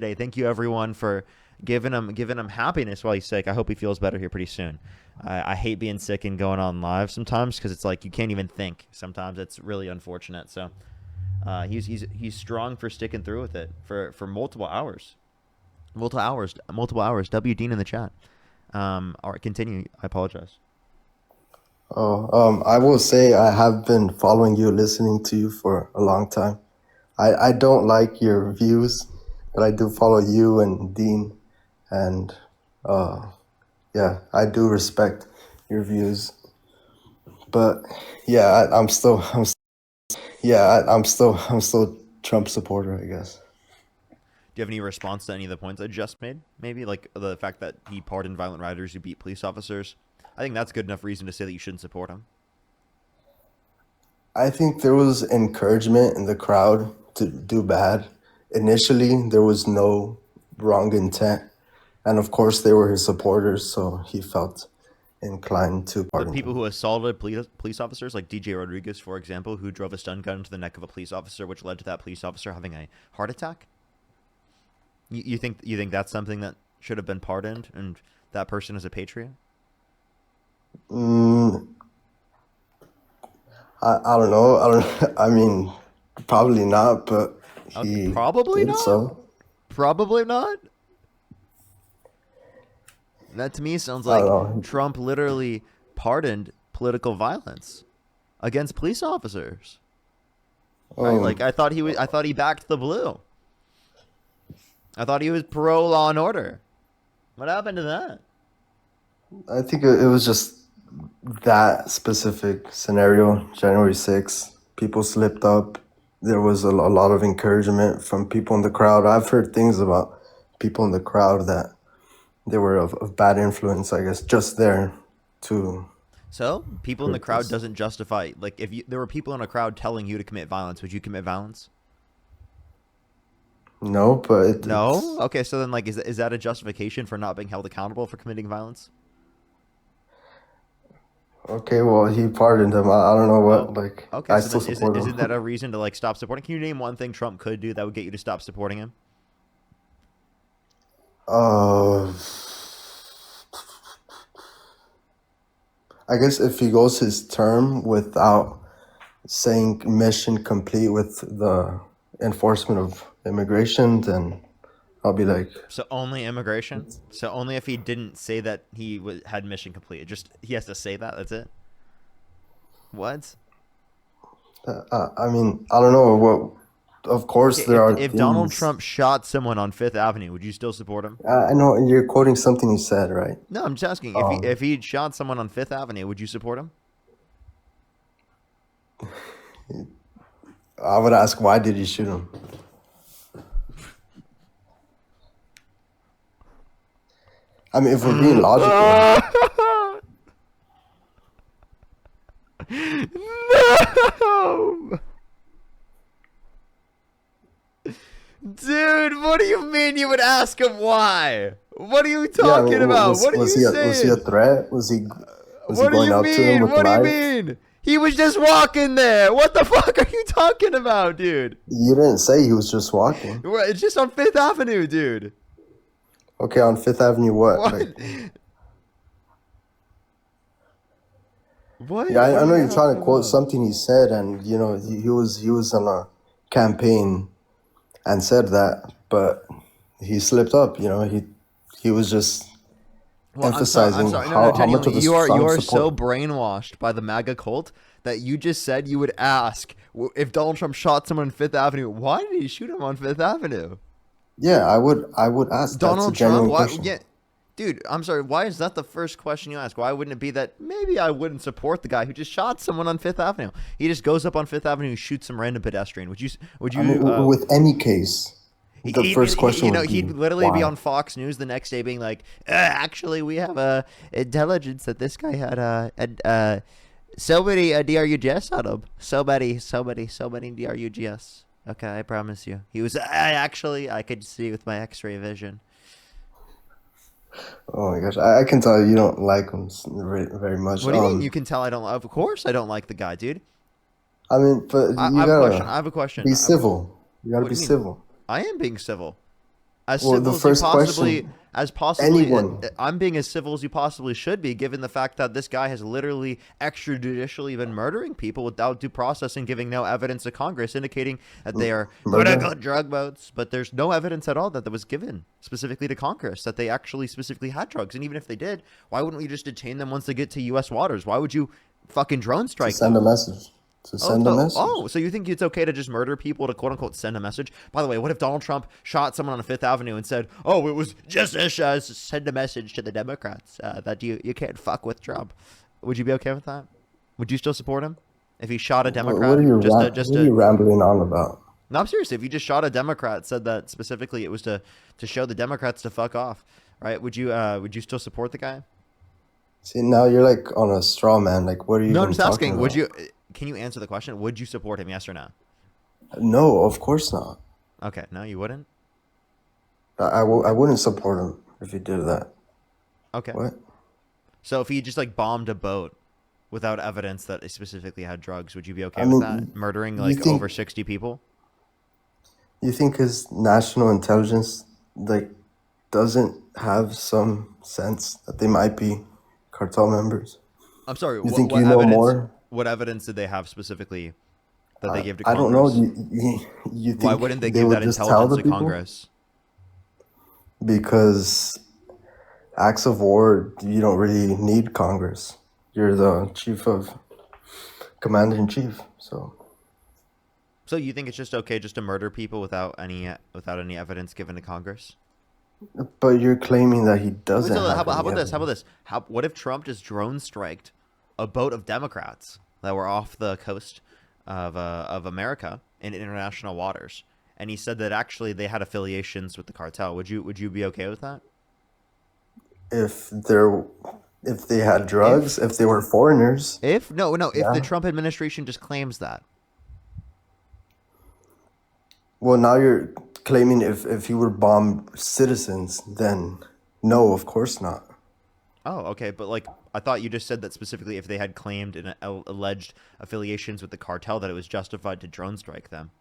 today. Thank you everyone for giving him happiness while he's sick. I hope he feels better here pretty soon. I hate being sick and going on live sometimes because it's like you can't even think. Sometimes it's really unfortunate. So he's strong for sticking through with it for multiple hours. W Dean in the chat. All right, continue. I apologize. I will say I have been following you, listening to you for a long time. I don't like your views, but I do follow you and Dean, and uh, yeah, I do respect your views. But yeah, I'm still Trump supporter, I guess. Do you have any response to any of the points I just made? Maybe like the fact that he pardoned violent rioters who beat police officers. I think that's good enough reason to say that you shouldn't support him. I think there was encouragement in the crowd to do bad. Initially, there was no wrong intent. And of course, they were his supporters, so he felt inclined to The pardon people them. who assaulted police officers, like DJ Rodriguez, for example, who drove a stun gun into the neck of a police officer, which led to that police officer having a heart attack. You think that's something that should have been pardoned, and that person is a patriot? Mm, I don't know. I don't. I mean, probably not, but Okay, he probably did not. so. Probably not. That to me sounds I don't like know. Trump literally pardoned political violence against police officers. Right? Like Um, I thought he backed the blue. I thought he was pro law and order. What happened to that? I think it was just that specific scenario, January 6th. People slipped up. There was a lot of encouragement from people in the crowd. I've heard things about people in the crowd that they were of bad influence, I guess, just there to So people in the crowd protest. doesn't justify, like, if there were people in a crowd telling you to commit violence, would you commit violence? No, but No. Okay, so then like is that a justification for not being held accountable for committing violence? okay. Well, he pardoned him. I don't know Oh, what. Like, okay. I So still then support isn't that him. a reason to like stop supporting? Can you name one thing Trump could do that would get you to stop supporting him? uh, I guess if he goes his term without saying mission complete with the enforcement of immigration, then I'll be like, So only immigration. So only if he didn't say that he had mission complete. Just he has to say that. That's it. What? I mean, I don't know what. Of course, Okay, there are if Donald things. Trump shot someone on Fifth Avenue, would you still support him? I know you're quoting something he said, right? No, I'm just asking. Um, If he shot someone on Fifth Avenue, would you support him? I would ask, why did he shoot him? I mean, if we're being logical, No, dude. What do you mean you would ask him why? What are you yeah. I mean, talking about? What are you was he a saying? threat? Was he What do going you up to him mean? with What do you knife? mean? He was just walking there. What the fuck are you talking about, dude? You didn't say he was just walking. It's just on Fifth Avenue, dude. Okay, on Fifth Avenue, what? What? Like, What? yeah, What I are know you you're trying talking to quote about? something he said, and he was on a campaign and said that, but he slipped up. He was just Well, I'm sorry. I'm emphasizing sorry. No, no, how much genuinely, of a you strong are so support. brainwashed by the MAGA cult that you just said you would ask if Donald Trump shot someone on Fifth Avenue. Why did he shoot him on Fifth Avenue? Yeah, I would ask. That's a Donald Trump? genuine Why? question. Yeah, dude. I'm sorry. Why is that the first question you ask? Why wouldn't it be that maybe I wouldn't support the guy who just shot someone on Fifth Avenue? He just goes up on Fifth Avenue and shoots some random pedestrian. Would you? Would I mean, you? with any case, the first question would He'd be literally be why. on Fox News the next day, being like, "Actually, we have intelligence that this guy had so many DRUGS on him. So many DRUGS. Okay, I promise you. He was actually I could see with my X-ray vision. Oh my gosh, I can tell you don't like him very much. What do you mean? You can tell I don't. Of course, I don't like the guy, dude. I mean, but I you have a question. gotta I have a question. be civil. You gotta What do be you mean? civil. I am being civil. as Well, the civil as you first possibly question, as possibly anyone. I'm being as civil as you possibly should be, given the fact that this guy has literally extrajudicially been murdering people without due process and giving no evidence to Congress indicating that they are quote Murder. unquote drug boats. But there's no evidence at all that was given specifically to Congress that they actually specifically had drugs. And even if they did, why wouldn't we just detain them once they get to US waters? Why would you fucking drone To strike send a them? message. To Oh, send a message. so you think it's okay to just murder people to quote unquote send a message? By the way, what if Donald Trump shot someone on Fifth Avenue and said, "Oh, it was just to send a message to the Democrats that you can't fuck with Trump"? Would you be okay with that? Would you still support him if he shot a What Democrat are you just what are to? you rambling on about? No, I'm serious. If you just shot a Democrat, said that specifically it was to show the Democrats to fuck off, right? Would you still support the guy? See, now you're like on a straw man. Like, what are you No, I'm even just talking asking. Would about? you? Can you answer the question? Would you support him? Yes or no? No, of course not. Okay, no, you wouldn't. I wouldn't support him if he did that. Okay. What? So if he just like bombed a boat without evidence that it specifically had drugs, would you be okay I with that? mean, Murdering you like over think 60 people? you think his national intelligence like doesn't have some sense that they might be cartel members? I'm sorry, You think you know more? what evidence did they have specifically that they gave to I don't know. Congress? You Why think wouldn't they they give would that just tell intelligence the to people? Congress? Because acts of war, you don't really need Congress. You're the chief of commander in chief. So, So you think it's just okay just to murder people without any evidence given to Congress? but you're claiming that he Wait, doesn't so have how any about this? How about evidence. this? What if Trump just drone striked a boat of Democrats that were off the coast of America in international waters, and he said that actually they had affiliations with the cartel? Would you be okay with that? If they're if they had drugs, If if they were foreigners, if no, if the yeah. Trump administration just claims that. Well, now you're claiming if he were bomb citizens, then no, of course not. Oh, okay, but like I thought you just said that specifically if they had claimed and alleged affiliations with the cartel that it was justified to drone strike them.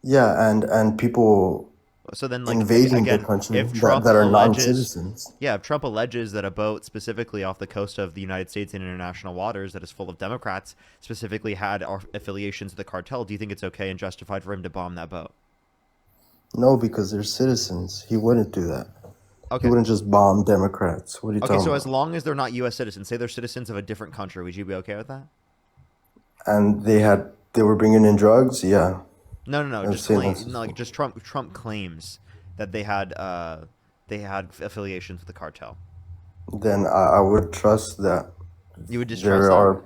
Yeah, and people So then, like invading the again, country if Trump that are alleges, non-citizens. yeah, if Trump alleges that a boat specifically off the coast of the United States in international waters that is full of Democrats specifically had affiliations with the cartel, do you think it's okay and justified for him to bomb that boat? No, because they're citizens. He wouldn't do that. He Okay. wouldn't just bomb Democrats. What are you Okay, talking so as about? long as they're not U.S. citizens, say they're citizens of a different country, would you be okay with that? And they were bringing in drugs. Yeah, No, no, no. I've Just seen that claim. No, like before. just Trump claims that they had affiliations with the cartel. Then I would trust that You would distrust there that? are.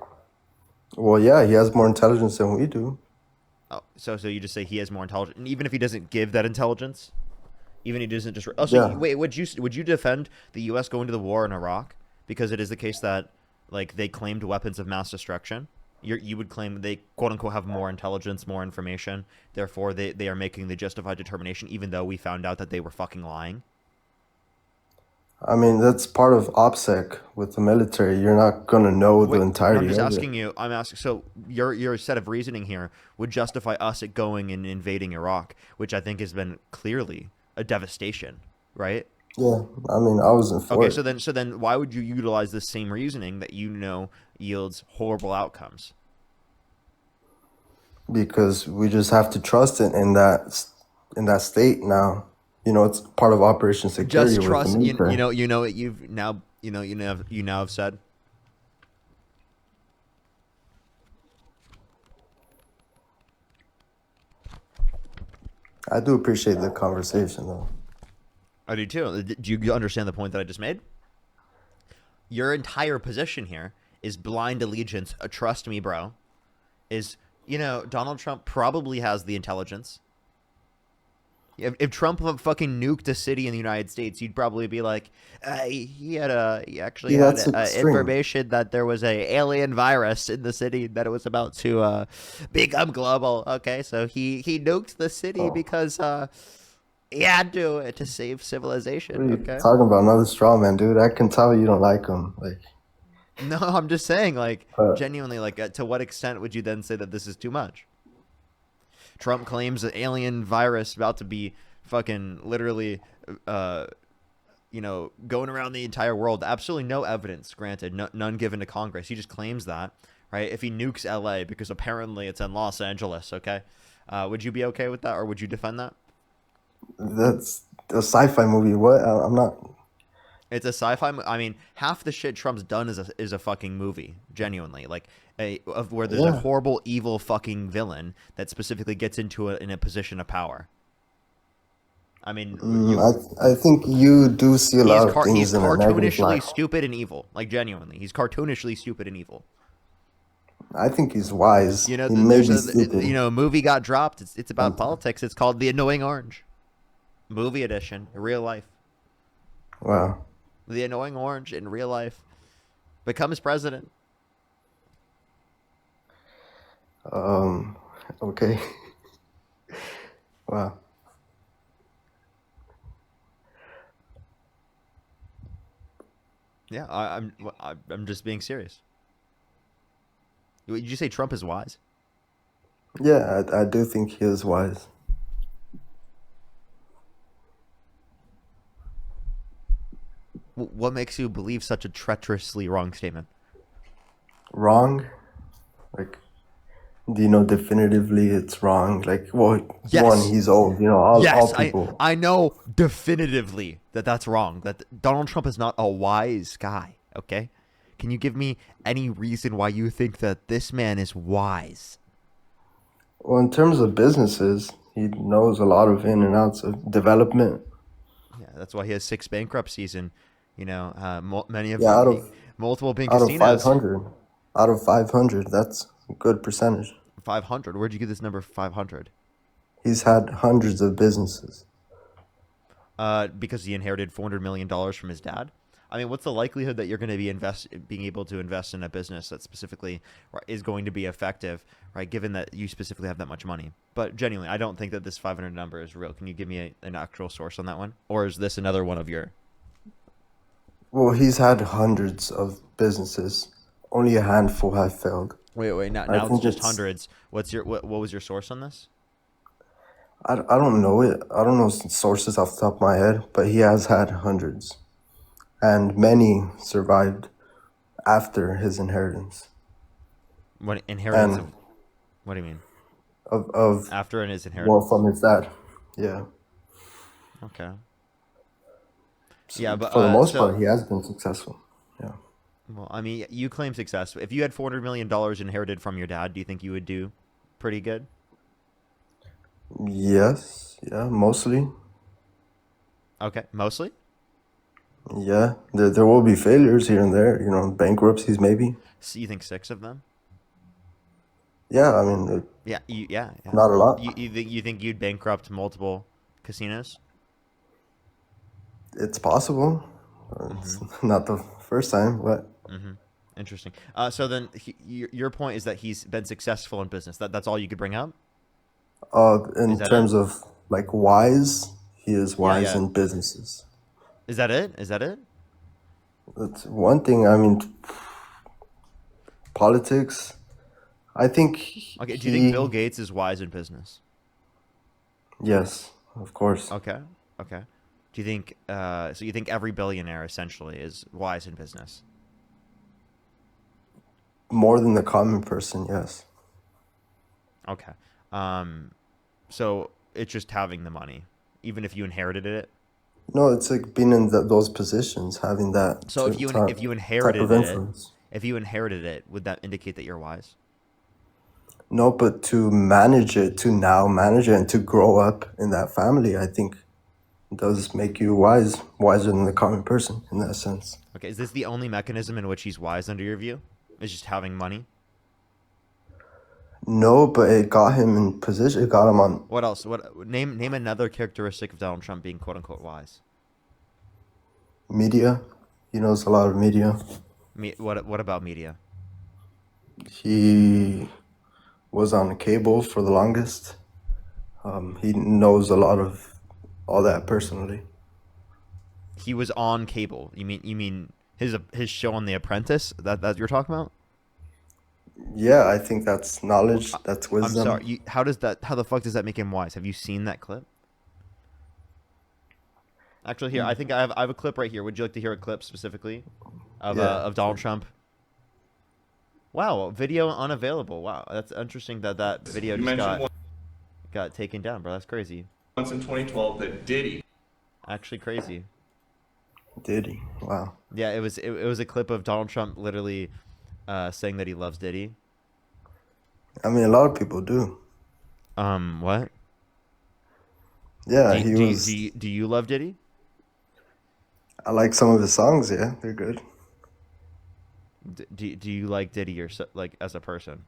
Well, yeah, he has more intelligence than we do. Oh, so you just say he has more intelligence, and even if he doesn't give that intelligence, even he doesn't just. Oh, so Yeah. wait, would you defend the U.S. going to the war in Iraq because it is the case that like they claimed weapons of mass destruction? You would claim they quote unquote have more intelligence, more information, therefore they are making the justified determination, even though we found out that they were fucking lying. I mean, that's part of OPSEC with the military. You're not gonna know the Wait, no, I'm entirety just of it. asking you. I'm asking. So your set of reasoning here would justify us at going and invading Iraq, which I think has been clearly a devastation, right? Yeah, I mean, I wasn't for Okay, it so then why would you utilize the same reasoning that you know yields horrible outcomes? because we just have to trust it in that state now. You know, it's part of Operation Security Just with the trust military. you know what you've now you now have said. I do appreciate the conversation though. I do too. Do you understand the point that I just made? Your entire position here is blind allegiance. Trust me, bro. Is Donald Trump probably has the intelligence. If Trump fucking nuked a city in the United States, you'd probably be like, he actually Yeah, had that's extreme. information that there was a alien virus in the city that it was about to become global. Okay, so he nuked the city Oh, because he had to save what civilization. are you Okay. talking about? Another straw man, dude. I can tell you don't like him. Like, No, I'm just saying, like, but genuinely, like, to what extent would you then say that this is too much? Trump claims an alien virus about to be fucking literally, uh, going around the entire world. Absolutely no evidence, granted, none given to Congress. He just claims that, right? If he nukes LA because apparently it's in Los Angeles, okay? Would you be okay with that, or would you defend that? That's a sci-fi movie. What? I'm not. It's a sci-fi. I mean, half the shit Trump's done is a fucking movie. Genuinely, like where there's a Yeah. horrible, evil fucking villain that specifically gets into in a position of power. I mean, I think you do see a lot of he's things in a negative cartoonishly light. stupid and evil. Like genuinely, he's cartoonishly stupid and evil. I think he's wise. He may There's be stupid. a movie got dropped. It's about Sometimes. politics. It's called The Annoying Orange, movie edition, real life. Wow. The Annoying Orange in real life becomes president. Um. Okay. Wow. Yeah, I'm just being serious. Did you say Trump is wise? Yeah, I do think he is wise. What makes you believe such a treacherously wrong statement? Wrong? Like, do you know definitively it's wrong? Like, well, one, Yes. he's old. All Yes, people. I know definitively that that's wrong. That Donald Trump is not a wise guy, okay? Can you give me any reason why you think that this man is wise? Well, in terms of businesses, he knows a lot of in and outs of development. Yeah, that's why he has 6 bankruptcies and, many of Yeah, them multiple big out of casinos. 500, that's a good percentage. 500. Where'd you get this number 500? He's had hundreds of businesses. Because he inherited $400 million from his dad. I mean, what's the likelihood that you're going to be being able to invest in a business that specifically is going to be effective, right? Given that you specifically have that much money. But genuinely, I don't think that this 500 number is real. Can you give me an actual source on that one, or is this another one of your? Well, he's had hundreds of businesses. Only a handful have failed. Wait. I Now it's think just it's. hundreds. What was your source on this? I don't know it. I don't know sources off the top of my head, but he has had hundreds. And many survived after his inheritance. What inheritance And of? What do you mean? of After in his well, inheritance? from his dad. Yeah. Okay. Yeah, So but for the most so part, he has been successful. Yeah. well, I mean, you claim success. If you had $400 million inherited from your dad, do you think you would do pretty good? Yes. Yeah. Mostly. Okay, mostly. Yeah. There will be failures here and there. Bankruptcies maybe. So you think 6 of them? Yeah. I mean, Yeah. not a lot. You think you'd bankrupt multiple casinos? It's possible. It's not the first time, but Interesting. So then your point is that he's been successful in business. That's all you could bring up? Is in that it? terms of like wise, he is wise Yeah. in businesses. Is that it? Is that it? That's one thing. I mean, politics. I think Okay. Do you think Bill he, Gates is wise in business? yes, of course, Okay. Okay. Do you think? So you think every billionaire essentially is wise in business? more than the common person. Yes. Okay. Um. So it's just having the money, even if you inherited it. No, it's like being in those positions, having that So if you type of inherited it, influence. would that indicate that you're wise? No, but to manage it, and to grow up in that family, I think does make you wiser than the common person in that sense. Okay, is this the only mechanism in which he's wise under your view? Is just having money? No, but it got him in position. It got him on What else? Name another characteristic of Donald Trump being quote unquote wise. media. He knows a lot of media. What about media? He was on cable for the longest. He knows a lot of all that personally. He was on cable. You mean his show on The Apprentice that you're talking about? Yeah, I think that's knowledge. That's I'm wisdom. sorry. How the fuck does that make him wise? Have you seen that clip? Actually, here I think I have a clip right here. Would you like to hear a clip specifically of Yeah. of Donald Trump? Wow, video unavailable. Wow, that's interesting that video You just mentioned got taken down, bro. That's crazy. once in 2012 that Diddy Actually, crazy. Diddy. Wow. Yeah, it was a clip of Donald Trump literally saying that he loves Diddy. I mean, a lot of people do. What? Yeah, Do he do you, was. do you, do you love Diddy? I like some of his songs. Yeah, they're good. Do you like Diddy like as a person?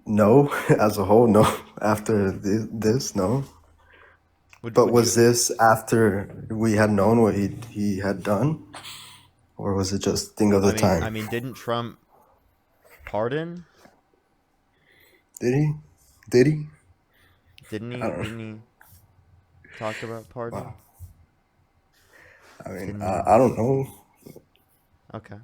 No, as a whole, no. After this, no. But Would you? was this after we had known what he had done, or was it just thing of the I time? mean, didn't Trump pardon? Did he? Did he? Didn't I he? don't know. Didn't he talk about pardon? Wow. I mean, Didn't he? I don't know. Okay.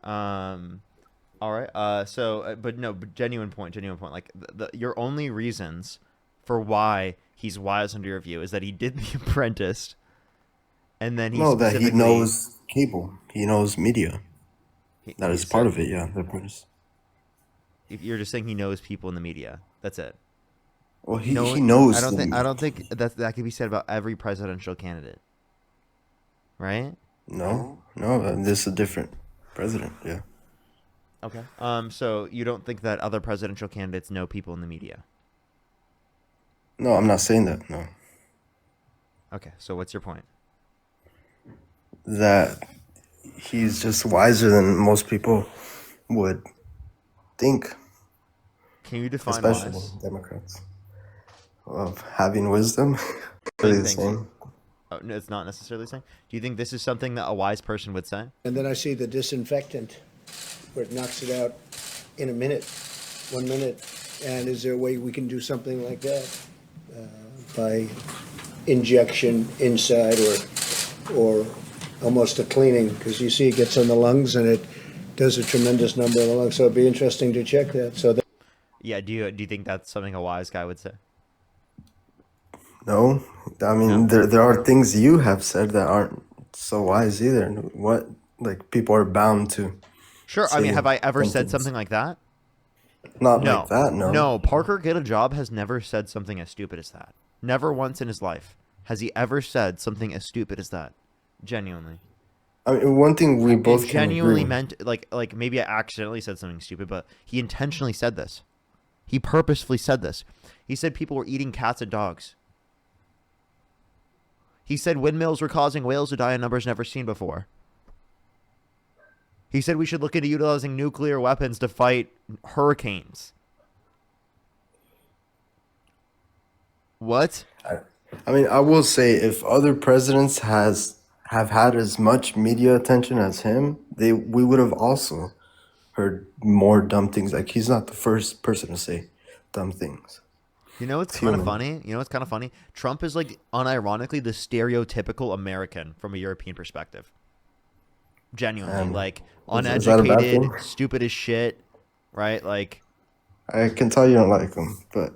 All right. So, but no, but genuine point. Like your only reasons for why he's wise under your view is that he did The Apprentice, and then he No, that he specifically knows cable. He knows media. That is part so of it. Yeah, the British. you're just saying he knows people in the media. That's it. Well, No, he knows I them. don't think that can be said about every presidential candidate, right? No, this is a different president. Yeah. Okay. So you don't think that other presidential candidates know people in the media? No, I'm not saying that. No, Okay. So what's your point? that he's just wiser than most people would think, Can you define especially wise? Democrats, of having wisdom. Really the Thanks. same. Oh, no, it's not necessarily saying. Do you think this is something that a wise person would say? And then I see the disinfectant, where it knocks it out in a minute, 1 minute. And is there a way we can do something like that by injection inside or almost a cleaning? Because you see it gets on the lungs and it does a tremendous number on the lungs. So it'd be interesting to check that. So that Yeah. Do you think that's something a wise guy would say? No, I mean No. there are things you have said that aren't so wise either. What like people are bound to Sure. I mean, say have I ever some said things. something like that? Not No. like that. No. No. Parker Get a Job has never said something as stupid as that. Never once in his life has he ever said something as stupid as that. Genuinely. I mean, one thing we both It can genuinely agree. meant like maybe I accidentally said something stupid, but he intentionally said this. He purposefully said this. He said people were eating cats and dogs. He said windmills were causing whales to die in numbers never seen before. He said we should look into utilizing nuclear weapons to fight hurricanes. What? I mean, I will say if other presidents have had as much media attention as him, we would have also heard more dumb things. Like he's not the first person to say dumb things. You know what's It's kind of human. funny? You know what's kind of funny? Trump is like unironically the stereotypical American from a European perspective. Genuinely, like is that a bad uneducated, thing? stupid as shit, right? Like I can tell you don't like him, but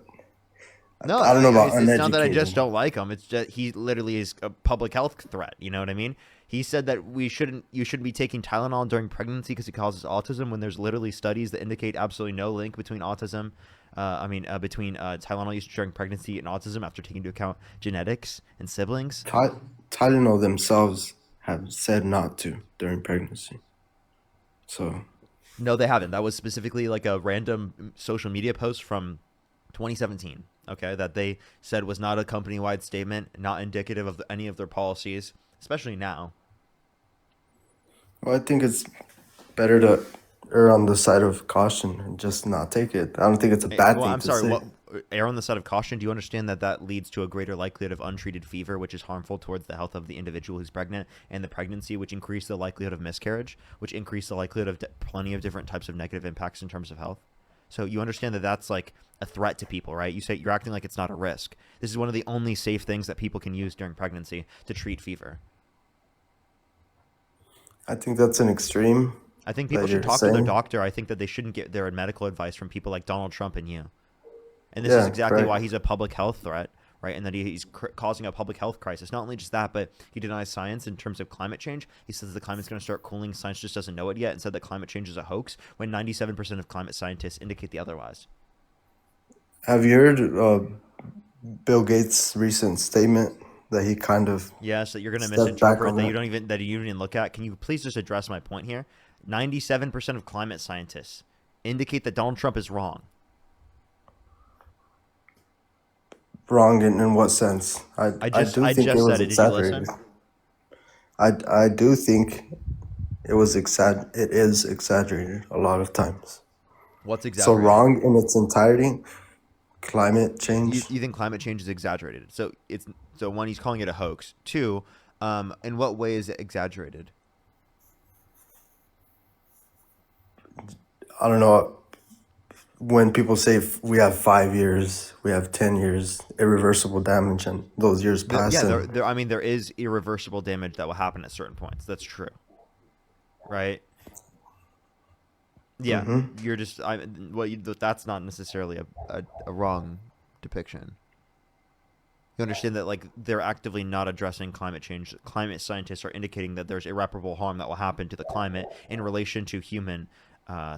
no, I don't know about it's not that I just uneducated. don't like him. It's just he literally is a public health threat. You know what I mean? He said that you shouldn't be taking Tylenol during pregnancy because it causes autism. When there's literally studies that indicate absolutely no link between autism. Between Tylenol use during pregnancy and autism after taking into account genetics and siblings. Tylenol themselves have said not to during pregnancy. So No, they haven't. That was specifically like a random social media post from 2017. Okay, that they said was not a company-wide statement, not indicative of any of their policies, especially now. well, I think it's better to err on the side of caution and just not take it. I don't think it's a bad Well, thing I'm to sorry. say. What err on the side of caution? Do you understand that that leads to a greater likelihood of untreated fever, which is harmful towards the health of the individual who's pregnant, and the pregnancy, which increase the likelihood of miscarriage, which increase the likelihood of plenty of different types of negative impacts in terms of health? So you understand that that's like a threat to people, right? You say you're acting like it's not a risk. This is one of the only safe things that people can use during pregnancy to treat fever. I think that's an extreme I think people that should you're talk to their saying. doctor. I think that they shouldn't get their medical advice from people like Donald Trump and you. And this is Yeah, exactly correct. why he's a public health threat, right? And that he's causing a public health crisis. Not only just that, but he denies science in terms of climate change. He says the climate's going to start cooling. Science just doesn't know it yet, and said that climate change is a hoax when 97% of climate scientists indicate the otherwise. Have you heard Bill Gates' recent statement that he kind of Yes, that you're going to stepped back misinterpret, on that that? you don't even look at. Can you please just address my point here? 97% of climate scientists indicate that Donald Trump is wrong. Wrong in what sense? I I just do think it was said it. Did you exaggerated. listen? I do think it is exaggerated a lot of times. What's So exaggerated? wrong in its entirety, climate change. You think climate change is exaggerated? So one, he's calling it a hoax. Two, in what way is it exaggerated? I don't know. When people say we have 5 years, we have 10 years, irreversible damage, and those years pass. Yeah, And there is irreversible damage that will happen at certain points. That's true, right? Yeah, you're just that's not necessarily a wrong depiction. You understand that, like, they're actively not addressing climate change. Climate scientists are indicating that there's irreparable harm that will happen to the climate in relation to human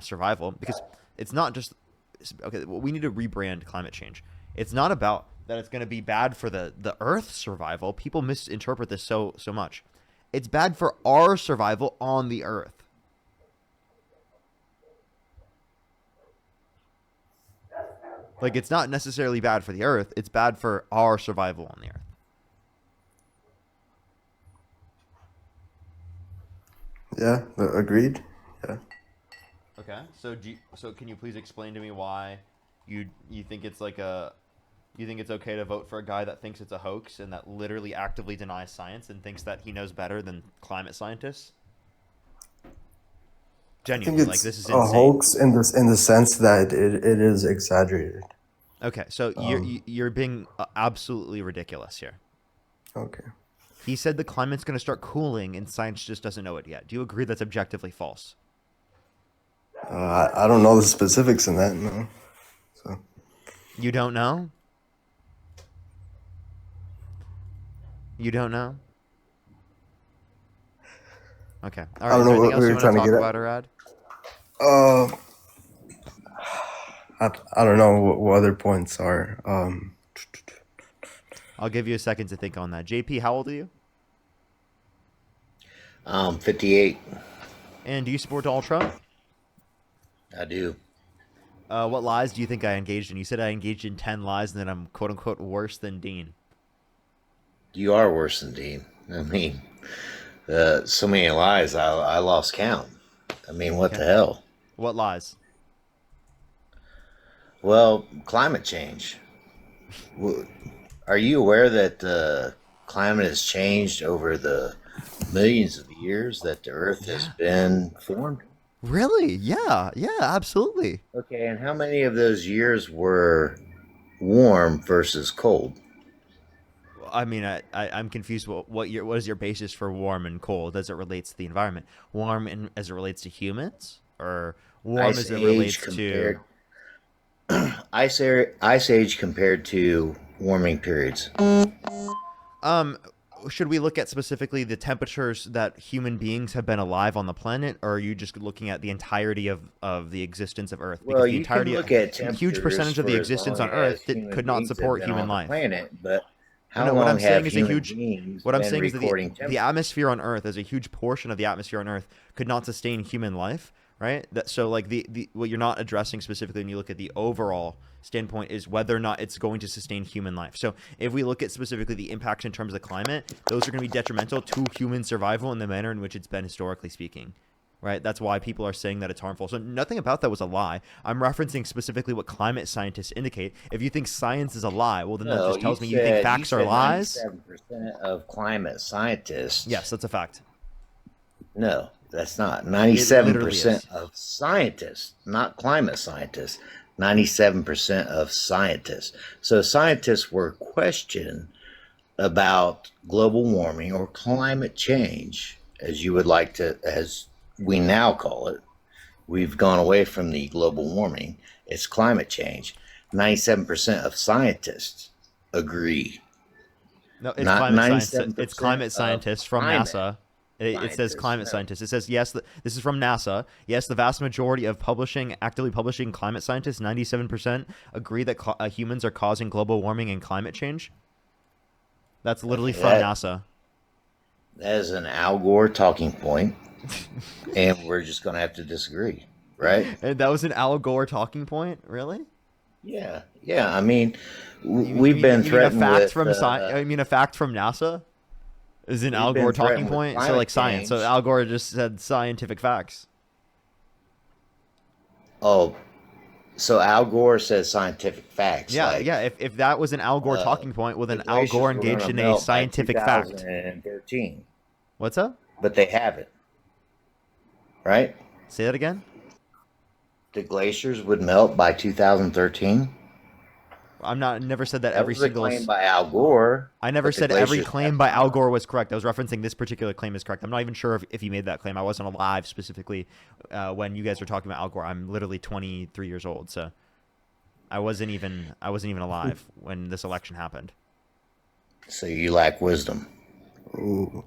survival, because it's not just okay. We need to rebrand climate change. It's not about that it's going to be bad for the Earth's survival. People misinterpret this so much. It's bad for our survival on the Earth. Like, it's not necessarily bad for the Earth. It's bad for our survival on the Earth. yeah, agreed. Yeah. Okay. So can you please explain to me why you think it's you think it's okay to vote for a guy that thinks it's a hoax and that literally actively denies science and thinks that he knows better than climate scientists? I think Genuinely, like, it's this is a insane. hoax in the sense that it is exaggerated. Okay, so you're being absolutely ridiculous here. Okay. He said the climate's going to start cooling and science just doesn't know it yet. Do you agree that's objectively false? I don't know the specifics in that. No. So You don't know? You don't know? Okay. All right. I Is don't there know anything what else we you were want to trying to talk get about, Arad? at. I don't know what other points are. I'll give you a second to think on that. JP, how old are you? 58. And do you support Donald Trump? I do. What lies do you think I engaged in? You said I engaged in 10 lies and then I'm quote unquote worse than Dean. You are worse than Dean. I mean, so many lies, I lost count. I mean, what the hell? What lies? Well, climate change. Are you aware that the climate has changed over the millions of years that the Earth has been formed? Really? Yeah, absolutely. Okay, and how many of those years were warm versus cold? I mean, I'm confused. What is your basis for warm and cold as it relates to the environment? Warm as it relates to humans, or warm Ice as it age relates compared to ice age compared to warming periods. Should we look at specifically the temperatures that human beings have been alive on the planet, or are you just looking at the entirety of the existence of Earth? Well, the you can entirety, look at a huge percentage of the existence on Earth could not support human life. Planet, but how No, long what I'm saying have is human beings what I'm been saying is that recording the temperatures? atmosphere on Earth, as a huge portion of the atmosphere on Earth, could not sustain human life, right? So like the what you're not addressing specifically when you look at the overall standpoint is whether or not it's going to sustain human life. So if we look at specifically the impacts in terms of climate, those are going to be detrimental to human survival in the manner in which it's been historically speaking. Right? That's why people are saying that it's harmful. So nothing about that was a lie. I'm referencing specifically what climate scientists indicate. If you think science is a lie, well, then that just tells me you think facts are lies. 97% of climate scientists. Yes, that's a fact. No, that's not. literally 97% is. of scientists, not climate scientists. 97% of scientists. So scientists were questioned about global warming or climate change, as you would like to, as we now call it. We've gone away from the global warming. It's climate change. 97% of scientists agree. No, it's Not climate science. 97% It's climate of scientists from climate NASA. It says scientists. climate No. scientists. It says yes. This is from NASA. Yes, the vast majority of actively publishing climate scientists, 97%, agree that humans are causing global warming and climate change. That's literally from NASA. That is an Al Gore talking point, and we're just going to have to disagree, right? And that was an Al Gore talking point, really? Yeah, yeah. I mean, You we've been you mean a threatened fact with. from I mean a fact from NASA is an We've Al been Gore talking threatened with point. So climate like science. So change. Al Gore just said scientific facts. Oh, so Al Gore says scientific facts. Yeah, like, yeah. If that was an Al Gore talking point, well the then Al Gore glaciers were engaged gonna in a melt by scientific fact. 2013, What's up? but they haven't, right? Say that again. The glaciers would melt by 2013. Never said that That every was a single. claim by Al Gore. I never but the said every glaciers claim haven't by Al melted. Gore was correct. I was referencing this particular claim is correct. I'm not even sure if he made that claim. I wasn't alive specifically when you guys were talking about Al Gore. I'm literally 23 years old, so I wasn't even alive when this election happened. So you lack wisdom. Ooh.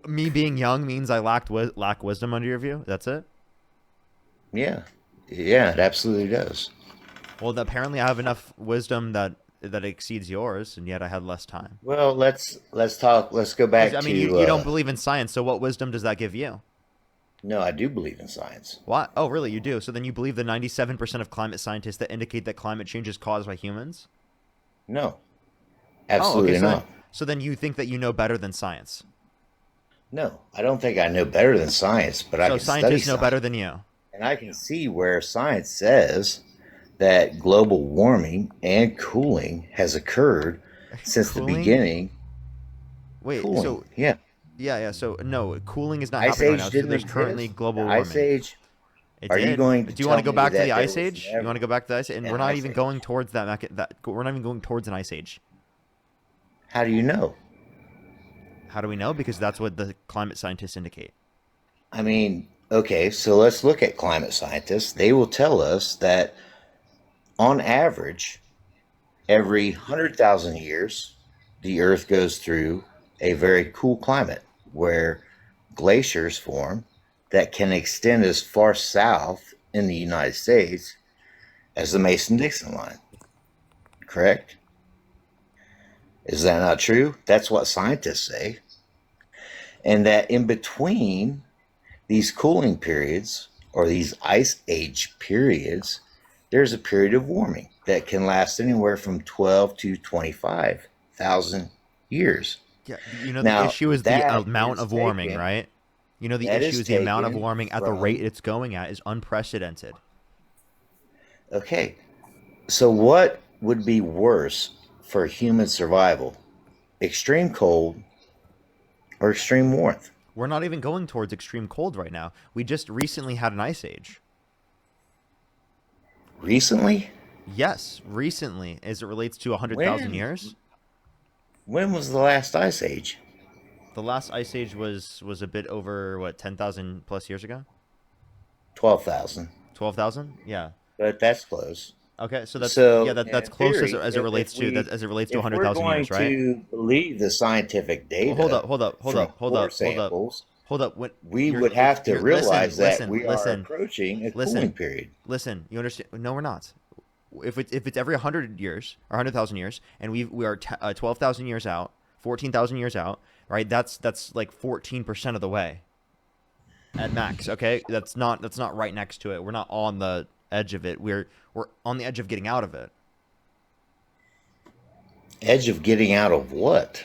Me being young means I lack wisdom under your view. That's it. Yeah, yeah, it absolutely does. Well, apparently I have enough wisdom that exceeds yours, and yet I had less time. Well, let's talk. Let's go back I mean, to. you don't believe in science, so what wisdom does that give you? No, I do believe in science. What? Oh, really? You do? So then you believe the 97% of climate scientists that indicate that climate change is caused by humans? No, absolutely so not. then you think that you know better than science? No, I don't think I know better than science, but I So can study scientists know science. better than you? And I can see where science says that global warming and cooling has occurred since the Cooling? beginning. Wait, Cooling, so yeah. So no, cooling is not Ice happening right age now. So didn't there's exist. currently global The warming. Ice age. It Are you did. going to Do you want to tell go me back to that the there ice was age? You never want to go back to the ice age? And an we're not ice even age? going towards that. We're not even going towards an ice age. How do you know? How do we know? Because that's what the climate scientists indicate. I mean, okay, so let's look at climate scientists. They will tell us that on average, every 100,000 years, the Earth goes through a very cool climate where glaciers form that can extend as far south in the United States as the Mason-Dixon line. Correct? Is that not true? That's what scientists say. And that in between these cooling periods or these ice age periods, there's a period of warming that can last anywhere from 12 to 25,000 years. Yeah, you know Now, the issue is the that amount is of warming, taken- right? You know the that issue is is the amount of taken warming at the from- rate it's going at is unprecedented. Okay, so what would be worse for human survival? Extreme cold or extreme warmth? We're not even going towards extreme cold right now. We just recently had an ice age. Recently? Yes, recently, as it relates to 100,000 When? years. When was the last ice age? The last ice age was a bit over, what, 10,000 plus years ago? 12,000. 12,000? Yeah. But that's close. Okay, so that's So, that's in close theory, as it relates to if 100,000 years, right? If we're going to believe the scientific data, Well, hold up. from core samples, Hold up. we would have to realize that we are listen, approaching a listen. cooling period. Listen, you understand? No, we're not. If it's every 100 years or 100,000 years, and we are 12,000 years out, 14,000 years out, right? That's like 14% of the way at max. Okay, that's not right next to it. We're not on the edge of it. We're on the edge of getting out of it. Edge of getting out of what?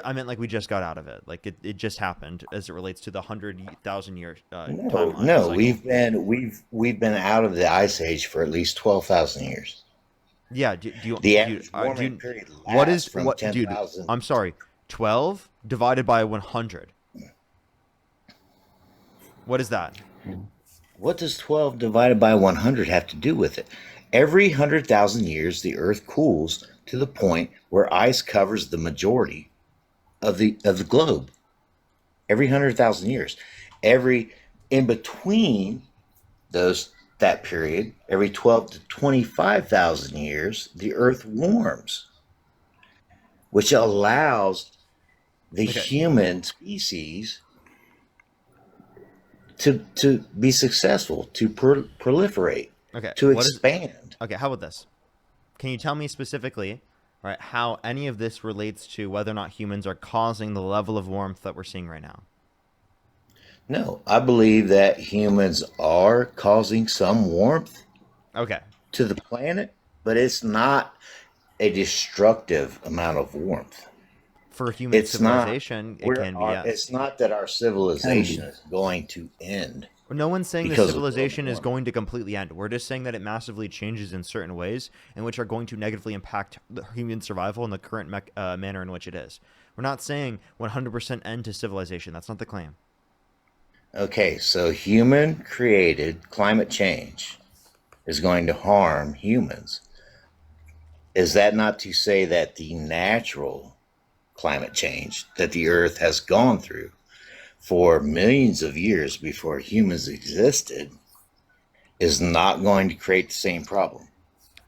I meant like we just got out of it. Like it just happened as it relates to the 100,000 year No, timeline. no, cycle. we've been out of the ice age for at least 12,000 years. Yeah. Do you? The do average you, warming period what lasts is from what, dude? 10,000. I'm sorry. 12 divided by 100. What is that? What does 12 divided by 100 have to do with it? Every 100,000 years, the Earth cools to the point where ice covers the majority of the globe. Every 100,000 years, in between that period, every 12 to 25,000 years, the Earth warms. which allows the Okay. human species to be successful, to proliferate, Okay. to expand. Okay, how about this? Can you tell me specifically, right, how any of this relates to whether or not humans are causing the level of warmth that we're seeing right now? No, I believe that humans are causing some warmth Okay. to the planet, but it's not a destructive amount of warmth. For human It's not civilization, it we're can be, our, yes. it's not that our Can civilization be. is going to end No one's saying the because of global civilization is warming. going to completely end. We're just saying that it massively changes in certain ways, in which are going to negatively impact the human survival in the current manner in which it is. We're not saying 100% end to civilization. That's not the claim. Okay, so human created climate change is going to harm humans. Is that not to say that the natural climate change that the earth has gone through for millions of years before humans existed is not going to create the same problem?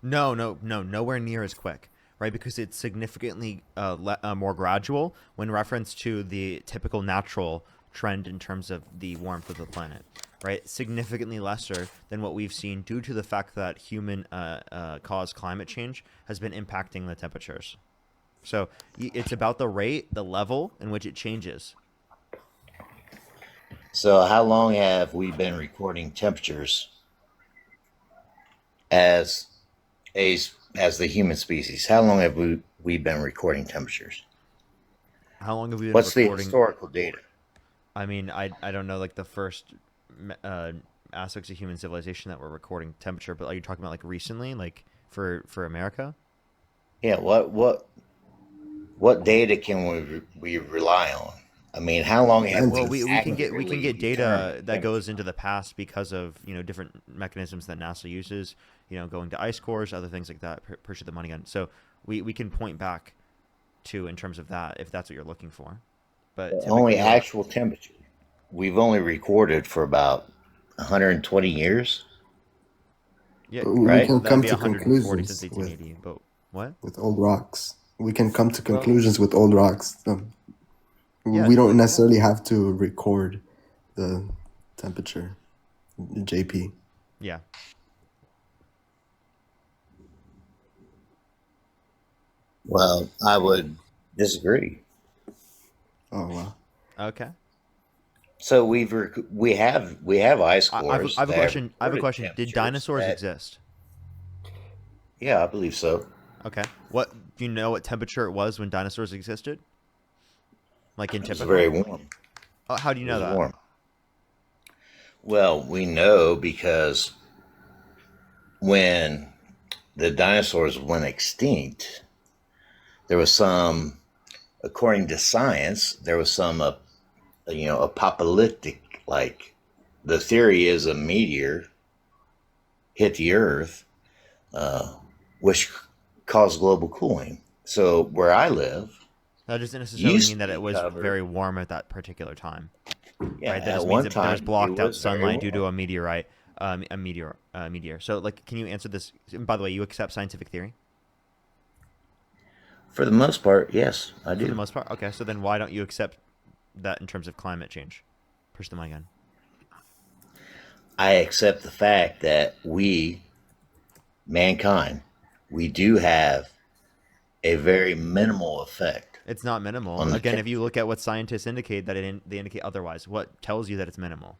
No, nowhere near as quick, right? Because it's significantly more gradual when reference to the typical natural trend in terms of the warmth of the planet, right? Significantly lesser than what we've seen due to the fact that human caused climate change has been impacting the temperatures. So it's about the rate, the level in which it changes. So, how long have we been recording temperatures as a as the human species? How long have we been recording temperatures? How long have we been What's the recording? historical data? I mean, I don't know like the first uh, aspects of human civilization that were recording temperature, but are you talking about like recently, like for America? Yeah, what data can we rely on? I mean, how long have Well, we we can accurately get data determined that goes temperature? into the past because of different mechanisms that NASA uses, going to ice cores, other things like that, push the money on. So we can point back to in terms of that if that's what you're looking for. But Only typically, like actual temperature. We've only recorded for about 120 years, yeah, But we right? can that'd come be to 140 since conclusions 1880. But what? with old rocks. We can come to Well, conclusions with old rocks. Yeah, We don't yeah. necessarily have to record the temperature, JP. Yeah. well, I would disagree. Oh wow. Okay. So we have ice I cores have a that have question. I have a recorded question. Did temperatures dinosaurs that, exist? yeah, I believe so. Okay. What do you know what temperature it was when dinosaurs existed? Like in It was typical? very warm. How do you It know was that? warm. Well, we know because when the dinosaurs went extinct, there was some, according to science, there was some, apocalyptic, like the theory is a meteor hit the Earth, uh, which caused global cooling. So where I live That doesn't necessarily used mean to that it be was covered. very warm at that particular time, Yeah, right? That at just means one that there was time it blocked out was very sunlight due to warm. a meteorite, meteor. So, like, can you answer this? And by the way, you accept scientific theory For the most part, yes, I for the do. most part. Okay, so then why don't you accept that in terms of climate change? Push the mic again. I accept the fact that we, mankind, we do have a very minimal effect It's not minimal. on the Again, if you look temperature. at what scientists indicate that they indicate otherwise, what tells you that it's minimal?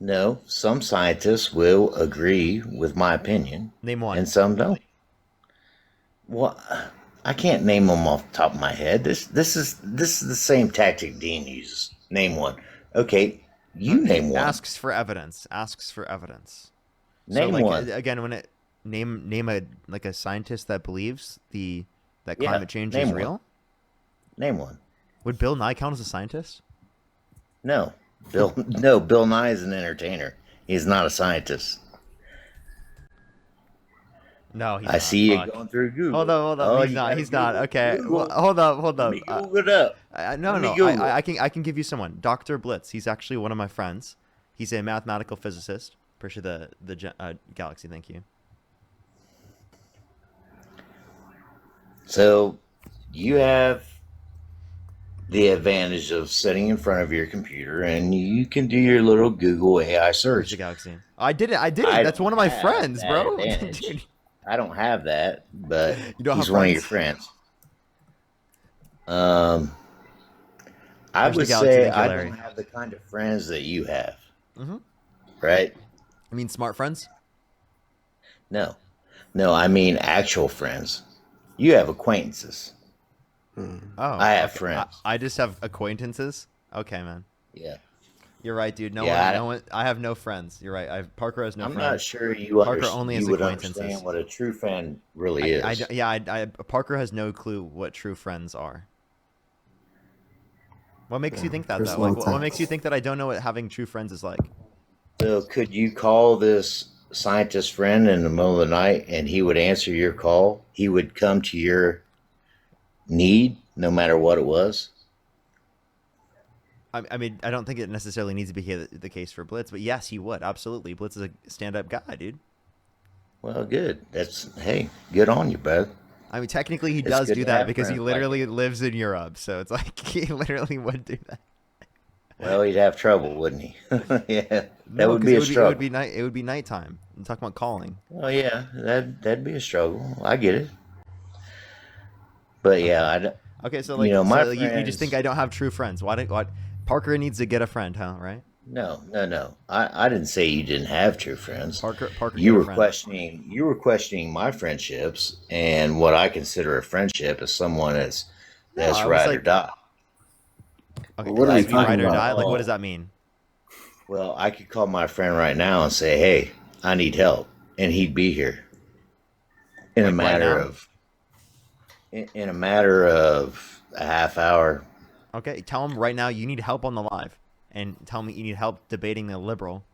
No, some scientists will agree with my opinion, Name one. and some don't. Well, I can't name them off the top of my head. This is the same tactic Dean uses. Name one. Okay, you name one. Asks for evidence. Asks for evidence. So, Name like one. again, when it name a like a scientist that believes that Yeah, climate change is name one. real. Name one. Would Bill Nye count as a scientist? No, Bill. No, Bill Nye is an entertainer. He's not a scientist. No, he's I not. see you Fuck. going through Hold Google. up, hold up. Oh, He's you not. got to He's not. Google. Okay. Well, Google. hold up, hold Let up. me Google it up. No, Let me no. Google. I can give you someone. Dr. Blitz. He's actually one of my friends. He's a mathematical physicist. Appreciate the galaxy. Thank you. So you have the advantage of sitting in front of your computer and you can do your little Google AI Reach the search. galaxy. I did it. I did it. I That's don't one of my have friends, that bro. Dude, advantage. I don't have that, but you don't have he's one of your friends? friends. Um, I Reach the would galaxy. say Thank you, I don't Larry. have the kind of friends that you have, Mm-hmm. right? I mean, smart friends. No, no, I mean actual friends. You have acquaintances. Oh, I have okay. I, friends. I just have acquaintances. Okay, man. Yeah. You're right, dude. No one, Yeah, no one. I have no friends. You're right. Parker has no I'm not friends. sure Parker only has you would acquaintances. understand what a true friend really is. Parker has no clue what true friends are. What makes you think that though? Personal Like, what makes you attacks. think that I don't know what having true friends is like? So could you call this scientist friend in the middle of the night and he would answer your call? He would come to your need no matter what it was? I mean, I don't think it necessarily needs to be the case for Blitz, but yes, he would absolutely. Blitz is a stand-up guy, dude. Well, good. That's, hey, good on you, bud. I mean, technically, he It's does good do to that have because he friends like literally it. lives in Europe, so it's like he literally would do that. Well, he'd have trouble, wouldn't he? Yeah, that No, would because be it a would be it would struggle. be night. It would be nighttime. I'm talking about calling. Oh yeah, that'd be a struggle. I get it. But yeah, Okay. Okay, so you like, know, my so you just think friends. I don't have true friends? What? Parker needs to get a friend, huh? Right? No, no, no. I didn't say you didn't have true friends. Parker, get a friend. You were questioning my friendships and what I consider a friendship is someone No, that's I was ride or like, die. okay, What are we excuse Like me, I ride talking could or about? die. Like, what does call that mean? well, I could call my friend right now and say, "Hey, I need help," and he'd be here in a Like right matter now? of in a matter of a half hour. Okay, tell him right now you need help on the live, and tell me you need help debating the liberal.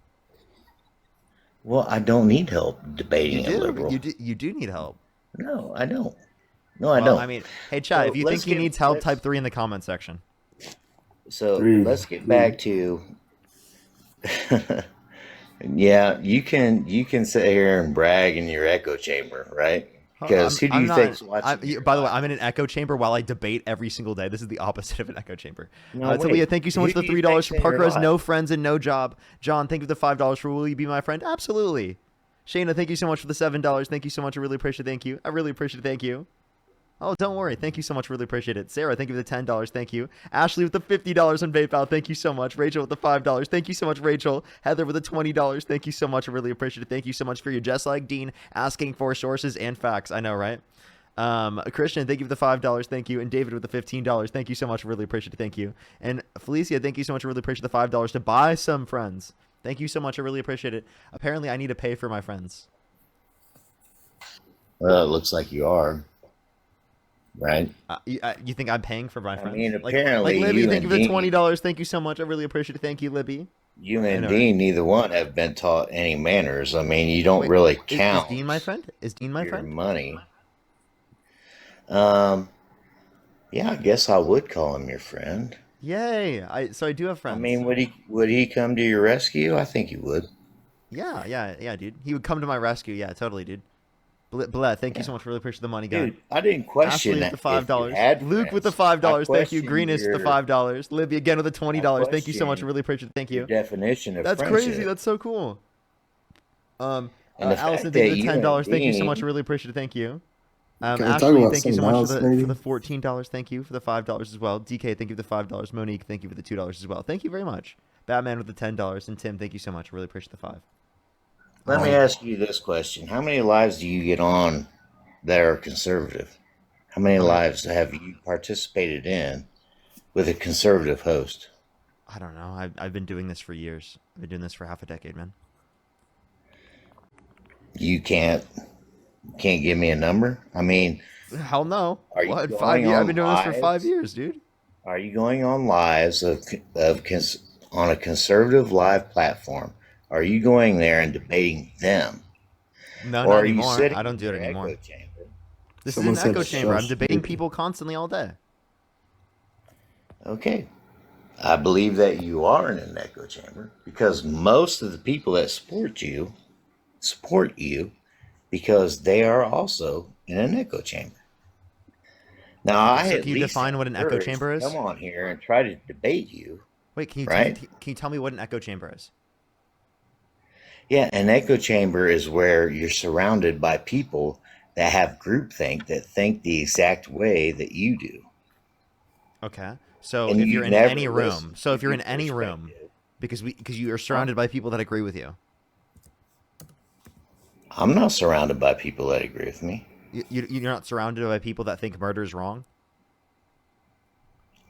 Well, I don't need help You debating a do. liberal. You do need help. No, I don't. No, I Well, don't. I mean, hey, Chad, if So you think he needs help, type 3 in the comment section. Three. let's get back to yeah, you can sit here and brag in your echo chamber, right? Because who do I'm you not. think's watching your By the way, live? I'm in an echo chamber while I debate every single day. This is the opposite of an echo chamber. No, Talia, wait. thank you so much Who for do the you $3 think's for in your Parker has live? no friends and no job. John, thank you for the $5 for Will You Be My Friend? Absolutely. Shayna, thank you so much for the $7. Thank you so much. I really appreciate it. Thank you. I really appreciate it. Thank you. Oh, don't worry. Thank you so much. Really appreciate it. Sarah, thank you for the $10. Thank you. Ashley with the $50 on PayPal. Thank you so much. Rachel with the $5. Thank you so much, Rachel. Heather with the $20. Thank you so much. I really appreciate it. Thank you so much for your just like Dean asking for sources and facts. I know, right? Christian, thank you for the $5. Thank you. And David with the $15. Thank you so much. Really appreciate it. Thank you. And Felicia, thank you so much. I really appreciate the $5 to buy some friends. Thank you so much. I really appreciate it. Apparently, I need to pay for my friends. Well, it looks like you are, right? You think I'm paying for my I friends? mean, Like apparently Libby, thank you for the $20. Thank you so much. I really appreciate it. Thank you, Libby. you I and know, right? Dean, neither one have been taught any manners. I mean, you don't Wait, really is Dean my count friend? Is Dean my your friend? money. Um, yeah, I guess I would call him your friend. Yay! So I do have I friends. mean, would he come to your rescue? I think he would. Yeah, dude. He would come to my rescue. Yeah, totally, dude. Bled, thank you Yeah. so much. Really appreciate the money, guy. Dude, I didn't question Ashley with that the if you $5. had Luke with the friends. I $5. Thank you. questioned Greenest the $5. Libby again with the I $20. Thank you so much. questioned Really appreciate it. Thank your you. definition of That's crazy. friendship. That's so cool. And the Allison, fact thank you that for the you and $10. Thank you so much. Dean, Really appreciate it. Thank you. Can we talk Ashley, about thank you so something much else, for maybe? the $14. Thank you for the $5 as well. DK, thank you for the $5. Monique, thank you for the $2 as well. Thank you very much. Batman with the $10, and Tim, thank you so much. Really appreciate the 5. let me ask you this question. How many lives do you get on that are conservative? How many How many? lives have you participated in with a conservative host? I don't know. I've been doing this for years. I've been doing this for half a decade, man. You can't give me a number? I mean, Hell no. are you What? going 5 years? I've on been doing this for 5 lives? years, dude. Are you going on lives on a conservative live platform? Are you going there and debating them? No, Or not are you anymore. I sitting don't in do it your echo anymore. chamber? This is Someone an said echo chamber. I'm shush. debating people constantly all day. Okay. I believe that you are in an echo chamber because most of the people that support you because they are also in an echo chamber. Now, Okay, I so at can you least define have what the an echo courage chamber to is? come on here and try to debate you, Wait, right? can you tell me what an echo chamber is? Yeah, an echo chamber is where you're surrounded by people that have groupthink that think the exact way that you do. Okay. So And if you're you in never any room, listen so to if you're the in any room, perspective. because you are Huh? surrounded by people that agree with you. I'm not surrounded by people that agree with me. You're not surrounded by people that think murder is wrong.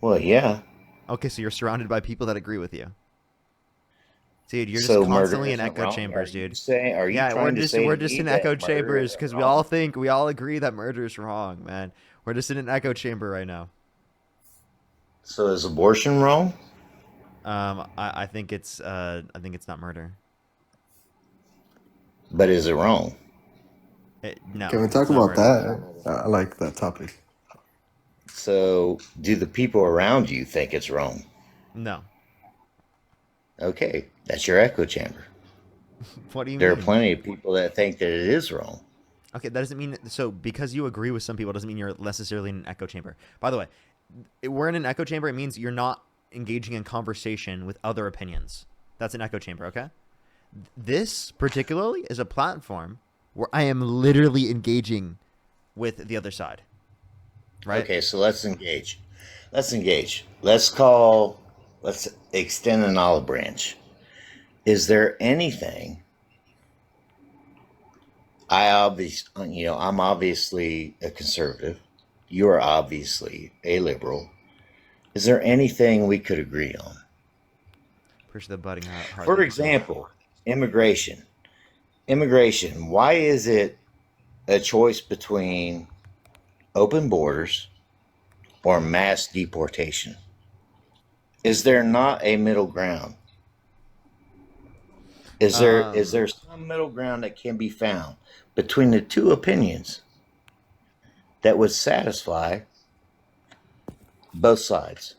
Well, yeah. Okay, so you're surrounded by people that agree with you. Dude, you're just So murder constantly in isn't echo wrong? chambers, dude. Are you Yeah, trying to say we're to just me in echo that murder chambers isn't because wrong? we all agree that murder is wrong, man. We're just in an echo chamber right now. So is abortion wrong? I think it's not murder. But is it wrong? Can No, we it's talk not about murder. that? I like that topic. So do the people around you think it's wrong? No. Okay, that's your echo chamber. What do you There are mean? plenty of people that think that it is wrong. Okay, that doesn't mean so because you agree with some people doesn't mean you're necessarily in an echo chamber. By the way, we're in an echo chamber. It means you're not engaging in conversation with other opinions. That's an echo chamber, okay? This particularly is a platform where I am literally engaging with the other side, right? Okay, so let's engage. Let's engage. Let's extend an olive branch. Is there anything I'm obviously a conservative. You're obviously a liberal. Is there anything we could agree on? Push the budding heart. For example, immigration. Immigration. Why is it a choice between open borders or mass deportation? Is there not a middle ground? Is Um, there some middle ground that can be found between the two opinions that would satisfy both sides?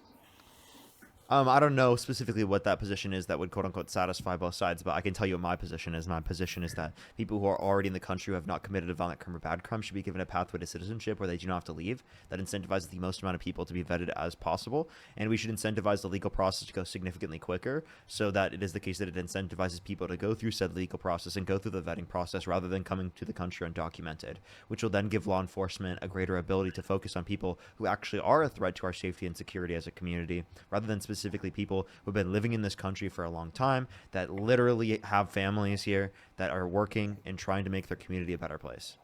I don't know specifically what that position is that would quote unquote satisfy both sides, but I can tell you what my position is. My position is that people who are already in the country who have not committed a violent crime or bad crime should be given a pathway to citizenship where they do not have to leave. That incentivizes the most amount of people to be vetted as possible. And we should incentivize the legal process to go significantly quicker so that it is the case that it incentivizes people to go through said legal process and go through the vetting process rather than coming to the country undocumented, which will then give law enforcement a greater ability to focus on people who actually are a threat to our safety and security as a community rather than specifically people who've been living in this country for a long time that literally have families here that are working and trying to make their community a better place.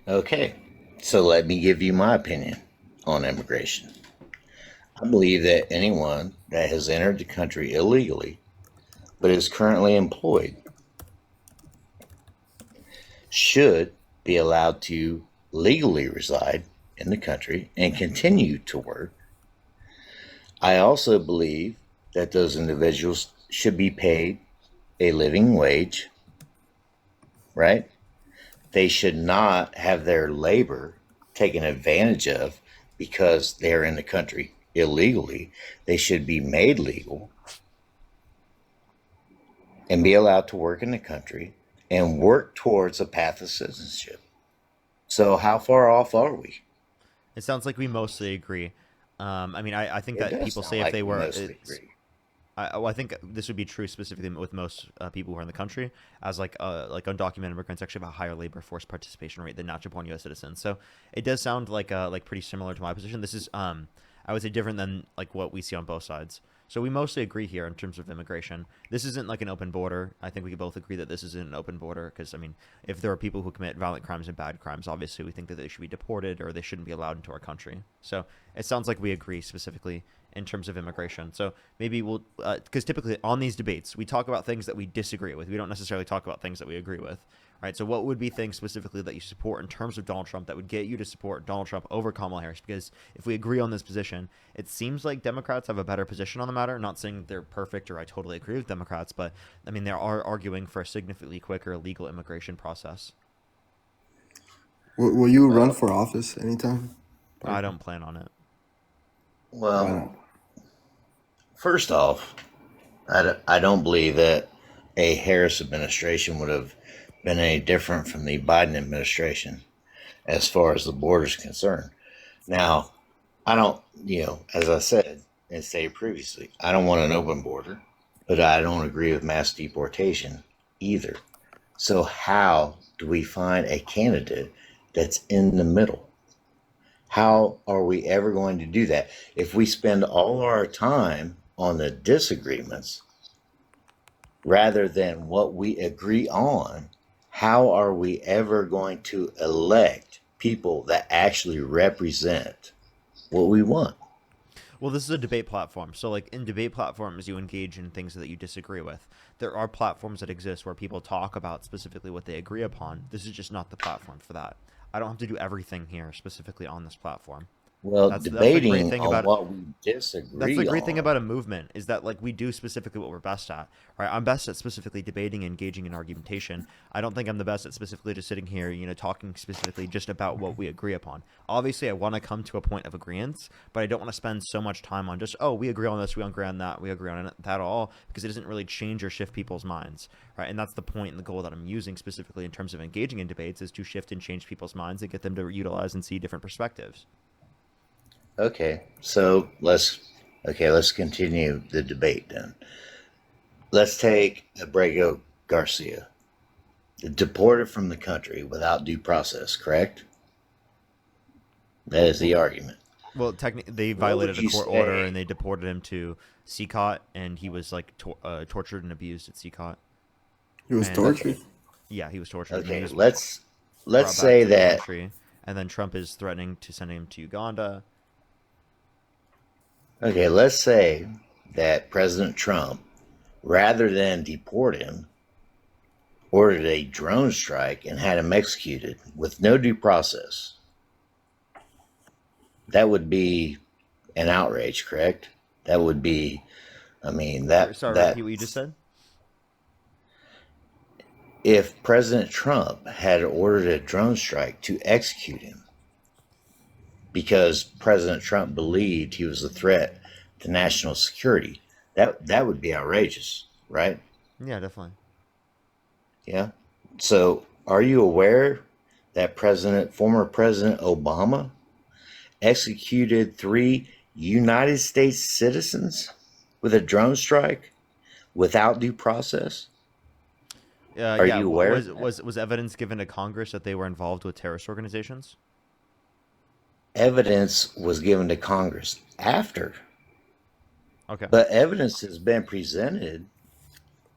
Okay, so let me give you my opinion on immigration. I believe that anyone that has entered the country illegally but is currently employed should be allowed to legally reside in the country and continue to work. I also believe that those individuals should be paid a living wage, right? They should not have their labor taken advantage of because they're in the country illegally. They should be made legal and be allowed to work in the country and work towards a path of citizenship. So, how far off are we? It sounds like we mostly agree. I think It that does people sound say if like they we were, mostly agree. I think this would be true specifically with most people who are in the country, as like undocumented immigrants actually have a higher labor force participation rate than natural-born U.S. citizens. So it does sound like pretty similar to my position. This is I would say different than like what we see on both sides. So we mostly agree here in terms of immigration. This isn't like an open border. I think we can both agree that this isn't an open border because, I mean, if there are people who commit violent crimes and bad crimes, obviously we think that they should be deported or they shouldn't be allowed into our country. So it sounds like we agree specifically in terms of immigration. So maybe we'll, because typically on these debates, we talk about things that we disagree with. We don't necessarily talk about things that we agree with. Right, so what would be things specifically that you support in terms of Donald Trump that would get you to support Donald Trump over Kamala Harris? Because if we agree on this position, it seems like Democrats have a better position on the matter. Not saying they're perfect or I totally agree with Democrats, but I mean, they are arguing for a significantly quicker legal immigration process. Will you run for office anytime? I don't plan on it. Why Well, not? first off, I don't believe that a Harris administration would have been any different from the Biden administration as far as the border is concerned. Now, I don't, as I said and stated previously, I don't want an open border, but I don't agree with mass deportation either. So, how do we find a candidate that's in the middle? How are we ever going to do that? If we spend all our time on the disagreements rather than what we agree on, how are we ever going to elect people that actually represent what we want? Well, this is a debate platform. So, like in debate platforms, you engage in things that you disagree with. There are platforms that exist where people talk about specifically what they agree upon. This is just not the platform for that. I don't have to do everything here specifically on this platform. Well, That's the great debating thing on about what we that's the disagree great thing on. about a movement is that like we do specifically what we're best at, right? I'm best at specifically debating and engaging in argumentation. I don't think I'm the best at specifically just sitting here, talking specifically just about what we agree upon. Obviously, I want to come to a point of agreement, but I don't want to spend so much time on just, oh, we agree on this, we agree on that, we agree on that all, because it doesn't really change or shift people's minds, right? And that's the point and the goal that I'm using specifically in terms of engaging in debates is to shift and change people's minds and get them to utilize and see different perspectives. Let's continue the debate then. Let's take Abrego Garcia, deported from the country without due process, correct? That is the argument. Well, technically, they What would violated a you court order and say? they deported him to CCOT, and he was like tortured and abused at CCOT. He was And Okay, tortured. yeah, he was tortured, and then he okay. was Let's brought back say to the that country. And then Trump is threatening to send him to Uganda. okay. Let's say that President Trump, rather than deport him, ordered a drone strike and had him executed with no due process. That would be an outrage, correct? That would be, I mean, Sorry, that repeat what you just said. if President Trump had ordered a drone strike to execute him because President Trump believed he was a threat to national security, that would be outrageous, right? Yeah, definitely. Yeah. So, are you aware that former President Obama executed 3 United States citizens with a drone strike without due process? Are Yeah. you aware of Was that? evidence given to Congress that they were involved with terrorist organizations? Evidence was given to Congress after, Okay. but evidence has been presented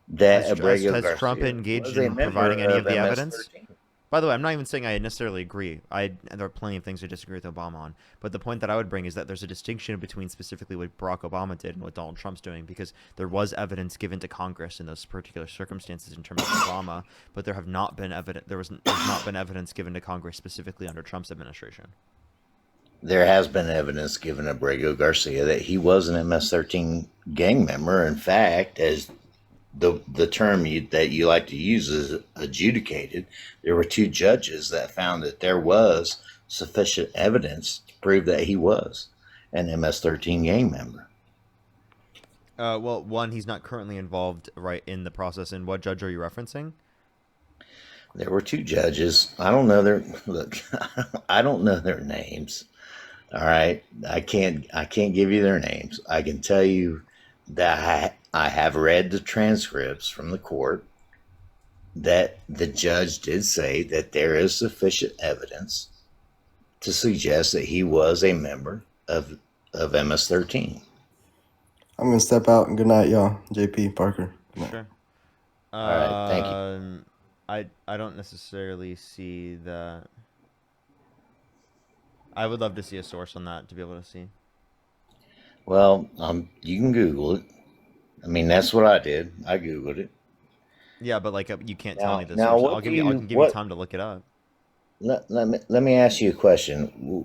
that Abrego Has Trump Garcia engaged was a in member providing any of of the evidence? MS-13. By the way, I'm not even saying I necessarily agree. And there are plenty of things I disagree with Obama on. But the point that I would bring is that there's a distinction between specifically what Barack Obama did and what Donald Trump's doing, because there was evidence given to Congress in those particular circumstances in terms of Obama, but there have not been there's not been evidence given to Congress specifically under Trump's administration. There has been evidence given Abrego Garcia that he was an MS-13 gang member. In fact, as the term that you like to use is adjudicated, there were 2 judges that found that there was sufficient evidence to prove that he was an MS-13 gang member. Well, one, he's not currently involved right in the process. And what judge are you referencing? There were 2 judges. I don't know their look. I don't know their names. All right, I can't give you their names. I can tell you that I have read the transcripts from the court that the judge did say that there is sufficient evidence to suggest that he was a member of MS-13. I'm gonna step out and good night, y'all. JP Parker. Good night. Sure. All right, thank you. I don't necessarily see that. I would love to see a source on that to be able to see. Well, you can Google it. I mean, that's what I did. I Googled it. Yeah, but like you can't tell me Now, the now, source. what do I you can give you what? time to look it up. Let me ask you a question.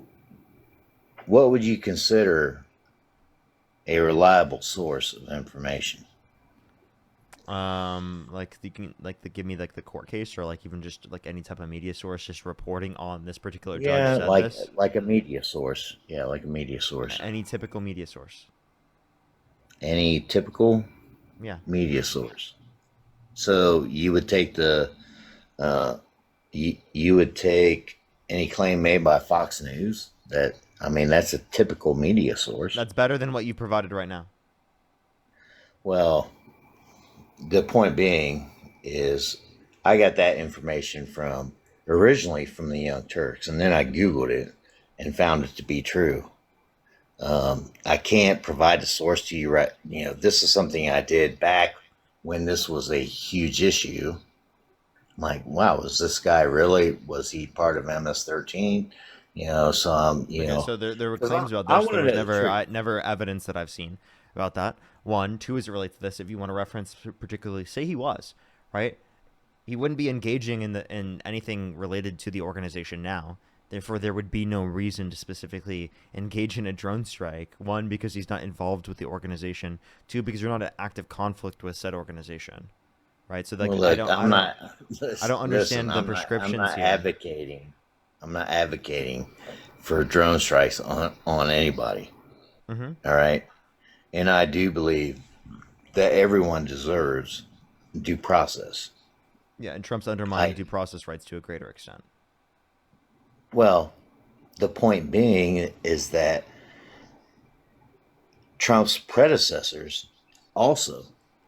What would you consider a reliable source of information? Like you can give me like the court case or like even just like any type of media source just reporting on this particular judge Yeah, said this. like a media source. Yeah, like a media source. Any typical media source. Any typical Yeah. media source. So you would take you would take any claim made by Fox News that I mean, that's a typical media source. That's better than what you provided right now. Well, the point being is I got that information from originally from the Young Turks, and then I Googled it and found it to be true. I can't provide the source to you right. You know, this is something I did back when this was a huge issue. I'm like, wow, was this guy really? Was he part of MS-13? You know, So there were 'cause claims about I this. There wanted was to never evidence that I've seen about that. One, two, as it relates to this, if you want to reference particularly, say he was, right? He wouldn't be engaging in anything related to the organization now. Therefore, there would be no reason to specifically engage in a drone strike. One, because he's not involved with the organization. Two, because you're not in active conflict with said organization, right? So, like, well, look, I don't understand the I'm prescriptions not here. advocating. I'm not advocating for drone strikes on anybody. Mm-hmm. All right, and I do believe that everyone deserves due process. Yeah, and Trump's undermining due process rights to a greater extent. Well, the point being is that Trump's predecessors also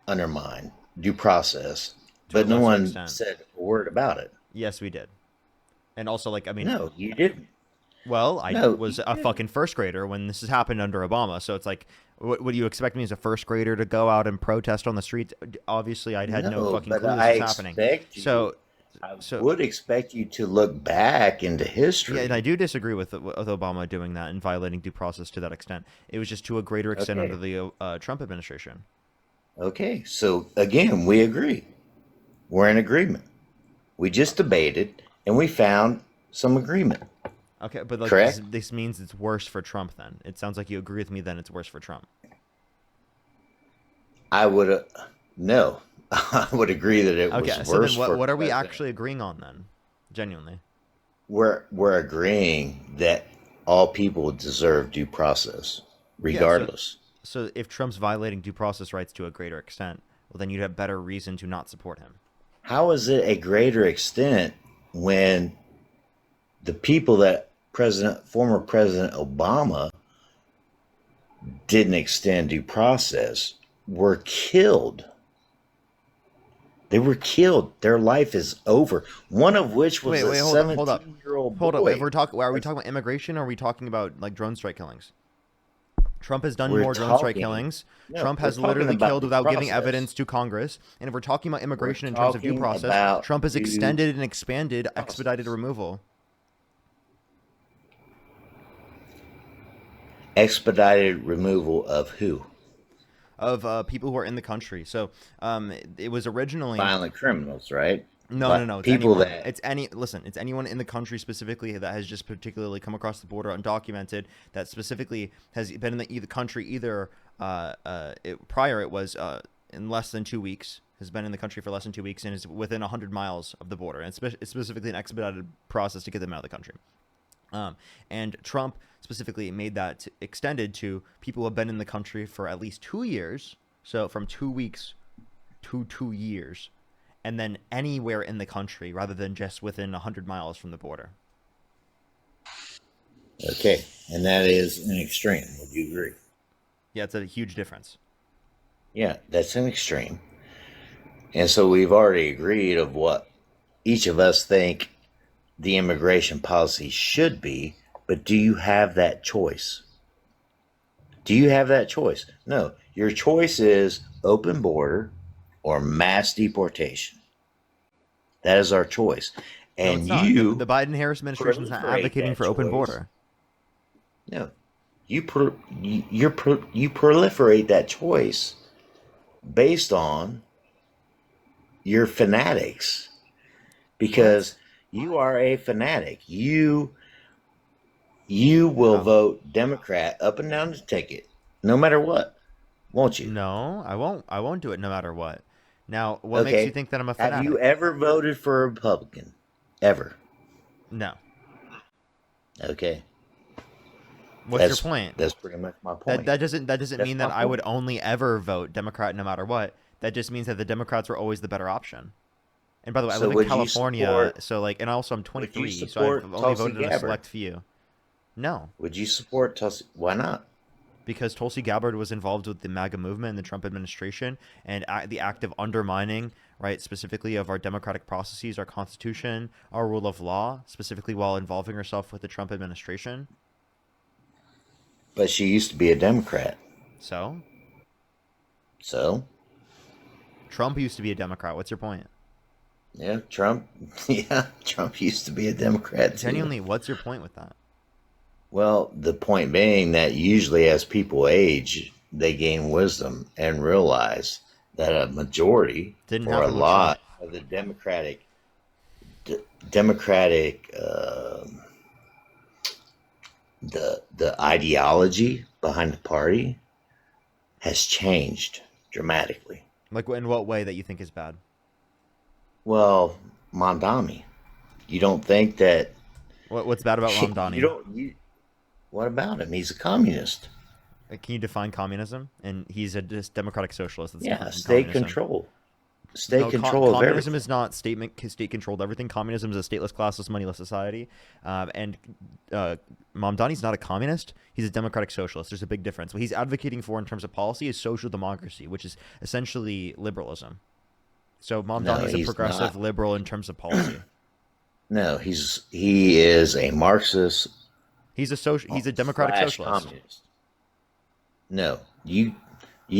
undermined due process, To a but no lesser one extent. said a word about it. Yes, we did. And also, like, I mean, No, you didn't. well, I No, was you a didn't. fucking first grader when this has happened under Obama. So it's like, what do you expect me as a first grader to go out and protest on the streets? Obviously, I'd had no No, fucking but clue I this was happening. expect you. So, I so would expect you to look back into history. yeah, and I do disagree with Obama doing that and violating due process to that extent. It was just to a greater extent Okay. under the Trump administration. Okay, so again, we agree. We're in agreement. We just debated and we found some agreement. Okay, but like Correct? this means it's worse for Trump then. It sounds like you agree with me then it's worse for Trump. I would no. I would agree that it Okay, was so worse then what for what are we president. actually agreeing on then? Genuinely. We're agreeing that all people deserve due process, regardless. So if Trump's violating due process rights to a greater extent, well then you'd have better reason to not support him. How is it a greater extent when the people that former President Obama didn't extend due process were killed? They were killed. Their life is over. One of which was Wait, a hold up. 17-year-old Hold up. boy. If we're talking, are we talking about immigration or are we talking about like drone strike killings? Trump has done We're more drone strike talking- killings. No, Trump we're has talking literally about killed due without giving process. evidence to Congress. And if we're talking about immigration We're in terms of due talking process, about Trump has due extended and expanded process. expedited removal. Expedited removal of who? Of people who are in the country. So it was originally Violent criminals, right? no, But no. It's people anyone. that It's it's anyone in the country specifically that has just particularly come across the border undocumented that specifically has been in the country either prior it was in less than 2 weeks, has been in the country for less than 2 weeks and is within 100 miles of the border. And it's specifically an expedited process to get them out of the country. And Trump specifically made that extended to people who have been in the country for at least 2 years. So from 2 weeks to 2 years. And then anywhere in the country rather than just within 100 miles from the border. okay, and that is an extreme. Would you agree? Yeah, it's a huge difference. Yeah, that's an extreme. And so we've already agreed of what each of us think the immigration policy should be, but do you have that choice? Do you have that choice? No. Your choice is open border or mass deportation. That is our choice. No, And it's not. you The Biden-Harris administration is not proliferate advocating that for open choice. border. No. You proliferate that choice based on your fanatics. Because you are a fanatic. You will How? vote Democrat up and down the ticket, no matter what, won't you? No, I won't. I won't do it no matter what. Now, what makes you think that I'm a fanatic? Have you ever voted for a Republican? Ever? No. Okay. What's your point? That's pretty much my point. That doesn't That's mean that my I would point. only ever vote Democrat no matter what. That just means that the Democrats were always the better option. And by the way, I So live in would you California, support- so like, and also I'm would you 23, so support I've only Tulsi voted in a Gabbard? select few. No, Would you support Tulsi? Why not? because Tulsi Gabbard was involved with the MAGA movement and the Trump administration, and the act of undermining, right, specifically of our democratic processes, our constitution, our rule of law, specifically while involving herself with the Trump administration. But she used to be a Democrat. So So, Trump used to be a Democrat. What's your point? yeah, Trump. Yeah, Trump used to be a Democrat too. Genuinely, what's your point with that? Well, the point being that usually as people age, they gain wisdom and realize that a majority Didn't or a happen with lot Trump. of the democratic the ideology behind the party has changed dramatically. Like, in what way that you think is bad? Well, Mondami, you don't think that What's bad about Ramdani? you don't you what about him? He's a communist. Can you define communism? And he's a democratic socialist. That's Yeah, different from state communism. control. State No, control of communism everything. is not state controlled everything. Communism is a stateless, classless, moneyless society. And Mamdani's not a communist. He's a democratic socialist. There's a big difference. What he's advocating for in terms of policy is social democracy, which is essentially liberalism. So Mamdani is a he's progressive not. liberal in terms of policy. No, he is a Marxist He's a democratic slash socialist. communist. No, you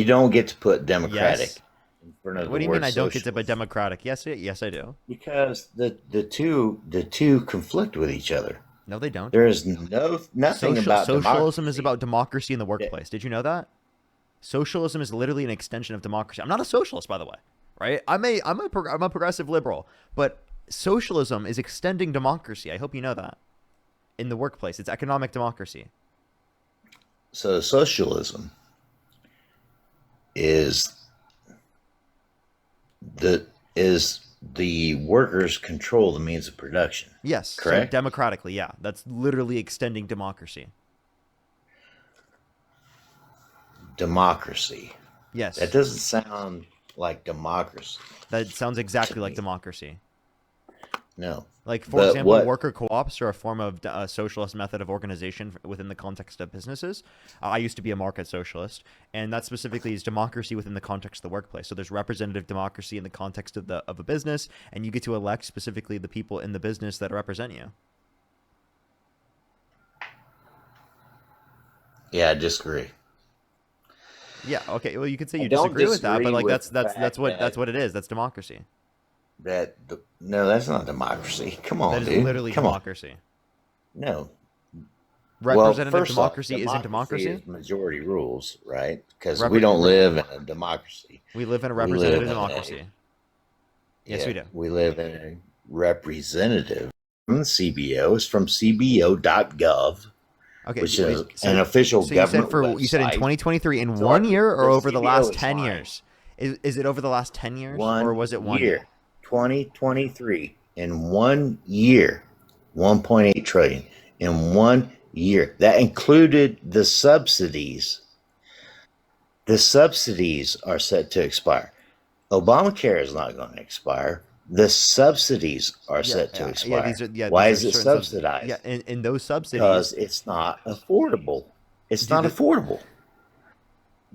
don't get to put democratic Yes. in front of What the do you word mean I don't get to socialist. put democratic? Yes, I do. Because the two conflict with each other. No, they don't. There is nothing about Socialism is democracy. about democracy in the workplace. Did you know that? Socialism is literally an extension of democracy. I'm not a socialist, by the way, right? I'm a progressive liberal, but socialism is extending democracy. I hope you know that. In the workplace, it's economic democracy. So socialism is the workers control the means of production. Yes, Correct? So democratically, yeah. That's literally extending democracy. Democracy. Yes. That doesn't sound like democracy. That sounds exactly to like me. democracy. No. Like, for But example, what- worker co-ops are a form of a socialist method of organization within the context of businesses. I used to be a market socialist, and that specifically is democracy within the context of the workplace. So there's representative democracy in the context of a business, and you get to elect specifically the people in the business that represent you. Yeah, I disagree. Yeah. Okay. Well, you could say I you don't disagree with that, but disagree like with that's the fact what that- it is. That's democracy. No, that's not democracy. Come on, That is dude. literally Come on. democracy. No. Representative first off, democracy isn't democracy. is majority rules, right? Because Repre- we don't live in a democracy. We live in a we live representative in a- democracy. Yes, Yeah, we do. We live in a representative. From the CBO. It's from CBO.gov, Okay. which wait, is an official So you said government you said in website. 2023 in So 1 year or the over the CBO last is 10 fine. years? Is it over the last 10 years One or was it 1 year. year? 2023 in 1 year, 1.8 trillion in 1 year. That included the subsidies. The subsidies are set to expire. Obamacare is not going to expire. The subsidies are set to expire. Why is it subsidized? Yeah, and those subsidies. Because it's not affordable. It's not affordable.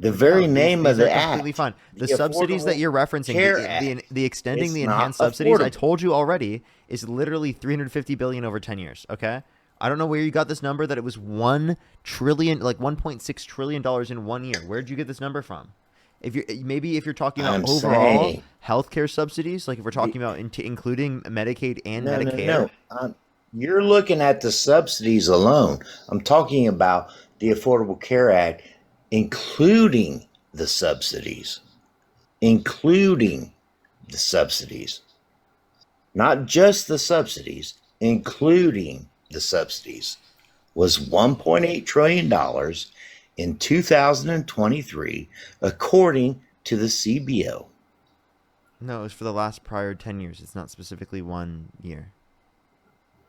The very name of these the are act. completely fine. The the subsidies that Affordable you're referencing, Care the Act, extending it's the not enhanced subsidies, I affordable. told you already, is literally 350 billion over 10 years. Okay, I don't know where you got this number that it was 1 trillion, like 1.6 trillion dollars in 1 year. Where'd you get this number from? If you're talking about I'm overall saying- healthcare subsidies, like if we're talking about including Medicaid and Medicare. No. You're looking at the subsidies alone. I'm talking about the Affordable Care Act, including the subsidies. Including the subsidies. Not just the subsidies, including the subsidies, was $1.8 trillion in 2023, according to the CBO. No, it was for the last prior 10 years. It's not specifically 1 year.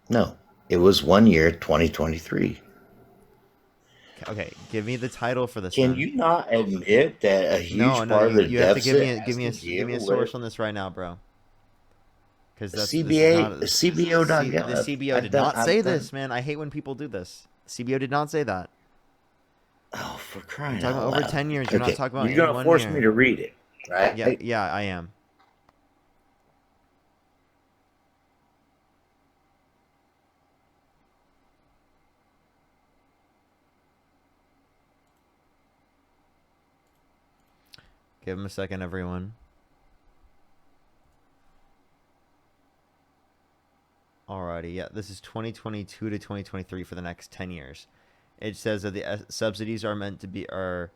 No, it was 1 year, 2023. Okay, give me the title for this. Can then. you not admit that a huge No, part of the you have to deficit give me has to a deal source with on this right now, bro. Because CBO.gov? The CBO did not say this, man. I hate when people do this. CBO did not say that. Oh, for You're crying talking out about over loud. 10 years. You're not Okay, talking about you're in gonna 1 force me year. to read it, right? Yeah, I am. Give him a second, everyone. Alrighty, yeah, this is 2022 to 2023 for the next 10 years. It says that the subsidies are meant to be the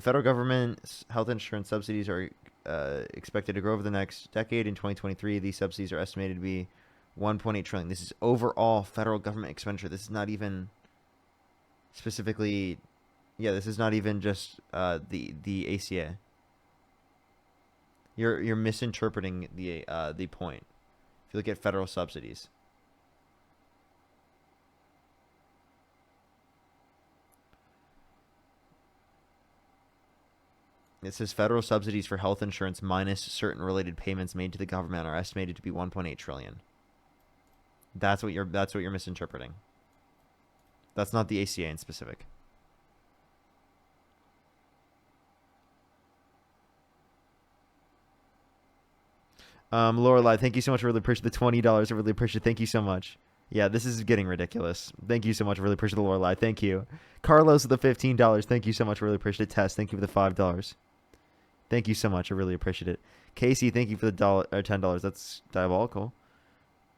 federal government's health insurance subsidies are expected to grow over the next decade. In 2023, these subsidies are estimated to be 1.8 trillion. This is overall federal government expenditure. This is not even specifically, yeah, this is not even just the ACA. You're misinterpreting the point. If you look at federal subsidies. It says federal subsidies for health insurance minus certain related payments made to the government are estimated to be 1.8 trillion. That's what you're misinterpreting. That's not the ACA in specific. Lorelai, thank you so much. I really appreciate the $20. I really appreciate it. Thank you so much. Yeah, this is getting ridiculous. Thank you so much. I really appreciate the Lorelai. Thank you. Carlos with the $15. Thank you so much. I really appreciate it. Tess, thank you for the $5. Thank you so much. I really appreciate it. Casey, thank you for the $10. That's diabolical.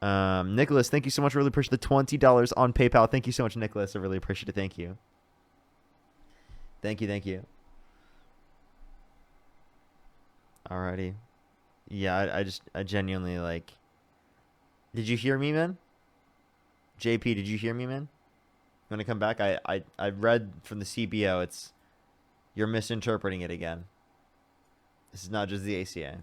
Nicholas, thank you so much. I really appreciate the $20 on PayPal. Thank you so much, Nicholas. I really appreciate it. Thank you. Thank you. Alrighty. Yeah, I genuinely like. Did you hear me, man? JP, did you hear me, man? You want to come back? I read from the CBO. You're misinterpreting it again. This is not just the ACA.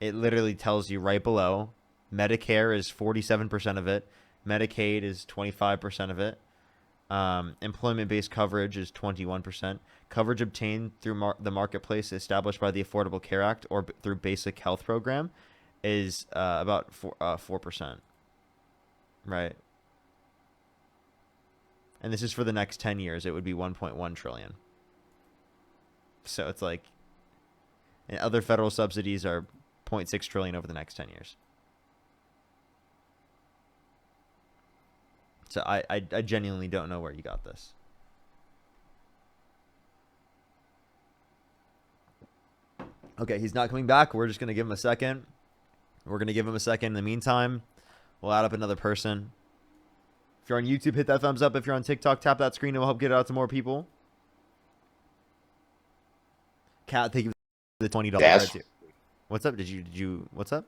It literally tells you right below, Medicare is 47% of it. Medicaid is 25% of it. Employment-based coverage is 21%. Coverage obtained through the marketplace established by the Affordable Care Act or through basic health program is about 4%. Right. And this is for the next 10 years. It would be 1.1 trillion. So it's like, and other federal subsidies are 0.6 trillion over the next 10 years. So I genuinely don't know where you got this. Okay, he's not coming back. We're just going to give him a second. We're going to give him a second. In the meantime, we'll add up another person. If you're on YouTube, hit that thumbs up. If you're on TikTok, tap that screen. It will help get it out to more people. Kat, thank you for the $20. Yes. What's up? Did you what's up?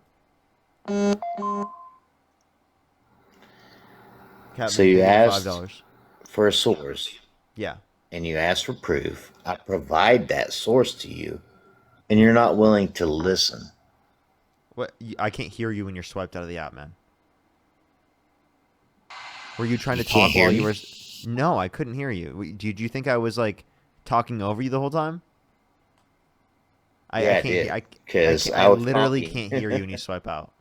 Kat, So you asked $5. for a source, Yeah. and you asked for proof. I provide that source to you, and you're not willing to listen. What? I can't hear you when you're swiped out of the app, man. Were you trying to can't talk hear while me? you were? No, I couldn't hear you. Did you think I was like talking over you the whole time? Yeah, I I can't. did, 'cause I I was literally talking. can't hear you when you swipe out.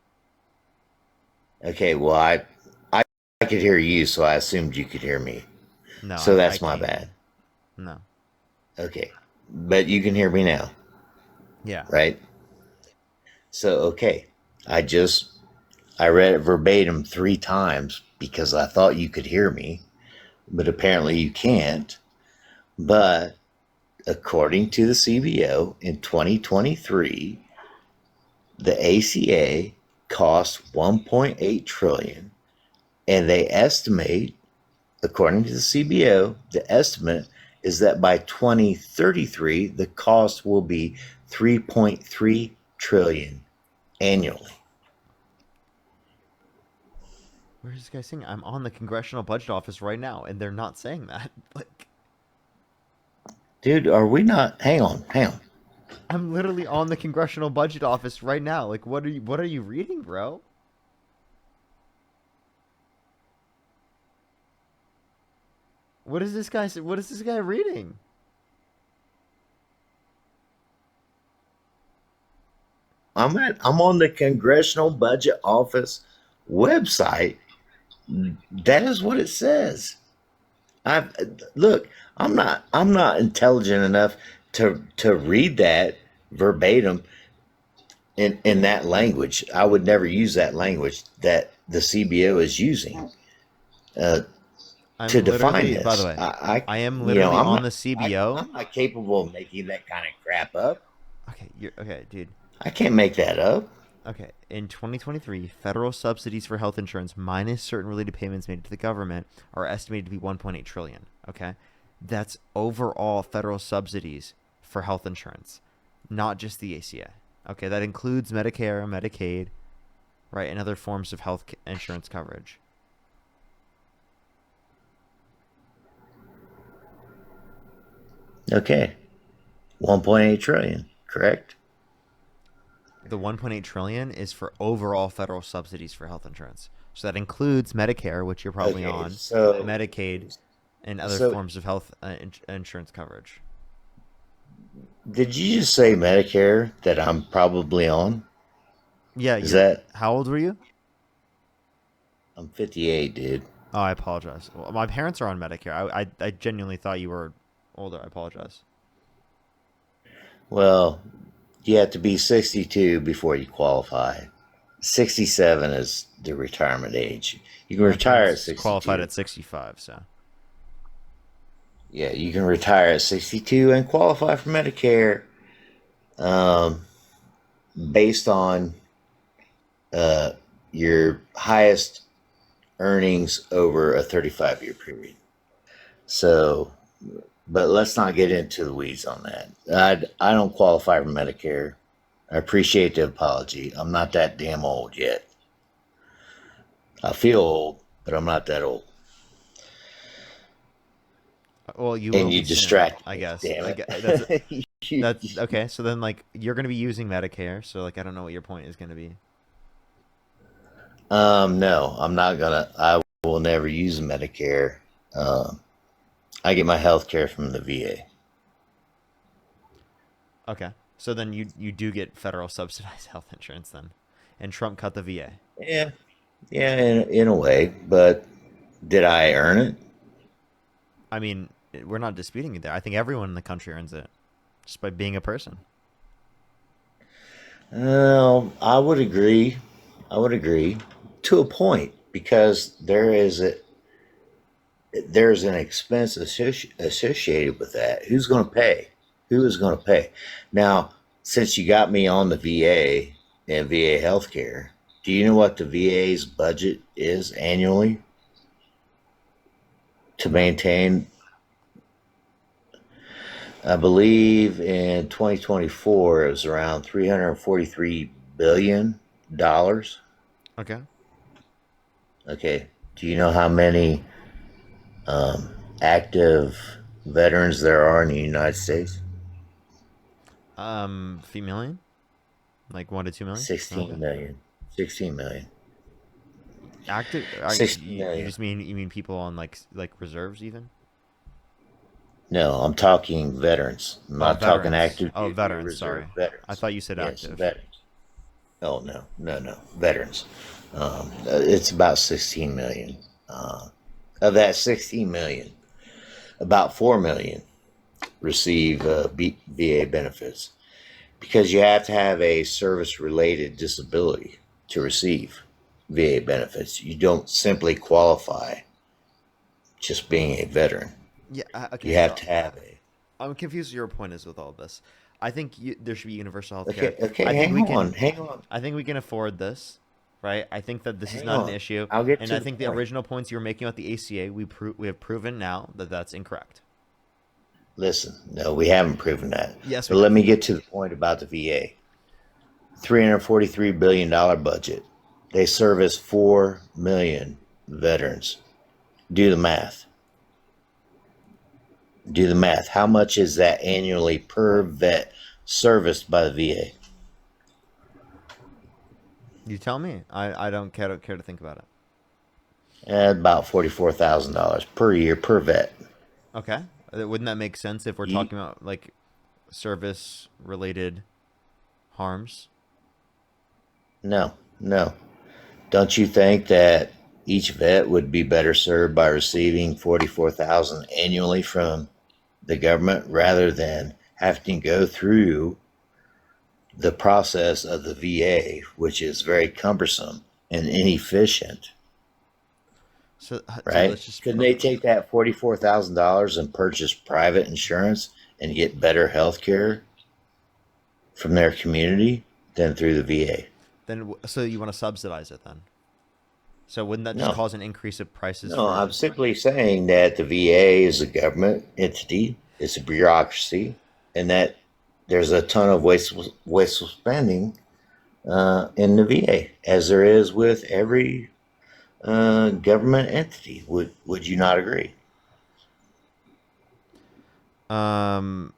Okay, well, I could hear you, so I assumed you could hear me. No, So I that's my can't hear bad. you. No. Okay, but you can hear me now, Yeah. right? So, okay, I read it verbatim 3 times because I thought you could hear me, but apparently you can't. But according to the CBO, in 2023, the ACA cost 1.8 trillion, and they estimate, according to the CBO, the estimate is that by 2033 the cost will be 3.3 trillion annually. Where's this guy saying? I'm on the Congressional Budget Office right now, and they're not saying that. Like, Dude, are we not? Hang on. I'm literally on the Congressional Budget Office right now. Like, what are you reading, bro? What is this guy reading? I'm on the Congressional Budget Office website. That is what it says. I look. I'm not intelligent enough to read that verbatim in that language. I would never use that language that the CBO is using uh, to I'm define literally, by the this. way, I I am you know, literally I'm on not. the CBO. I'm not capable of making that kind of crap up. Okay, you're okay, dude. I can't make that up. Okay, in 2023, federal subsidies for health insurance minus certain related payments made to the government are estimated to be 1.8 trillion. Okay, that's overall federal subsidies for health insurance, not just the ACA. Okay, that includes Medicare, Medicaid, right, and other forms of insurance coverage. Okay, 1.8 trillion. Correct. The 1.8 trillion is for overall federal subsidies for health insurance. So that includes Medicare, which you're probably Okay, on, so Medicaid, and other so forms of health insurance coverage. did you just say Medicare that I'm probably on? Yeah, Is you're. that How old were you? I'm 58, dude. Oh, I apologize. Well, my parents are on Medicare. I genuinely thought you were older. I apologize. Well, you have to be 62 before you qualify. 67 is the retirement age. You can My retire at parents qualified 62. at 65, so. Yeah, you can retire at 62 and qualify for Medicare um, based on uh, your highest earnings over a 35-year period. So, but let's not get into the weeds on that. I don't qualify for Medicare. I appreciate the apology. I'm not that damn old yet. I feel old, but I'm not that old. Well, you will And you be soon, distract I me, guess. damn That's it. that's okay. So then, like, you're gonna be using Medicare. So like, I don't know what your point is gonna be. No, I'm not gonna. I will never use Medicare. Um, I get my health care from the VA. Okay. So then you do get federal subsidized health insurance then, and Trump cut the VA. Yeah, yeah, in a way. But did I earn it? I mean, we're not disputing it there. I think everyone in the country earns it just by being a person. I would agree. I would agree to a point because there's an expense associated with that. Who's going to pay? Who is going to pay? Now, since you got me on the VA and VA healthcare, do you know what the VA's budget is annually to No. maintain? I believe in 2024 it was around $343 billion. Okay. Okay. Do you know how many active veterans there are in the United States? Few million, like 1 to 2 million, something like 16 that. million. 16 million. Active? 16 You million. just mean people on like reserves even? No, I'm talking veterans. I'm Oh, not talking veterans. active Oh, duty or veterans. reserve. Sorry, I Veterans. thought you said Yes, active. veterans. Oh, no, no, no. Veterans. It's about 16 million. Of that 16 million, about 4 million receive VA benefits because you have to have a service related disability to receive VA benefits. You don't simply qualify just being a veteran. Yeah. Okay. You have So to have a. I'm confused. What your point is with all this. I think there should be universal health care. Okay, okay, I think hang we on, can. hang on, I think we can afford this, right? I think that this is hang not an on. issue, I'll get and to I the think the point. original points you were making about the ACA, we have proven now that that's incorrect. Listen, no, we haven't proven that. Yes, But we let have. me get to the point about the VA. $343 billion budget. They service 4 million veterans. Do the math. Do the math. How much is that annually per vet serviced by the VA? You tell me. I don't care to think about it. About $44,000 per year per vet. Okay. Wouldn't that make sense if we're You, talking about like service related harms? no, no. Don't you think that each vet would be better served by receiving 44,000 annually from the government rather than having to go through the process of the VA, which is very cumbersome and inefficient, So right? let's just Couldn't they take that $44,000 and purchase private insurance and get better health care from their community than through the VA? so you want to subsidize it then? So wouldn't that just No, cause an increase of prices no, for? I'm simply saying that the VA is a government entity, it's a bureaucracy, and that there's a ton of wasteful spending in the VA, as there is with every government entity. Would you not agree?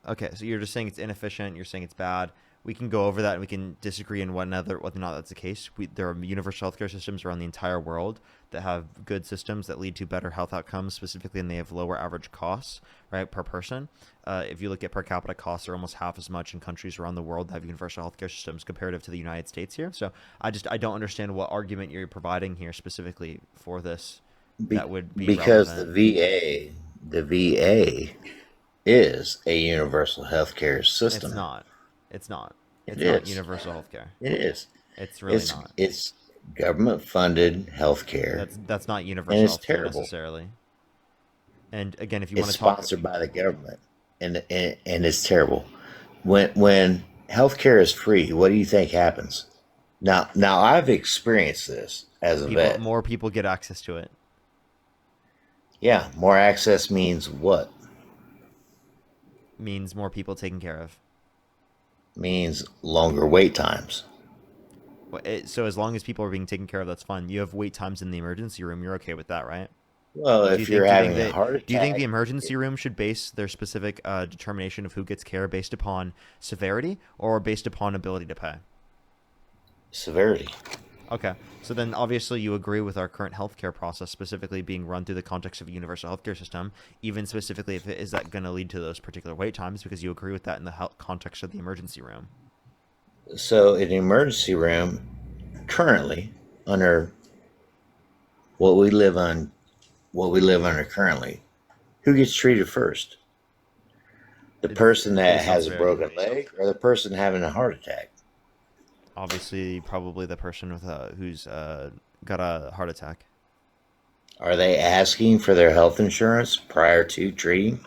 Okay, so you're just saying it's inefficient. You're saying it's bad. We can go over that and we can disagree on whether or not that's the case. There are universal healthcare systems around the entire world that have good systems that lead to better health outcomes, specifically, and they have lower average costs, right, per person. If you look at per capita costs, are almost half as much in countries around the world that have universal healthcare systems comparative to the United States here. So I don't understand what argument you're providing here specifically for this that would be Because relevant. the VA is a universal healthcare It's system. not. It's not. It It's not is. universal healthcare. It is. It's really not. It's government funded healthcare, That's not and universal it's healthcare terrible. necessarily. And again, if you It's want to talk, sponsored by the government, and it's terrible. When healthcare is free, what do you think happens? Now I've experienced this as a vet. more people get access to it. Yeah, more access means what? Means more people taken care of. Means longer wait times. So as long as people are being taken care of, that's fine. You have wait times in the emergency room. You're okay with that, right? Well, Do you if you're think do you having think a that heart do you think the attack, emergency room should base their specific determination of who gets care based upon severity or based upon ability to pay? severity. Okay. So then obviously you agree with our current healthcare process specifically being run through the context of a universal healthcare system, even specifically if it is that going to lead to those particular wait times because you agree with that in the context of the emergency room. So, in the emergency room, currently under what we live on, what we live under currently, who gets treated first? The person that Based on has a severity. broken leg, or the person having a heart attack? Obviously, probably the person with who's got a heart attack. Are they asking for their health insurance prior to treating?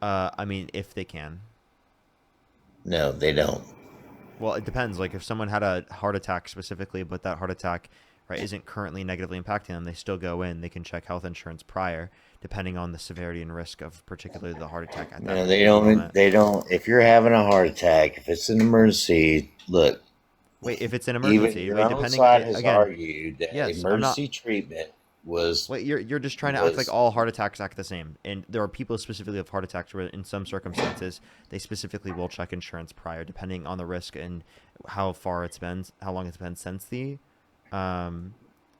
I mean, if they can. No, they don't. Well, it depends. Like if someone had a heart attack specifically, but that heart attack, right, isn't currently negatively impacting them, they still go in. They can check health insurance prior, depending on the severity and risk of particularly the heart attack at that No, they particular don't. moment. They don't. If you're having a heart attack, if it's an emergency, look. Wait, if it's an Even emergency, your wait, own depending side has again. argued that Yes, I'm not. emergency treatment was Wait, you're just trying to act like was all heart attacks act the same, and there are people specifically with heart attacks where, in some circumstances, they specifically will check insurance prior, depending on the risk and how far it's been, how long it's been um,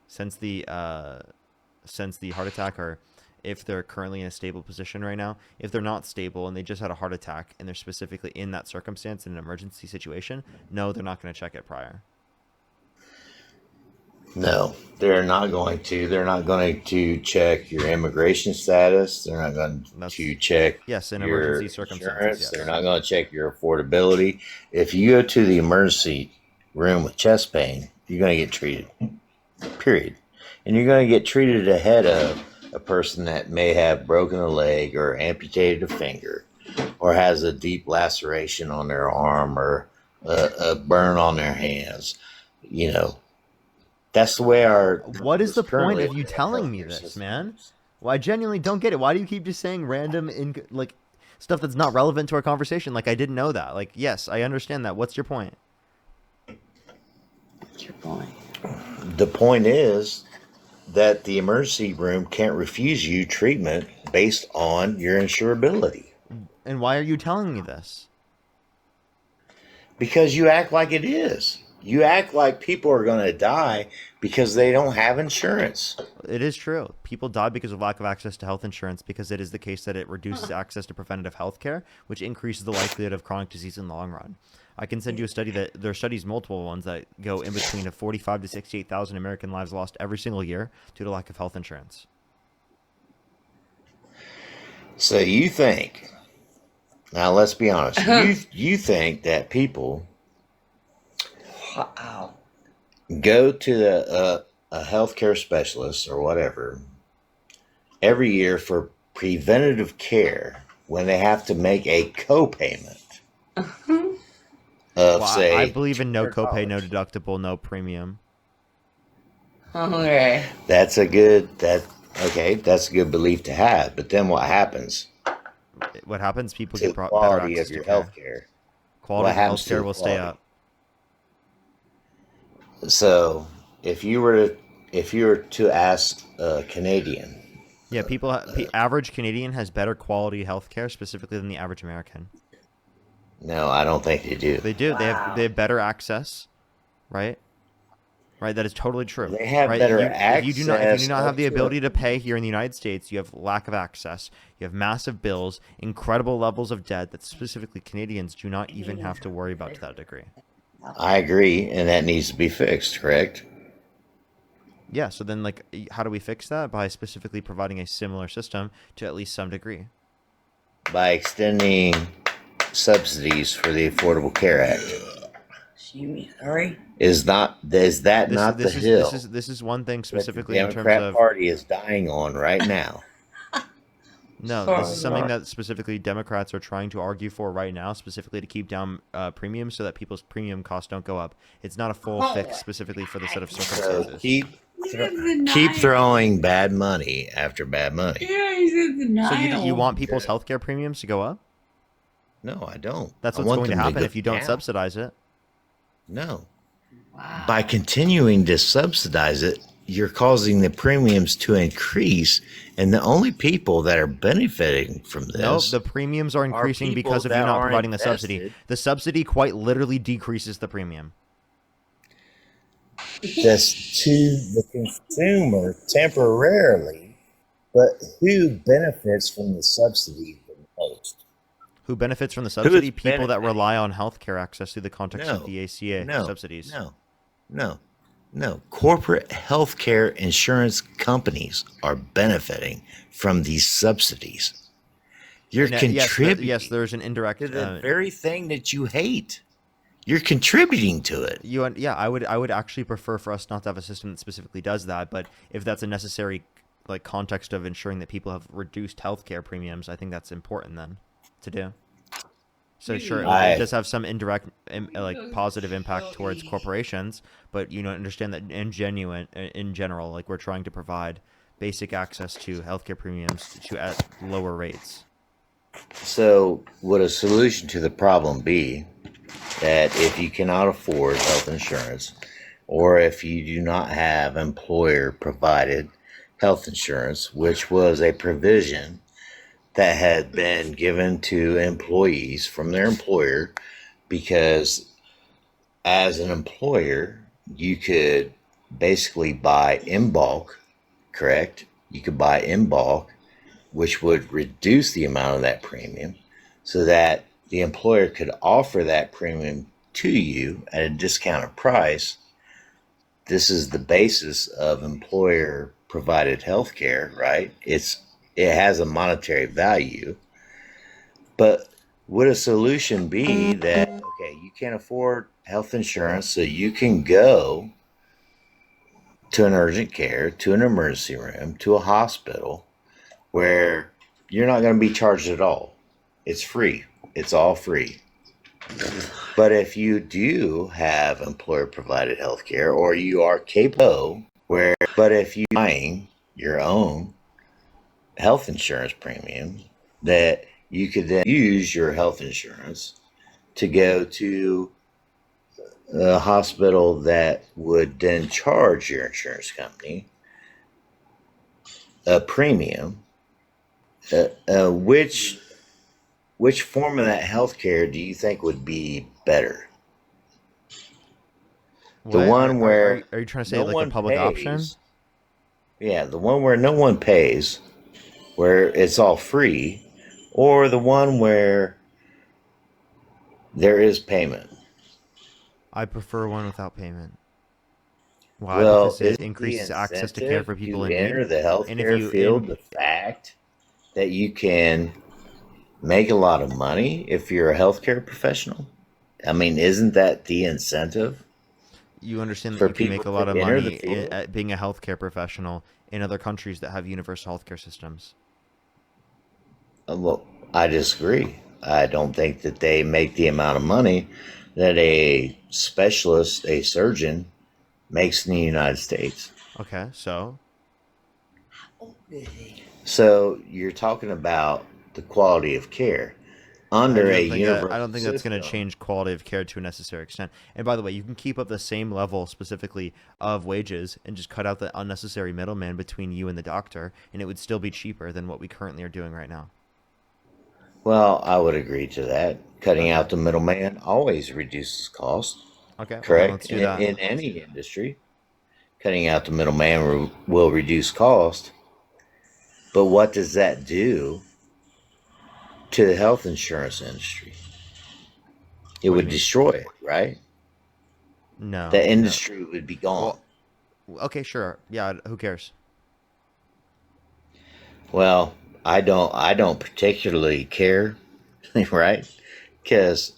since the heart attack, or if they're currently in a stable position right now. If they're not stable and they just had a heart attack and they're specifically in that circumstance in an emergency situation, no, they're not going to check it prior. no, they're not going to. They're not going to check your immigration status. They're not going That's to check yes, in your emergency circumstances, insurance. They're yes. not going to check your affordability. If you go to the emergency room with chest pain, you're going to get treated. Period. And you're going to get treated ahead of a person that may have broken a leg or amputated a finger or has a deep laceration on their arm or a burn on their hands. You know, that's the way our What is the point currently of you telling me healthcare this, system man? is. Well, I genuinely don't get it. Why do you keep just saying random like stuff that's not relevant to our conversation? Like I didn't know that. Like yes, I understand that. What's your point? What's your point? The point is that the emergency room can't refuse you treatment based on your insurability And why are you telling me this? because you act like it is. You act like people are going to die because they don't have insurance. It is true. People die because of lack of access to health insurance because it is the case that it reduces access to preventative health care, which increases the likelihood of chronic disease in the long run. I can send you a study that there are studies, multiple ones, that go in between of 45 to 68,000 American lives lost every single year due to lack of health insurance. So you think, now let's be honest, you think that people Wow. go to a healthcare specialist or whatever every year for preventative care when they have to make a copayment of, Well, say, I believe in no copay, no $200. deductible, no premium. Okay. That's a good belief to have. But then what happens What happens? People to get the better quality access of to your care. health care? Quality What of your happens health to care the will stay quality? up. So if you were to ask a Canadian, Yeah, average Canadian has better quality health care specifically than the average American. no, I don't think they do. They do. Wow. They have better access, right? Right, that is totally true. They have Right, better if you do access not have up the to ability to pay here in the United States, you have lack of access. You have massive bills, incredible levels of debt that specifically Canadians do not even have to worry about to that degree. I agree, and that needs to be fixed, correct? Yeah, so then like how do we fix that? By specifically providing a similar system to at least some degree. By extending subsidies for the Affordable Care Act. Excuse me. Sorry. Is that not the hill This is one thing that the specifically in terms Democrat of Party is dying on right now? no, this is something that specifically Democrats are trying to argue for right now, specifically to keep down premiums so that people's premium costs don't go up. It's not a full fix specifically for the set of So circumstances. keep throwing bad money after bad money. Yeah, he's in So denial. you want people's healthcare premiums to go up? No, I don't. That's I what's want going to them happen go if you don't down. subsidize it. No. Wow. By continuing to subsidize it, you're causing the premiums to increase, and the only people that are benefiting from this No, the premiums are increasing people because of you that not are providing the subsidy. invested. The subsidy quite literally decreases the premium. just to the consumer temporarily, but who benefits from the subsidy the most? Who benefits from the Who is subsidy? People that benefiting? rely on healthcare access through the context of No, the ACA no, subsidies. no. Corporate healthcare insurance companies are benefiting from these subsidies. You're And, contributing yes, there's an indirect. to the very thing that you hate. You're contributing to it. I would actually prefer for us not to have a system that specifically does that. But if that's a necessary like context of ensuring that people have reduced healthcare premiums, I think that's important then to do. So sure, it does have some indirect like positive impact towards corporations, but understand that in general, like we're trying to provide basic access to healthcare premiums at lower rates. So, would a solution to the problem be that if you cannot afford health insurance, or if you do not have employer provided health insurance, which was a provision that had been given to employees from their employer, because as an employer, you could basically buy in bulk, correct? You could buy in bulk, which would reduce the amount of that premium so that the employer could offer that premium to you at a discounted price. This is the basis of employer provided health care, right? It has a monetary value. But would a solution be that, okay, you can't afford health insurance, so you can go to an urgent care, to an emergency room, to a hospital where you're not going to be charged at all. It's free. It's all free. But if you do have employer provided health care, or you are capable but if you're buying your own health insurance premium, that you could then use your health insurance to go to a hospital that would then charge your insurance company a premium, which form of that health care do you think would be better? The What one where are you trying to say no like a one public option? pays. Yeah, the one where no one pays, where it's all free, or the one where there is payment. I prefer one without payment. Why? Well, Because it isn't the increases access to care incentive for people to in need. enter the And if healthcare you field the fact that you can make a lot of money if you're a healthcare professional? I mean, isn't that the incentive you understand that for you can people make a lot to of enter the money field? at being a healthcare professional in other countries that have universal healthcare systems. Well, I disagree. I don't think that they make the amount of money that a specialist, a surgeon, makes in the United States. Okay, so So you're talking about the quality of care under a I universal don't think that's going to system. change quality of care to a necessary extent. And by the way, you can keep up the same level specifically of wages and just cut out the unnecessary middleman between you and the doctor, and it would still be cheaper than what we currently are doing right now. Well, I would agree to that. Cutting Okay. out the middleman always reduces cost, Okay, well then correct? let's do that. In any industry, cutting out the middleman will reduce cost. But what does that do to the health insurance industry? It What do you would mean? destroy it, right? No, The no. industry would be gone. Well, okay, sure. Yeah, who cares? Well, I don't particularly care, right? Because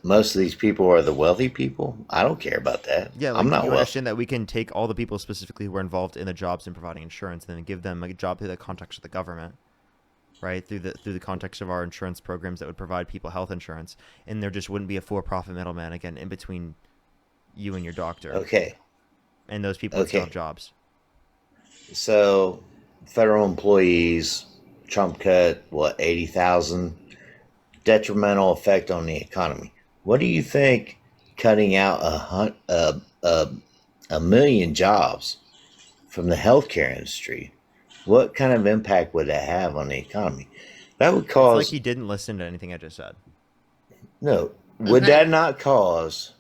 most of these people are the wealthy people. I don't care about that. Yeah, I'm like not you wealthy. understand that we can take all the people specifically who are involved in the jobs in providing insurance and then give them a job through the context of the government, right? Through the context of our insurance programs that would provide people health insurance, and there just wouldn't be a for-profit middleman again in between you and your doctor, Okay, and those people would still have okay. jobs. So federal employees, Trump cut what 80,000, detrimental effect on the economy. What do you think cutting out a million jobs from the healthcare industry? What kind of impact would that have on the economy? That would It's like cause he didn't listen to anything I just said. no. Would that not cause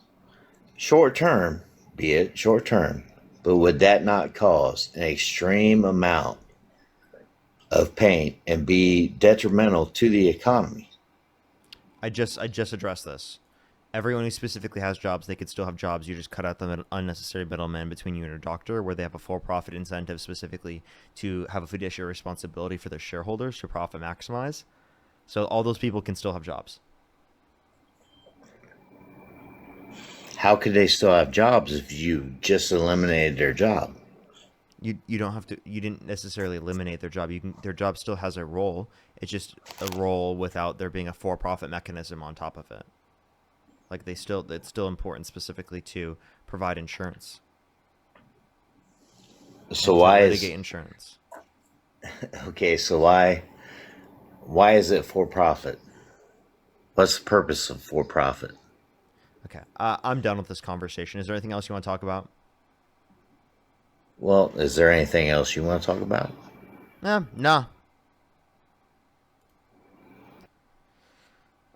short term, be it short term, but would that not cause an extreme amount of pain and be detrimental to the economy? I just addressed this. Everyone who specifically has jobs, they could still have jobs. You just cut out the unnecessary middleman between you and your doctor, where they have a for-profit incentive specifically to have a fiduciary responsibility for their shareholders to profit maximize. So all those people can still have jobs. How could they still have jobs if you just eliminated their job? You don't have to. You didn't necessarily eliminate their job. You can their job still has a role. It's just a role without there being a for-profit mechanism on top of it. Like it's still important specifically to provide insurance So and to why litigate is insurance. okay? So why is it for profit? What's the purpose of for profit? Okay, I'm done with this conversation. Is there anything else you want to talk about? Well, is there anything else you want to talk about? Nah.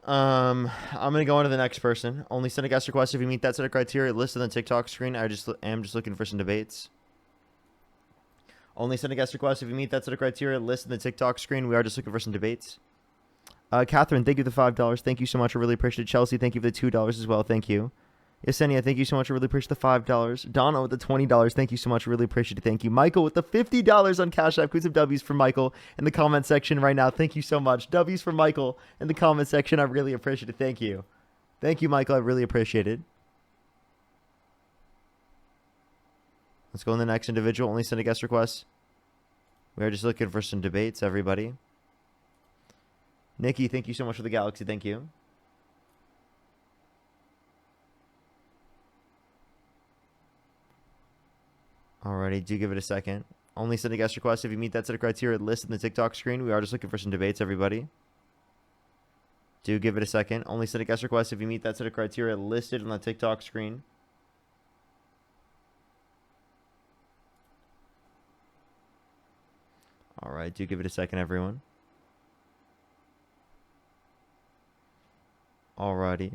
I'm gonna go on to the next person. Only send a guest request if you meet that set of criteria listed on the TikTok screen. I just am just looking for some debates. Only send a guest request if you meet that set of criteria listed on the TikTok screen. We are just looking for some debates. Catherine, thank you for the $5. Thank you so much. I really appreciate it. Chelsea, thank you for the $2 as well. Thank you. Yesenia, thank you so much. I really appreciate the $5. Donna with the $20. Thank you so much. I really appreciate it. Thank you. Michael with the $50 on Cash App. Put some W's for Michael in the comment section right now. Thank you so much. W's for Michael in the comment section. I really appreciate it. Thank you. Thank you, Michael. I really appreciate it. Let's go on the next individual. Only send a guest request. We are just looking for some debates, everybody. Nikki, thank you so much for the Galaxy. Thank you. Alrighty, do give it a second. Only send a guest request if you meet that set of criteria listed in the TikTok screen. We are just looking for some debates, everybody. Do give it a second. Only send a guest request if you meet that set of criteria listed on the TikTok screen. Alright, do give it a second, everyone. Alrighty.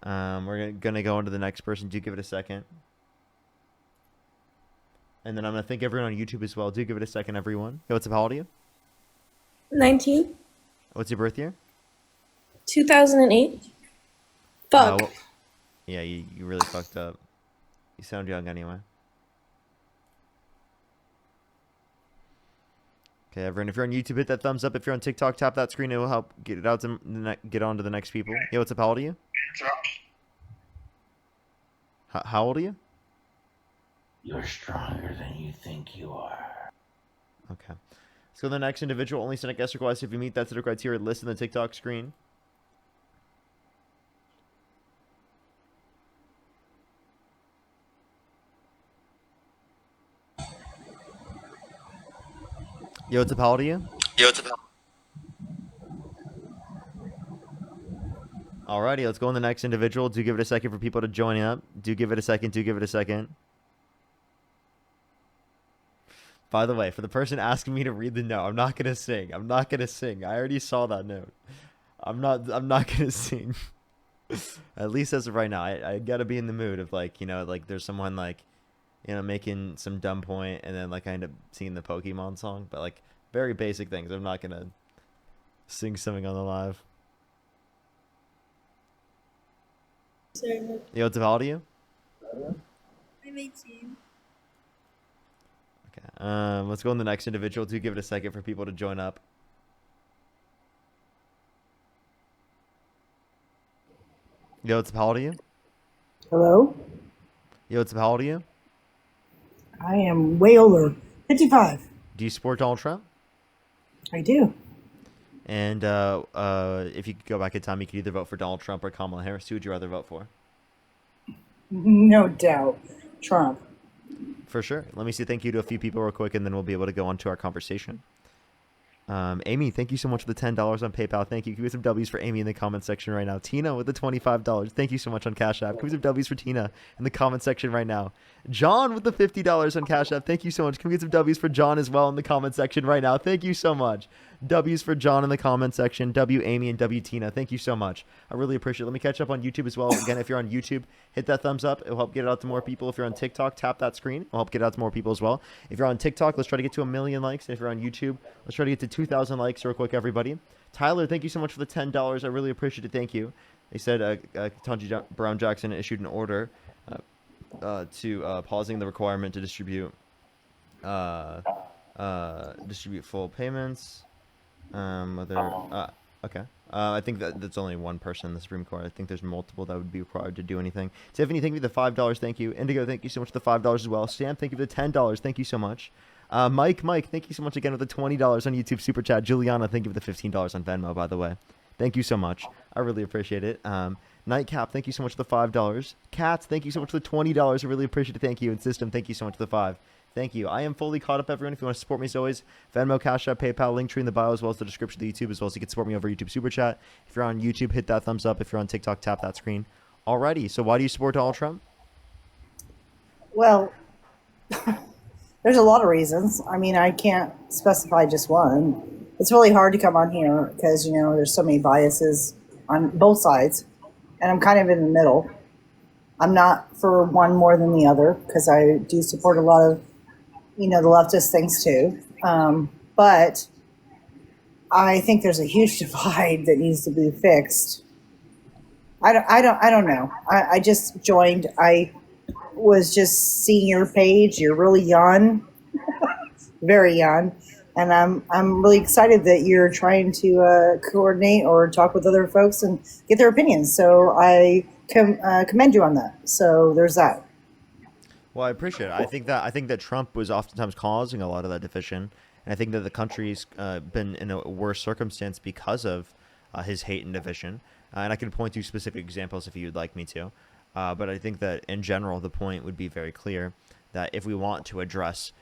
We're gonna go on to the next person. Do give it a second. And then I'm gonna thank everyone on YouTube as well. Do give it a second, everyone. Yo, what's up? How old are you? 19, What's your birth year? 2008. Fuck. Well, yeah, you really fucked up. You sound young anyway. Okay, everyone, if you're on YouTube, hit that thumbs up. If you're on TikTok, tap that screen. It will help get it out to get on to the next people. Yo, what's up? How old are you? How old are you? You're stronger than you think you are. Okay. Let's go to the next individual. Only send a guest request if you meet that set of criteria listed on the TikTok screen. Yo, what's up? How old are you? Alrighty, let's go on the next individual. Do give it a second for people to join up. Do give it a second. Do give it a second. By the way, for the person asking me to read the note, I'm not gonna sing. I'm not gonna sing. I already saw that note. I'm not gonna sing. At least as of right now, I gotta be in the mood of like, like there's someone like, making some dumb point, and then like I end up singing the Pokemon song, but like very basic things. I'm not gonna sing something on the live. Sorry, Yo, what's up? How old are you? I'm 18. Okay. Let's go on the next individual. Do give it a second for people to join up. Yo, what's up? How old are you? Hello? Yo, what's up? How old are you? I am way older. 55. Do you support Donald Trump? I do. And if you could go back in time, you could either vote for Donald Trump or Kamala Harris. Who would you rather vote for? No doubt. Trump. For sure. Let me say thank you to a few people real quick, and then we'll be able to go on to our conversation. Amy, thank you so much for the $10 on PayPal. Thank you. Give me some W's for Amy in the comment section right now. Tina with the $25. Thank you so much on Cash App. Give me some W's for Tina in the comment section right now. John with the $50 on Cash App. Thank you so much. Can we get some W's for John as well in the comment section right now? Thank you so much. W's for John in the comment section. W Amy and W Tina. Thank you so much. I really appreciate it. Let me catch up on YouTube as well. Again, if you're on YouTube, hit that thumbs up. It'll help get it out to more people. If you're on TikTok, tap that screen. It'll help get it out to more people as well. If you're on TikTok, let's try to get to 1 million likes. And if you're on YouTube, let's try to get to 2,000 likes real quick, everybody. Tyler, thank you so much for the $10. I really appreciate it. Thank you. They said Ketanji Brown Jackson issued an order to pausing the requirement to distribute full payments. Okay. I think that's only one person in the Supreme Court. I think there's multiple that would be required to do anything. Tiffany, thank you for the $5. Thank you. Indigo, thank you so much for the $5 as well. Sam, thank you for the $10. Thank you so much. Mike, thank you so much again with the $20 on YouTube Super Chat. Juliana, thank you for the $15 on Venmo, by the way. Thank you so much. I really appreciate it. Nightcap, thank you so much for the $5. Cats, thank you so much for the $20. I really appreciate it. Thank you. And System, thank you so much for the $5. Thank you. I am fully caught up, everyone. If you want to support me, as always, Venmo, Cash App, PayPal, link tree in the bio, as well as the description of the YouTube, as well as you can support me over YouTube Super Chat. If you're on YouTube, hit that thumbs up. If you're on TikTok, tap that screen. Alrighty. So why do you support Donald Trump? Well, there's a lot of reasons. I mean, I can't specify just one. It's really hard to come on here because, there's so many biases on both sides. And I'm kind of in the middle. I'm not for one more than the other because I do support a lot of, the leftist things too. But I think there's a huge divide that needs to be fixed. I don't know. I just joined. I was just seeing your page. You're really young, very young. And I'm really excited that you're trying to coordinate or talk with other folks and get their opinions. So I commend you on that. So there's that. Well, I appreciate it. I think that Trump was oftentimes causing a lot of that division, and I think that the country's been in a worse circumstance because of his hate and division. And I can point to specific examples if you'd like me to. But I think that in general, the point would be very clear that if we want to address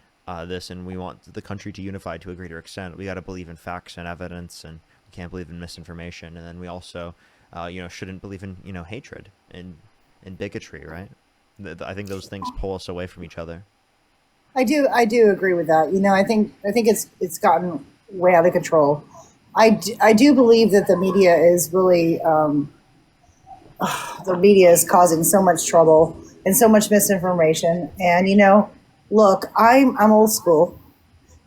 this and we want the country to unify to a greater extent, we got to believe in facts and evidence, and we can't believe in misinformation. And then we also, shouldn't believe in, hatred and bigotry, right? I think those things pull us away from each other. I do agree with that. I think it's gotten way out of control. I do believe that the media is really the media is causing so much trouble and so much misinformation. And look, I'm old school,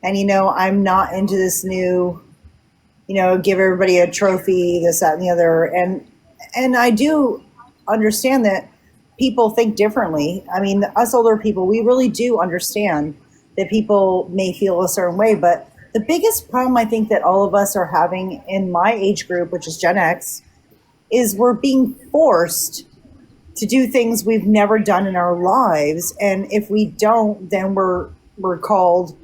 and I'm not into this new, give everybody a trophy, this, that, and the other. And I do understand that people think differently. I mean, us older people, we really do understand that people may feel a certain way, but the biggest problem I think that all of us are having in my age group, which is Gen X, is we're being forced to do things we've never done in our lives, and if we don't, then we're called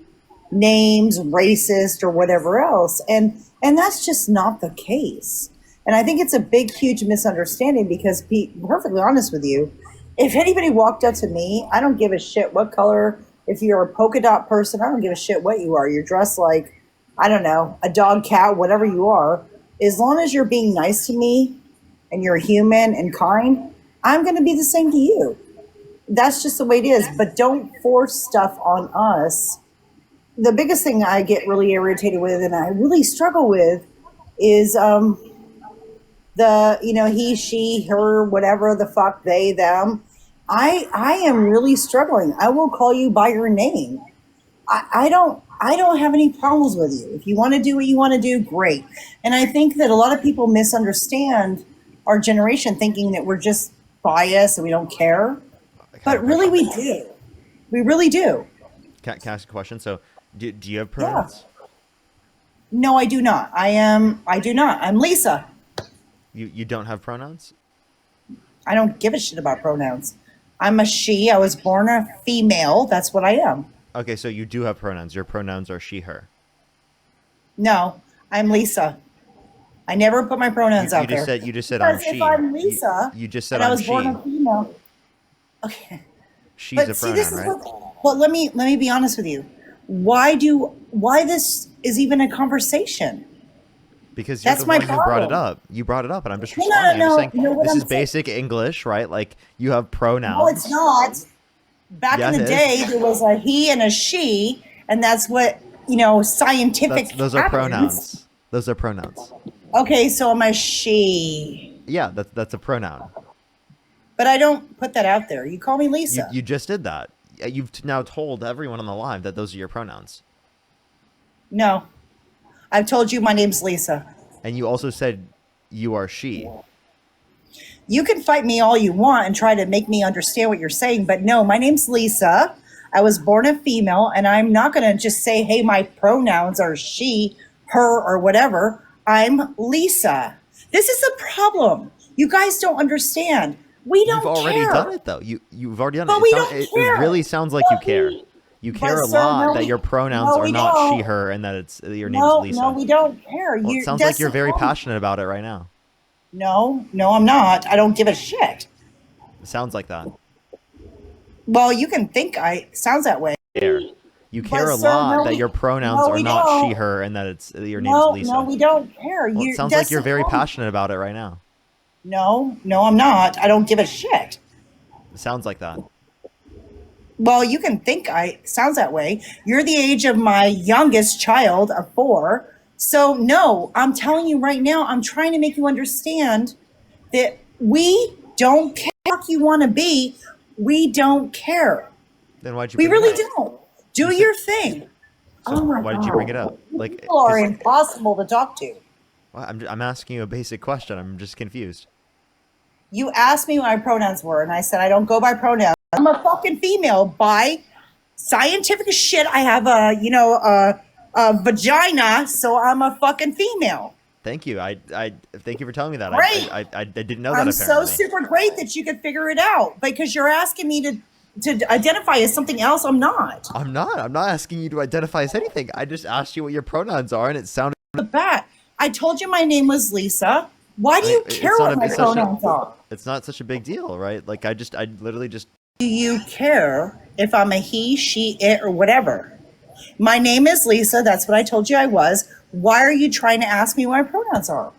names, racist, or whatever else, and that's just not the case. And I think it's a big, huge misunderstanding because, be perfectly honest with you, if anybody walked up to me, I don't give a shit what color. If you're a polka dot person, I don't give a shit what you are. You're dressed like, I don't know, a dog, cat, whatever you are. As long as you're being nice to me and you're human and kind, I'm going to be the same to you. That's just the way it is. But don't force stuff on us. The biggest thing I get really irritated with and I really struggle with is the, he, she, her, whatever the fuck, they, them. I am really struggling. I will call you by your name. I don't have any problems with you. If you want to do what you want to do, great. And I think that a lot of people misunderstand our generation, thinking that we're just biased and we don't care. But really, we do. We really do. Can I ask a question? So, do you have pronouns? Yeah. No, I do not. I do not. I'm Lisa. You don't have pronouns? I don't give a shit about pronouns. I'm a she. I was born a female. That's what I am. Okay, so you do have pronouns. Your pronouns are she, her. No, I'm Lisa. I never put my pronouns out there. You just said because I'm she. If I'm Lisa, you just said and I I'm was she. born a female. Okay. She's But a see, pronoun, this is right? well, let me be honest with you. Why this is even a conversation? Because you're That's the my one who brought it problem. up. You brought it up, and I'm just No, responding. no, I'm just saying you know what this I'm is saying? basic English, right? Like you have pronouns. No, it's not. Back Yeah, in the it is. day, there was a he and a she, and that's what scientific. Those are happens. pronouns. Those are pronouns. Okay, so I'm a she, Yeah, that's a pronoun. but I don't put that out there. You call me Lisa. You just did that. You've now told everyone on the live that those are your pronouns. No, I've told you my name's Lisa. And you also said you are she. You can fight me all you want and try to make me understand what you're saying, but no, my name's Lisa. I was born a female, and I'm not going to just say, hey, my pronouns are she, her, or whatever. I'm Lisa. This is the problem. You guys don't understand. We don't You've already care. done it, though. You've already done But it. we It don't care. really sounds like you But care. we- You but care a sir, lot no, that we- your pronouns no, are we not don't. she, her, and that your name No, is Lisa. no, we don't care. Well, it sounds like you're very passionate about it right now. No, I'm not. I don't give a shit. It sounds like that. Well, you can think sounds that way. You care a sir, lot no, that we- your pronouns no, are we not don't. she, her, and that your name No, is Lisa. no, we don't care. Well, it sounds like you're very passionate about it right now. No, I'm not. I don't give a shit. It sounds like that. Well, you can think sounds that way. You're the age of my youngest child of 4. So no, I'm telling you right now, I'm trying to make you understand that we don't care what you want to be. We don't care. Then why'd you? We bring it really up? don't. Do your thing. So Oh my why did you God. bring it up? Like, People are 'cause- impossible to talk to. well, I'm asking you a basic question. I'm just confused. You asked me what my pronouns were, and I said I don't go by pronouns. I'm a fucking female by scientific shit. I have a vagina, so I'm a fucking female. Thank you. I thank you for telling me that. Great. I didn't know that. I'm Apparently. so super great that you could figure it out because you're asking me to identify as something else. I'm not. I'm not. I'm not asking you to identify as anything. I just asked you what your pronouns are, and it sounded. The bat. I told you my name was Lisa. Why do you It's care not what my it's such a- pronouns are? It's not such a big deal, right? Like I literally just. Do you care if I'm a he, she, it, or whatever? My name is Lisa. That's what I told you I was. Why are you trying to ask me what my pronouns are?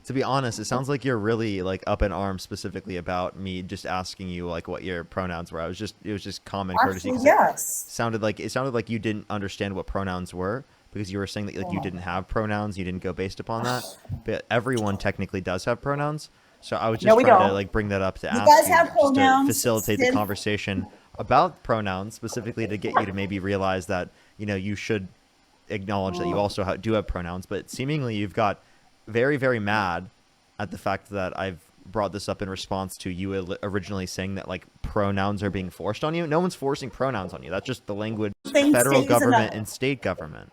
To be honest, it sounds like you're really like up in arms specifically about me just asking you like what your pronouns were. It was just common courtesy. Actually, 'Cause yes. It sounded like you didn't understand what pronouns were because you were saying that like you didn't have pronouns, you didn't go based upon that. But everyone technically does have pronouns. So I was No, just we trying to don't. like bring that up to You ask guys you, have just to pronouns facilitate the since- conversation about pronouns, specifically to get you to maybe realize that you should acknowledge that you also do have pronouns. But seemingly you've got very, very mad at the fact that I've brought this up in response to you originally saying that like pronouns are being forced on you. No one's forcing pronouns on you. That's just the language. Think Federal state is government enough. and state government.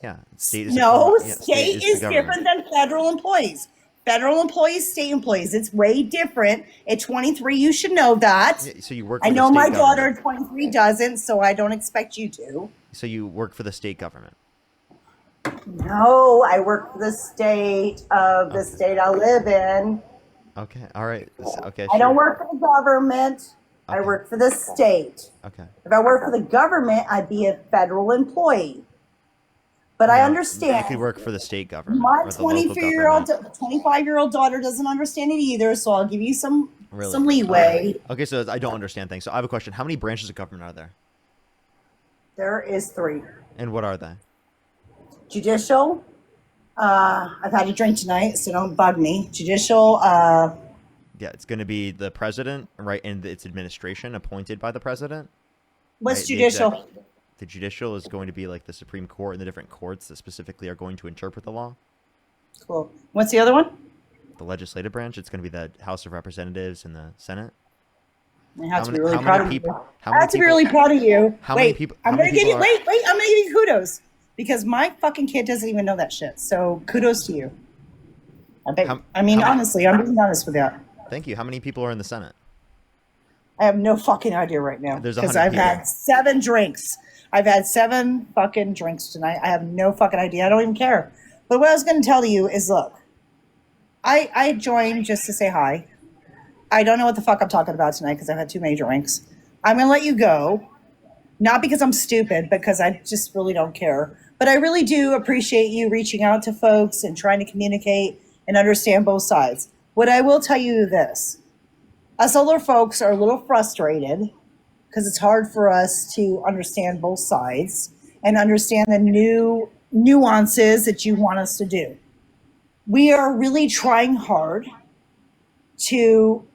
Yeah, state is No, yeah, state is the different than federal employees. Federal employees, state employees. It's way different. At 23, you should know that. Yeah, so you work for I the know state my government. daughter at 23 doesn't, so I don't expect you to. So you work for the state government. No, I work for the state of the state I live in. Okay. All right. Okay. I don't sure. work for the government. I Okay. work for the state. Okay. If I work for the government, I'd be a federal employee. But I No, understand. You could work for the state government. My or the local 24-year-old, government. 25-year-old daughter doesn't understand it either, so I'll give you some Really? leeway. Okay, so I don't understand things. So I have a question. How many branches of government are there? There is 3. And what are they? Judicial. I've had a drink tonight, so don't bug me. Judicial. Yeah, it's going to be the president, right, and its administration appointed by the president. What's Right, judicial? The judicial is going to be like the Supreme Court and the different courts that specifically are going to interpret the law. Cool. What's the other one? The legislative branch, it's going to be the House of Representatives and the Senate. I have How to many- be really how proud many of people- you. how I many have to be people- really proud of you. how many Wait, people- I'm how gonna many give you. people are- Wait. I'm gonna give you kudos because my fucking kid doesn't even know that shit. So kudos to you. How- I mean, how many- honestly, I'm being honest with that. Thank you. How many people are in the Senate? I have no fucking idea right now There's because 100 I've people. had 7 drinks. I've had 7 fucking drinks tonight. I have no fucking idea. I don't even care. But what I was going to tell you is, look, I joined just to say hi. I don't know what the fuck I'm talking about tonight because I've had too many drinks. I'm going to let you go, not because I'm stupid, because I just really don't care. But I really do appreciate you reaching out to folks and trying to communicate and understand both sides. What I will tell you is this. Us older folks are a little frustrated because it's hard for us to understand both sides and understand the new nuances that you want us to do. We are really trying hard to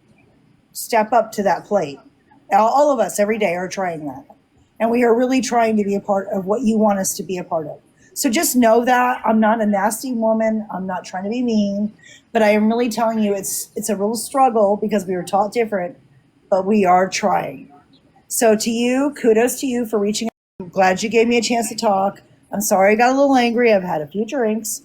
step up to that plate. All of us every day are trying that. And we are really trying to be a part of what you want us to be a part of. So just know that I'm not a nasty woman. I'm not trying to be mean, but I am really telling you it's a real struggle because we were taught different, but we are trying. So to you, kudos to you for reaching out. I'm glad you gave me a chance to talk. I'm sorry I got a little angry. I've had a few drinks,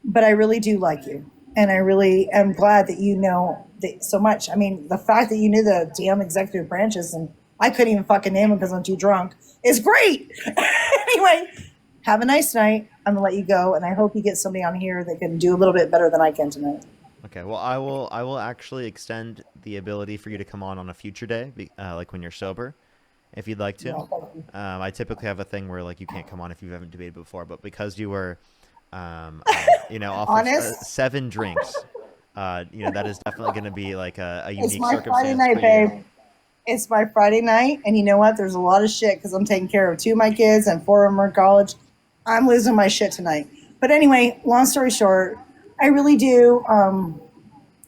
but I really do like you. And I really am glad that you know that so much. I mean, the fact that you knew the damn executive branches and I couldn't even fucking name them because I'm too drunk is great. Anyway, have a nice night. I'm gonna let you go, and I hope you get somebody on here that can do a little bit better than I can tonight. Okay, well, I will actually extend the ability for you to come on a future day, like when you're sober, if you'd like to. Yeah, thank you. I typically have a thing where like you can't come on if you haven't debated before, but because you were, off of Honest? 7 drinks, that is definitely going to be like a unique It's my circumstance. Friday night, for you. babe. It's my Friday night, and you know what? There's a lot of shit because I'm taking care of 2 of my kids and 4 of them are in college. I'm losing my shit tonight. But anyway, long story short, I really do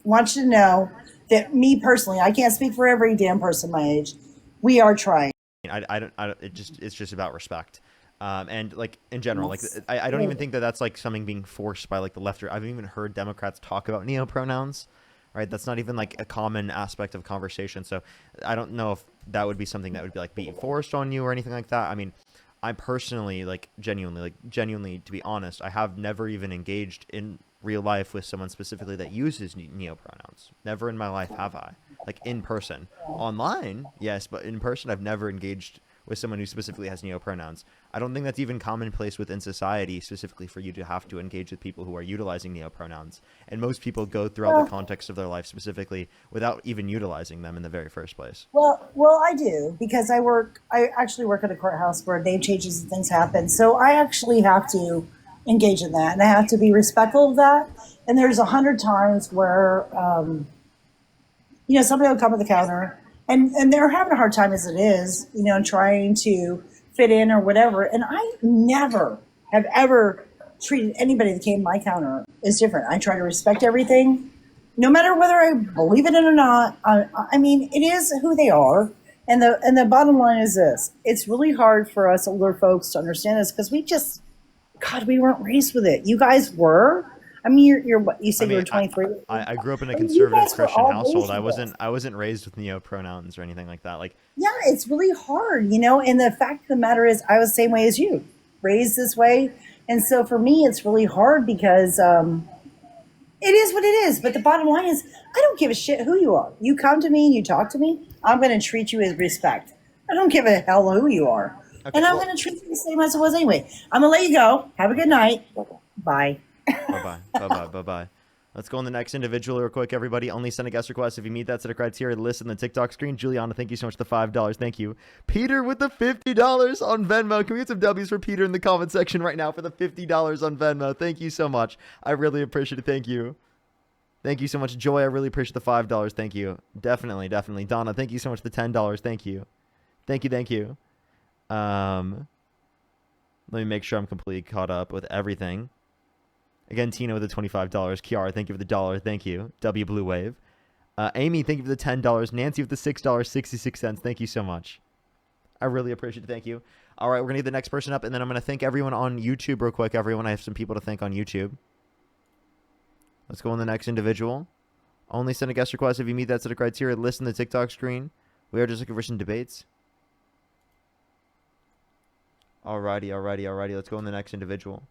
want you to know that me personally, I can't speak for every damn person my age. We are trying. I don't. It's just about respect, and like in general, like Yes. I don't even think that that's like something being forced by like the left. Or I've even heard Democrats talk about neopronouns, right? That's not even like a common aspect of conversation. So I don't know if that would be something that would be like being forced on you or anything like that. I mean, I personally genuinely, to be honest, I have never even engaged in real life with someone specifically that uses neopronouns. Never in my life have I. Like in person. Online, yes, but in person I've never engaged with someone who specifically has neopronouns. I don't think that's even commonplace within society, specifically for you to have to engage with people who are utilizing neopronouns. And most people go throughout the context of their life specifically without even utilizing them in the very first place. Well, I do because I actually work at a courthouse where name changes and things happen. So I actually have to engage in that, and I have to be respectful of that. And there's 100 times where, somebody will come to the counter and they're having a hard time as it is, trying to fit in or whatever. And I never have ever treated anybody that came to my counter as different. I try to respect everything. no matter whether I believe it or not, I mean, it is who they are. And the bottom line is this: it's really hard for us older folks to understand this because God, we weren't raised with it. You guys were. I mean, you're what you said you were 23. I grew up in a I mean, you conservative guys were Christian all household. raised with it. I wasn't raised with neo pronouns or anything like that. Like, Yeah, it's really hard, you know. And the fact of the matter is, I was the same way as you, raised this way, and so for me, it's really hard because it is what it is. But the bottom line is, I don't give a shit who you are. You come to me and you talk to me, I'm going to treat you with respect. I don't give a hell who you are, okay, and I'm well, going to treat you the same as it was anyway. I'm going to let you go. Have a good night. Bye. bye bye, bye bye, bye bye. Let's go on the next individual real quick, everybody. Only send a guest request if you meet that set of criteria. List in the TikTok screen. Juliana, thank you so much for the $5. Thank you. Peter with the $50 on Venmo. Can we get some W's for Peter in the comment section right now for the $50 on Venmo? Thank you so much. I really appreciate it. Thank you. Thank you so much, Joy. I really appreciate the $5. Thank you. Definitely, definitely. Donna, thank you so much for the $10. Thank you. Thank you, thank you. Let me make sure I'm completely caught up with everything. Again, Tina with the $25. Kiara, thank you for the $1. Thank you. W Blue Wave. Amy, thank you for the $10. Nancy with the $6.66. Thank you so much. I really appreciate it. Thank you. All right, we're going to get the next person up, and then I'm going to thank everyone on YouTube real quick. Everyone, I have some people to thank on YouTube. Let's go on the next individual. Only send a guest request if you meet that set of criteria. List in the TikTok screen. We are just looking for some debates. Alrighty, alrighty, alrighty. Let's go on the next individual.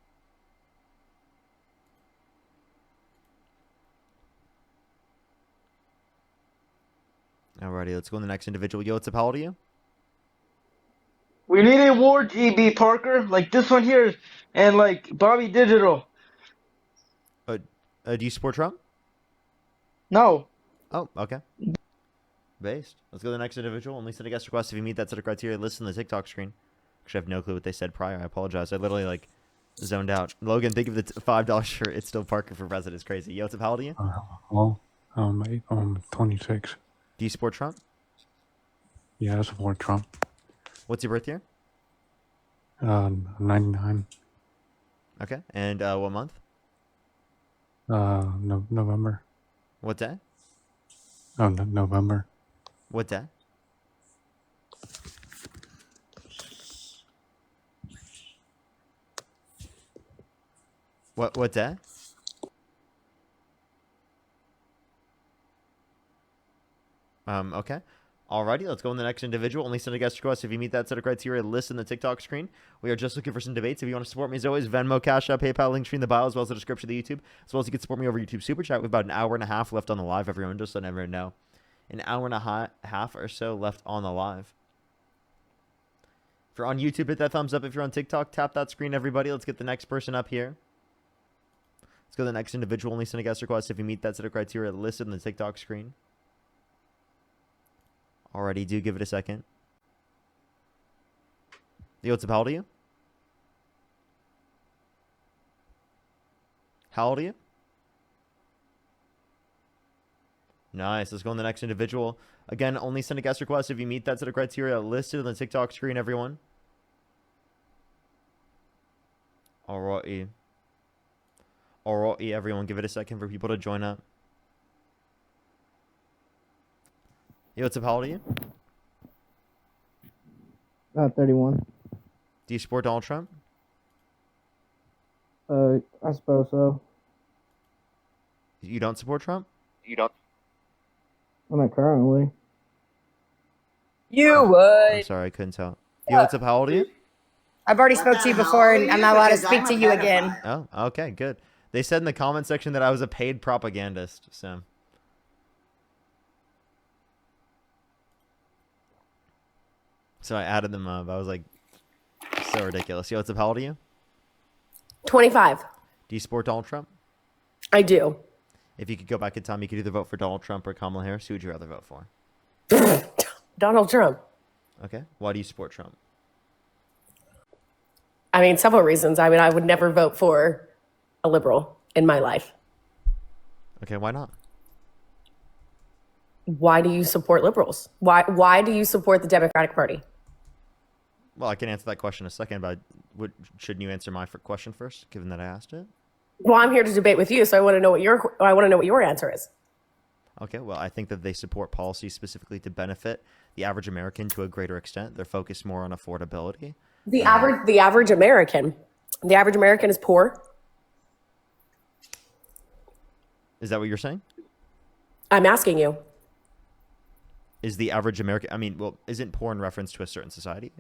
Alrighty, let's go on the next individual. Yo, what's up? How old are you? We need a war, GB Parker, like this one here, and like Bobby Digital. Do you support Trump? No. Oh, okay. Based. Let's go to the next individual. Only send a guest request if you meet that set of criteria. List in the TikTok screen. Actually, I have no clue what they said prior. I apologize. I literally like zoned out. Logan, think of the $5 shirt. It's still Parker for president. It's crazy. Yo, what's up? How old are you? Hello. I'm 26. Do you support Trump? Yeah, I support Trump. What's your birth year? 99. Okay. And what month? November. What day? Oh, November. What day? What day? Okay. Alrighty, let's go on the next individual. Only send a guest request if you meet that set of criteria. List in the TikTok screen. We are just looking for some debates. If you want to support me, as always, Venmo, Cash App, PayPal, link tree in the bio, as well as the description of the YouTube, as well as you can support me over YouTube Super Chat. We have about an hour and a half left on the live, everyone, just so everyone know. An hour and a half or so left on the live. If you're on YouTube, hit that thumbs up. If you're on TikTok, tap that screen, everybody. Let's get the next person up here. Let's go to the next individual. Only send a guest request if you meet that set of criteria listed in the TikTok screen. Alrighty, do give it a second. Yo, what's up? How old are you? How old are you? Nice. Let's go on the next individual. Again, only send a guest request if you meet that set of criteria listed on the TikTok screen, everyone. Alrighty. Alrighty, everyone. Give it a second for people to join up. Yo, what's up? How old are you? 31. Do you support Donald Trump? I suppose so. You don't support Trump? I'm not currently. You I'm would. sorry, I couldn't tell. Yo, what's up? How old are you? I've already spoke to you before, and I'm not allowed to speak to you again. Oh, okay, good. They said in the comment section that I was a paid propagandist, so. So I added them up. I was like, so ridiculous. Yo, what's up? How old are you? 25. Do you support Donald Trump? I do. If you could go back in time, you could either vote for Donald Trump or Kamala Harris. Who would you rather vote for? Donald Trump. Okay. Why do you support Trump? I mean, several reasons. I mean, I would never vote for a liberal in my life. Okay, why not? Why do you support liberals? Why do you support the Democratic Party? Well, I can answer that question in a second, but shouldn't you answer my question first, given that I asked it? Well, I'm here to debate with you, so I want to know what your answer is. Okay, well, I think that they support policies specifically to benefit the average American to a greater extent. They're focused more on affordability. The average American is poor. Is that what you're saying? I'm asking you. Is the average American, I mean, well, isn't poor in reference to a certain society?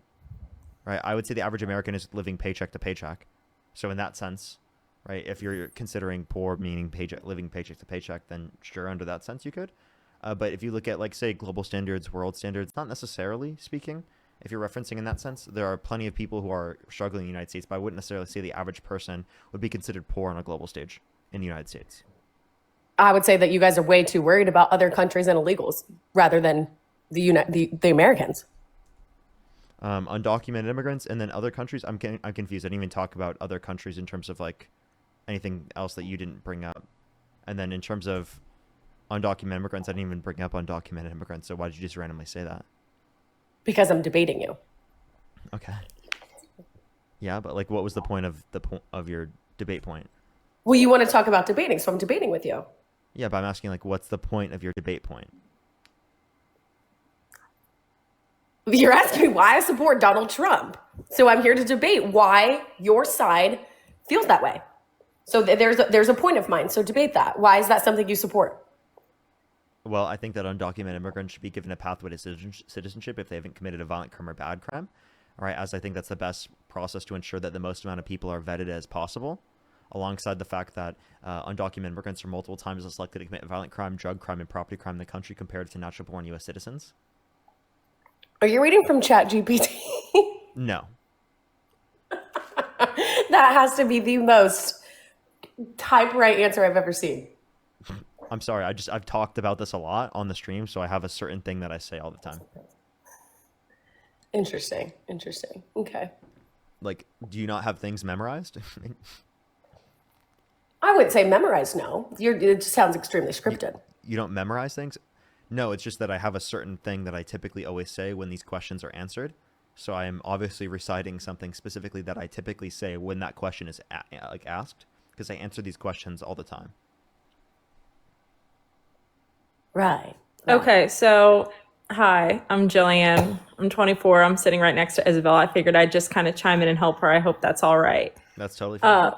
Right? I would say the average American is living paycheck to paycheck. So in that sense, right, if you're considering poor meaning living paycheck to paycheck, then sure, under that sense you could. But if you look at, like, say, global standards, world standards, not necessarily speaking, if you're referencing in that sense, there are plenty of people who are struggling in the United States, but I wouldn't necessarily say the average person would be considered poor on a global stage in the United States. I would say that you guys are way too worried about other countries and illegals rather than the Americans. Undocumented immigrants and then other countries. I'm confused. I didn't even talk about other countries in terms of, like, anything else that you didn't bring up. And then in terms of undocumented immigrants, I didn't even bring up undocumented immigrants. So why did you just randomly say that? Because I'm debating you. Okay. Yeah, but, like, what was the point of your debate point? Well, you want to talk about debating, so I'm debating with you. Yeah, but I'm asking, like, what's the point of your debate point? You're asking me why I support Donald Trump. So I'm here to debate why your side feels that way. So there's a point of mine. So debate that. Why is that something you support? Well, I think that undocumented immigrants should be given a pathway to citizenship if they haven't committed a violent crime or bad crime. All right, as I think that's the best process to ensure that the most amount of people are vetted as possible, alongside the fact that undocumented immigrants are multiple times less likely to commit violent crime, drug crime, and property crime in the country compared to natural-born U.S. citizens. Are you reading from ChatGPT? No. That has to be the most type-right answer I've ever seen. I'm sorry. I've talked about this a lot on the stream, so I have a certain thing that I say all the time. Interesting. Okay. Like, do you not have things memorized? I wouldn't say memorized, no. It just sounds extremely scripted. You don't memorize things? No, it's just that I have a certain thing that I typically always say when these questions are answered. So I am obviously reciting something specifically that I typically say when that question is asked, because I answer these questions all the time. Right. Okay, so hi, I'm Jillian. I'm 24. I'm sitting right next to Isabel. I figured I'd just kind of chime in and help her. I hope that's all right. That's totally fine.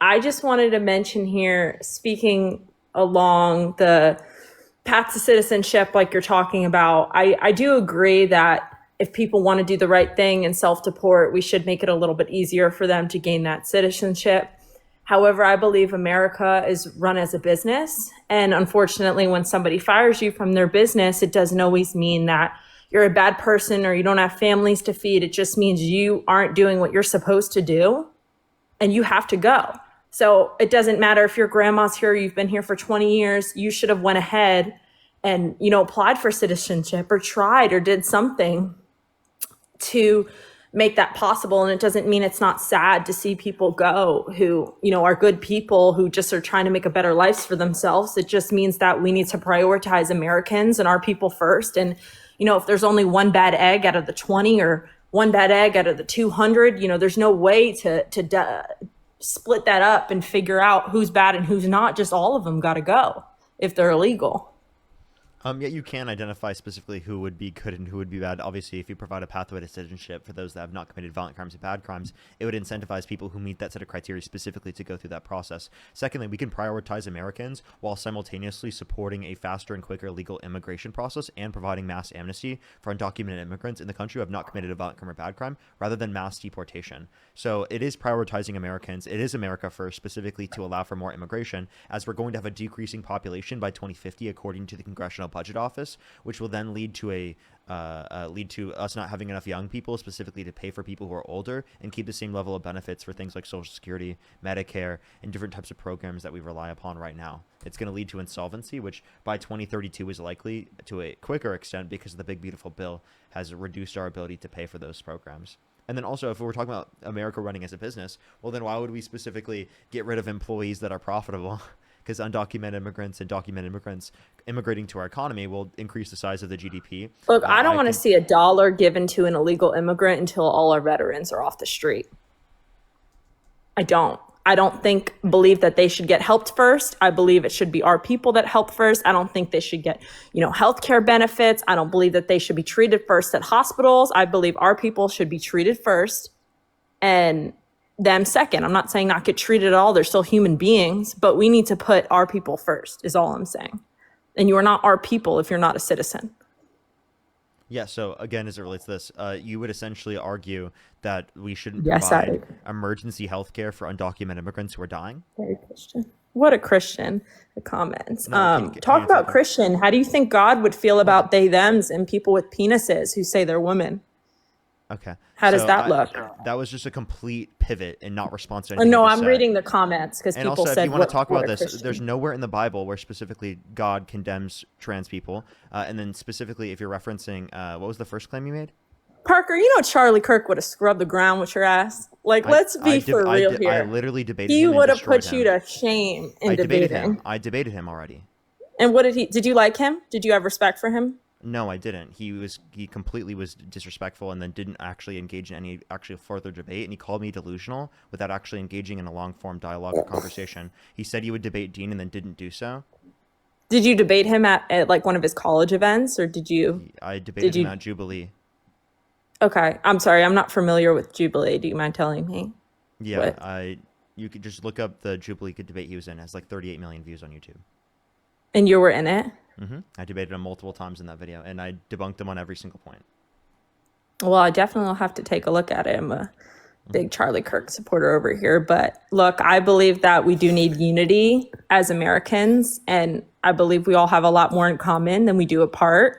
I just wanted to mention here, speaking along the path to citizenship like you're talking about, I do agree that if people want to do the right thing and self-deport, we should make it a little bit easier for them to gain that citizenship. However, I believe America is run as a business. And unfortunately, when somebody fires you from their business, it doesn't always mean that you're a bad person or you don't have families to feed. It just means you aren't doing what you're supposed to do and you have to go. So it doesn't matter if your grandma's here, you've been here for 20 years, you should have went ahead and, applied for citizenship or tried or did something to make that possible. And it doesn't mean it's not sad to see people go who, are good people who just are trying to make a better life for themselves. It just means that we need to prioritize Americans and our people first. And, if there's only one bad egg out of the 20 or one bad egg out of the 200, there's no way to split that up and figure out who's bad and who's not. Just all of them got to go if they're illegal. Yeah, you can identify specifically who would be good and who would be bad. Obviously, if you provide a pathway to citizenship for those that have not committed violent crimes and bad crimes, it would incentivize people who meet that set of criteria specifically to go through that process. Secondly, we can prioritize Americans while simultaneously supporting a faster and quicker legal immigration process and providing mass amnesty for undocumented immigrants in the country who have not committed a violent crime or bad crime, rather than mass deportation. So it is prioritizing Americans. It is America first, specifically to allow for more immigration, as we're going to have a decreasing population by 2050, according to the Congressional Budget Office, which will then lead to us not having enough young people specifically to pay for people who are older and keep the same level of benefits for things like Social Security, Medicare, and different types of programs that we rely upon right now. It's going to lead to insolvency, which by 2032 is likely to a quicker extent because the big beautiful bill has reduced our ability to pay for those programs. And then also, if we're talking about America running as a business, well, then why would we specifically get rid of employees that are profitable? Because undocumented immigrants and documented immigrants immigrating to our economy will increase the size of the GDP. Look, I don't want to see $1 given to an illegal immigrant until all our veterans are off the street. I don't. I don't believe that they should get helped first. I believe it should be our people that help first. I don't think they should get, healthcare benefits. I don't believe that they should be treated first at hospitals. I believe our people should be treated first and them second. I'm not saying not get treated at all. They're still human beings, but we need to put our people first is all I'm saying. And you are not our people if you're not a citizen. Yeah, so again, as it relates to this, you would essentially argue that we shouldn't Yes, provide emergency health care for undocumented immigrants who are dying? Very Christian. What a Christian. The comments. No, Talk about Christian. How do you think God would feel about they, thems and people with penises who say they're women? Okay. How does that look? That was just a complete pivot and not response to anything. No, I I'm said. reading the comments because And people also, said, if you want to talk about what a this, Christian. there's nowhere in the Bible where specifically God condemns trans people. And then specifically, if you're referencing, what was the first claim you made? Parker, Charlie Kirk would have scrubbed the ground with your ass. Let's be for real here. I literally debated He him. would have put you to shame in debating. I debated him already. And what did you like him? Did you have respect for him? No, I didn't. He completely was disrespectful and then didn't actually engage in any actual further debate. And he called me delusional without actually engaging in a long form dialogue or conversation. He said he would debate Dean and then didn't do so. Did you debate him at like one of his college events, or did you? I debated him at Jubilee. Okay, I'm sorry, I'm not familiar with Jubilee. Do you mind telling me? Yeah, you could just look up the Jubilee debate he was in. It has like 38 million views on YouTube. And you were in it? Mm-hmm. I debated him multiple times in that video, and I debunked him on every single point. Well, I definitely will have to take a look at it. I'm a big Charlie Kirk supporter over here. But look, I believe that we do need unity as Americans, and I believe we all have a lot more in common than we do apart.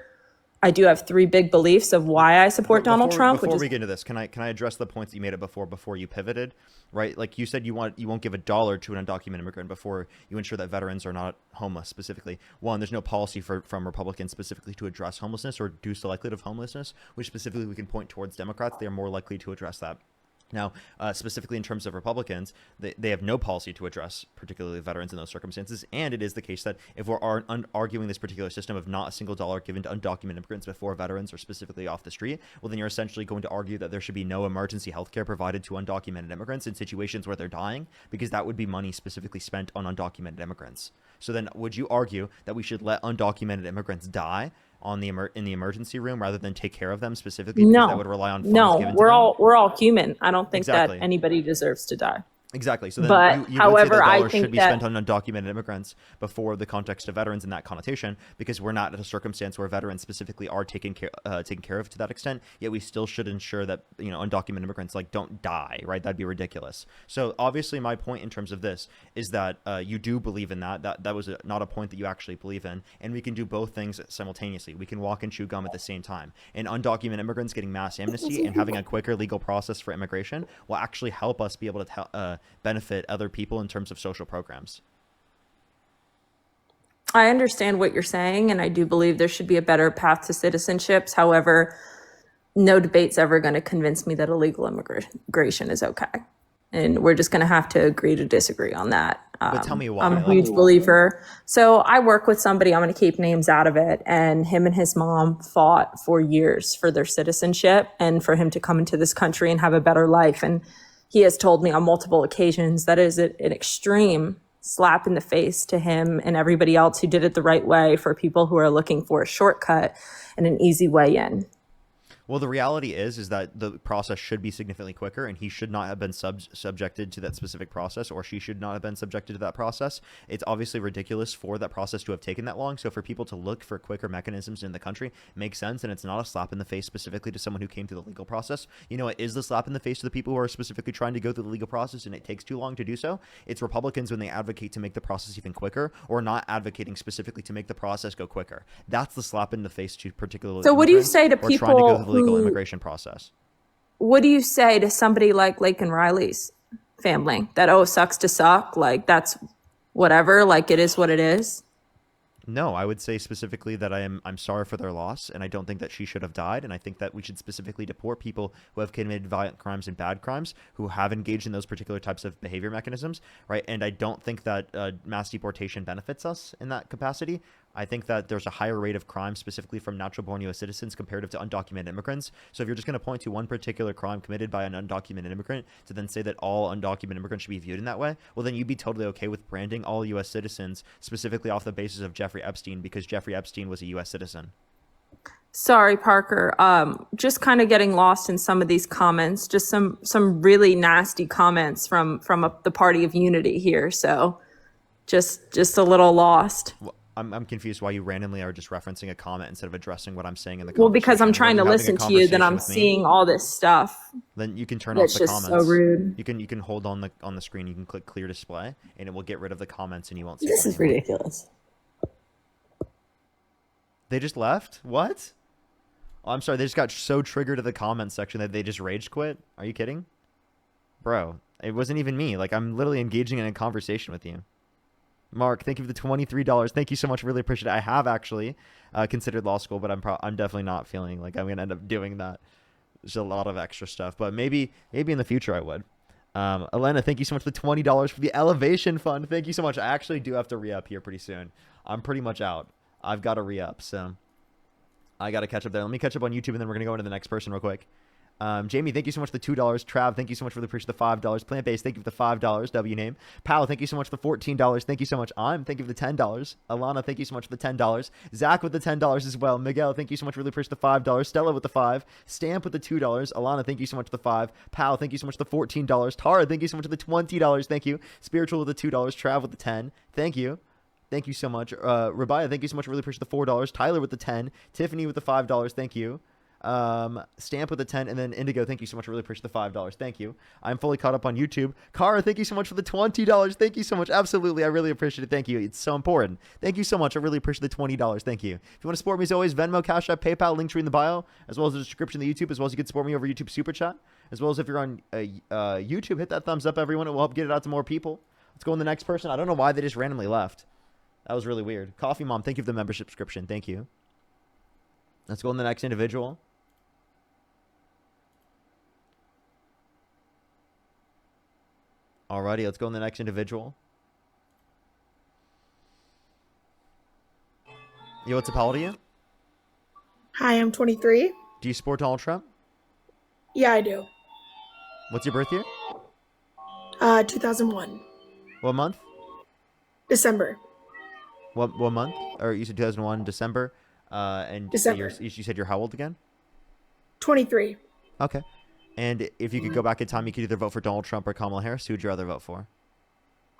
I do have 3 big beliefs of why I support Donald Trump. Before we get into this, can I address the points that you made before you pivoted? Right, like you said, you won't give $1 to an undocumented immigrant before you ensure that veterans are not homeless. Specifically, one, there's no policy from Republicans specifically to address homelessness or reduce the likelihood of homelessness, which specifically we can point towards Democrats. They are more likely to address that. Now, specifically in terms of Republicans, they have no policy to address particularly veterans in those circumstances. And it is the case that if we're arguing this particular system of not a single dollar given to undocumented immigrants before veterans are specifically off the street, well, then you're essentially going to argue that there should be no emergency health care provided to undocumented immigrants in situations where they're dying, because that would be money specifically spent on undocumented immigrants. So then would you argue that we should let undocumented immigrants die in the emergency room rather than take care of them specifically, because that would rely on funds given to them? We're all human. I don't think Exactly. that anybody deserves to die. Exactly. So then But, you however, would say that I dollars think should be that- spent on undocumented immigrants before the context of veterans in that connotation, because we're not at a circumstance where veterans specifically are taken care of to that extent. Yet we still should ensure that undocumented immigrants don't die. Right? That'd be ridiculous. So obviously, my point in terms of this is that you do believe in that. That was not a point that you actually believe in, and we can do both things simultaneously. We can walk and chew gum at the same time. And undocumented immigrants getting mass amnesty and having a quicker legal process for immigration will actually help us be able to benefit other people in terms of social programs. I understand what you're saying, and I do believe there should be a better path to citizenships. However, no debate's ever going to convince me that illegal immigration is okay. And we're just going to have to agree to disagree on that. But tell me why. I'm a huge believer. So I work with somebody, I'm going to keep names out of it, and him and his mom fought for years for their citizenship and for him to come into this country and have a better life. And he has told me on multiple occasions that is an extreme slap in the face to him and everybody else who did it the right way for people who are looking for a shortcut and an easy way in. Well, the reality is that the process should be significantly quicker, and he should not have been subjected to that specific process, or she should not have been subjected to that process. It's obviously ridiculous for that process to have taken that long. So for people to look for quicker mechanisms in the country makes sense, and it's not a slap in the face specifically to someone who came through the legal process. It is the slap in the face to the people who are specifically trying to go through the legal process, and it takes too long to do so. It's Republicans when they advocate to make the process even quicker, or not advocating specifically to make the process go quicker. That's the slap in the face to particularly. So what do you say to people trying to people go through the legal immigration process? What do you say to somebody like Lake and Riley's family that, oh, sucks to suck, that's whatever, it is what it is? No, I would say specifically that I'm sorry for their loss, and I don't think that she should have died, and I think that we should specifically deport people who have committed violent crimes and bad crimes, who have engaged in those particular types of behavior mechanisms, right? And I don't think that mass deportation benefits us in that capacity, I think that there's a higher rate of crime specifically from natural-born U.S. citizens comparative to undocumented immigrants. So if you're just going to point to one particular crime committed by an undocumented immigrant to then say that all undocumented immigrants should be viewed in that way, well, then you'd be totally okay with branding all U.S. citizens specifically off the basis of Jeffrey Epstein because Jeffrey Epstein was a U.S. citizen. Sorry, Parker. Just kind of getting lost in some of these comments. Just some really nasty comments from the Party of Unity here. So just a little lost. Well, I'm confused why you randomly are just referencing a comment instead of addressing what I'm saying in the Well, because I'm trying to When you're having listen a to you, then conversation I'm with me, seeing all this stuff. Then you can turn off That's the just comments. so rude. You can hold on the screen. You can click clear display, and it will get rid of the comments, and you won't see. This them is anymore. ridiculous. They just left? What? Oh, I'm sorry. They just got so triggered at the comments section that they just rage quit. Are you kidding, bro? It wasn't even me. Like, I'm literally engaging in a conversation with you. Mark, thank you for the $23. Thank you so much. Really appreciate it. I have actually considered law school, but I'm definitely not feeling like I'm gonna end up doing that. There's a lot of extra stuff, but maybe in the future I would. Elena, thank you so much for the $20 for the Elevation Fund. Thank you so much. I actually do have to re-up here pretty soon. I'm pretty much out. I've got to re-up, so I got to catch up there. Let me catch up on YouTube, and then we're gonna go into the next person real quick. Jamie, thank you so much for the $2. Trav, thank you so much for the appreciate the $5. Plant-based, thank you for the $5. W name. Pal, thank you so much for the $14. Thank you so much. Thank you for the $10. Alana, thank you so much for the $10. Zach with the $10 as well. Miguel, thank you so much. Really appreciate the $5. Stella with the 5. Stamp with the $2. Alana, thank you so much for the 5. Pal, thank you so much for the $14. Tara, thank you so much for the $20. Thank you. Spiritual with the $2. Trav with the 10. Thank you. Thank you so much. Rabia, thank you so much. Really appreciate the $4. Tyler with the 10. Tiffany with the $5. Thank you. Stamp with the 10, and then Indigo, thank you so much. I really appreciate the $5. Thank you. I'm fully caught up on YouTube. Kara, thank you so much for the $20. Thank you so much. Absolutely, I really appreciate it. Thank you. It's so important. Thank you so much. I really appreciate the $20. Thank you. If you want to support me, as always, Venmo, Cash App, PayPal, link tree in the bio, as well as the description of the YouTube, as well as you can support me over YouTube Super Chat, as well as if you're on YouTube, hit that thumbs up, everyone. It will help get it out to more people. Let's go on the next person. I don't know why they just randomly left. That was really weird. Coffee Mom, thank you for the membership subscription. Thank you. Let's go on the next individual. Alrighty, let's go on the next individual. Yo, what's up? How old are you? Hi, I'm 23. Do you support Donald Trump? Yeah, I do. What's your birth year? 2001. What month? December. What month? Or you said 2001, December. And December. You said you're how old again? 23. Okay. And if you could go back in time, you could either vote for Donald Trump or Kamala Harris. Who would you rather vote for?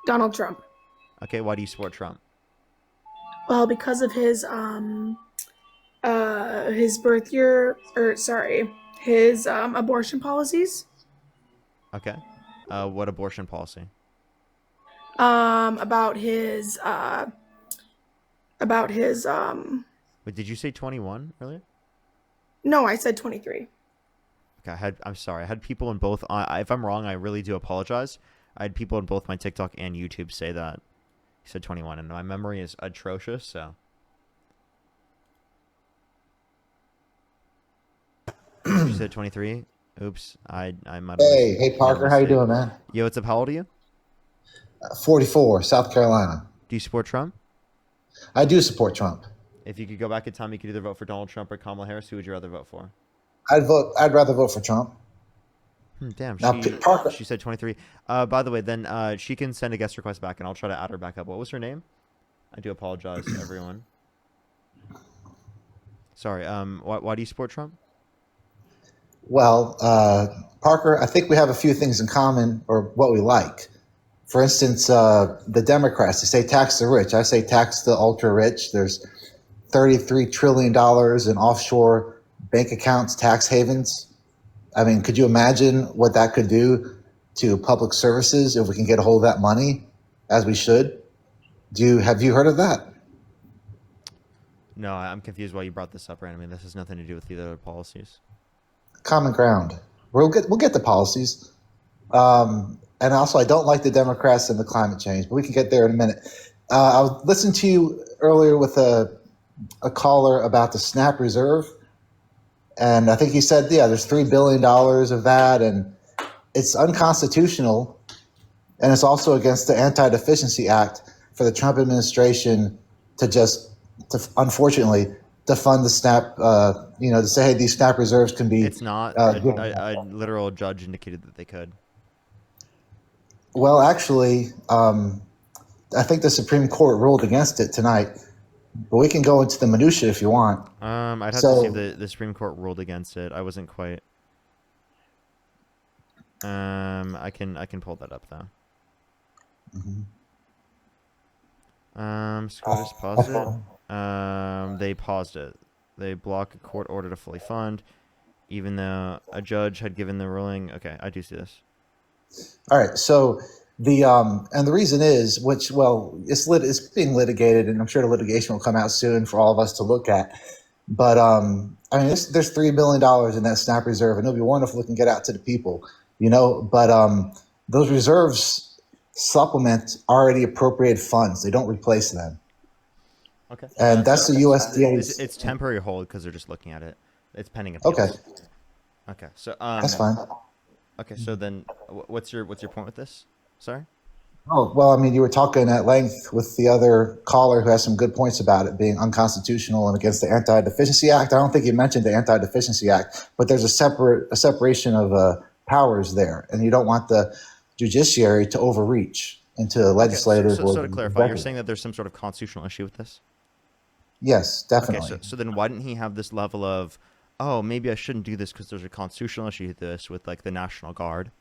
Donald Trump. Okay, why do you support Trump? Well, because of his birth year, his abortion policies. Okay. What abortion policy? About his Wait, did you say 21 earlier? No, I said 23. Okay, I'm sorry. I had people in both. If I'm wrong, I really do apologize. I had people in both my TikTok and YouTube say that. He said 21, and my memory is atrocious, so. You said 23? Oops, I might have. Hey Parker, how you doing, man? Yo, what's up? How old are you? 44, South Carolina. Do you support Trump? I do support Trump. If you could go back in time, you could either vote for Donald Trump or Kamala Harris. Who would you rather vote for? I'd rather vote for Trump. Damn, Now, Parker, she said 23. By the way, then she can send a guest request back, and I'll try to add her back up. What was her name? I do apologize, everyone. Sorry. Why do you support Trump? well, Parker, I think we have a few things in common, or what we like. For instance, the Democrats, they say tax the rich. I say tax the ultra rich. There's $33 trillion in offshore bank accounts, tax havens. I mean, could you imagine what that could do to public services if we can get a hold of that money, as we should? Have you heard of that? No, I'm confused why you brought this up randomly. This has nothing to do with the other policies. Common ground. We'll get the policies. And also, I don't like the Democrats and the climate change, but we can get there in a minute. I was listening to you earlier with a caller about the SNAP reserve. And I think he said, yeah, there's $3 billion of that, and it's unconstitutional. And it's also against the Anti-Deficiency Act for the Trump administration to just unfortunately, to fund the SNAP. To say, hey, these SNAP reserves can be. It's not. given A literal judge indicated that they could. Well, actually, I think the Supreme Court ruled against it tonight, but we can go into the minutia if you want. I'd have to see if the Supreme Court ruled against it. I wasn't quite. I can pull that up though. SCOTUS paused it. They paused it. They block a court order to fully fund, even though a judge had given the ruling. Okay, I do see this. All right, so and the reason is, it's being litigated, and I'm sure the litigation will come out soon for all of us to look at. But there's $3 billion in that SNAP reserve, and it'll be wonderful if we can get out to the people, But those reserves supplement already appropriated funds; they don't replace them. Okay. And that's the USDA. It's temporary hold because they're just looking at it. It's pending appeals. Okay. Okay. So That's fine. Okay. So then, what's your point with this? Sorry. Oh, well, you were talking at length with the other caller who has some good points about it being unconstitutional and against the Anti-Deficiency Act. I don't think you mentioned the Anti-Deficiency Act, but there's a separation of powers there, and you don't want the judiciary to overreach into legislators. So to clarify, you're saying that there's some sort of constitutional issue with this? Yes, definitely. Okay, so then why didn't he have this level of, oh, maybe I shouldn't do this because there's a constitutional issue with this with like the National Guard?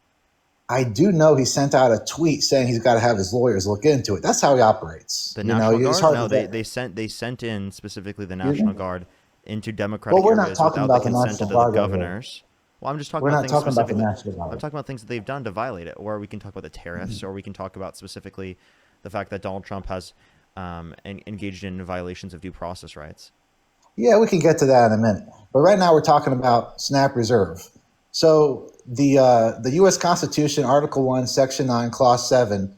I do know he sent out a tweet saying he's got to have his lawyers look into it. That's how he operates. The National Guard? No, they sent in specifically the National Guard into Democratic areas without the consent of the governors. Well, I'm just talking about things specifically. I'm talking about things that they've done to violate it, or we can talk about the tariffs, or we can talk about specifically the fact that Donald Trump has engaged in violations of due process rights. Yeah, we can get to that in a minute. But right now we're talking about SNAP reserve. So the U.S. Constitution, Article 1, Section 9, Clause 7,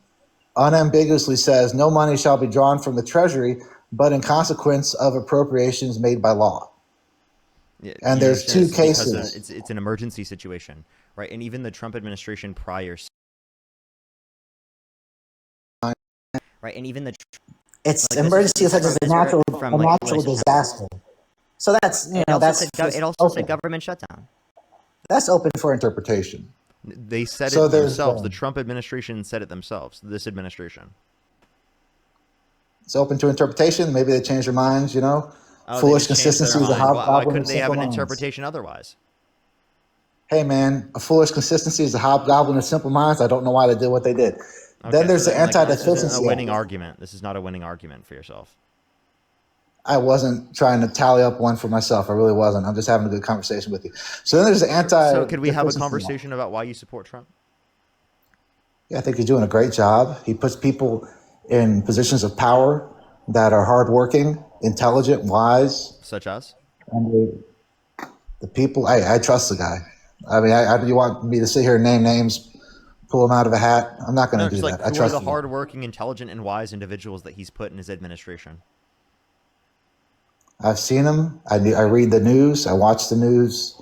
unambiguously says no money shall be drawn from the Treasury, but in consequence of appropriations made by law. Yeah, and there's two cases. It's an emergency situation, right? And even the Trump administration prior, right? And even the it's emergency such as a natural disaster. So that's it also said government shutdown. That's open for interpretation. They said it themselves. The Trump administration said it themselves. This administration. It's open to interpretation. Maybe they changed their minds. Foolish consistency is a hobgoblin. Why couldn't they have an interpretation otherwise? Hey man, a foolish consistency is a hobgoblin of simple minds. I don't know why they did what they did. Okay, then there's the Anti-Deficiency Act. This isn't a winning argument. This is not a winning argument for yourself. I wasn't trying to tally up one for myself. I really wasn't. I'm just having a good conversation with you. So then there's the So could we have a conversation about why you support Trump? Yeah, I think he's doing a great job. He puts people in positions of power that are hardworking, intelligent, wise. Such as? And the people, I trust the guy. You want me to sit here and name names, pull them out of a hat? I'm not going to do that. I trust the hardworking, intelligent, and wise individuals that he's put in his administration? I've seen him. I read the news. I watch the news.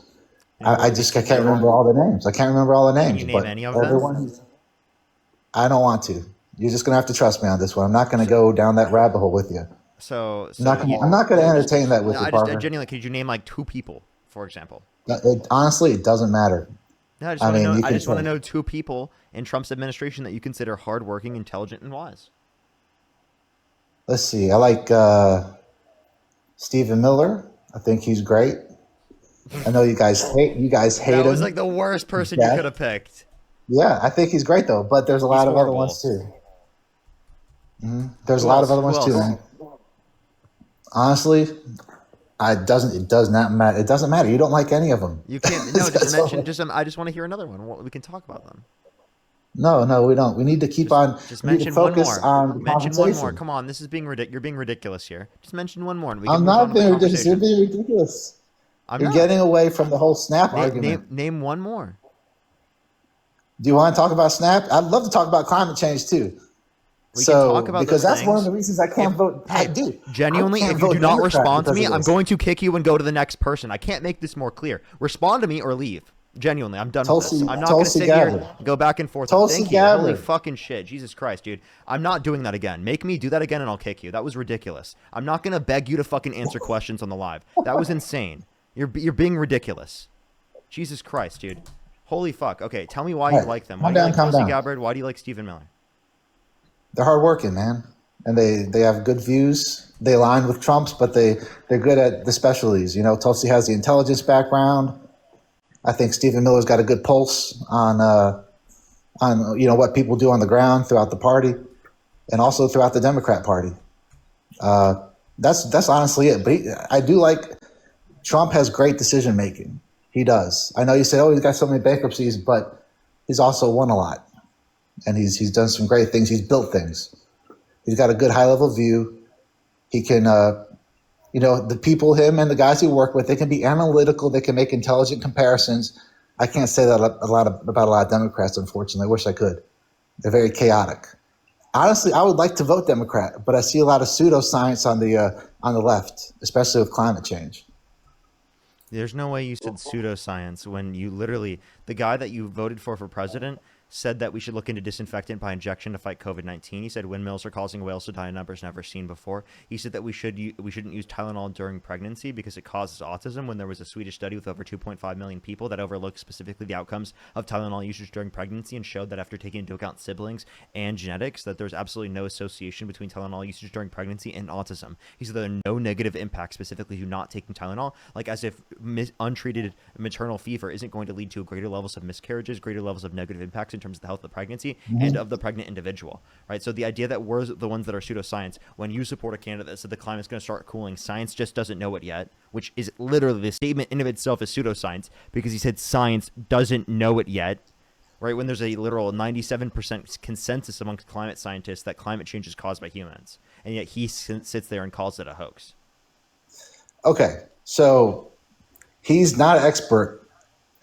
I can't remember all the names. I can't remember all the names. Can you name any of them? I don't want to. You're just going to have to trust me on this one. I'm not going to go down that rabbit hole with you. I'm not going to entertain that with you, Parker. Genuinely, could you name like 2 people, for example? Honestly, it doesn't matter. No, I just want to know 2 people in Trump's administration that you consider hardworking, intelligent, and wise. Let's see. I like Stephen Miller. I think he's great. I know you guys hate him. That was like the worst person you could have picked. Yeah, I think he's great though, but there's a lot of other ones too. There's a lot of other ones too, man. Honestly, it does not matter. It doesn't matter. You don't like any of them. You can't. No, just mention. I just want to hear another one. We can talk about them. No, we don't. We need to keep on. Just mention one more. Mention one more. Come on, this is being ridiculous. You're being ridiculous here. Just mention one more. I'm not being ridiculous. You're being ridiculous. You're getting away from the whole SNAP argument. Name one more. Do you want to talk about SNAP? I'd love to talk about climate change too. We can talk about because that's one of the reasons I can't vote. Genuinely, if you do not respond to me, I'm going to kick you and go to the next person. I can't make this more clear. Respond to me or leave. Genuinely, I'm done with Tulsi, this. I'm not going to Tulsi sit Gabbard. here and go back and forth. Tulsi Thank you. Holy Gabbard. fucking shit. Jesus Christ, dude. I'm not doing that again. Make me do that again and I'll kick you. That was ridiculous. I'm not going to beg you to fucking answer questions on the live. That was insane. You're being ridiculous. Jesus Christ, dude. Holy fuck. Okay, tell me why you like them. Why do you like Tulsi Gabbard? Why do you like Stephen Miller? They're hardworking, man, and they have good views. They align with Trump's, but they're good at the specialties. You know, Tulsi has the intelligence background. I think Stephen Miller's got a good pulse on what people do on the ground throughout the party, and also throughout the Democrat Party. That's honestly it. But I do like Trump has great decision making. He does. I know you say, oh, he's got so many bankruptcies, but he's also won a lot, and he's done some great things. He's built things. He's got a good high level view. He can. The people, him and the guys he work with, they can be analytical. They can make intelligent comparisons. I can't say that about a lot of Democrats, unfortunately. I wish I could. They're very chaotic. Honestly, I would like to vote Democrat, but I see a lot of pseudoscience on the left, especially with climate change. There's no way you said pseudoscience when you literally, the guy that you voted for president said that we should look into disinfectant by injection to fight COVID-19. He said windmills are causing whales to die in numbers never seen before. He said that we shouldn't use Tylenol during pregnancy because it causes autism, when there was a Swedish study with over 2.5 million people that overlooked specifically the outcomes of Tylenol usage during pregnancy and showed that after taking into account siblings and genetics, that there's absolutely no association between Tylenol usage during pregnancy and autism. He said there are no negative impacts specifically to not taking Tylenol, like as if untreated maternal fever isn't going to lead to greater levels of miscarriages, greater levels of negative impacts in terms of the health of the pregnancy and of the pregnant individual, right? So the idea that we're the ones that are pseudoscience, when you support a candidate that said the climate's going to start cooling, science just doesn't know it yet, which is literally the statement in of itself is pseudoscience, because he said science doesn't know it yet, right? When there's a literal 97% consensus amongst climate scientists that climate change is caused by humans, and yet he sits there and calls it a hoax. Okay, so he's not an expert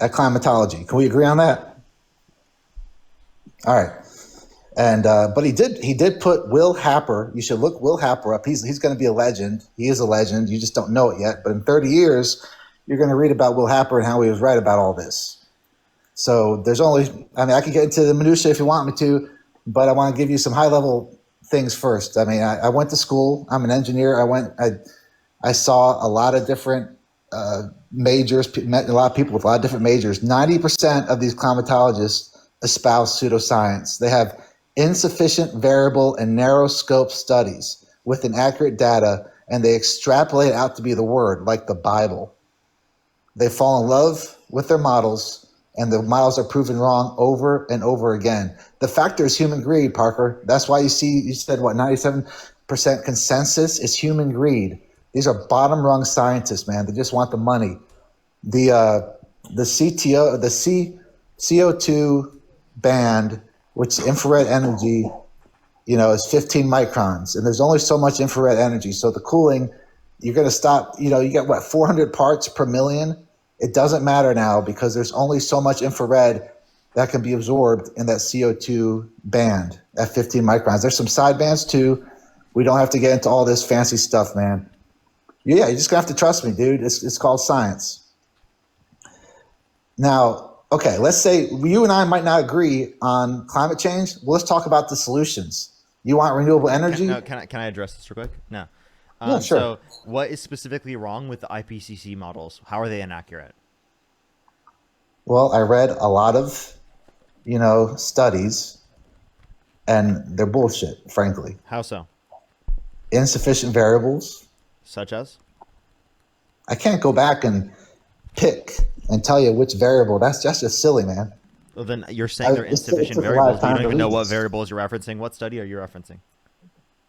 at climatology. Can we agree on that? All right, and but he did put Will Happer. You should look Will Happer up. He's going to be a legend. He is a legend. You just don't know it yet. But in 30 years, you're going to read about Will Happer and how he was right about all this. So there's only. I mean, I could get into the minutia if you want me to, but I want to give you some high level things first. I mean, I went to school. I'm an engineer. I saw a lot of different majors. Met a lot of people with a lot of different majors. 90% of these climatologists espouse pseudoscience. They have insufficient variable and narrow scope studies with inaccurate data, and they extrapolate out to be the word, like the Bible. They fall in love with their models, and the models are proven wrong over and over again. The factor is human greed, Parker. That's why you said, 97% consensus is human greed. These are bottom rung scientists, man. They just want the money. The CO2 band, which infrared energy, is 15 microns, and there's only so much infrared energy. So the cooling, you're going to stop. You get 400 parts per million. It doesn't matter now because there's only so much infrared that can be absorbed in that CO2 band at 15 microns. There's some side bands too. We don't have to get into all this fancy stuff, man. Yeah, you're just gonna have to trust me, dude. It's called science. Now, okay, let's say you and I might not agree on climate change. Well, let's talk about the solutions. You want renewable energy? Can I address this real quick? No. Yeah, sure. So what is specifically wrong with the IPCC models? How are they inaccurate? Well, I read a lot of, studies, and they're bullshit, frankly. How so? Insufficient variables. Such as? I can't go back and pick and tell you which variable. That's just silly, man. Well, then you're saying they're insufficient variables. You don't even know what variables you're referencing. What study are you referencing?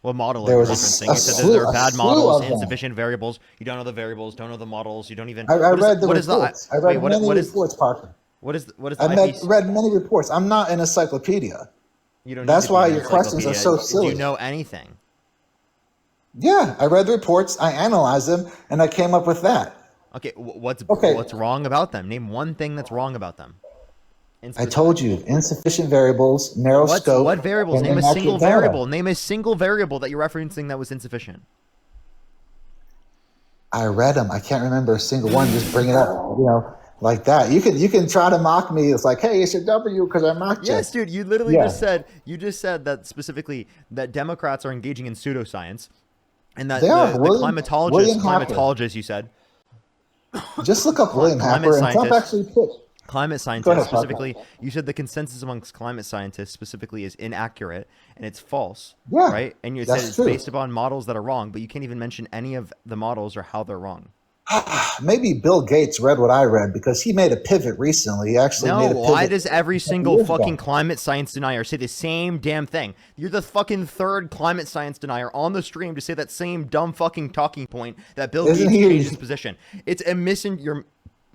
What model are you referencing? You said that there are bad models, insufficient variables. You don't know the variables, don't know the models. You don't even. I read the reports. I read many reports, Parker. What is the I read many reports. I'm not an encyclopedia. You don't. That's why your questions are so silly. Do you know anything? Yeah, I read the reports. I analyzed them, and I came up with that. Okay, what's wrong about them? Name one thing that's wrong about them. I told you, insufficient variables, narrow scope. What variables? Name a single variable. Name a single variable that you're referencing that was insufficient. I read them. I can't remember a single one. Just bring it up. like that. You can try to mock me. It's like, hey, it's a W because I mocked you. Yes, dude. You literally Yeah. just said that specifically that Democrats are engaging in pseudoscience, and that They are. the William Happer. climatologists, you said, Just look up William climate Happer, and Trump scientists- actually put. climate Go scientists ahead, Parker. specifically, you said the consensus amongst climate scientists specifically is inaccurate and it's false, Yeah, right? And you that's said it's true. based upon models that are wrong, but you can't even mention any of the models or how they're wrong. Maybe Bill Gates read what I read because he made a pivot recently. He actually made a No, pivot. why does every single years ago. fucking climate science denier say the same damn thing? You're the fucking third climate science denier on the stream to say that same dumb fucking talking point that Bill Isn't Gates he- changed his position. It's a you're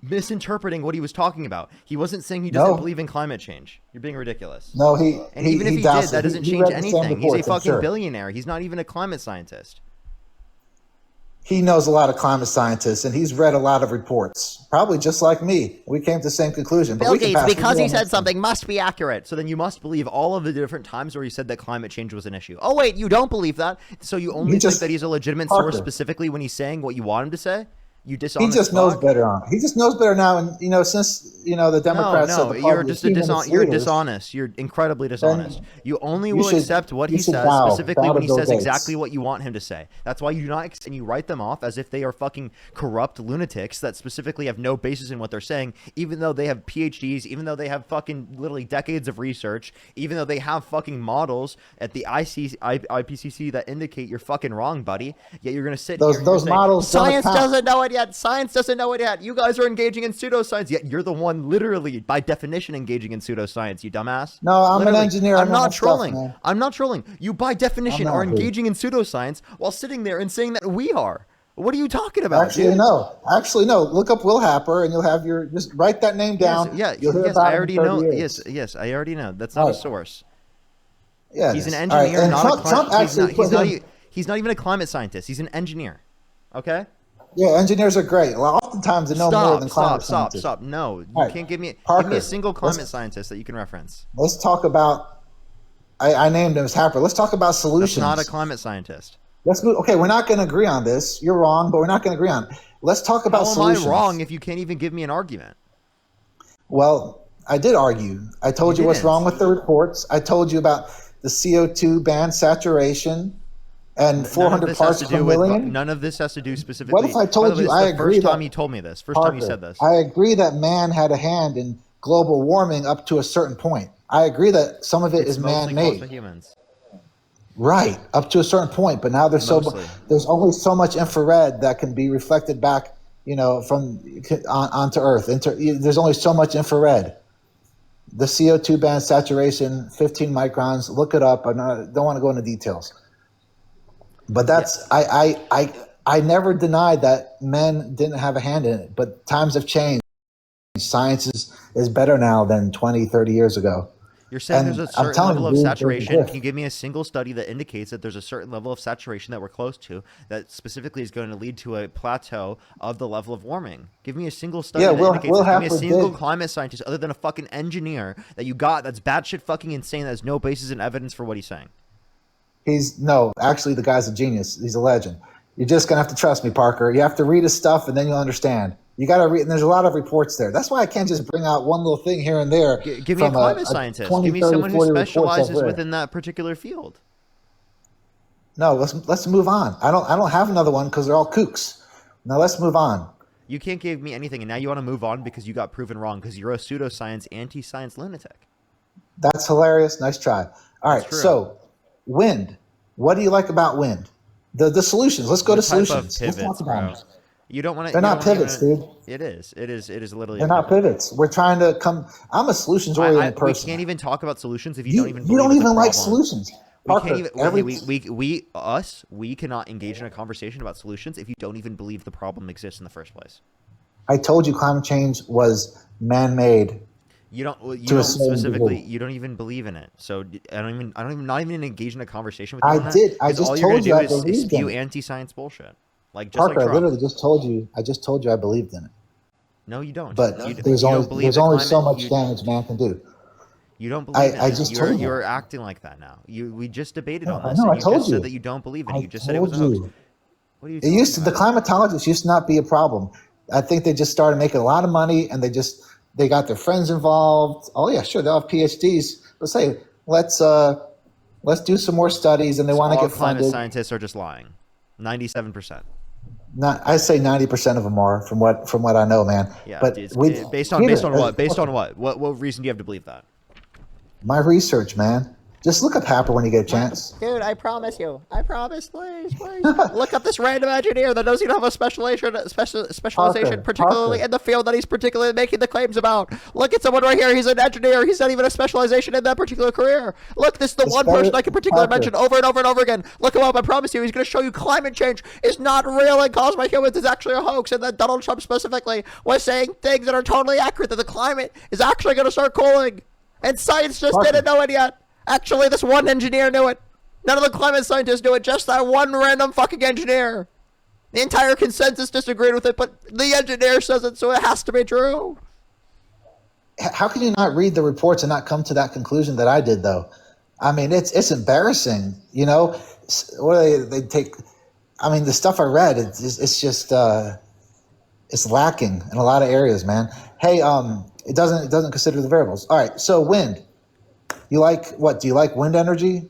misinterpreting what he was talking about. He wasn't saying he doesn't No. believe in climate change. You're being ridiculous. No, he And he, even if he doubts did, that it. doesn't He change read the same anything. He's a reports, I'm fucking sure. billionaire. He's not even a climate scientist. He knows a lot of climate scientists, and he's read a lot of reports. Probably just like me. We came to the same conclusion. But Bill we can Gates, pass- because we he can said something, must be accurate. So then you must believe all of the different times where he said that climate change was an issue. Oh, wait, you don't believe that? So you only think just- that he's a legitimate Parker. source specifically when he's saying what you want him to say? You He dishonest just knows fuck? better on. He just knows better now, and since the Democrats. No, are the you're party just of you're humanist leaders, dishonest. You're incredibly dishonest. You only you will should- accept what you he should says bow specifically to when he Bill says Gates. exactly what you want him to say. That's why you do not and you write them off as if they are fucking corrupt lunatics that specifically have no basis in what they're saying, even though they have PhDs, even though they have fucking literally decades of research, even though they have fucking models at the IPCC that indicate you're fucking wrong, buddy. Yet you're gonna sit Those- here and you're those saying, models don't science account." doesn't know it yet. Science doesn't know it yet. You guys are engaging in pseudoscience. Yet you're the one literally, by definition, engaging in pseudoscience, you dumbass. No, I'm Literally. an engineer. I I'm know not my stuff, trolling. man. I'm not trolling. You, by definition, I'm are not, dude. engaging in pseudoscience while sitting there and saying that we are. What are you talking about, Actually, dude? no. Actually, no. Look up Will Happer, and you'll have your. Just write that name down. Yes, You'll hear yes, about I him in already 30 know. years. Yes, I already know. That's not a Right. source. Yeah, He's it an is. All right, engineer, and not Trump, a climate. Trump actually put him. He's not even a climate scientist. He's an engineer. Okay. Yeah, engineers are great. Well, oftentimes they know more than climate scientists. Stop. No, you All right, can't give me Parker, a single climate let's- scientist that you can reference. Let's talk about. I named him as Happer. Let's talk about That's solutions. not a climate scientist. Let's move. Okay, we're not going to agree on this. You're wrong, but we're not going to agree on it. Let's talk about How am solutions. I wrong if you can't even give me an argument? Well, I did argue. I told You you what's didn't. wrong with the reports. I told you about the CO2 band saturation and None of 400 this has parts to per do with. million. None of this has to do specifically. What if I By told the way, you this I is the agree first time that- you told me this. First time you Parker, said this. I agree that man had a hand in global warming up to a certain point. I agree that some of it It's is mostly caused by man-made. humans. Right, up to a certain point, but now there's Mostly. there's only so much infrared that can be reflected back, from onto Earth. There's only so much infrared. The CO2 band saturation, 15 microns. Look it up. Don't want to go into details. But that's I never denied that men didn't have a hand in it. But times have changed. Science is better now than 20, 30 years ago. You're saying And there's a I'm certain telling level you, of dude, there's a saturation. drift. Can you give me a single study that indicates that there's a certain level of saturation that we're close to that specifically is going to lead to a plateau of the level of warming? Give me a single study Yeah, that Will indicates that. Give me a Happer single did. climate scientist other than a fucking engineer that you got that's batshit fucking insane that has no basis in evidence for what he's saying. Actually, the guy's a genius. He's a legend. You're just gonna have to trust me, Parker. You have to read his stuff, and then you'll understand. You got to read, and there's a lot of reports there. That's why I can't just bring out one little thing here and there. Give me a from climate scientist. 20, Give me 30, someone who 40 reports I've specializes read. within that particular field. No, let's move on. I don't have another one because they're all kooks. Now let's move on. You can't give me anything, and now you want to move on because you got proven wrong because you're a pseudoscience, anti-science lunatic. That's hilarious. Nice try. All right. true. So, wind. What do you like about wind? The solutions. Let's go What to type of solutions. Let's pivots, talk about bro? them. You don't want to. They're not pivots, dude. It is. It is literally. They're not pivots. We're trying to come. I'm a solutions oriented We person. can't even talk about solutions if you, You don't even. you don't believe it's a even like problem. solutions. We Parker, can't even. every- We cannot engage in a conversation about solutions if you don't even believe the problem exists in the first place. I told you climate change was man-made. You don't. You To a don't certain specifically. degree. You don't even believe in it. So I don't even. Not even engage in a conversation with you. I on that, did. I 'cause just all you're gonna told you do I is believed spew in it. anti-science bullshit. Like just Parker, like I Trump. literally just told you. I just told you I believed in it. No, you don't. But You there's don't only believe there's that only so climate- much you- damage man can do. You don't believe in I it. just You're, told you. you're acting like that now. We just debated No, on I this, know, and I you told just you. said that you don't believe in it. I You just said it was a told hoax. you. What are you It talking used to, the about? climatologists used to not be a problem. I think they just started making a lot of money, and they got their friends involved. Oh yeah, sure, they'll have PhDs. But say let's do some more studies, and they want to All get climate funded. scientists are just lying. 97%. I say 90% of them are from what I know, man. Yeah, But based on what? Based on what? What reason do you have to believe that? my research, man. Just look up Happer when you get a chance. Dude, I promise you. I promise, please. Look up this random engineer that doesn't even have a specialization, particularly in the field that he's particularly making the claims about. Look at someone right here. He's an engineer. He's not even a specialization in that particular career. Look, this is the one person I can particularly mention over and over and over again. Look him up. I promise you, he's going to show you climate change is not real and caused by humans. It's actually a hoax. And that Donald Trump specifically was saying things that are totally accurate, that the climate is actually going to start cooling. And science just didn't know it yet. Actually, this one engineer knew it. None of the climate scientists knew it. Just that one random fucking engineer. The entire consensus disagreed with it, but the engineer says it, so it has to be true. How can you not read the reports and not come to that conclusion that I did, though? I mean, it's embarrassing. You know, what they take. I mean, the stuff I read, it's just it's lacking in a lot of areas, man. Hey, it doesn't consider the variables. All right, so wind. You like what? Do you like wind energy?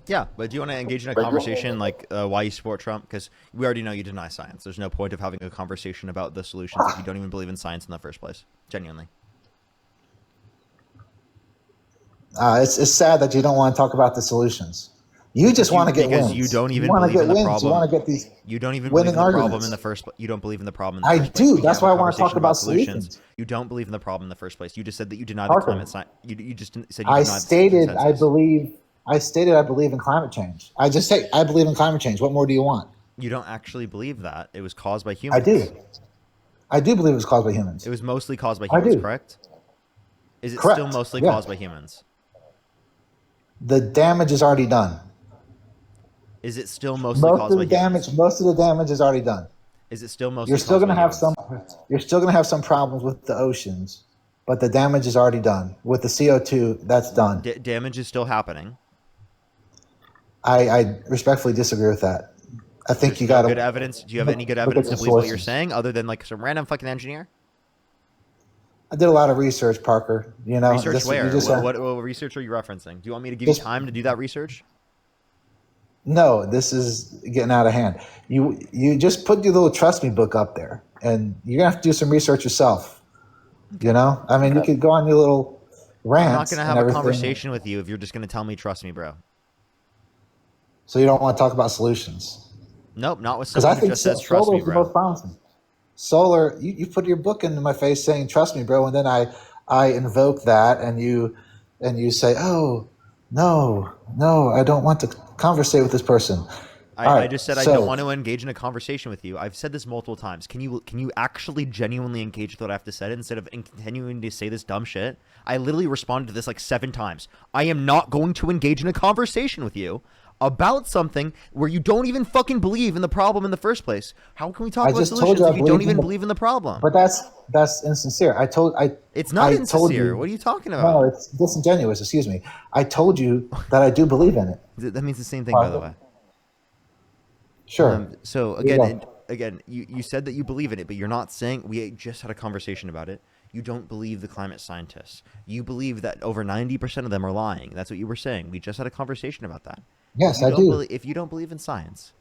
Yeah, but do you want to engage in a conversation like why you support Trump? Because we already know you deny science. There's no point of having a conversation about the solutions if you don't even believe in science in the first place. Genuinely. It's sad that you don't want to talk about the solutions. You just want to get wins. You don't even believe in the problem. You want to get these. You don't even believe in the problem in the first place. You don't believe in the problem in the first place. I do. That's why I want to talk about solutions. You don't believe in the problem in the first place. You just said that you deny the climate science. You just said you I denied stated the I believe. I stated I believe in climate change. I just say I believe in climate change. What more do you want? You don't actually believe that it was caused by humans. I do. I do believe it was caused by humans. It was mostly caused by humans, correct? Is it still mostly caused by humans? The damage is already done. Is it still mostly caused by humans? Most of the damage is already done. Is it still mostly? You're still going to have some. You're still going to have some problems with the oceans, but the damage is already done. With the CO2, that's done. Damage is still happening. I respectfully disagree with that. I think you got good evidence. Do you have any good evidence to believe what you're saying, other than like some random fucking engineer? I did a lot of research, Parker. You know, research where? What research are you referencing? Do you want me to give you time to do that research? No, this is getting out of hand. You just put your little trust me book up there, and you're gonna have to do some research yourself. You know, I mean, you could go on your little rants. I'm not gonna have a conversation with you if you're just gonna tell me trust me, bro. So you don't want to talk about solutions? Nope, not with someone who just says trust me, bro. The most promising. Solar, you put your book into my face saying trust me, bro, and then I invoke that, and you say, oh no, I don't want to conversate with this person. I just said I don't want to engage in a conversation with you. I've said this multiple times. Can you actually genuinely engage with what I have to say instead of continuing to say this dumb shit? I literally responded to this like 7 times. I am not going to engage in a conversation with you about something where you don't even fucking believe in the problem in the first place. How can we talk about solutions if you don't even believe in the problem? But that's insincere. It's not insincere. What are you talking about? No, it's disingenuous. Excuse me. I told you that I do believe in it. That means the same thing, by the way. Sure. So again, you said that you believe in it, but you're not saying. We just had a conversation about it. You don't believe the climate scientists. You believe that over 90% of them are lying. That's what you were saying. We just had a conversation about that. Yes, I do. If you don't believe in science,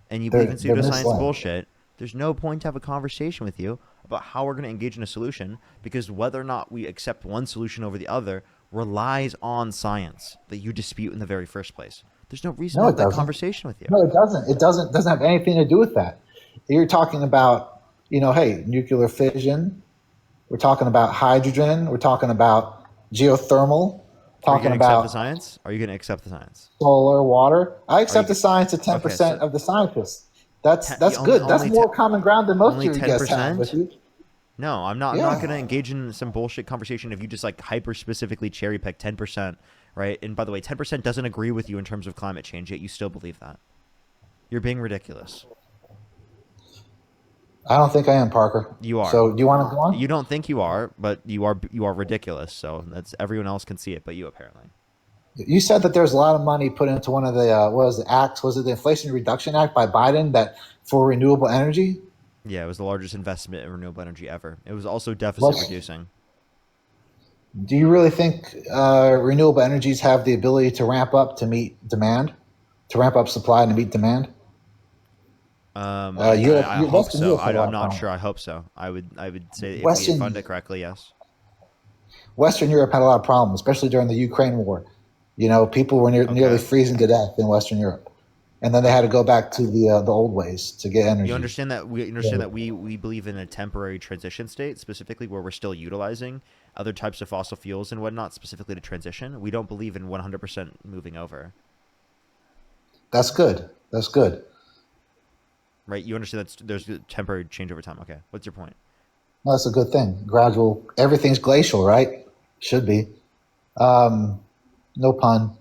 and you believe in pseudoscience bullshit, there's no point to have a conversation with you about how we're going to engage in a solution, because whether or not we accept one solution over the other relies on science that you dispute in the very first place. There's no reason to have that conversation with you. No, it doesn't. It doesn't have anything to do with that. You're talking about, hey, nuclear fission. We're talking about hydrogen. We're talking about geothermal. Are you going to accept the science? Are you going to accept the science? Solar, water. I accept the science to 10% of the scientists. That's good. That's more common ground than most of your guests have with you. No, I'm not. I'm not going to engage in some bullshit conversation if you just like hyper specifically cherry pick 10%, right? And by the way, 10% doesn't agree with you in terms of climate change, yet you still believe that. You're being ridiculous. I don't think I am, Parker. You are. So do you want to go on? You don't think you are, but you are ridiculous. So that's everyone else can see it, but you apparently. You said that there's a lot of money put into one of the what was the acts? Was it the Inflation Reduction Act by Biden that for renewable energy? Yeah, it was the largest investment in renewable energy ever. It was also deficit reducing. Do you really think renewable energies have the ability to ramp up to meet demand, to ramp up supply and to meet demand? I hope Western so. Europe had a lot I'm of not problems. sure. I hope so. I would say if we Western fund it correctly, yes. Western Europe had a lot of problems, especially during the Ukraine war. You know, people were nearly freezing to death in Western Europe, and then they had to go back to the old ways to get energy. You understand that we believe in a temporary transition state, specifically where we're still utilizing other types of fossil fuels and whatnot, specifically to transition. We don't believe in 100% moving over. That's good. That's good. Right? You understand that there's a temporary change over time. Okay. What's your point? No, that's a good thing. Gradual. Everything's glacial, right? Should be. No pun.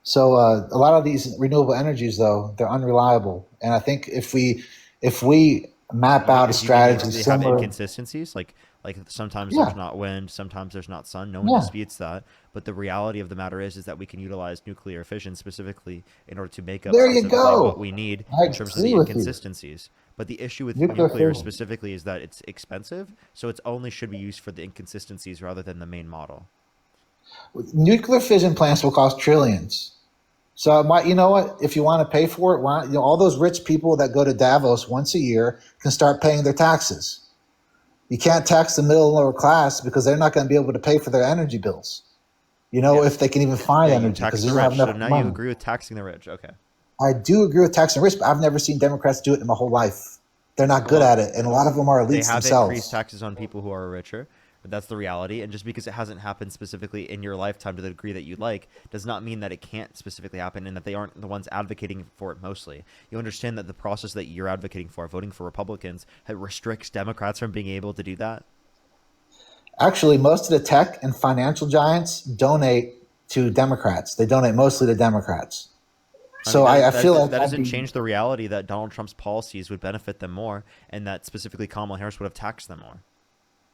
So a lot of these renewable energies, though, they're unreliable, and I think if we map out a strategy They have similar, inconsistencies, like sometimes Yeah. there's not wind, sometimes there's not sun. No one Yeah. disputes that. But the reality of the matter is that we can utilize nuclear fission specifically in order to make up There you specifically go. what we need I in terms of agree the with you. inconsistencies. But the issue with Nuclear nuclear fission. specifically is that it's expensive, so it's only should be used for the inconsistencies rather than the main model. nuclear fission plants will cost trillions. So you know what? If you want to pay for it, why, all those rich people that go to Davos once a year can start paying their taxes. You can't tax the middle and lower class because they're not going to be able to pay for their energy bills. You know, if they can even find Yeah, you energy tax because the they don't have rich. enough So now money. you agree with taxing the rich. Okay. I do agree with taxing rich, but I've never seen Democrats do it in my whole life. They're not good at it, and a lot of them are They elites have themselves. increased taxes on people who are richer, but that's the reality. And just because it hasn't happened specifically in your lifetime to the degree that you'd like, does not mean that it can't specifically happen and that they aren't the ones advocating for it mostly. You understand that the process that you're advocating for, voting for Republicans, it restricts Democrats from being able to do that? Actually, most of the tech and financial giants donate to Democrats. They donate mostly to Democrats. So I feel like that doesn't change the reality that Donald Trump's policies would benefit them more, and that specifically Kamala Harris would have taxed them more.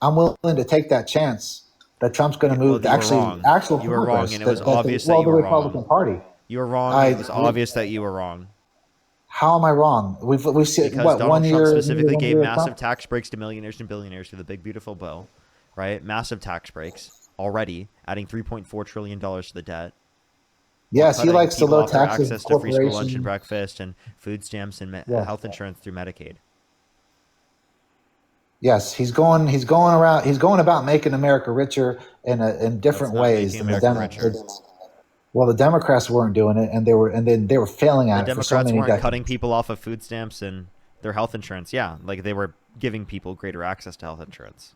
I'm willing to take that chance that Trump's going to move Well, you were wrong. actual You were wrong, progress and it was that obvious the, that you the were Republican wrong. Party. You were wrong. I And it was obvious that you were wrong. How am I wrong? We've seen Because what Donald 1 Trump year specifically 1 gave year of massive Trump? tax breaks to millionaires and billionaires through the big beautiful bill, right? Massive tax breaks already, adding $3.4 trillion to the debt. Yes, he Cutting likes the people low off their taxes access to free school lunch corporation. and breakfast and food stamps and Yes. health insurance through Medicaid. Yes, he's going around. He's going about making America richer in different That's not ways making than the America richer. Well, the Democrats weren't doing it, and they were failing The at it for so Democrats many weren't decades. cutting people off of food stamps and their health insurance. Yeah, like they were giving people greater access to health insurance.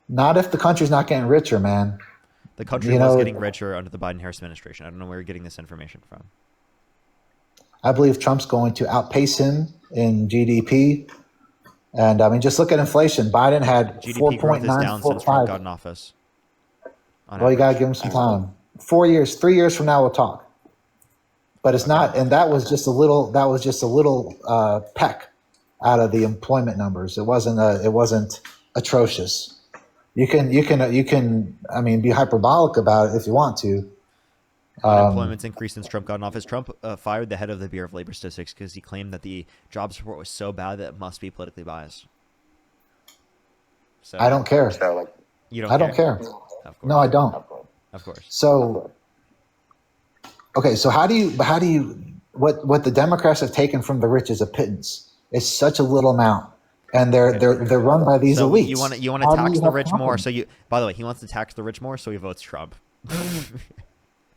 Not if the country's not getting richer, man. The country You was know, getting richer under the Biden-Harris administration. I don't know where you're getting this information from. I believe Trump's going to outpace him in GDP. And I mean, just look at inflation. Biden had GDP growth is down since Trump got in office. Well, you got to give him some time. 4 years, 3 years from now, we'll talk. But it's not, and that was just a little. That was just a little peck out of the employment numbers. It wasn't atrocious. You can. I mean, be hyperbolic about it if you want to. Unemployment's increased since Trump got in office. Trump fired the head of the Bureau of Labor Statistics because he claimed that the jobs report was so bad that it must be politically biased. So I don't care. You don't. I don't care. Of course. No, I don't. Of course. So, okay. So how do you? What the Democrats have taken from the rich is a pittance. It's such a little amount, and they're run by these So elites. you want to How do tax you the have rich more? confidence? So by the way, he wants to tax the rich more, so he votes Trump.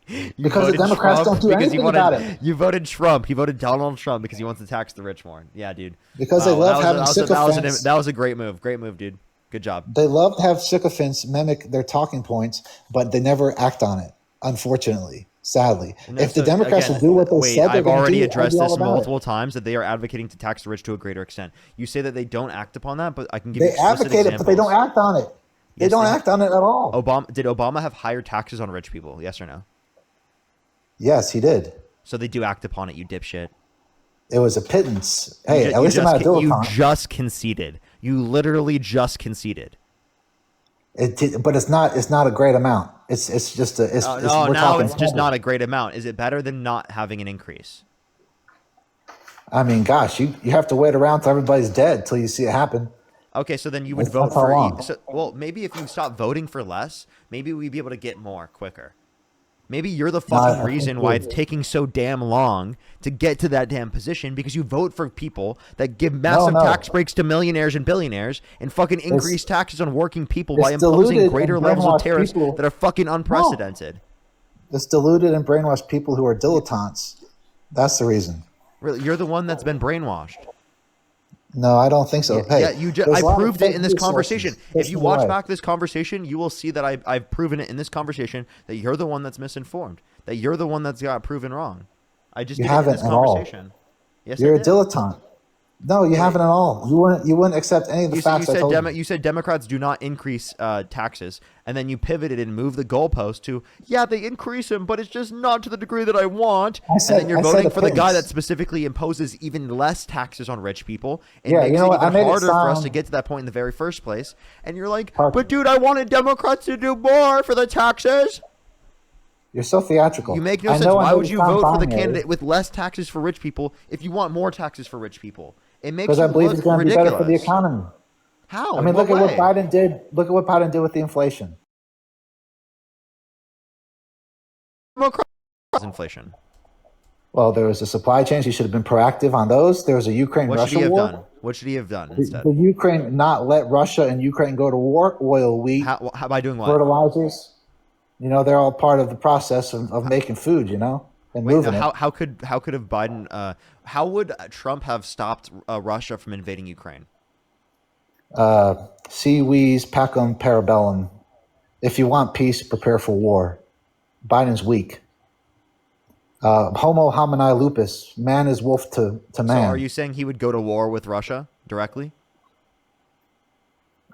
You Because the voted Democrats Trump don't do because anything about it. You voted Trump. He voted Donald Trump because he wants to tax the rich more. Yeah, dude. Because they love having sycophants. That was a great move. Great move, dude. Good job. They love to have sycophants mimic their talking points, but they never act on it. Unfortunately, sadly, No, if the so, Democrats again, would do what they wait, said they're I've going to already do, addressed I'd be all this about it. multiple times that they are advocating to tax the rich to a greater extent. You say that they don't act upon that, but I can give you They explicit advocate it, but they don't examples. act on it. They Yes, don't they- act on it at all. Did Obama have higher taxes on rich people? Yes or no? Yes, he did. So they do act upon it, you dipshit. It was a pittance. Hey, You at least I'm not a you dilettante. just conceded. You literally just conceded. But it's not a great amount. It's just a. No, we're now talking it's just pennies. not a great amount. Is it better than not having an increase? I mean, gosh, you have to wait around till everybody's dead till you see it happen. Okay, so then you would That's vote how for long. well, maybe if you stop voting for less, maybe we'd be able to get more quicker. Maybe you're the No, I fucking think reason why we- it's taking so damn long to get to that damn position, because you vote for people that give massive no. tax breaks to millionaires and billionaires and fucking increase taxes on working people by it's imposing diluted greater and levels of brainwashed tariffs people. that are fucking unprecedented. It's deluded and brainwashed people who are dilettantes. That's the reason. Really, you're the one that's been brainwashed. No, I don't think so. Yeah, Hey, yeah, you there's I a lot of proved it fake in this news conversation. sources. If This you is watch why. back this conversation, you will see that I've proven it in this conversation that you're the one that's misinformed. That you're the one that's got proven wrong. I just You did it in haven't this at all. conversation. Yes, You're I a did. dilettante. No, you haven't at all. You wouldn't accept any of the facts I told you. You said Democrats do not increase taxes, and then you pivoted and moved the goalpost to, yeah, they increase them, but it's just not to the degree that I want. And then you're voting for the guy that specifically imposes even less taxes on rich people and Yeah, makes you know it what? I even made it harder for us to sound- get to that point in the very first place. And you're like, Parker. but dude, I wanted Democrats to do more for the taxes. You're so theatrical. You make no I sense. know I Why made would it you sound vote for the binary. candidate with less taxes for rich people if you want more taxes for rich people? It makes Because you I believe look it's going to be ridiculous. better for the economy. How? I mean, In look at what way? Biden did. Look at what Biden did with the inflation. Inflation. Well, there was a supply chain. He should have been proactive on those. There was a What should Ukraine-Russia he have war. done? What should he have done The, instead? the Ukraine not let Russia and Ukraine go to war. Oil, wheat, How by doing what? fertilizers. You know, they're all part of the process of making food. You know, and Wait, moving now, it. how could have Biden? How would Trump have stopped Russia from invading Ukraine? Si vis pacem parabellum. If you want peace, prepare for war. Biden's weak. Homo homini lupus. Man is wolf to So man. are you saying he would go to war with Russia directly?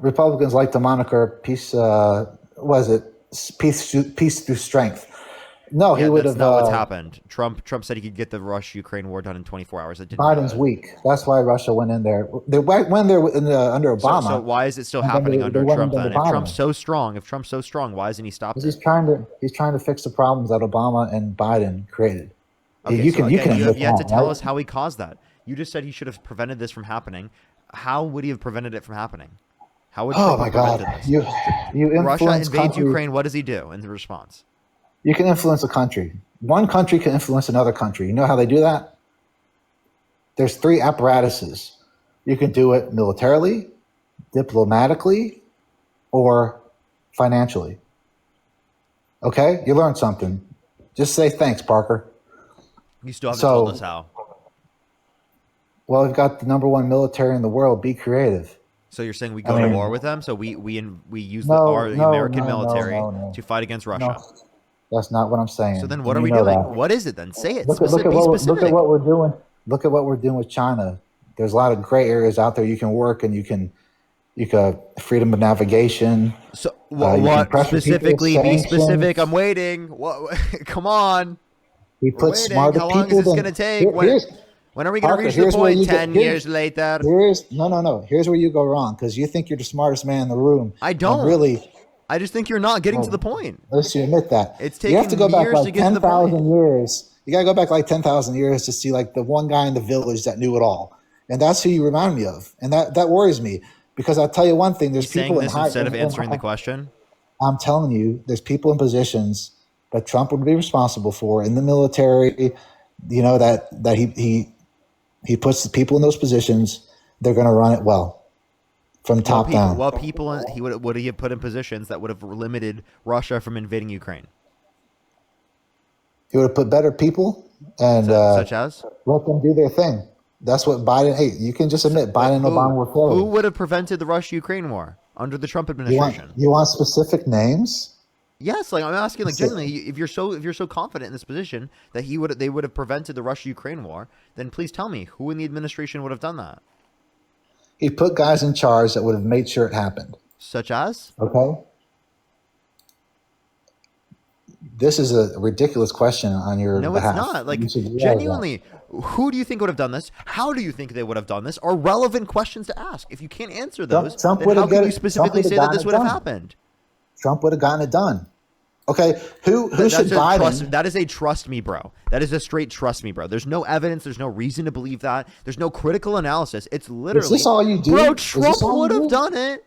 Republicans like the moniker peace. Was it peace through strength? No, he Yeah, would that's have. not what's happened. Trump said he could get the Russia-Ukraine war done in 24 hours. That didn't Biden's happen. weak. That's why Russia went in there. They went there under Obama. So why is it still and then happening they under went Trump into then? If Biden. Trump's so strong, why hasn't he stopped Because it? he's trying to fix the problems that Obama and Biden created. Okay, you so can again, you have admit yet to that, tell right? us how he caused that. You just said he should have prevented this from happening. How would he have prevented it from happening? How would Oh Trump my have God! prevented this? You Russia influence invades countries. Ukraine. What does he do in the response? You can influence a country. One country can influence another country. You know how they do that? There's three apparatuses. You can do it militarily, diplomatically, or financially. Okay? You learned something. Just say thanks, Parker. You still haven't So- told us how. Well, we've got the number one military in the world. Be creative. So you're saying we I go to mean- war with them? So we use No, our no, American no, no, military no. to fight against Russia. No, that's not what I'm saying. So then what You are we know doing? that. What is it then? Say it. Look at Be specific. what we're doing. Look at what we're doing with China. There's a lot of gray areas out there. You can work and you can freedom of navigation. So you what can pressure people, specifically? Be sanctions. specific. I'm waiting. What? Come on. We We're put waiting. smarter How people. long is this than- going to take? Here- When, here's- when are we going to Parker, reach the here's where point? you 10 get- years later. No. Here's where you go wrong because you think you're the smartest man in the room. I And don't. really. I just think you're not getting to the point. Let's you admit that. It's You have to taken go back years to like get to the 10,000 years. You got to go back like 10,000 years to see like the one guy in the village that knew it all. And that's who you remind me of. And that worries me because I'll tell you one thing. There's He's saying people this in high, instead of in- answering the question. I'm telling you, there's people in positions that Trump would be responsible for in the military, you know, that he puts the people in those positions. They're going to run it well from top down. What people he would he have put in positions that would have limited Russia from invading Ukraine? He would have put better people and Such as? let them do their thing. That's what Biden. Hey, you can just admit Biden and Obama were Who failing. would have prevented the Russia-Ukraine war under the Trump You want administration? you want specific names? Yes, like I'm asking, like So- genuinely, if you're so confident in this position that they would have prevented the Russia-Ukraine war, then please tell me who in the administration would have done that. He put guys in charge that would have made sure it happened. Such as? Okay. This is a ridiculous question on your No, behalf. it's not. Like You should realize genuinely, who do you think would have done this? How do you think they would have done this? Are relevant questions to ask. If you can't answer those, Trump then would how have can got you it- specifically Trump say would that have this would gotten have it done. happened? Trump would have gotten it done. Okay, who should Biden? That is a trust me, bro. That is a straight trust me, bro. There's no evidence. There's no reason to believe that. There's no critical analysis. It's literally. Is this all you do? Bro, Is this Trump all you would have do? done it.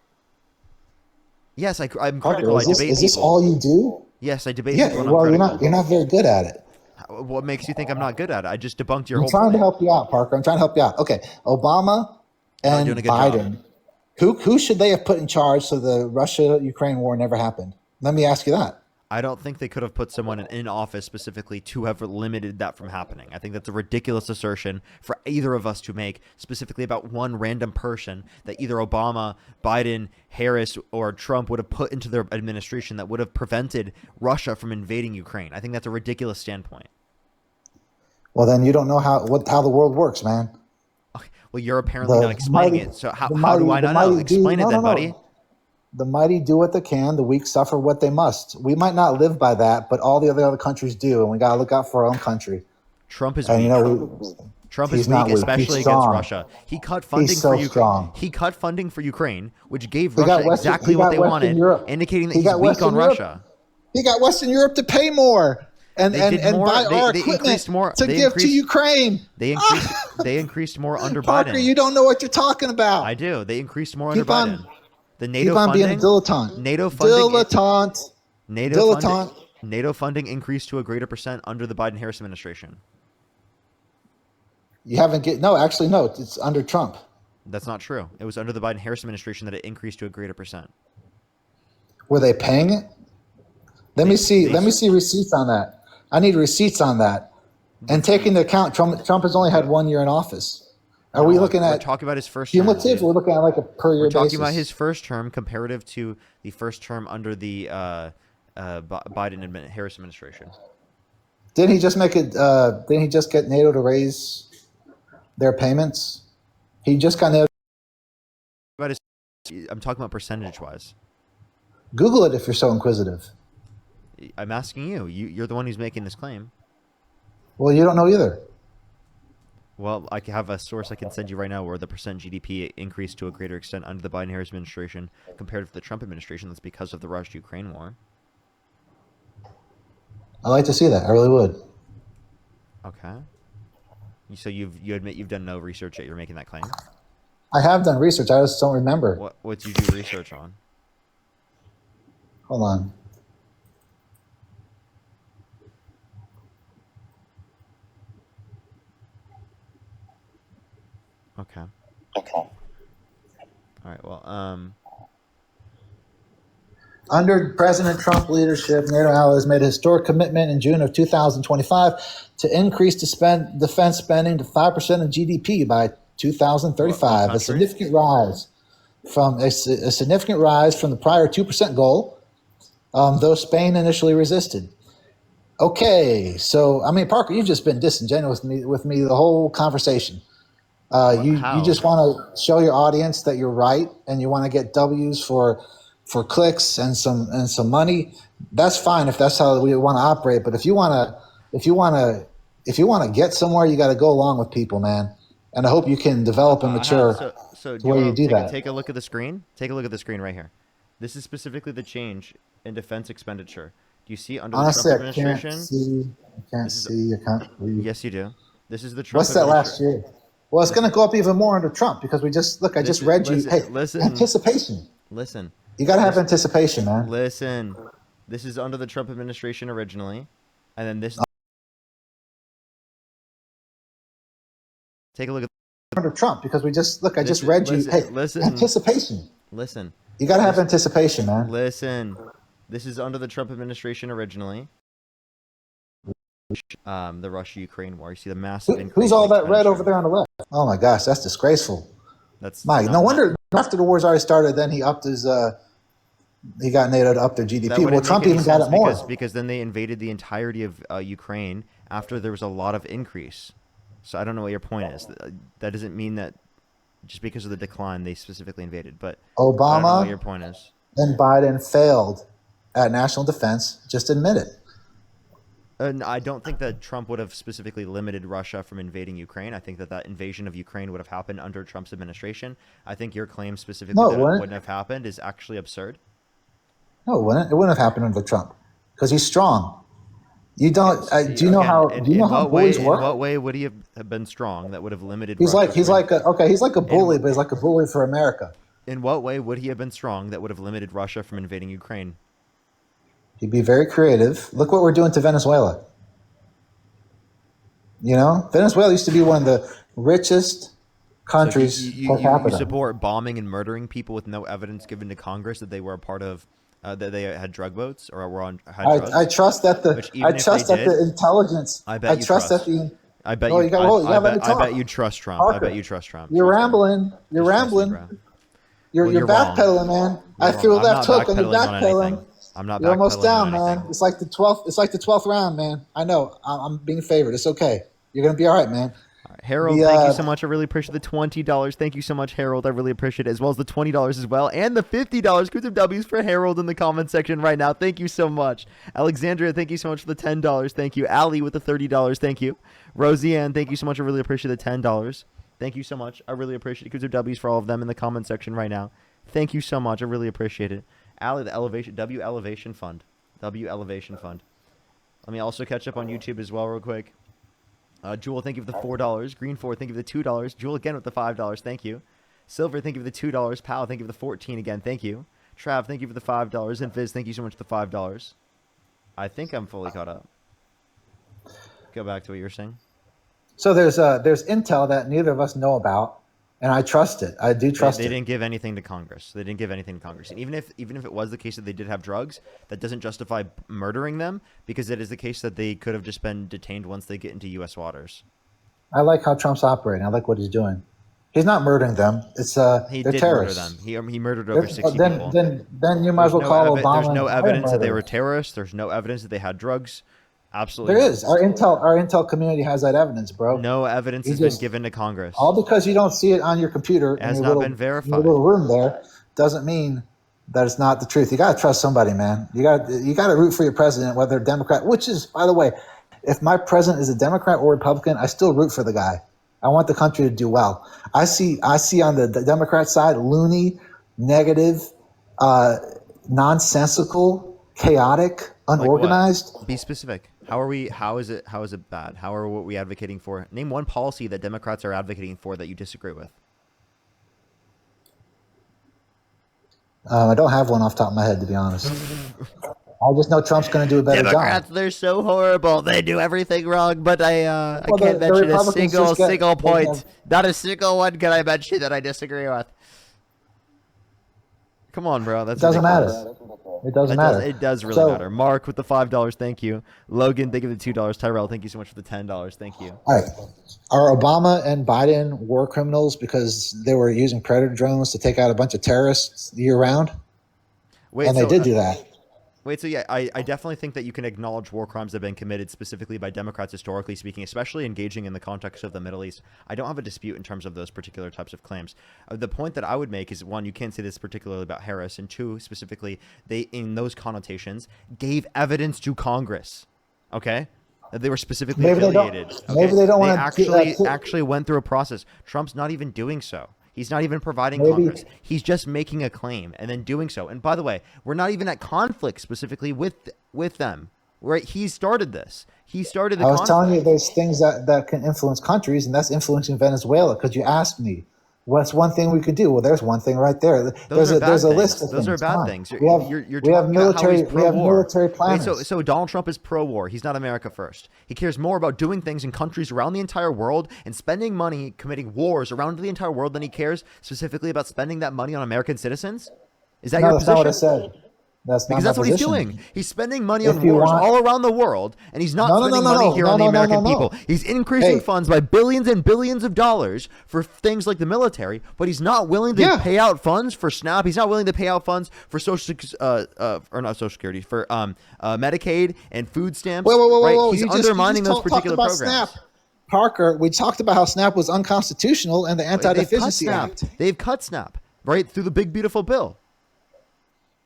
Yes, I'm Parker, critical. I debate is this people. all you do? Yes, I debate Yeah. people. And I'm Well, critical. you're not very good at it. What makes you think I'm not good at it? I just debunked your I'm whole trying point. to help you out, Parker. I'm trying to help you out. Okay, Obama and doing a good Biden. job. Who should they have put in charge so the Russia-Ukraine war never happened? Let me ask you that. I don't think they could have put someone in office specifically to have limited that from happening. I think that's a ridiculous assertion for either of us to make, specifically about one random person that either Obama, Biden, Harris, or Trump would have put into their administration that would have prevented Russia from invading Ukraine. I think that's a ridiculous standpoint. Well, then you don't know how the world works, man. Well, you're apparently not explaining it. So how do I not know? Explain it then, buddy. The mighty do what they can. The weak suffer what they must. We might not live by that, but all the other countries do, and we got to look out for our own country. Trump is and, weak. Trump is weak, especially against Russia. He cut funding for Ukraine. He cut funding for Ukraine, which gave Russia exactly what they wanted, indicating that he's weak on Russia. He got Western Europe to pay more and buy our equipment to give to Ukraine. They increased more under Parker, Biden. you don't know what you're talking about. I do. They increased more under Biden. The NATO keep on funding, being a dilettante. NATO funding, dilettante. NATO funding increased to a greater percent under the Biden-Harris administration. You haven't no. It's under Trump. That's not true. It was under the Biden-Harris administration that it increased to a greater percent. Were they paying it? Let me see receipts on that. I need receipts on that. And taking into account, Trump has only had 1 year in office. Are we looking at? We're talking about his first term. Cumulative. We're looking at like a per year basis. We're talking about his first term comparative to the first term under the Biden-Harris administration. Didn't he just make it? Didn't he just get NATO to raise their payments? He just got NATO. I'm talking about percentage-wise. Google it if you're so inquisitive. I'm asking you. You're the one who's making this claim. Well, you don't know either. Well, I have a source I can send you right now where the percent GDP increased to a greater extent under the Biden-Harris administration compared to the Trump administration. That's because of the Russia-Ukraine war. I'd like to see that. I really would. Okay. So you admit you've done no research yet. You're making that claim. I have done research. I just don't remember. What did you do research on? Hold on. Okay. All right. Well, Under President Trump leadership, NATO allies made a historic commitment in June of 2025 to increase defense spending to 5% of GDP by 2035, a significant rise from the prior 2% goal, though Spain initially resisted. Okay, so I mean, Parker, you've just been disingenuous with me the whole conversation. You just want to show your audience that you're right, and you want to get W's for clicks and some money. That's fine if that's how we want to operate. But if you want to get somewhere, you got to go along with people, man. And I hope you can develop and mature so the way you do that. Take a look at the screen. Take a look at the screen right here. This is specifically the change in defense expenditure. Do you see under Honestly, the Trump administration? I can't see. I can't read. Yes, you do. This is the Trump. What's that last year? Well, it's going to go up even more under Trump because we just look. I just read you. Hey, anticipation. Listen. You got to have anticipation, man. Listen. This is under the Trump administration originally, and then this. Take a look at under Trump because we just look. I just read you. Hey, anticipation. Listen. You got to have anticipation, man. Listen. This is under the Trump administration originally. The Russia-Ukraine war. You see the massive increase. Who's all that red over there on the left? Oh my gosh, that's disgraceful. That's Mike. No wonder after the war's already started, then he upped his. He got NATO to up their GDP. Well, Trump even got it more because then they invaded the entirety of Ukraine after there was a lot of increase. So I don't know what your point is. That doesn't mean that just because of the decline they specifically invaded. But Obama I don't know what your point is. And Biden failed at national defense. Just admit it. I don't think that Trump would have specifically limited Russia from invading Ukraine. I think that invasion of Ukraine would have happened under Trump's administration. I think your claim specifically that it wouldn't have happened is actually absurd. No, it wouldn't. It wouldn't have happened under Trump because he's strong. You don't. Do you know Again, how? in, Do you know in how what way? bullies In work? what way would he have been strong that would have limited? He's Russia like he's like a bully, in, but he's like a bully for America. in what way would he have been strong that would have limited Russia from invading Ukraine? He'd be very creative. Look what we're doing to Venezuela. You know, Venezuela used to be one of the richest countries So per you capita. support bombing and murdering people with no evidence given to Congress that they were a part of, that they had drug boats or were on had drugs? I trust that the intelligence. I bet you trust trust. that the. I bet Well, you. you gotta let me I talk. bet you trust Trump. Parker, I bet you trust Trump. You're Trust me. rambling. You're Just trust me, rambling. bro. You're Well, you're backpedaling, man. You're I wrong. feel I'm left not hook and you're backpedaling on backpedaling. anything. I'm not You're almost backpedaling down, on man. anything. It's like the 12th. It's like the 12th round, man. I know. I'm being favored. It's okay. You're gonna be all right, man. Harold, thank you so much. I really appreciate the $20. Thank you so much, Harold. I really appreciate it, as well as the $20 as well, and the $50. Good W's for Harold in the comment section right now. Thank you so much. Alexandria, thank you so much for the $10. Thank you. Allie with the $30. Thank you. Roseanne, thank you so much. I really appreciate the $10. Thank you so much. I really appreciate it. Good W's for all of them in the comment section right now. Thank you so much. I really appreciate it. Allie, the W Elevation Fund. W Elevation Fund. Let me also catch up on YouTube as well real quick. Jewel, thank you for the $4. Green 4, thank you for the $2. Jewel again with the $5. Thank you. Silver, thank you for the $2. Pal, thank you for the 14 again. Thank you. Trav, thank you for the $5. And Fizz, thank you so much for the $5. I think I'm fully caught up. Go back to what you were saying. So there's intel that neither of us know about, and I trust it. I do trust They it. didn't give anything to Congress. They didn't give anything to Congress. And even if it was the case that they did have drugs, that doesn't justify murdering them, because it is the case that they could have just been detained once they get into U.S. waters. I like how Trump's operating. I like what he's doing. He's not murdering them. It's He they're did terrorists. murder them. He murdered over 60 then, people. Then you might as well call Obama. There's no a evidence that they murderer. were terrorists. There's no evidence that they had drugs. Absolutely. There not. is. Our intel community has that evidence, bro. No evidence You has just- been given to Congress. All because you don't see it on your computer It has in not your little, been verified. in your little room there doesn't mean that it's not the truth. You got to trust somebody, man. You got to root for your president, whether Democrat, which is, by the way, if my president is a Democrat or Republican, I still root for the guy. I want the country to do well. I see on the Democrat side loony, negative, nonsensical, chaotic, unorganized. Like what? Be specific. How is it bad? How are what we advocating for? Name one policy that Democrats are advocating for that you disagree with. I don't have one off the top of my head, to be honest. I just know Trump's going to do a better Democrats, job. they're so horrible. They do everything wrong. But I Well, can't the mention a Republicans single just get- single they point. have- Not a single one can I mention that I disagree with. Come on, bro. That's It doesn't ridiculous. matter. It doesn't matter. It does really So- matter. Mark with the $5. Thank you. Logan, thank you for the $2. Tyrell, thank you so much for the $10. Thank you. All right. Are Obama and Biden war criminals because they were using predator drones to take out a bunch of terrorists year round? Wait, And they so, did do that. Wait, so yeah, I definitely think that you can acknowledge war crimes that have been committed specifically by Democrats, historically speaking, especially engaging in the context of the Middle East. I don't have a dispute in terms of those particular types of claims. The point that I would make is, one, you can't say this particularly about Harris, and two, specifically, they, in those connotations, gave evidence to Congress, okay? That they were specifically Maybe they don't- affiliated. maybe they don't They wanna do- actually went through a process. Trump's not even doing so. He's not even providing Maybe- Congress. He's just making a claim and then doing so. And by the way, we're not even at conflict specifically with them. Right? He started this. He started the I was conflict. telling you there's things that can influence countries, and that's influencing Venezuela because you asked me. What's one thing we could do? Well, there's one thing right there. There's a list of Those things. are bad Come on. things. We have, You're we have talking about how military. he's We have pro-war. military Wait, planners. so Donald Trump is pro-war. He's not America first. He cares more about doing things in countries around the entire world and spending money committing wars around the entire world than he cares specifically about spending that money on American citizens. Is that No, your that's not position? what I said. That's not Because my that's what he's position. doing. He's spending money If on you wars want- all around the world, and he's not No, no, spending no, no, money no. here No, on the no, no, American no, no. people. He's increasing Hey. funds by billions and billions of dollars for things like the military, but he's not willing to pay out funds for SNAP. He's not willing to pay out funds for or not Social Security, for Medicaid and food stamps. Whoa. Right? He's You undermining those talked particular about programs. SNAP. Parker, we talked about how SNAP was unconstitutional and the They've cut Anti-Deficiency SNAP. Act. They've cut SNAP right through the big beautiful bill.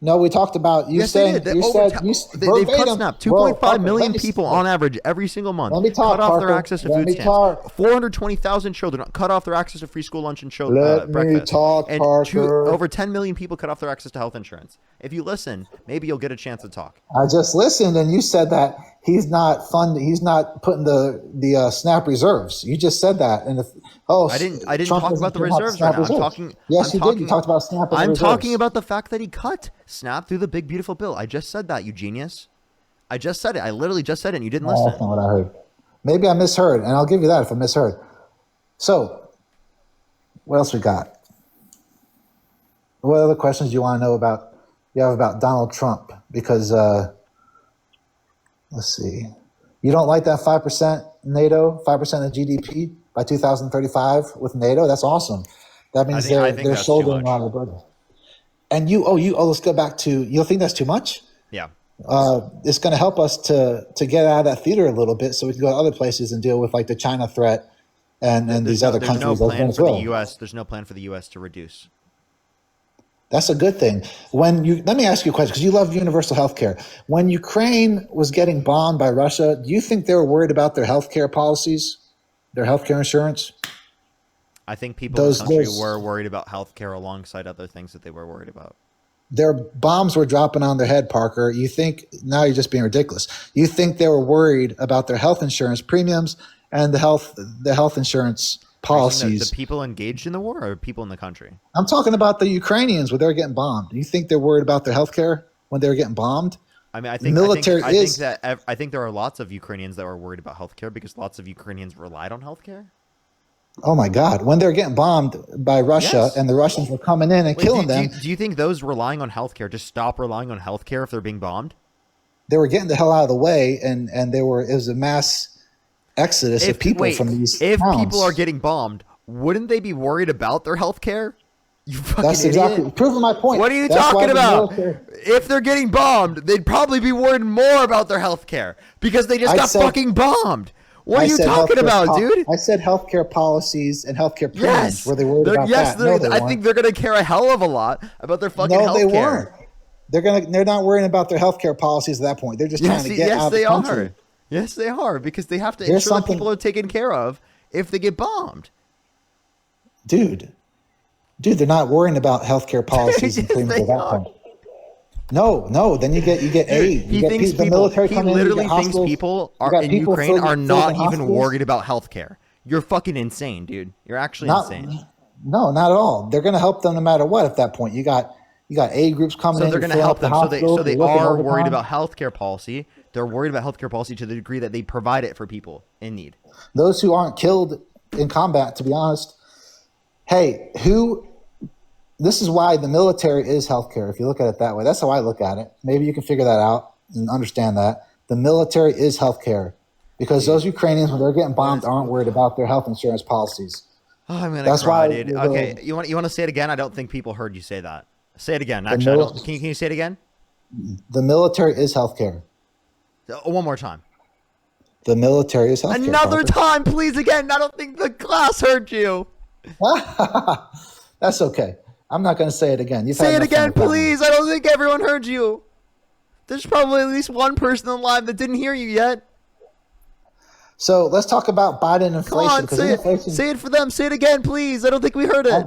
No, we talked about you Yes, they saying did. you said you They've cut verbatim. SNAP. Whoa, 2.5 Parker, million let me- people on average every single month. Let me talk, cut off their Parker. access to Let food me stamps. talk. 420,000 children cut off their access to free school lunch and Let me breakfast. talk, And Parker. over 10 million people cut off their access to health insurance. If you listen, maybe you'll get a chance to talk. I just listened, and you said that he's not He's not putting the SNAP reserves. You just said that, and I didn't Trump talk doesn't about the care reserves SNAP right now. reserves. I'm talking. Yes, I'm you talking, did. You talked about SNAP. And the I'm reserves. talking about the fact that he cut SNAP through the big beautiful bill. I just said that, you genius. I just said it. I literally just said it, and you didn't No, listen. that's not what I heard. Maybe I misheard, and I'll give you that if I misheard. So, what else we got? What other questions do you want to know about? You have about Donald Trump because let's see, you don't like that 5% NATO, 5% of GDP by 2035 with NATO. That's awesome. That means I think they're that's too shouldering a much. lot of the burden. And let's go back to. You don't think that's too much? Yeah. It's going to help us to get out of that theater a little bit, so we can go to other places and deal with like the China threat and these other There's no countries like plan for the Venezuela. U.S. There's no plan for the U.S. to reduce. That's a good thing. Let me ask you a question because you love universal health care. When Ukraine was getting bombed by Russia, do you think they were worried about their health care policies, their health care insurance? I think people in the country were worried about healthcare alongside other things that they were worried about. Their bombs were dropping on their head, Parker. You think now you're just being ridiculous. You think they were worried about their health insurance premiums and the health insurance policies? The people engaged in the war or people in the country? I'm talking about the Ukrainians when they were getting bombed. Do you think they're worried about their health care when they were getting bombed? I mean, I think there are lots of Ukrainians that were worried about healthcare because lots of Ukrainians relied on healthcare. Oh my God! When they're getting bombed by Russia and the Russians were coming in and killing them, do you think those relying on healthcare just stop relying on healthcare if they're being bombed? They were getting the hell out of the way, and it was a mass exodus of people from these If towns. people are getting bombed, wouldn't they be worried about their healthcare? You fucking That's idiot. exactly proving my point. What are you That's why talking the about? military- If they're getting bombed, they'd probably be worried more about their healthcare because they just got fucking bombed. What are you talking about, dude? I said healthcare policies and healthcare premiums. Were they worried about that? No, they I weren't. think they're gonna care a hell of a lot about their fucking healthcare. No, they weren't. They're not worrying about their healthcare policies at that point. They're just trying to get out of the country. Yes, they are because they have to There's ensure that something- people are taken care of if they get bombed. Dude, they're not worrying about healthcare policies and premiums at that point. No. Then you get aid. He You get thinks the military he come in, you literally get thinks hospitals. people You are got in people Ukraine filled- are filled not in even hospitals. worried about healthcare. You're fucking insane, dude. You're actually insane. No, not at all. They're going to help them no matter what. At that point, you got aid groups coming So in. they're to going to fill help up the them. So they hospitals, they're working are worried overtime. about healthcare policy. They're worried about healthcare policy to the degree that they provide it for people in need. Those who aren't killed in combat, to be honest. Hey, this is why the military is healthcare. If you look at it that way, that's how I look at it. Maybe you can figure that out and understand that the military is healthcare because those Ukrainians, when they're getting bombed, aren't worried about their health insurance policies. Oh, I'm gonna That's cry, why dude. Okay, you want to say it again? I don't think people heard you say that. Say it again. The Actually, mil- can you say it again? The military is healthcare. One more time. The military is healthcare. Another Parker. time, please. Again. I don't think the class heard you. That's okay. I'm not going to say it again. You've Say had it enough fun again, with that one. please. I don't think everyone heard you. There's probably at least one person alive that didn't hear you yet. So let's talk about Biden Come inflation. on, because say it. inflation, Say it for them. Say it again, please. I don't think we heard it.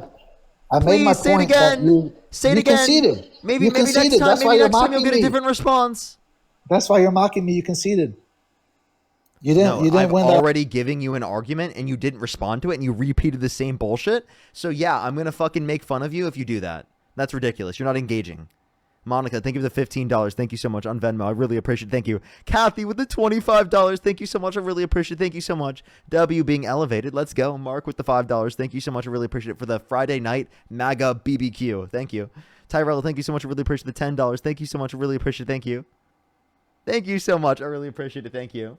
I made my Please say it point that again. Say it you again. conceded. Maybe You next conceded. time. That's why Maybe you're next time you'll mocking get a me. different response. That's why you're mocking me. You conceded. You didn't. No, you didn't I'm win that. already giving you an argument and you didn't respond to it and you repeated the same bullshit. So yeah, I'm gonna fucking make fun of you if you do that. That's ridiculous. You're not engaging. Monica, thank you for the $15. Thank you so much on Venmo. I really appreciate it. Thank you. Kathy with the $25. Thank you so much. I really appreciate it. Thank you so much. W being elevated. Let's go. Mark with the $5. Thank you so much. I really appreciate it for the Friday night MAGA BBQ. Thank you. Tyrell, thank you so much. I really appreciate the $10. Thank you so much. I really appreciate it. Thank you. Thank you so much. I really appreciate it. Thank you.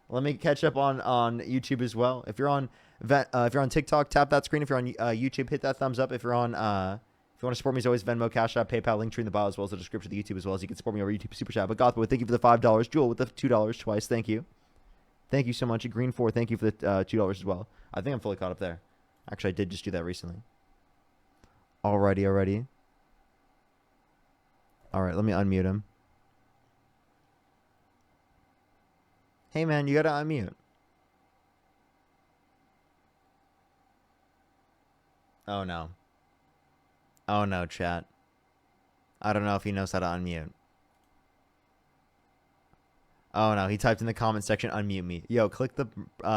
Let me catch up on YouTube as well. If you're on TikTok, tap that screen. If you're on YouTube, hit that thumbs up. If you're on if you want to support me, as always, Venmo, Cash App, PayPal, link tree in the bio, as well as the description of the YouTube, as well as you can support me over YouTube Super Chat. But Gothboy, thank you for the $5. Jewel with the $2 twice. Thank you. Thank you so much. Green 4, thank you for the $2 as well. I think I'm fully caught up there. Actually, I did just do that recently. Alrighty. All right, let me unmute him. Hey, man, you gotta unmute. Oh, no. Oh, no, chat. I don't know if he knows how to unmute. Oh, no, he typed in the comment section, unmute me. Yo, click the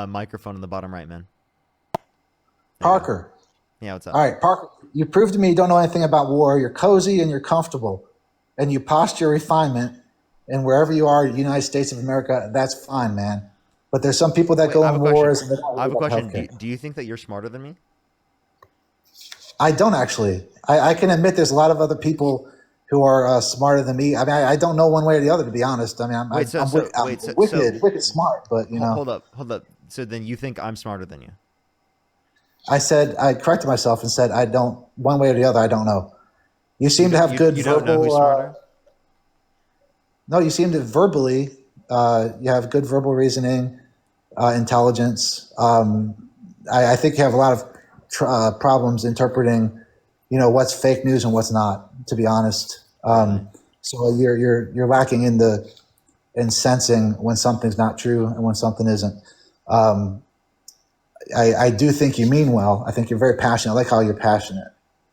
microphone in the bottom right, man. Parker. Yeah, what's up? All right, Parker, you proved to me you don't know anything about war. You're cozy and you're comfortable, and you posture refinement. And wherever you are, United States of America, that's fine, man. But there's some people that Wait, go I have in a question. wars and they don't I have a worry about question. healthcare. Do you think that you're smarter than me? I don't actually. I can admit there's a lot of other people who are smarter than me. I mean, I don't know one way or the other, to be honest. I mean, I'm wicked smart, but you know. Hold up. So then you think I'm smarter than you? I corrected myself and said, I don't, one way or the other, I don't know. You seem to have good you verbal. don't know who's smarter? No, you seem to verbally, you have good verbal reasoning, intelligence. I think you have a lot of problems interpreting, what's fake news and what's not, to be honest. So you're lacking in sensing when something's not true and when something isn't. I do think you mean well. I think you're very passionate. I like how you're passionate.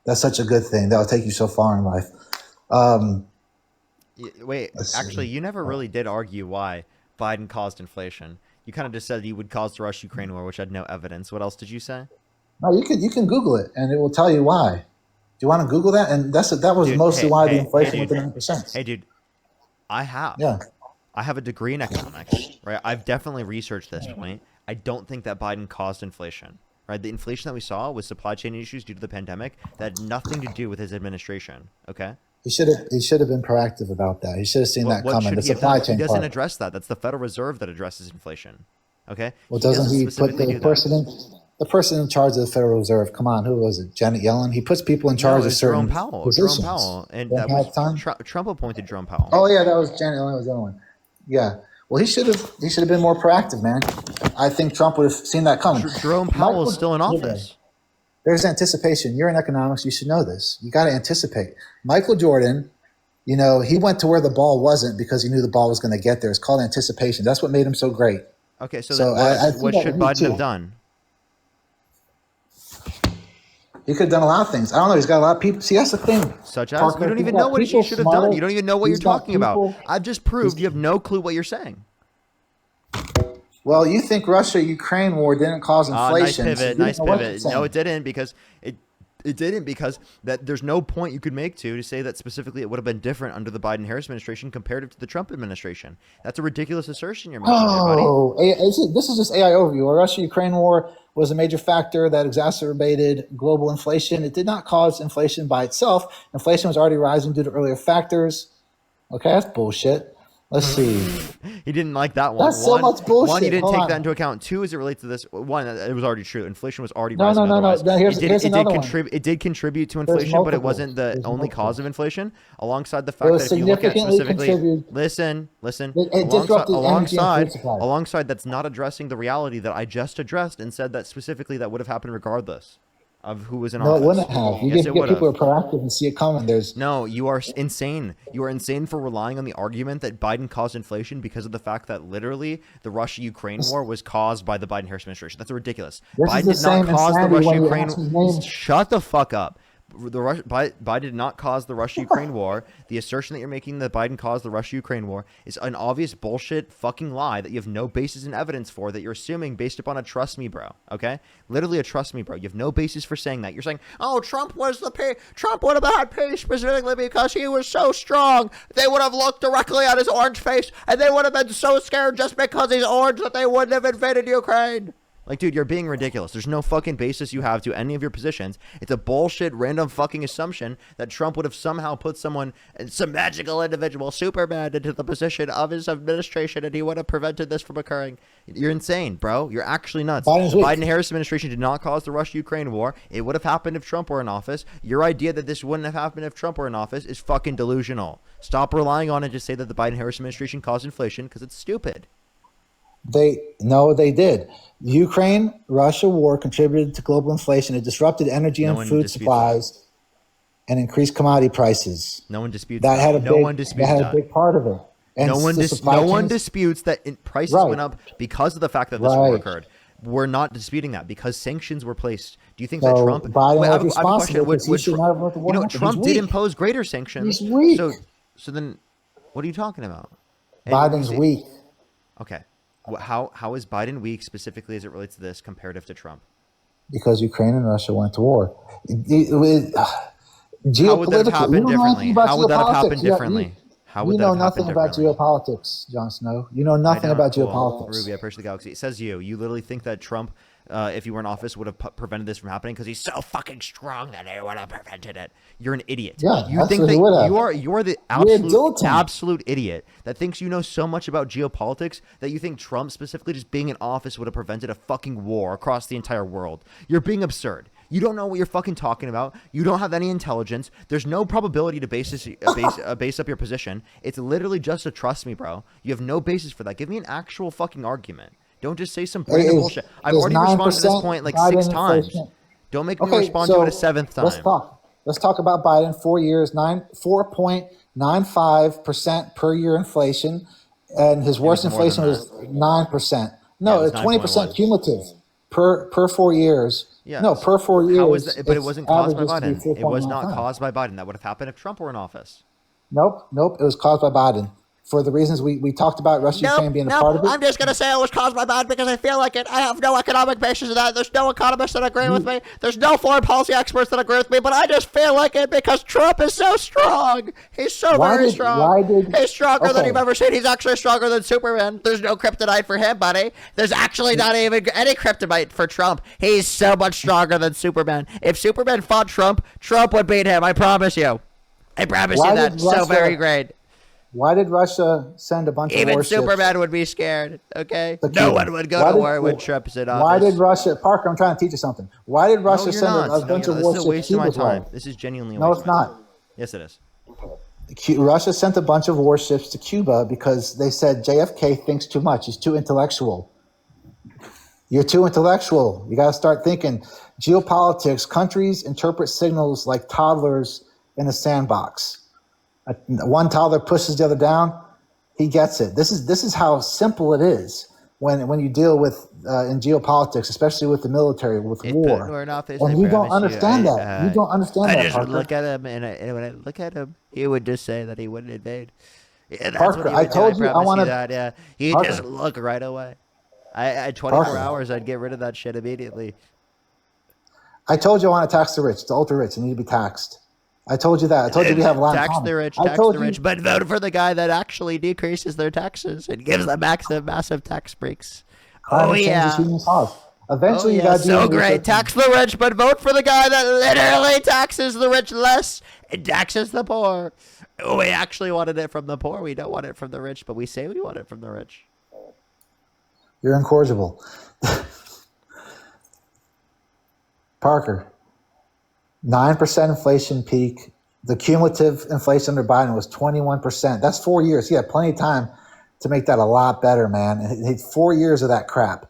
That's such a good thing. That'll take you so far in life. Wait, actually, you never really did argue why Biden caused inflation. You kind of just said he would cause the Russia-Ukraine war, which had no evidence. What else did you say? No, you can Google it, and it will tell you why. Do you want to Google that? And that was mostly why the inflation went to 9%. Hey, dude, I have. Yeah. I have a degree in economics, right? I've definitely researched this point. I don't think that Biden caused inflation, right? The inflation that we saw was supply chain issues due to the pandemic that had nothing to do with his administration, okay? He should have been proactive about that. He should have seen that coming. The supply chain He doesn't part. address that. That's the Federal Reserve that addresses inflation, okay? Well, doesn't he put the person in charge of the Federal Reserve? Come on, who was it? Janet Yellen. He puts people in charge of certain positions. Jerome Powell, and that was Trump appointed Jerome Powell. Oh yeah, that was Janet Yellen. Was the other one. Yeah. Well, he should have been more proactive, man. I think Trump would have seen that coming. Jerome Powell is still in office. There's anticipation. You're in economics. You should know this. You got to anticipate. Michael Jordan, he went to where the ball wasn't because he knew the ball was going to get there. It's called anticipation. That's what made him so great. Okay, so then what should Biden have done? He could have done a lot of things. I don't know. He's got a lot of people. See, that's the thing. Such as? You don't even know what he should have done. You don't even know what you're talking about. I've just proved you have no clue what you're saying. Well, you think Russia-Ukraine war didn't cause inflation. Nice pivot. No, it didn't because that there's no point you could make to say that specifically it would have been different under the Biden-Harris administration comparative to the Trump administration. That's a ridiculous assertion you're making there, buddy. Oh, this is just AI overview. The Russia-Ukraine war was a major factor that exacerbated global inflation. It did not cause inflation by itself. Inflation was already rising due to earlier factors. Okay, that's bullshit. Let's see. He didn't like that one. That's so much bullshit. One, you didn't Hold take on. that into account. Two, as it relates to this. One, it was already true. Inflation was already No. rising. Here's another one. It did contribute to inflation, but it wasn't the only cause of inflation. Alongside the fact that if you look at specifically, listen, alongside that's not addressing the reality that I just addressed and said that specifically that would have happened regardless of who was in office. No, it wouldn't have. You get people who are proactive and see it coming. No, you are insane. You are insane for relying on the argument that Biden caused inflation because of the fact that literally the Russia-Ukraine war was caused by the Biden-Harris administration. That's ridiculous. Biden did not cause the Russia-Ukraine. Shut the fuck up. Biden did not cause the Russia-Ukraine war. The assertion that you're making that Biden caused the Russia-Ukraine war is an obvious bullshit fucking lie that you have no basis in evidence for, that you're assuming based upon a trust me bro, okay? Literally a trust me bro. You have no basis for saying that. You're saying, oh, Trump would have had peace specifically because he was so strong. They would have looked directly at his orange face and they would have been so scared just because he's orange that they wouldn't have invaded Ukraine. Like, dude, you're being ridiculous. There's no fucking basis you have to any of your positions. It's a bullshit, random fucking assumption that Trump would have somehow put some magical individual, Superman, into the position of his administration and he would have prevented this from occurring. You're insane, bro. You're actually nuts. The Biden-Harris administration did not cause the Russia-Ukraine war. It would have happened if Trump were in office. Your idea that this wouldn't have happened if Trump were in office is fucking delusional. Stop relying on it to say that the Biden-Harris administration caused inflation because it's stupid. They did. The Ukraine-Russia war contributed to global inflation. It disrupted energy and food supplies. and increased commodity prices. No one disputes That that. had a No big, one disputes that had that. a big part of it. And No one, the supply no one chains- disputes that prices Right. went up because of the fact that this war Right. occurred. We're not disputing that because sanctions were placed. Do you think So that Trump? Biden Wait, was I have a responsible question. because he should not have let the war happen. He's Trump did weak. impose greater sanctions. He's weak. So then, what are you talking about? And Biden's you- weak Okay. How is Biden weak specifically as it relates to this comparative to Trump? because Ukraine and Russia went to war. How would that have happened differently? How would that have happened geopolitics. differently? How would You that know have happened nothing about differently? geopolitics, Jon Snow. You know nothing I don't. about Cool. geopolitics. Ruby, I appreciate the galaxy. It says you. You literally think that Trump, if he were in office, would have prevented this from happening because he's so fucking strong that he would have prevented it. You're an idiot. Yeah, you that's think what that he would have. you're the You're a dilettante. absolute idiot that thinks you know so much about geopolitics that you think Trump specifically just being in office would have prevented a fucking war across the entire world. You're being absurd. You don't know what you're fucking talking about. You don't have any intelligence. There's no probability to base up your position. It's literally just a trust me, bro. You have no basis for that. Give me an actual fucking argument. Don't just say some random bullshit. I've already responded to this point like 6 times. Don't make me respond to it a 7th time. Let's talk about Biden. 4 years, 4.95% per year inflation, and his worst was more inflation than was 9%. No, Yeah, it was 20% 9.1. cumulative per 4 years. Yes. No, per 4 years. How was that? But it its wasn't caused by average is to be Biden. It was not 4.95. caused by Biden. That would have happened if Trump were in office. Nope. It was caused by Biden. For the reasons we talked about, Russia Ukraine being a part of it. I'm just going to say it was caused by Biden because I feel like it. I have no economic basis in that. There's no economists that agree with me. There's no foreign policy experts that agree with me, but I just feel like it because Trump is so strong. He's so very strong. He's stronger than you've ever seen. He's actually stronger than Superman. There's no kryptonite for him, buddy. There's actually not even any kryptonite for Trump. He's so much stronger than Superman. If Superman fought Trump, Trump would beat him. I promise you. I promise you that. So very great. Why did Russia send a bunch of warships? Even Superman would be scared, okay? to No Cuba? one would go to war when Trump's in office. Why did Russia, Parker, I'm trying to teach you something. Why did Russia No, you're send not. a bunch of warships This is a waste to of my Cuba? time. This is genuinely a No, waste it's of my not. time. Yes, it is. Russia sent a bunch of warships to Cuba because they said JFK thinks too much. He's too intellectual. You're too intellectual. You got to start thinking. Geopolitics, countries interpret signals like toddlers in a sandbox. One toddler pushes the other down. He gets it. This is how simple it is when you deal with in geopolitics, especially with the military, with war. And you don't understand that. You don't understand that. I just Parker. look at him, and when I look at him, he would just say that he wouldn't invade. Yeah, that's Parker, what he I would do. told you I promise wanna- that. Yeah, he'd Parker. just look right away. I 24 Parker. hours, I'd get rid of that shit immediately. I told you I want to tax the rich, the ultra rich. They need to be taxed. I told you that. I told you we have a lot in Tax common. the rich, I tax told the you- rich, but vote for the guy that actually decreases their taxes and gives them massive tax breaks. Climate Oh change yeah. is human cause. Eventually, you yeah, got to do so your great. research. Tax the rich, but vote for the guy that literally taxes the rich less and taxes the poor. We actually wanted it from the poor. We don't want it from the rich, but we say we want it from the rich. You're incorrigible. Parker, 9% inflation peak. The cumulative inflation under Biden was 21%. That's 4 years. He had plenty of time to make that a lot better, man. He had 4 years of that crap.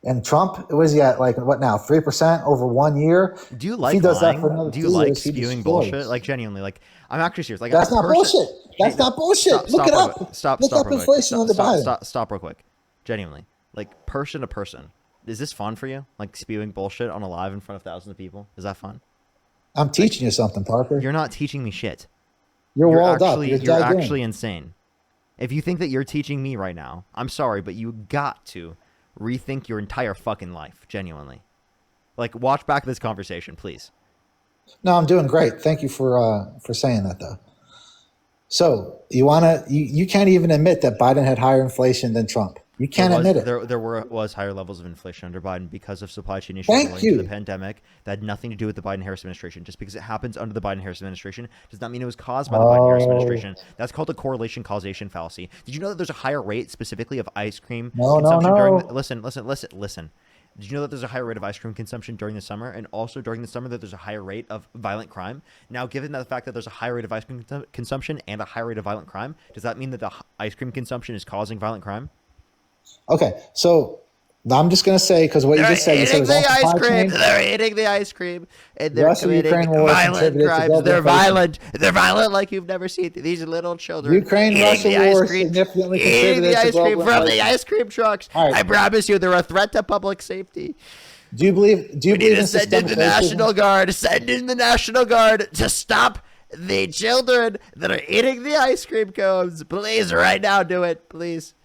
And Trump, what is he at? Like, what now? 3% over 1 year? Do you If like he does lying? that for another Do you 2 like years, he spewing destroys. bullshit? Like genuinely, like I'm actually serious. Like That's a not person- bullshit. That's not bullshit. Look it real up. quick. Stop Look up real quick. inflation under Biden. Stop real quick. Genuinely, like person to person, is this fun for you? Like spewing bullshit on a live in front of thousands of people? Is that fun? I'm teaching you something, Parker. You're not teaching me shit. You're walled up. actually, You're You're dug in. actually insane. If you think that you're teaching me right now, I'm sorry, but you got to rethink your entire fucking life. Genuinely, like watch back this conversation, please. No, I'm doing great. Thank you for saying that, though. So you can't even admit that Biden had higher inflation than Trump. You can't admit it. There was higher levels of inflation under Biden because of supply chain issues Thank related to you. the pandemic that had nothing to do with the Biden-Harris administration. Just because it happens under the Biden-Harris administration does not mean it was caused by the Biden-Harris Oh. administration. That's called a correlation causation fallacy. Did you know that there's a higher rate specifically of ice cream No, consumption no. during the, listen. Did you know that there's a higher rate of ice cream consumption during the summer, and also during the summer that there's a higher rate of violent crime? Now, given the fact that there's a higher rate of ice cream consumption and a higher rate of violent crime, does that mean that the ice cream consumption is causing violent crime? Okay, so I'm just going to say, because what you They're just said, you said it eating was all the ice supply cream. chain. They're eating the ice cream, and they're Russia-Ukraine committing war violent contributed to crimes. global They're inflation. violent. They're violent like you've never seen. These little children Ukraine-Russia eating the war ice cream, significantly eating contributed the to ice cream global from the inflation. ice cream trucks. All right. I promise you, they're a threat to public safety. Do you believe We need in to send in systemic the racism? National Guard. Send in the National Guard to stop the children that are eating the ice cream cones. Please, right now, do it. Please.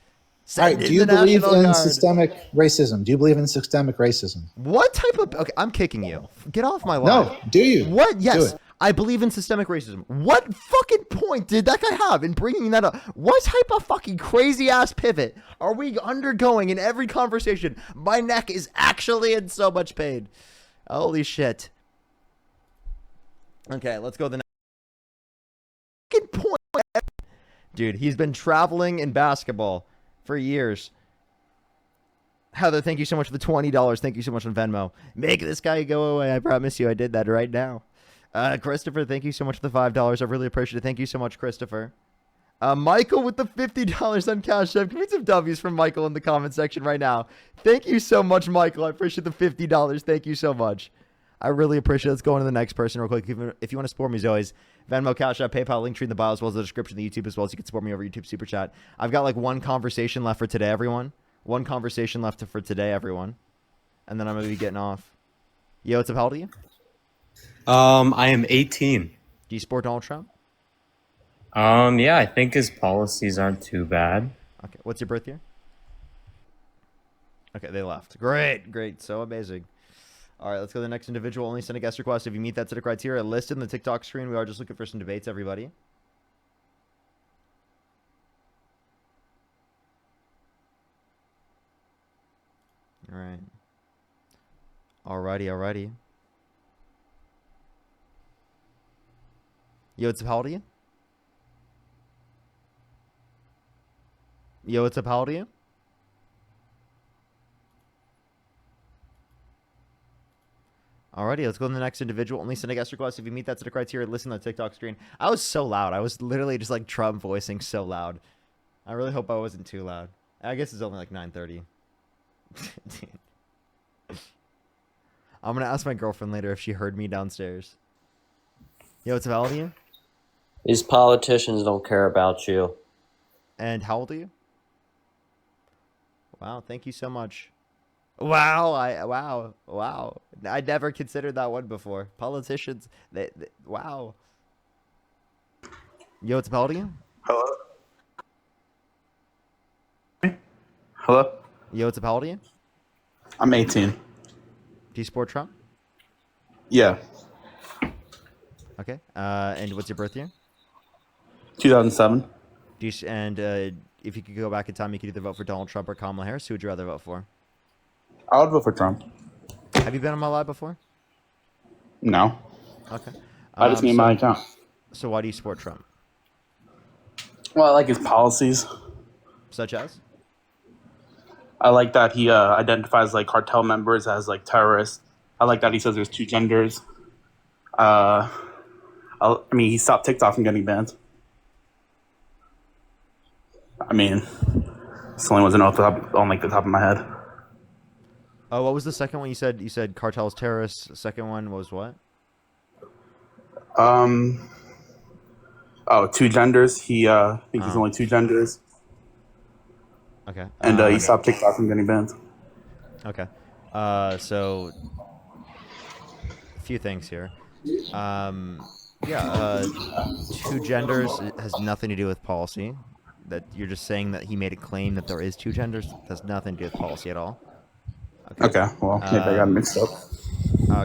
All right, Send do in you the believe National in Guard. systemic racism? Do you believe in systemic racism? What type of... Okay, I'm kicking you. Get off my live. No, do you? What? Do Yes. it. I believe in systemic racism. What fucking point did that guy have in bringing that up? What type of fucking crazy ass pivot are we undergoing in every conversation? My neck is actually in so much pain. Holy shit. Okay, let's go to the next fucking point. Dude, he's been traveling in basketball for years. Heather, thank you so much for the $20. Thank you so much on Venmo. Make this guy go away. I promise you I did that right now. Christopher, thank you so much for the $5. I really appreciate it. Thank you so much, Christopher. Michael with the $50 on Cash App. Give me some W's from Michael in the comment section right now. Thank you so much, Michael. I appreciate the $50. Thank you so much. I really appreciate it. Let's go on to the next person real quick. If you want to support me, as always, Venmo, Cash App, PayPal, link tree in the bio, as well as the description of the YouTube, as well as you can support me over YouTube Super Chat. I've got like one conversation left for today, everyone. One conversation left for today, everyone. And then I'm going to be getting off. Yo, what's up? How old are you? I am 18. Do you support Donald Trump? Yeah, I think his policies aren't too bad. Okay, what's your birth year? Okay, they left. Great, great, so amazing. All right, let's go to the next individual. Only send a guest request if you meet that set of criteria listed in the TikTok screen. We are just looking for some debates, everybody. All right. Alrighty. Yo, what's up? How old are you? Yo, what's up? How old are you? Alrighty, let's go to the next individual. Only send a guest request if you meet that set of criteria. Listen to the TikTok screen. I was so loud. I was literally just like Trump voicing so loud. I really hope I wasn't too loud. I guess it's only like 9:30. I'm gonna ask my girlfriend later if she heard me downstairs. Yo, what's up? How old are you? These politicians don't care about you. And how old are you? Wow, thank you so much. Wow, wow. I never considered that one before. Politicians, wow. Yo, what's up? How old are you? Hello? Hello? Yo, what's up? How old are you? I'm 18. Do you support Trump? Yeah. Okay. And what's your birth year? 2007. Do you, and if you could go back in time, you could either vote for Donald Trump or Kamala Harris. Who would you rather vote for? I would vote for Trump. Have you been on my live before? No. Okay. I just need my account. So why do you support Trump? Well, I like his policies. Such as? I like that he identifies like cartel members as like terrorists. I like that he says there's two genders. I mean, he stopped TikTok from getting banned. I mean, it's the only ones I know on like the top of my head. Oh, what was the second one you said? You said cartels, terrorists. The second one was what? Two genders. I think he's only two genders. Okay. And he stopped TikTok from getting banned. Okay. So a few things here. Two genders has nothing to do with policy. That you're just saying that he made a claim that there is two genders. Has nothing to do with policy at all. Okay. Well, maybe I got mixed up.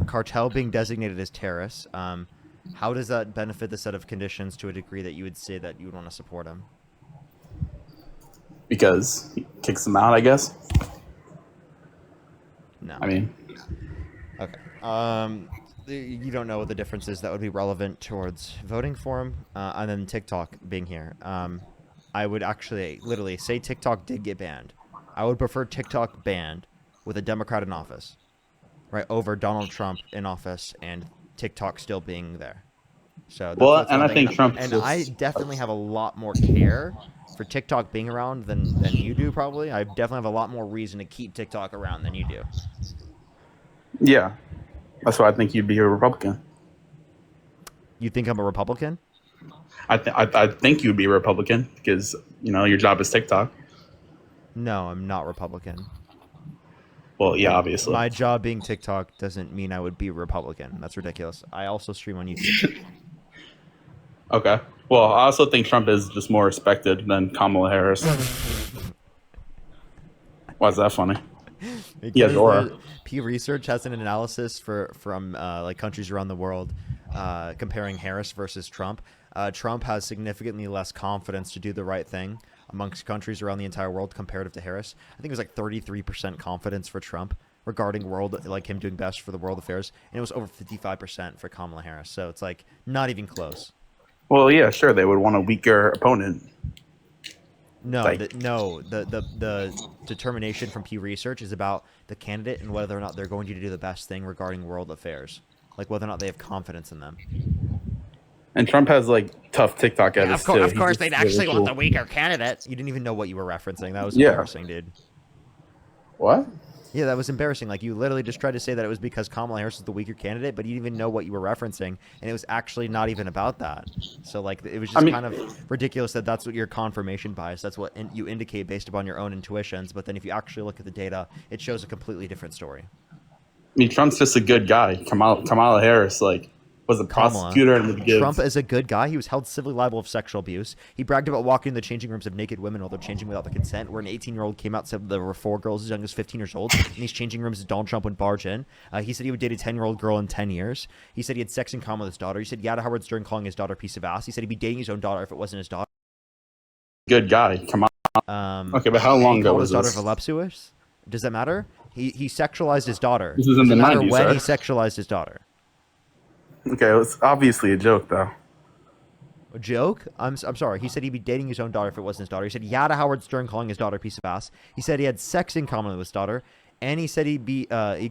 Cartel being designated as terrorists. How does that benefit the set of conditions to a degree that you would say that you would want to support him? Because he kicks them out, I guess. No. I mean. Okay. You don't know what the difference is that would be relevant towards voting for him, and then TikTok being here. I would actually literally say TikTok did get banned. I would prefer TikTok banned with a Democrat in office, right, over Donald Trump in office and TikTok still being there. So that's, Well, that's and one I thing. think Trump's And just I definitely have a lot more care for TikTok being around than you do, probably. I definitely have a lot more reason to keep TikTok around than you do. yeah. That's why I think you'd be a Republican. You think I'm a Republican? I think you'd be a Republican because your job is TikTok. No, I'm not Republican. Well, yeah, obviously. My job being TikTok doesn't mean I would be a Republican. That's ridiculous. I also stream on YouTube. Okay. Well, I also think Trump is just more respected than Kamala Harris. Why is that funny? He has aura. Pew Research has an analysis from like countries around the world comparing Harris versus Trump. Trump has significantly less confidence to do the right thing amongst countries around the entire world comparative to Harris. I think it was like 33% confidence for Trump regarding like him doing best for the world affairs, and it was over 55% for Kamala Harris. So it's like not even close. Well, yeah, sure, they would want a weaker opponent. No, Like- the determination from Pew Research is about the candidate and whether or not they're going to do the best thing regarding world affairs, like whether or not they have confidence in them. And Trump has like tough TikTok edits too. Of course, they'd actually want the weaker candidate. You didn't even know what you were referencing. That was embarrassing, dude. What? Yeah, that was embarrassing. Like, you literally just tried to say that it was because Kamala Harris was the weaker candidate, but you didn't even know what you were referencing, and it was actually not even about that. So, like, it was just kind of ridiculous that that's what your confirmation bias, that's what you indicate based upon your own intuitions, but then if you actually look at the data, it shows a completely different story. I mean, Trump's just a good guy. Kamala Harris, like, was a prosecutor and would give... Trump is a good guy. He was held civilly liable of sexual abuse. He bragged about walking in the changing rooms of naked women while they're changing without their consent, where an 18-year-old came out and said there were 4 girls as young as 15 years old. In these changing rooms, Donald Trump would barge in. He said he would date a 10-year-old girl in 10 years. He said he had sex in common with his daughter. He said Yada Howard Stern calling his daughter a piece of ass. He said he'd be dating his own daughter if it wasn't his daughter. Good guy. Come on. Okay, but how long ago was his this? daughter voluptuous? Does that matter? He sexualized his daughter. This is in the Doesn't matter 90s, when right? he sexualized his daughter. Okay, it's obviously a joke, though. A joke? I'm sorry. He said he'd be dating his own daughter if it wasn't his daughter. He said Yada Howard Stern calling his daughter a piece of ass. He said he had sex in common with his daughter, and he said he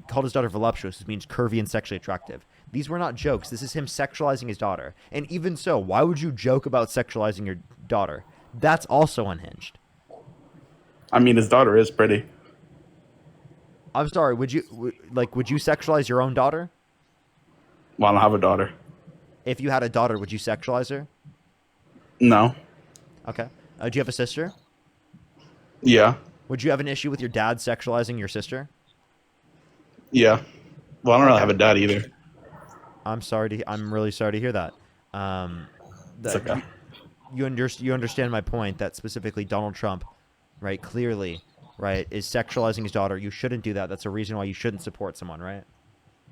called his daughter voluptuous, which means curvy and sexually attractive. These were not jokes. This is him sexualizing his daughter. And even so, why would you joke about sexualizing your daughter? That's also unhinged. I mean, his daughter is pretty. I'm sorry. Would you sexualize your own daughter? Well, I don't have a daughter. If you had a daughter, would you sexualize her? No. Okay. Do you have a sister? Yeah. Would you have an issue with your dad sexualizing your sister? Yeah. Well, I don't really have a dad either. I'm really sorry to hear that. It's okay. You understand my point that specifically Donald Trump, right, clearly, right, is sexualizing his daughter. You shouldn't do that. That's a reason why you shouldn't support someone, right?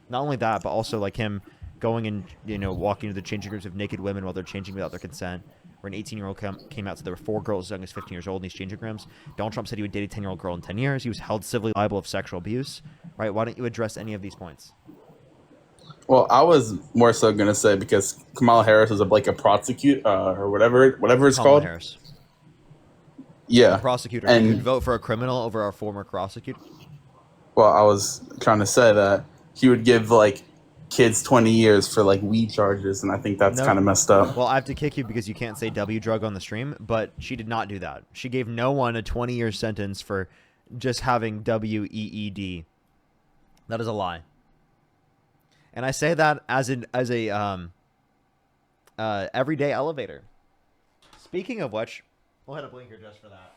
Not only that, but also like him going and walking into the changing rooms of naked women while they're changing without their consent. Where an 18-year-old came out, so there were 4 girls as young as 15 years old in these changing rooms. Donald Trump said he would date a 10-year-old girl in 10 years. He was held civilly liable of sexual abuse. Right? Why don't you address any of these points? Well, I was more so gonna say because Kamala Harris is like a prosecutor or whatever it's Kamala called. Harris. Yeah. A prosecutor. And You would vote for a criminal over our former prosecutor? well, I was trying to say that he would give like kids 20 years for like weed charges, and I think that's No. kind of messed up. Well, I have to kick you because you can't say W drug on the stream, but she did not do that. She gave no one a 20-year sentence for just having WEED. That is a lie. And I say that as a everyday elevator. Speaking of which, we'll hit a blinker just for that.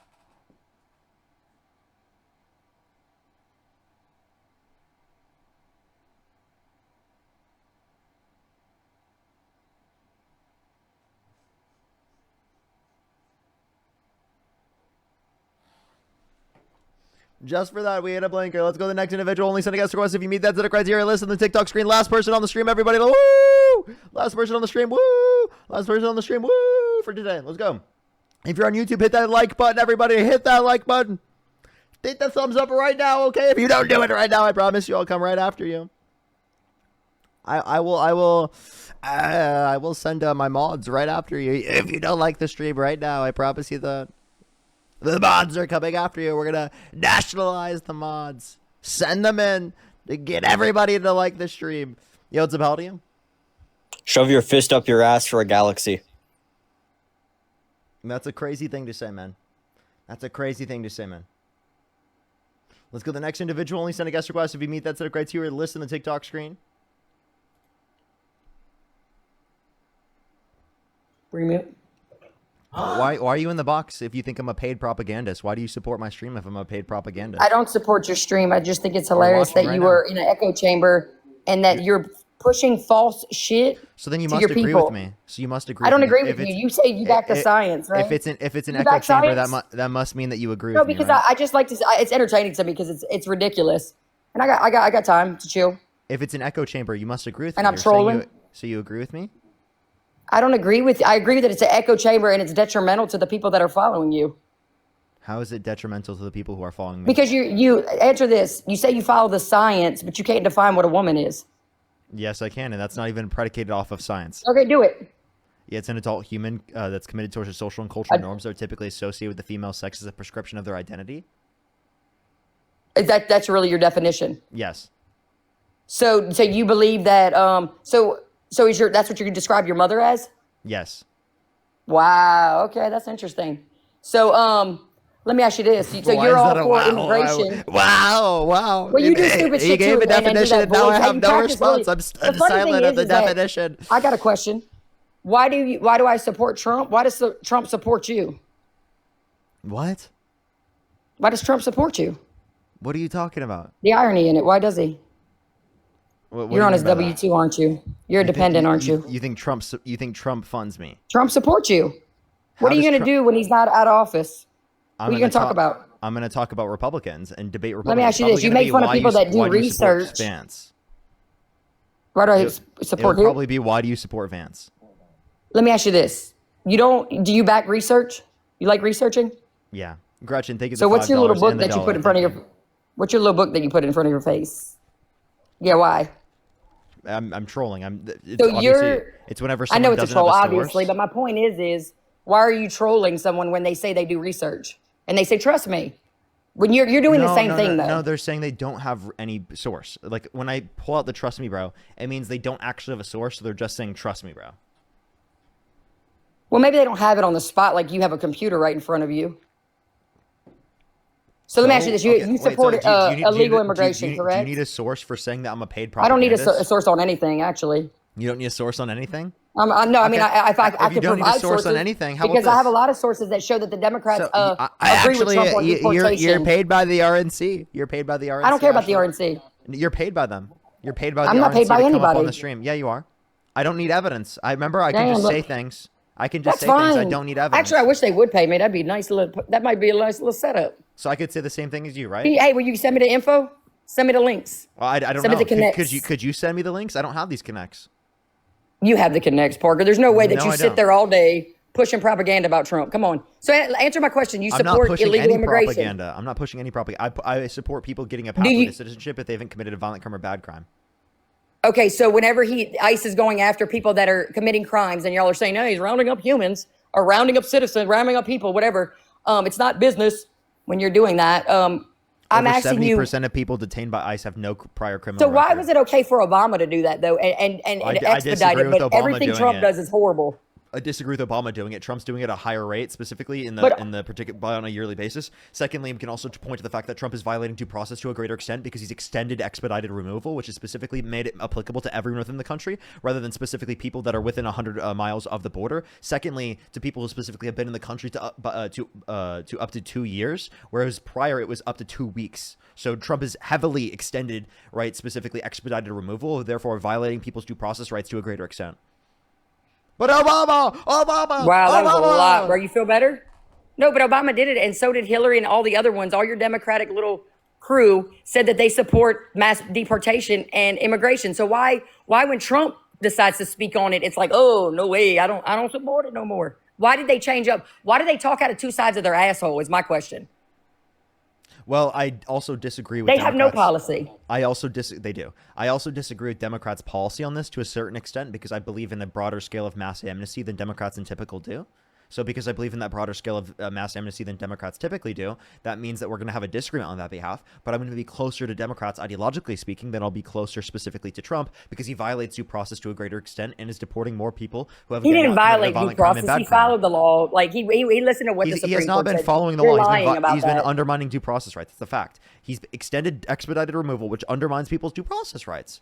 Just for that, we hit a blinker. Let's go to the next individual. Only send a guest request if you meet that set of criteria list on the TikTok screen. Last person on the stream, everybody. Woo! Last person on the stream. Woo! Last person on the stream. Woo! For today. Let's go. If you're on YouTube, hit that like button, everybody. Hit that like button. Hit the thumbs up right now, okay? If you don't do it right now, I promise you I'll come right after you. I will send my mods right after you. If you don't like the stream right now, I promise you that. The mods are coming after you. We're going to nationalize the mods. Send them in to get everybody to like the stream. Yo, what's up, how do you? Shove your fist up your ass for a galaxy. That's a crazy thing to say, man. That's a crazy thing to say, man. Let's go to the next individual. Only send a guest request if you meet that set of criteria. List on the TikTok screen. Bring me up. Why are you in the box if you think I'm a paid propagandist? Why do you support my stream if I'm a paid propagandist? I don't support your stream. I just think it's hilarious watching that right you now. were in an echo chamber and that you're pushing false shit. So then you to must your agree people. with me. So you must agree. I don't with me. agree If with you. it's- You say you back the science, right? If it's an You echo back chamber, science? that must mean that you agree No, with me. because Right? I just like to. It's entertaining to me because it's ridiculous, and I got time to chill. If it's an echo chamber, you must agree with And me. I'm You're saying trolling. So you agree with me? I don't agree with. I agree that it's an echo chamber and it's detrimental to the people that are following you. How is it detrimental to the people who are following me? Because you answer this. You say you follow the science, but you can't define what a woman is. Yes, I can, and that's not even predicated off of science. Okay, do it. Yeah, it's an adult human that's committed towards the social and cultural norms that are typically associated with the female sex as a prescription of their identity. That's really your definition. Yes. So you believe that so is your that's what you describe your mother as? Yes. Wow. Okay, that's interesting. So let me ask you this. So Why you're is all that a for wow? immigration. Wow. Well, you do stupid He shit gave too, a and do definition, that and now I voice. have You no practice really- response. The I'm funny thing silent at the is that- definition. I got a question. Why do I support Trump? Why does Trump support you? What? Why does Trump support you? What are you talking about? The irony in it. Why does he? What You're do on you his mean by that? W-2, aren't you? You're a dependent, aren't you? You think Trump funds me? Trump supports you. How What are you does going to do when he's not out of office? What are you going to talk about? I'm going to talk about Republicans and debate Let Republicans. me ask you this. You make fun of people that do research. Vance. Why do I It support would who? probably be, why do you support Vance? Let me ask you this. Do you back research? You like researching? Yeah. Gretchen, thank you. So what's your little book that you put in front of your, what's your little book that you put in front of your face? Yeah, why? I'm trolling. It's So obviously- it's whenever I someone know it's a doesn't troll, have a source. obviously, but my point is why are you trolling someone when they say they do research? And they say, trust me. When you're doing the same thing, though. No, they're saying they don't have any source. Like, when I pull out the trust me, bro, it means they don't actually have a source, so they're just saying trust me, bro. Well, maybe they don't have it on the spot like you have a computer right in front of you. So let me ask you this. You support illegal immigration, correct? Do you need a source for saying that I'm a paid I don't need propagandist? a source on anything, actually. You don't need a source on anything? No, I mean, if I If can you don't need a provide source sources on anything, how about because I this? have a lot of sources that show that the Democrats agree with Actually, Trump on deportation. you're paid by the RNC. You're paid by the RNC. I don't care about the Ashley. RNC. You're paid by them. You're paid by the I'm RNC not paid by to come up on anybody. the stream. Yeah, you are. I don't need evidence. I remember I can Damn, just look. say things. I can just That's say things. I fine. don't need evidence. Actually, I wish they would pay me. That'd be a nice little. That might be a nice little setup. So I could say the same thing as you, right? Hey, will you send me the info? Send me the links. Well, I don't send know. me the connects. Could you send me the links? I don't have these connects. You have the connects, Parker. There's no way that No, you I sit don't. there all day pushing propaganda about Trump. Come on. So answer my question. You I'm not support pushing illegal any immigration. propaganda. I'm not pushing any propaganda. I support people getting a Do pathway you- to citizenship if they haven't committed a violent crime or bad crime. Okay, so whenever ICE is going after people that are committing crimes, and y'all are saying, "No, he's rounding up humans or rounding up citizens, rounding up people, whatever," it's not business when you're doing that. I'm Over asking you. 70% of people detained by ICE have no prior criminal So why record. was it okay for Obama to do that though, and I expedite disagree it, with but Obama everything doing Trump it. does is horrible? I disagree with Obama doing it. Trump's doing it at a higher rate, specifically in But- the particular on a yearly basis. Secondly, we can also point to the fact that Trump is violating due process to a greater extent because he's extended expedited removal, which has specifically made it applicable to everyone within the country, rather than specifically people that are within 100 miles of the border. Secondly, to people who specifically have been in the country to up to 2 years, whereas prior it was up to 2 weeks. So Trump has heavily extended, right, specifically expedited removal, therefore violating people's due process rights to a greater extent. But Obama! Wow, that was a lot. Bro, you feel better? No, but Obama did it, and so did Hillary and all the other ones. All your Democratic little crew said that they support mass deportation and immigration. So why when Trump decides to speak on it, it's like, oh no way, I don't support it no more. Why did they change up? Why did they talk out of two sides of their asshole? Is my question. Well, I also disagree with They have no Democrats. policy. They do. I also disagree with Democrats' policy on this to a certain extent because I believe in a broader scale of mass amnesty than Democrats in typical do. So because I believe in that broader scale of mass amnesty than Democrats typically do, that means that we're going to have a disagreement on that behalf. But I'm going to be closer to Democrats ideologically speaking than I'll be closer specifically to Trump, because he violates due process to a greater extent and is deporting more people who have He again, didn't not committed a violate due violent crime and process. bad He crime. followed the law. Like he listened to what the He Supreme has not Court been said. following the You're law. lying about He's been that. undermining due process rights. That's the fact. He's extended expedited removal, which undermines people's due process rights.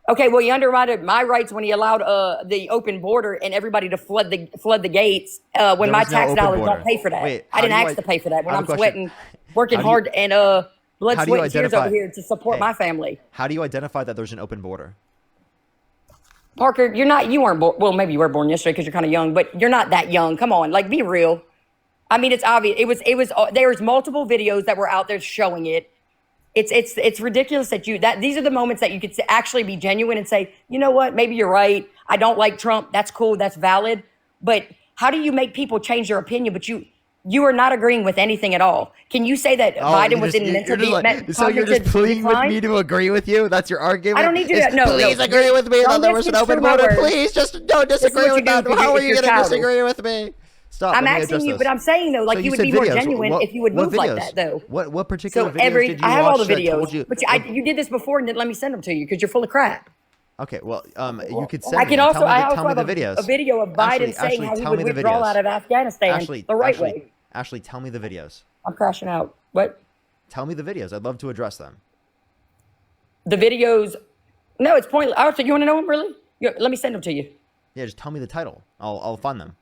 Okay, well, he undermined my rights when he allowed the open border and everybody to flood the gates when There my was no tax open dollars border. don't pay for that. Wait, I how didn't do you ask to pay for that when I I'm have a question. sweating, working How do you- hard, and blood, how do you sweat, and tears identify- over here to support my family. How do you identify that there's an open border? Parker, you weren't born. Well, maybe you were born yesterday because you're kind of young, but you're not that young. Come on, like, be real. I mean, it's obvious. It was. There was multiple videos that were out there showing it. It's ridiculous that these are the moments that you could actually be genuine and say, you know what, maybe you're right. I don't like Trump. That's cool. That's valid. But how do you make people change their opinion? But you are not agreeing with anything at all. Can you say that Biden was in mental So you're just pleading with me to agree with you? That's your argument? I don't need you to. No, please agree with me that there was an open border. Please just don't disagree with that. How are you going to disagree with me? Stop. I'm asking you, but I'm saying though, like, So you would said be more videos. genuine if you would What move like videos? that, though. What particular So videos did you I have all the watch that told videos, you? but you did this before and didn't let me send them to you because you're full of crap. Okay, well, you could send I me. can Tell also me I tell also me have the videos. a video of Biden saying how he would withdraw out of Afghanistan the right way. Ashley, tell me the videos. I'm crashing out. What? Tell me the videos. I'd love to address them. The videos? No, it's pointless. Oh, so you want to know them really? Let me send them to you. Yeah, just tell me the title. I'll find them.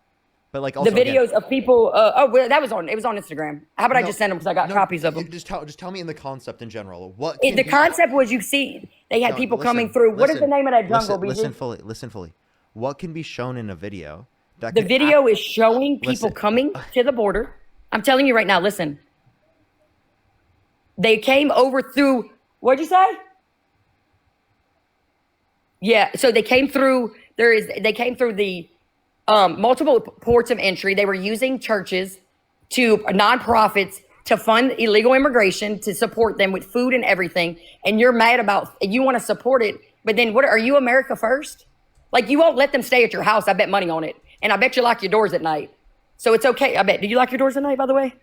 But like also The videos of people. Well, it was on Instagram. How about I just send them because I got copies of them? Just tell me in the concept in general. What The concept was you see they had people coming through. What is the name of that jungle? Listen fully. What can be shown in a video? The video is showing people coming to the border. I'm telling you right now. Listen, they came over through. What'd you say? Yeah, so they came through. They came through the multiple ports of entry. They were using churches to nonprofits to fund illegal immigration, to support them with food and everything. And you're mad about, you want to support it, but then what are you, America first? Like, you won't let them stay at your house. I bet money on it. And I bet you lock your doors at night. So it's okay. I bet. Do you lock your doors at night, by the way?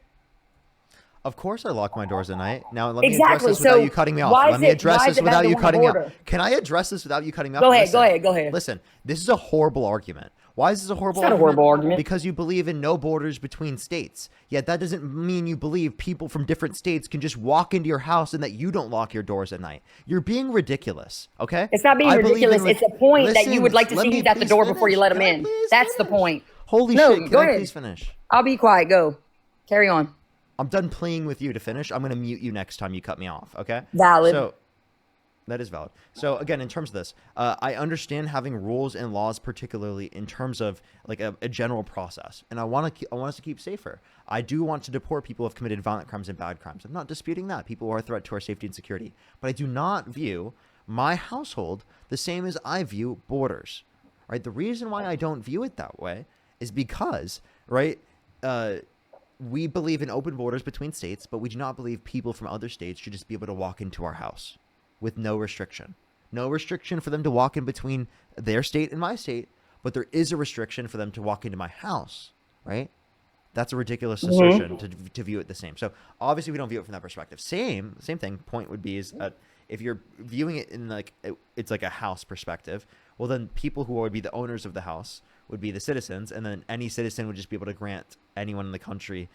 Of course I lock my doors at night. Now, let me address Exactly. this without So you cutting me off. why Let is me it- address why this is it without not you the cutting me off. border? Can I address this without you cutting me off? Go ahead, Listen, go ahead. Listen, this is a horrible argument. Why is this a horrible It's not a argument? horrible argument. Because you believe in no borders between states. Yet that doesn't mean you believe people from different states can just walk into your house and that you don't lock your doors at night. You're being ridiculous, okay? It's not being I believe in ridiculous. It's a point that you would like to let see me who's at the please door before you finish. let them Can I in. please That's the finish? point. Holy No, shit, go can I ahead. please finish? I'll be quiet. Go. Carry on. I'm done playing with you to finish. I'm going to mute you next time you cut me off, okay? Valid. So, that is valid. So, again, in terms of this, I understand having rules and laws, particularly in terms of like a general process. And I want us to keep safer. I do want to deport people who have committed violent crimes and bad crimes. I'm not disputing that. People are a threat to our safety and security. But I do not view my household the same as I view borders, right? The reason why I don't view it that way is because, right, we believe in open borders between states, but we do not believe people from other states should just be able to walk into our house with no restriction. No restriction for them to walk in between their state and my state, but there is a restriction for them to walk into my house, right? That's a ridiculous assertion to view it the same. So obviously we don't view it from that perspective. Same thing. Point would be is if you're viewing it in like it's like a house perspective, well then people who would be the owners of the house would be the citizens, and then any citizen would just be able to grant anyone in the country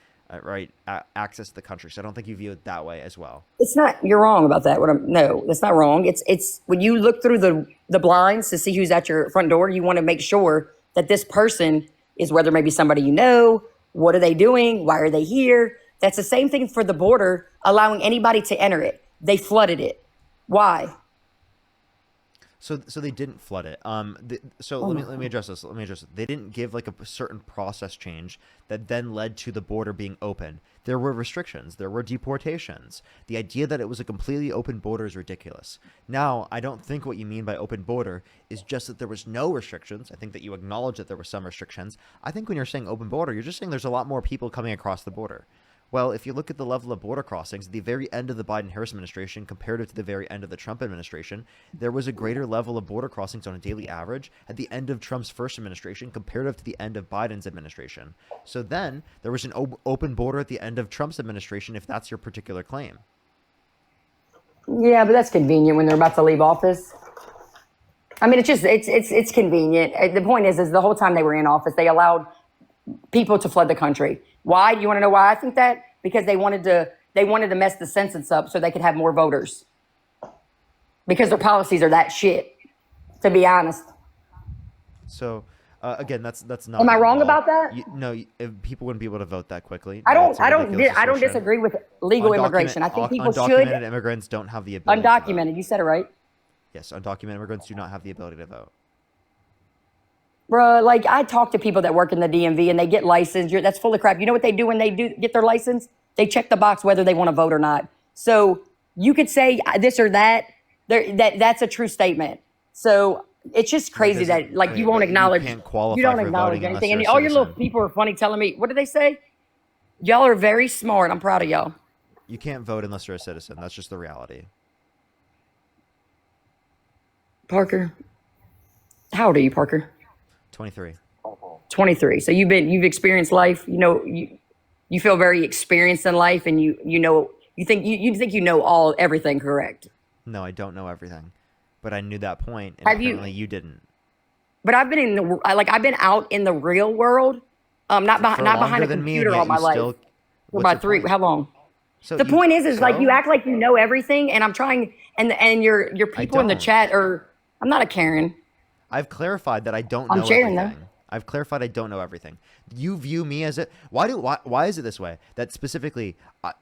access to the country. So I don't think you view it that way as well. It's not. You're wrong about that. No, that's not wrong. It's when you look through the blinds to see who's at your front door, you want to make sure that this person is, whether maybe somebody you know. What are they doing? Why are they here? That's the same thing for the border, allowing anybody to enter it. They flooded it. Why? So they didn't flood it. Let me address this. They didn't give like a certain process change that then led to the border being open. There were restrictions. There were deportations. The idea that it was a completely open border is ridiculous. Now, I don't think what you mean by open border is just that there was no restrictions. I think that you acknowledge that there were some restrictions. I think when you're saying open border, you're just saying there's a lot more people coming across the border. Well, if you look at the level of border crossings, at the very end of the Biden-Harris administration, comparative to the very end of the Trump administration, there was a greater level of border crossings on a daily average at the end of Trump's first administration, comparative to the end of Biden's administration. So then there was an open border at the end of Trump's administration, if that's your particular claim. Yeah, but that's convenient when they're about to leave office. I mean, it's convenient. The point is the whole time they were in office, they allowed people to flood the country. Why? Do you want to know why I think that? Because they wanted to mess the census up so they could have more voters. Because their policies are that shit, to be honest. So again, that's not. Am I wrong about that? People wouldn't be able to vote that quickly. I don't disagree with legal immigration. I think people should. Undocumented immigrants don't have the ability. Undocumented. To vote. You said it right. Yes, undocumented immigrants do not have the ability to vote. Bruh, like I talk to people that work in the DMV and they get licensed. That's full of crap. You know what they do when they do get their license? They check the box whether they want to vote or not. So you could say this or that. That's a true statement. So it's just crazy that like you won't acknowledge. You can't qualify you don't for acknowledge voting anything. unless And all you're a your little citizen. people are funny telling me, what do they say? Y'all are very smart. I'm proud of y'all. You can't vote unless you're a citizen. That's just the reality. Parker, how old are you, Parker? 23. 23. So you've experienced life. You know, you feel very experienced in life, and you think you know everything, correct? No, I don't know everything, but I knew that point, and Have you- apparently you didn't. But I've been I've been out in the real world, not behind longer a than me, and computer yet all my you life. still- For what's about your three. point? How long? So The point is like so? you act like you know everything, and I'm trying, and your people in the don't. chat are. I'm not a Karen. I've clarified that I don't I'm know sharing them. everything. I've clarified I don't know everything. You view me as why is it this way? That specifically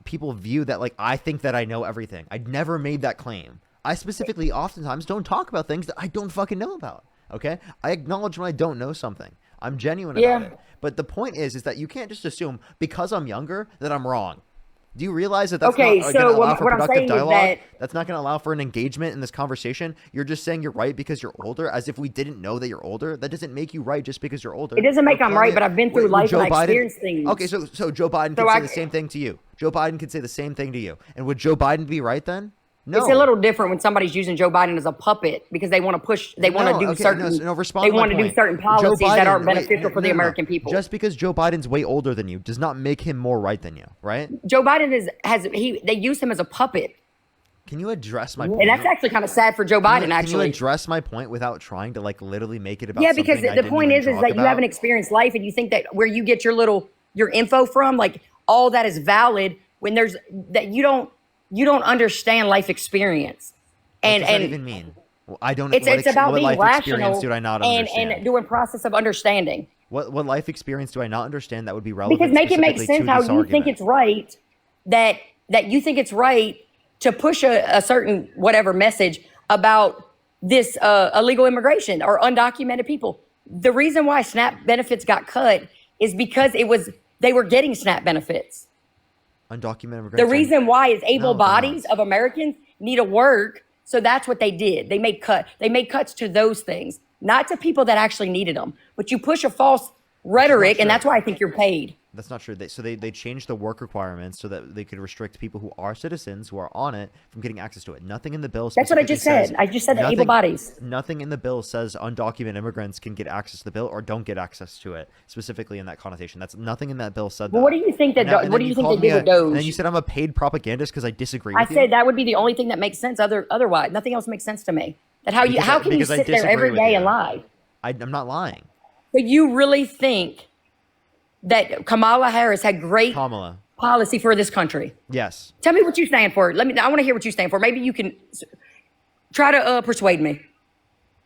people view that like I think that I know everything. I never made that claim. I specifically oftentimes don't talk about things that I don't fucking know about. Okay? I acknowledge when I don't know something. I'm genuine about it. But the point is that you can't just assume because I'm younger that I'm wrong. Do you realize that that's not going to allow for productive dialogue? That's not going to allow for an engagement in this conversation. You're just saying you're right because you're older, as if we didn't know that you're older. That doesn't make you right just because you're older. It doesn't make I'm right, but I've been through life and I experienced things. Okay, so Joe Biden could say the same thing to you. Joe Biden could say the same thing to you. And would Joe Biden be right then? No. It's a little different when somebody's using Joe Biden as a puppet because they want to push. They want to do certain. Respond they to my want to do point. certain Joe policies that Biden- aren't beneficial for the no. American people. Just because Joe Biden's way older than you does not make him more right than you, right? Joe Biden they use him as a puppet. Can you address my point? And that's actually kind of sad for Joe Biden, Can actually. you address my point without trying to like literally make it about Yeah, because something I the didn't point even is talk that you about? haven't experienced life, and you think that where you get your info from, like all that is valid when there's that you don't understand life experience. What And does that even mean? Well, I don't. it's about what being life experience rational do I not and understand? doing process of understanding. What life experience do I not understand that would be relevant? Because make it make specifically sense to how this you think argument? it's right that you think it's right to push a certain whatever message about this illegal immigration or undocumented people. The reason why SNAP benefits got cut is because they were getting SNAP benefits. Undocumented immigrants. The reason why is able No, they're bodies of Americans need to work. So that's what they did. They made cuts to those things, not to people that actually needed them. But you push a false rhetoric, and that's why I think you're paid. That's not true. They changed the work requirements so that they could restrict people who are citizens who are on it from getting access to it. Nothing in the bill. That's what I just specifically said. I just said the able bodies. Nothing in the bill says undocumented immigrants can get access to the bill or don't get access to it specifically in that connotation. That's nothing in that bill said. Well, that. what do you think that? And What do you think called they me did with Doge? And then you said I'm a paid propagandist because I disagree I with you. said that would be the only thing that makes sense. Otherwise, nothing else makes sense to me. That how can you because I sit there disagree every with day you. and lie? I'm not lying. But you really think that Kamala Harris had great policy for this country? Yes. Tell me what you stand for. I want to hear what you stand for. Maybe you can try to persuade me.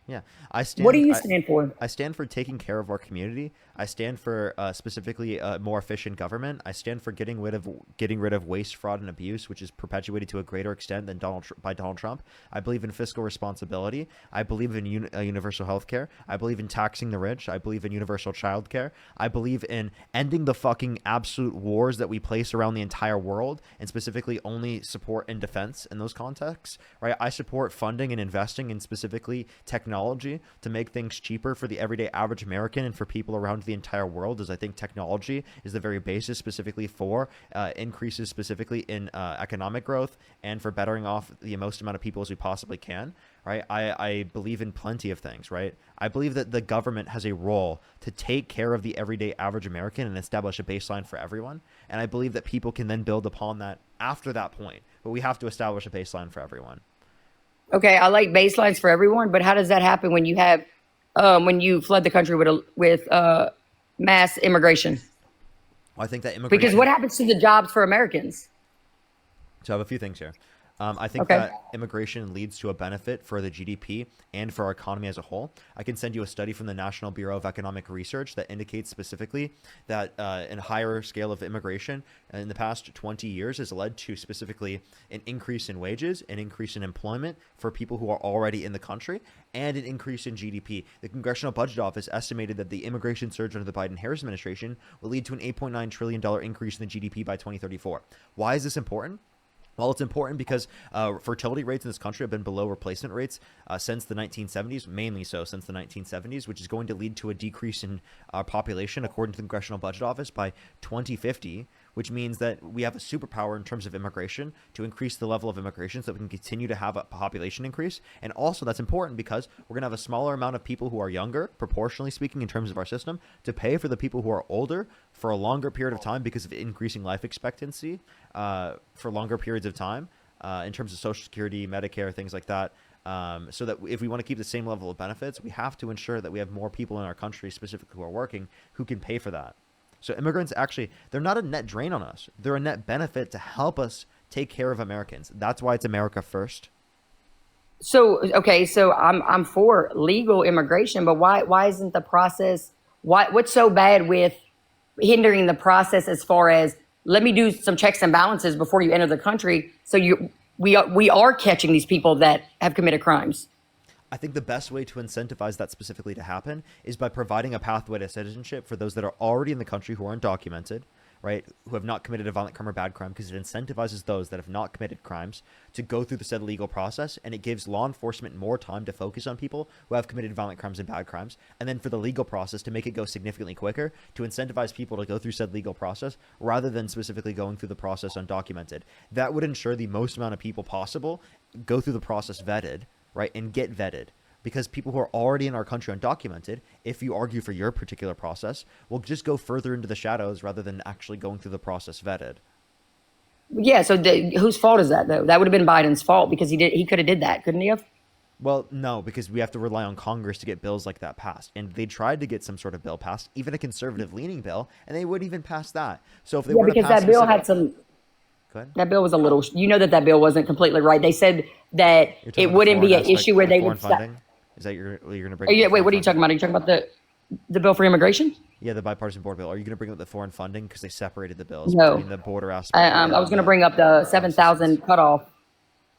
Yeah, I stand. What do you stand for? I stand for taking care of our community. I stand for specifically more efficient government. I stand for getting rid of waste, fraud, and abuse, which is perpetuated to a greater extent than by Donald Trump. I believe in fiscal responsibility. I believe in universal health care. I believe in taxing the rich. I believe in universal child care. I believe in ending the fucking absolute wars that we place around the entire world, and specifically only support in defense in those contexts. Right? I support funding and investing in specifically technology technology to make things cheaper for the everyday average American and for people around the entire world, as I think technology is the very basis specifically for increases specifically in economic growth and for bettering off the most amount of people as we possibly can, right? I believe in plenty of things, right? I believe that the government has a role to take care of the everyday average American and establish a baseline for everyone. And I believe that people can then build upon that after that point. But we have to establish a baseline for everyone. Okay, I like baselines for everyone, but how does that happen when you have when you flood the country with mass immigration? Well, I think that immigration. Because what happens to the jobs for Americans? So I have a few things here. I think Okay. that immigration leads to a benefit for the GDP and for our economy as a whole. I can send you a study from the National Bureau of Economic Research that indicates specifically that a higher scale of immigration in the past 20 years has led to specifically an increase in wages, an increase in employment for people who are already in the country, and an increase in GDP. The Congressional Budget Office estimated that the immigration surge under the Biden-Harris administration will lead to an $8.9 trillion increase in the GDP by 2034. Why is this important? Well, it's important because fertility rates in this country have been below replacement rates since the 1970s, mainly so since the 1970s, which is going to lead to a decrease in population, according to the Congressional Budget Office, by 2050, which means that we have a superpower in terms of immigration to increase the level of immigration so that we can continue to have a population increase. And also that's important because we're going to have a smaller amount of people who are younger, proportionally speaking, in terms of our system, to pay for the people who are older for a longer period of time because of increasing life expectancy for longer periods of time in terms of Social Security, Medicare, things like that. So that if we want to keep the same level of benefits, we have to ensure that we have more people in our country, specifically who are working, who can pay for that. So immigrants actually, they're not a net drain on us. They're a net benefit to help us take care of Americans. That's why it's America first. So okay, so I'm for legal immigration, but why isn't the process what's so bad with hindering the process as far as let me do some checks and balances before you enter the country so we are catching these people that have committed crimes? I think the best way to incentivize that specifically to happen is by providing a pathway to citizenship for those that are already in the country who are undocumented, right, who have not committed a violent crime or bad crime, because it incentivizes those that have not committed crimes to go through the said legal process, and it gives law enforcement more time to focus on people who have committed violent crimes and bad crimes, and then for the legal process to make it go significantly quicker, to incentivize people to go through said legal process rather than specifically going through the process undocumented. That would ensure the most amount of people possible go through the process vetted, right, and get vetted. Because people who are already in our country undocumented, if you argue for your particular process, will just go further into the shadows rather than actually going through the process vetted. Yeah, so whose fault is that though? That would have been Biden's fault because he could have did that, couldn't he have? Well, no, because we have to rely on Congress to get bills like that passed. And they tried to get some sort of bill passed, even a conservative-leaning bill, and they wouldn't even pass that. So if they were to because pass that bill specific- had some. Go ahead. That bill was a little. You know that bill wasn't completely right. They said that You're talking it about the wouldn't be foreign an aspect, issue where the they foreign would. funding? Is that you're going to bring? Oh, yeah, up the wait, foreign what are you talking funding? about? Are you talking about the bill for immigration? Yeah, the bipartisan board bill. Are you going to bring up the foreign funding because they separated the bills No. between the border aspect? I was going to bring up the 7,000 cutoff.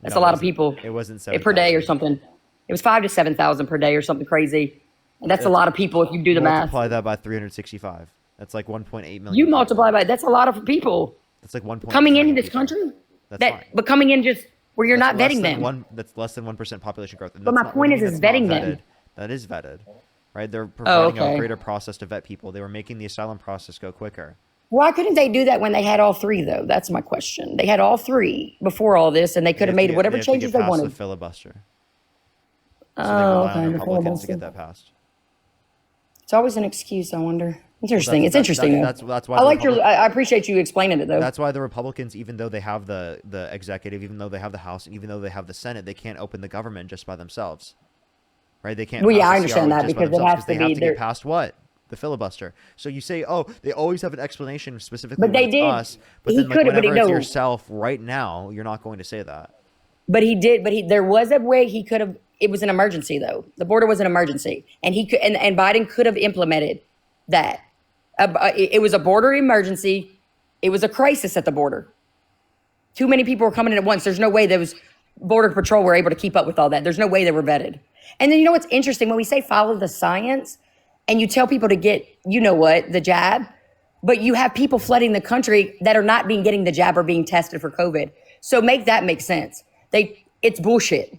That's No, a lot it of people. wasn't- It wasn't Per day or 7,000. something. It was 5,000 to 7,000 per day or something crazy. And that's a lot of people if you do the math. Multiply that by 365. That's like 1.8 million. You multiply by that's a lot of people That's like 1. coming into this country. That's fine. But coming in just where you're not vetting them. That's less than 1% population growth. And But that's my not- point what do you is mean vetting that's not them. vetted? That is vetted, right? They're providing okay. a greater process to vet people. They were making the asylum process go quicker. Why couldn't they do that when they had all three, though? That's my question. They had all three before all this, and they could have made whatever changes they wanted. The filibuster. Oh, So they rely okay. on the Republicans to filibuster. get that passed. It's always an excuse, I wonder. Interesting. that's- it's interesting. that's though. why I the like your. Republic- I appreciate you explaining it, though. That's why the Republicans, even though they have the executive, even though they have the House, and even though they have the Senate, they can't open the government just by themselves. Right? They can't. Well, yeah, pass I the understand CR that just by because it themselves has to they have be to their- get past what? The filibuster. So you say, oh, they always have an explanation specifically But when they it's did. us, but He then like, could've, but he whenever it's no. yourself right now, you're not going to say that. But he did. But there was a way he could have. It was an emergency, though. The border was an emergency, and he could. And Biden could have implemented that. It was a border emergency. It was a crisis at the border. Too many people were coming in at once. There's no way there was border patrol were able to keep up with all that. There's no way they were vetted. And then you know what's interesting when we say follow the science, and you tell people to get the jab, but you have people flooding the country that are not getting the jab or being tested for COVID. So make that make sense. It's bullshit.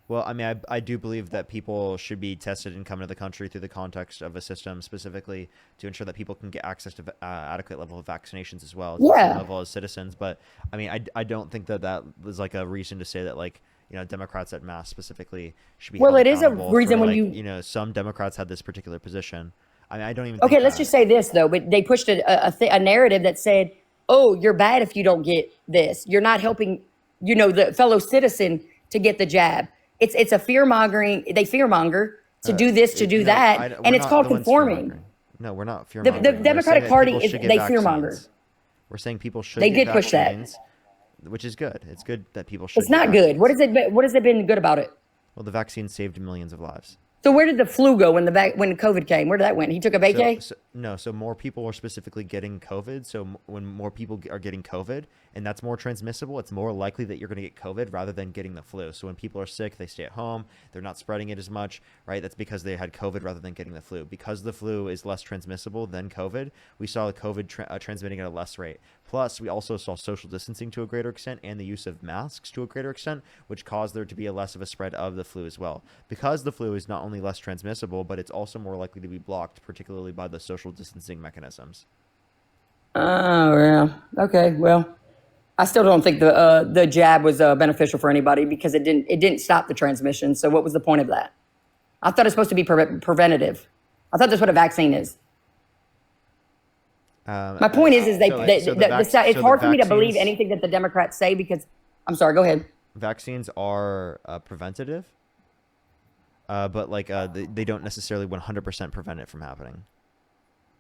Well, I mean, I do believe that people should be tested and come into the country through the context of a system specifically to ensure that people can get access to adequate level of vaccinations as well, to the same Yeah. level as citizens. But I mean, I don't think that was like a reason to say that like, Democrats at mass specifically should be Well, held it is a accountable reason for when like, you. some Democrats had this particular position. I mean, I don't even Okay, think let's that. just say this though, but they pushed a narrative that said, "Oh, you're bad if you don't get this. You're not helping, the fellow citizen to get the jab." It's a fear mongering. They fear monger to do this, to do No, that, we're and it's not called the ones conforming. fear-mongering. No, we're not fear The mongering. Democratic Party is they fear monger. We're saying people should They get did push that. vaccines, which is good. It's good that people should It's get not good. What vaccines. is it? What has it been good about it? Well, the vaccine saved millions of lives. So where did the flu go when when COVID came? Where did that went? He took a vacay. So more people are specifically getting COVID. So when more people are getting COVID, and that's more transmissible, it's more likely that you're going to get COVID rather than getting the flu. So when people are sick, they stay at home. They're not spreading it as much, right? That's because they had COVID rather than getting the flu. Because the flu is less transmissible than COVID, we saw the COVID transmitting at a less rate. Plus, we also saw social distancing to a greater extent and the use of masks to a greater extent, which caused there to be a less of a spread of the flu as well. Because the flu is not only less transmissible, but it's also more likely to be blocked, particularly by the social distancing mechanisms. Oh yeah. Okay. Well, I still don't think the jab was beneficial for anybody because it didn't stop the transmission. So what was the point of that? I thought it's supposed to be preventative. I thought that's what a vaccine is. My point is it's hard for me to believe anything that the Democrats say because I'm sorry. Go ahead. Vaccines are preventative, but they don't necessarily 100% prevent it from happening.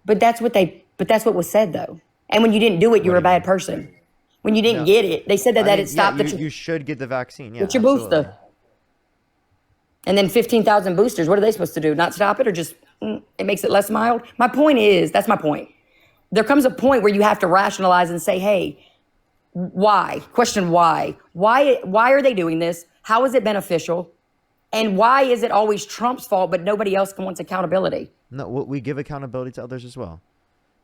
But that's what was said though. And when you didn't do it, you were a bad person. When you didn't get it, they said that it stopped you should get the vaccine. Yeah, get your booster. And then 15,000 boosters. What are they supposed to do? Not stop it or just it makes it less mild? My point is, that's my point. There comes a point where you have to rationalize and say, hey, why? Question why? Why are they doing this? How is it beneficial? And why is it always Trump's fault, but nobody else wants accountability? No, we give accountability to others as well.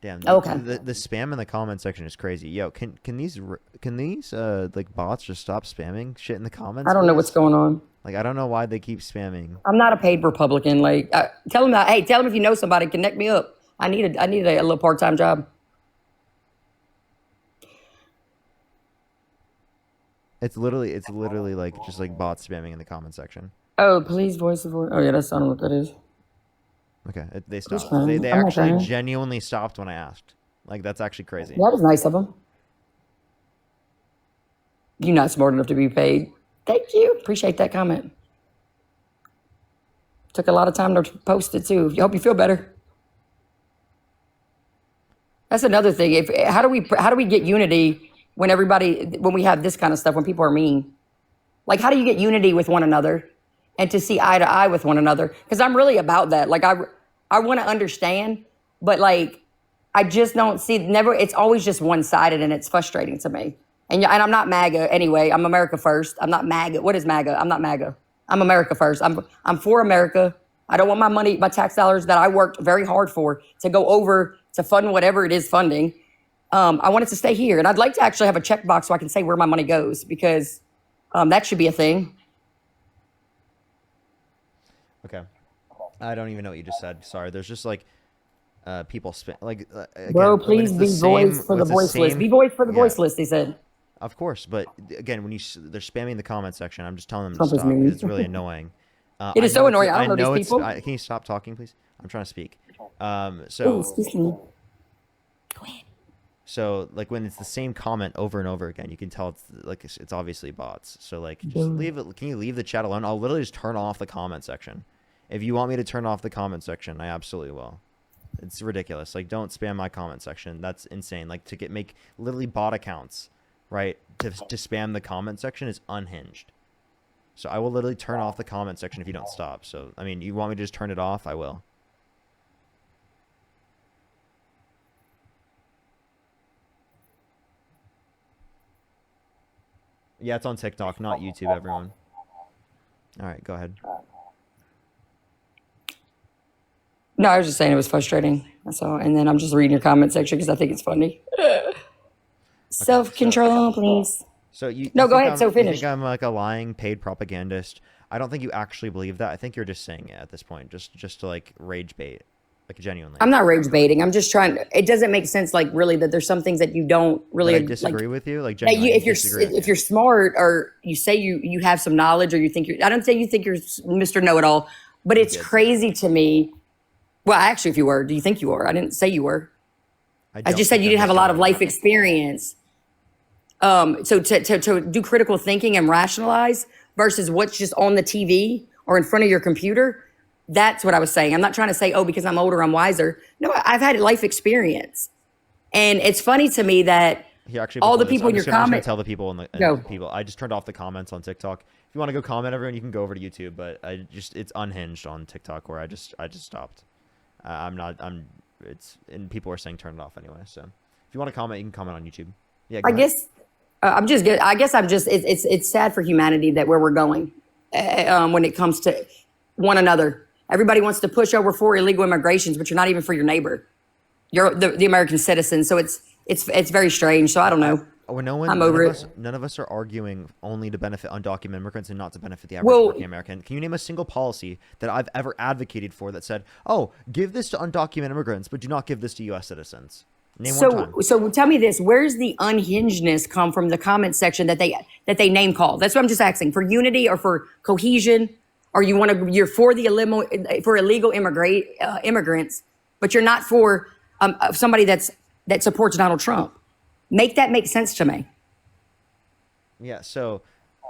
Damn. Okay. The spam in the comment section is crazy. Yo, can these like bots just stop spamming shit in the comments? I don't know what's going on. Like, I don't know why they keep spamming. I'm not a paid Republican. Like, tell them that. Hey, tell them if you know somebody, connect me up. I need a little part-time job. It's literally like just like bots spamming in the comment section. Oh, please voice the voice. Oh yeah, that's not what that is. Okay, they stopped. fine. They I'm not actually trying. genuinely stopped when I asked. Like, that's actually crazy. That was nice of them. You're not smart enough to be paid. Thank you. Appreciate that comment. Took a lot of time to post it too. I hope you feel better. That's another thing. How do we get unity when we have this kind of stuff, when people are mean? Like, how do you get unity with one another and to see eye to eye with one another? Because I'm really about that. Like, I want to understand, but like, I just don't see, it's always just one-sided and it's frustrating to me. And I'm not MAGA anyway. I'm America first. I'm not MAGA. What is MAGA? I'm not MAGA. I'm America first. I'm for America. I don't want my money, my tax dollars that I worked very hard for to go over to fund whatever it is funding. I want it to stay here. And I'd like to actually have a checkbox so I can say where my money goes because that should be a thing. Okay. I don't even know what you just said. Sorry. There's just like people again, Bro, when please it's be the same- voice for when the it's the voiceless. same- Be voice for the yeah, voiceless, they said. Of course, but again, when they're spamming the comment section, I'm just telling them Trump to is stop mean. because it's really annoying. It is I so know annoying. I don't know these people. Can you stop talking, please? I'm trying to speak. Oh, So excuse me. So like when it's the same comment over and over again, you can tell it's obviously bots. So like just Mm. leave it. Can you leave the chat alone? I'll literally just turn off the comment section. If you want me to turn off the comment section, I absolutely will. It's ridiculous. Like, don't spam my comment section. That's insane. Like, make literally bot accounts, right? To spam the comment section is unhinged. So I will literally turn off the comment section if you don't stop. So I mean, you want me to just turn it off? I will. Yeah, it's on TikTok, not YouTube, everyone. All right, go ahead. No, I was just saying it was frustrating. That's all. And then I'm just reading your comment section because I think it's funny. Self-control, please. So you No, you go think ahead, so you finish. think I'm like a lying paid propagandist I don't think you actually believe that. I think you're just saying it at this point, just to like rage bait, like genuinely. I'm not rage baiting. I'm just trying. It doesn't make sense, like really, that there's some things that you don't really That I disagree like, with you, like that genuinely. you, I if you're disagree with if you're smart or you say you have some knowledge or you think you're. I don't say you think you're Mr. Know-it-all, but it's crazy to me. Well, actually, if you were, do you think you were? I didn't say you were. I just said you didn't have a lot of life experience. So to do critical thinking and rationalize versus what's just on the TV or in front of your computer, that's what I was saying. I'm not trying to say, oh, because I'm older, I'm wiser. No, I've had life experience. And it's funny to me that Here, actually, all the before this, people in your I'm just gonna comment. tell the people Go. people. I just turned off the comments on TikTok. If you want to go comment, everyone, you can go over to YouTube. But it's unhinged on TikTok, where I just stopped. And people are saying turn it off anyway. So if you want to comment, you can comment on YouTube. Yeah, go I ahead. guess I'm just it's sad for humanity that where we're going when it comes to one another. Everybody wants to push over for illegal immigrations, but you're not even for your neighbor. You're the American citizen. So it's very strange. So I don't know. I'm over it. None of us are arguing only to benefit undocumented immigrants and not to benefit the average working American. Can you name a single policy that I've ever advocated for that said, "Oh, give this to undocumented immigrants, but do not give this to U.S. citizens"? Name one time. So tell me this: where's the unhingedness come from the comment section that they name call? That's what I'm just asking. For unity or for cohesion, or you're for the illegal immigrants, but you're not for somebody that supports Donald Trump. Make that make sense to me. Yeah. So,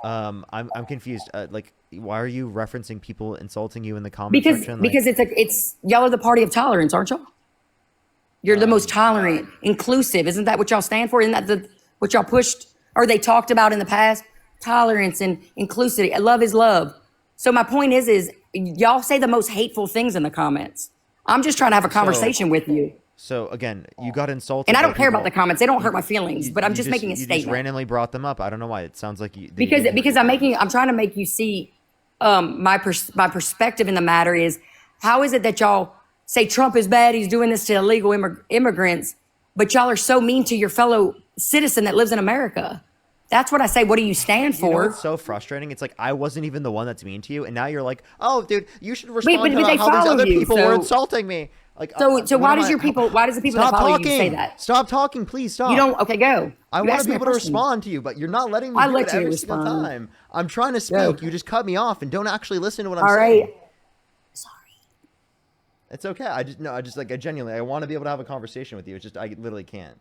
I'm confused. Like, why are you referencing people insulting you in the comment section? Because it's y'all are the party of tolerance, aren't y'all? You're the most tolerant, inclusive. Isn't that what y'all stand for? Isn't that what y'all pushed or they talked about in the past? Tolerance and inclusivity. Love is love. So my point is y'all say the most hateful things in the comments. I'm just trying to have a conversation with you. So again, you got insulted. And I by don't care about people. the comments. They don't hurt my feelings, but I'm just making a You just statement. randomly brought them up. I don't know why. It sounds like you. Because I'm trying to make you see my perspective in the matter is how is it that y'all say Trump is bad, he's doing this to illegal immigrants, but y'all are so mean to your fellow citizen that lives in America. That's what I say. What do you stand for? You know what's so frustrating? It's like I wasn't even the one that's mean to you, and now you're like, oh, dude, you should respond to how these other people were insulting me. Like, so why does the people that follow you say that? Stop talking, please stop. You don't. Okay, go. I want to be able to respond to you, but you're not letting me do it every single time. I'm trying to speak. You just cut me off and don't actually listen to what I'm saying. All right. Sorry. It's okay. I genuinely, I want to be able to have a conversation with you. It's just I literally can't.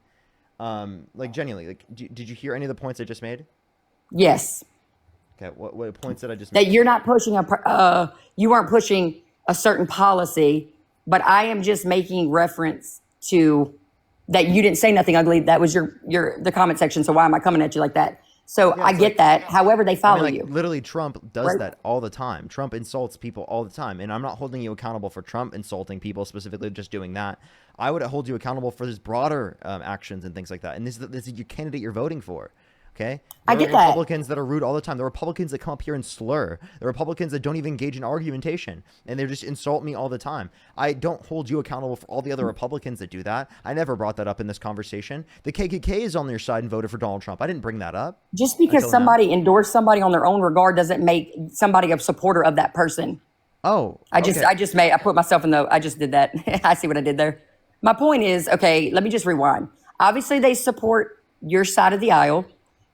Like genuinely, like, did you hear any of the points I just made? Yes. Okay. What points did I just make? That you're not pushing you aren't pushing a certain policy. But I am just making reference to that you didn't say nothing ugly. That was the comment section. So why am I coming at you like that? So yeah, I get that. However, they follow you. Literally, Trump does that all the time. Trump insults people all the time. And I'm not holding you accountable for Trump insulting people, specifically just doing that. I would hold you accountable for his broader actions and things like that. And this is your candidate you're voting for. Okay? I get that. Republicans that are rude all the time. There are Republicans that come up here and slur. There are Republicans that don't even engage in argumentation. And they just insult me all the time. I don't hold you accountable for all the other Republicans that do that. I never brought that up in this conversation. The KKK is on your side and voted for Donald Trump. I didn't bring that up. Just because somebody endorsed somebody on their own regard doesn't make somebody a supporter of that person. Oh. I put myself I just did that. I see what I did there. My point is, okay, let me just rewind. Obviously, they support your side of the aisle.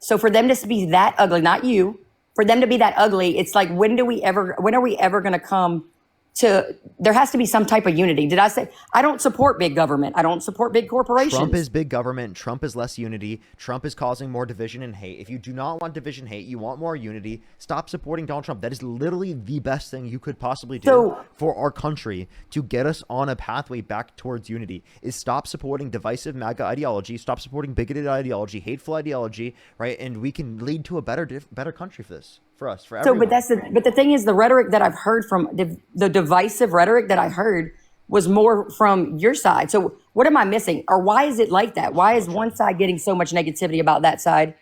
So for them to be that ugly, not you, for them to be that ugly, it's like, when are we ever going to come to, there has to be some type of unity. Did I say, I don't support big government. I don't support big corporations. Trump is big government. Trump is less unity. Trump is causing more division and hate. If you do not want division, hate, you want more unity, stop supporting Donald Trump. That is literally the best thing you could possibly do for our country to get us on a pathway back towards unity is stop supporting divisive MAGA ideology, stop supporting bigoted ideology, hateful ideology, right? And we can lead to a better country for this. For us, for everyone. But the thing is, the rhetoric that I've heard from the divisive rhetoric that I heard was more from your side. So what am I missing? Or why is it like that? Why is one side getting so much negativity about that side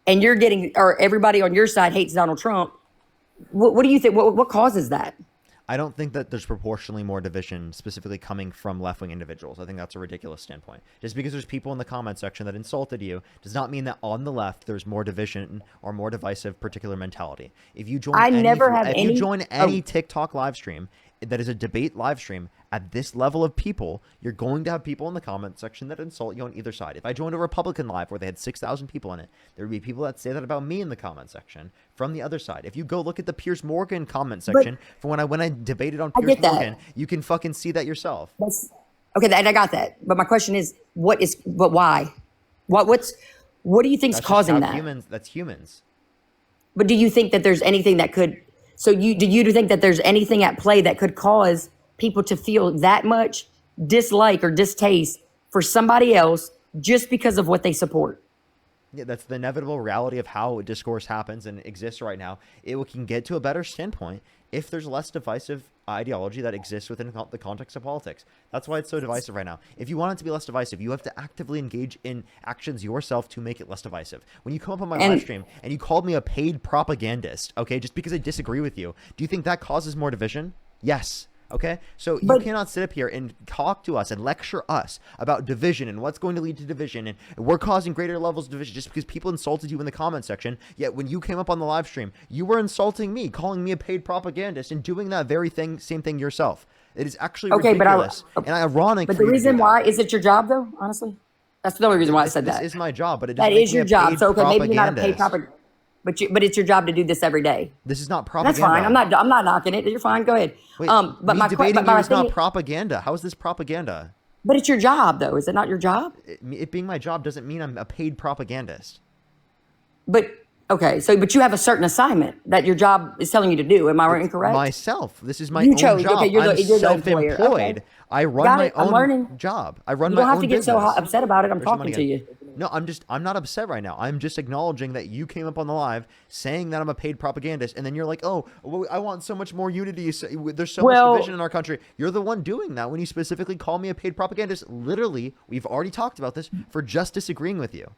and you're getting, or everybody on your side hates Donald Trump? What do you think? What causes that? I don't think that there's proportionally more division specifically coming from left-wing individuals. I think that's a ridiculous standpoint. Just because there's people in the comment section that insulted you does not mean that on the left there's more division or more divisive particular mentality. If you join you join any TikTok live stream that is a debate live stream at this level of people, you're going to have people in the comment section that insult you on either side. If I joined a Republican live where they had 6,000 people in it, there would be people that say that about me in the comment section from the other side. If you go look at the Piers Morgan comment section from when I debated on Piers Morgan, you can fucking see that yourself. Okay, I got that. But my question is, why? What do you think's causing that? That's humans. But do you think that there's anything that could? Do you think that there's anything at play that could cause people to feel that much dislike or distaste for somebody else just because of what they support? Yeah, that's the inevitable reality of how discourse happens and exists right now. It can get to a better standpoint if there's less divisive ideology that exists within the context of politics. That's why it's so divisive right now. If you want it to be less divisive, you have to actively engage in actions yourself to make it less divisive. When you come up on my live stream and you called me a paid propagandist, okay, just because I disagree with you, do you think that causes more division? Yes. Okay, so you cannot sit up here and talk to us and lecture us about division and what's going to lead to division, and we're causing greater levels of division just because people insulted you in the comment section. Yet when you came up on the live stream, you were insulting me, calling me a paid propagandist, and doing that very same thing yourself. It is actually ridiculous and ironic. But the reason why is it your job, though? Honestly, that's the only reason why I said that. This is my job, but it that is your job. So okay, maybe you're not a paid propagandist. But it's your job to do this every day. This is not propaganda. That's fine. I'm not knocking it. You're fine. Go ahead. Wait, but my debating you is not propaganda. How is this propaganda? But it's your job, though. Is it not your job? It being my job doesn't mean I'm a paid propagandist. But okay, but you have a certain assignment that your job is telling you to do. Am I incorrect? Myself. This is my own job. Okay, you're self-employed. Okay. I run my own job. I run my own business. You don't have to get so upset about it. I'm talking to you. No, I'm not upset right now. I'm just acknowledging that you came up on the live saying that I'm a paid propagandist, and then you're like, oh, well, I want so much more unity. There's so much division in our country. You're the one doing that when you specifically call me a paid propagandist. Literally, we've already talked about this, for just disagreeing with you.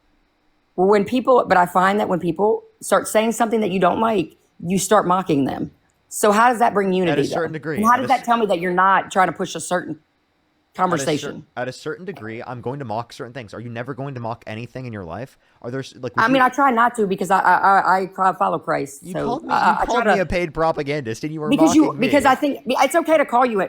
Well, but I find that when people start saying something that you don't like, you start mocking them. So how does that bring unity? At a certain degree. And how does that tell me that you're not trying to push a certain conversation? At a certain degree, I'm going to mock certain things. Are you never going to mock anything in your life? Are there I try not to because I follow Christ. You called me a paid propagandist, and you were because I think it's okay to call you.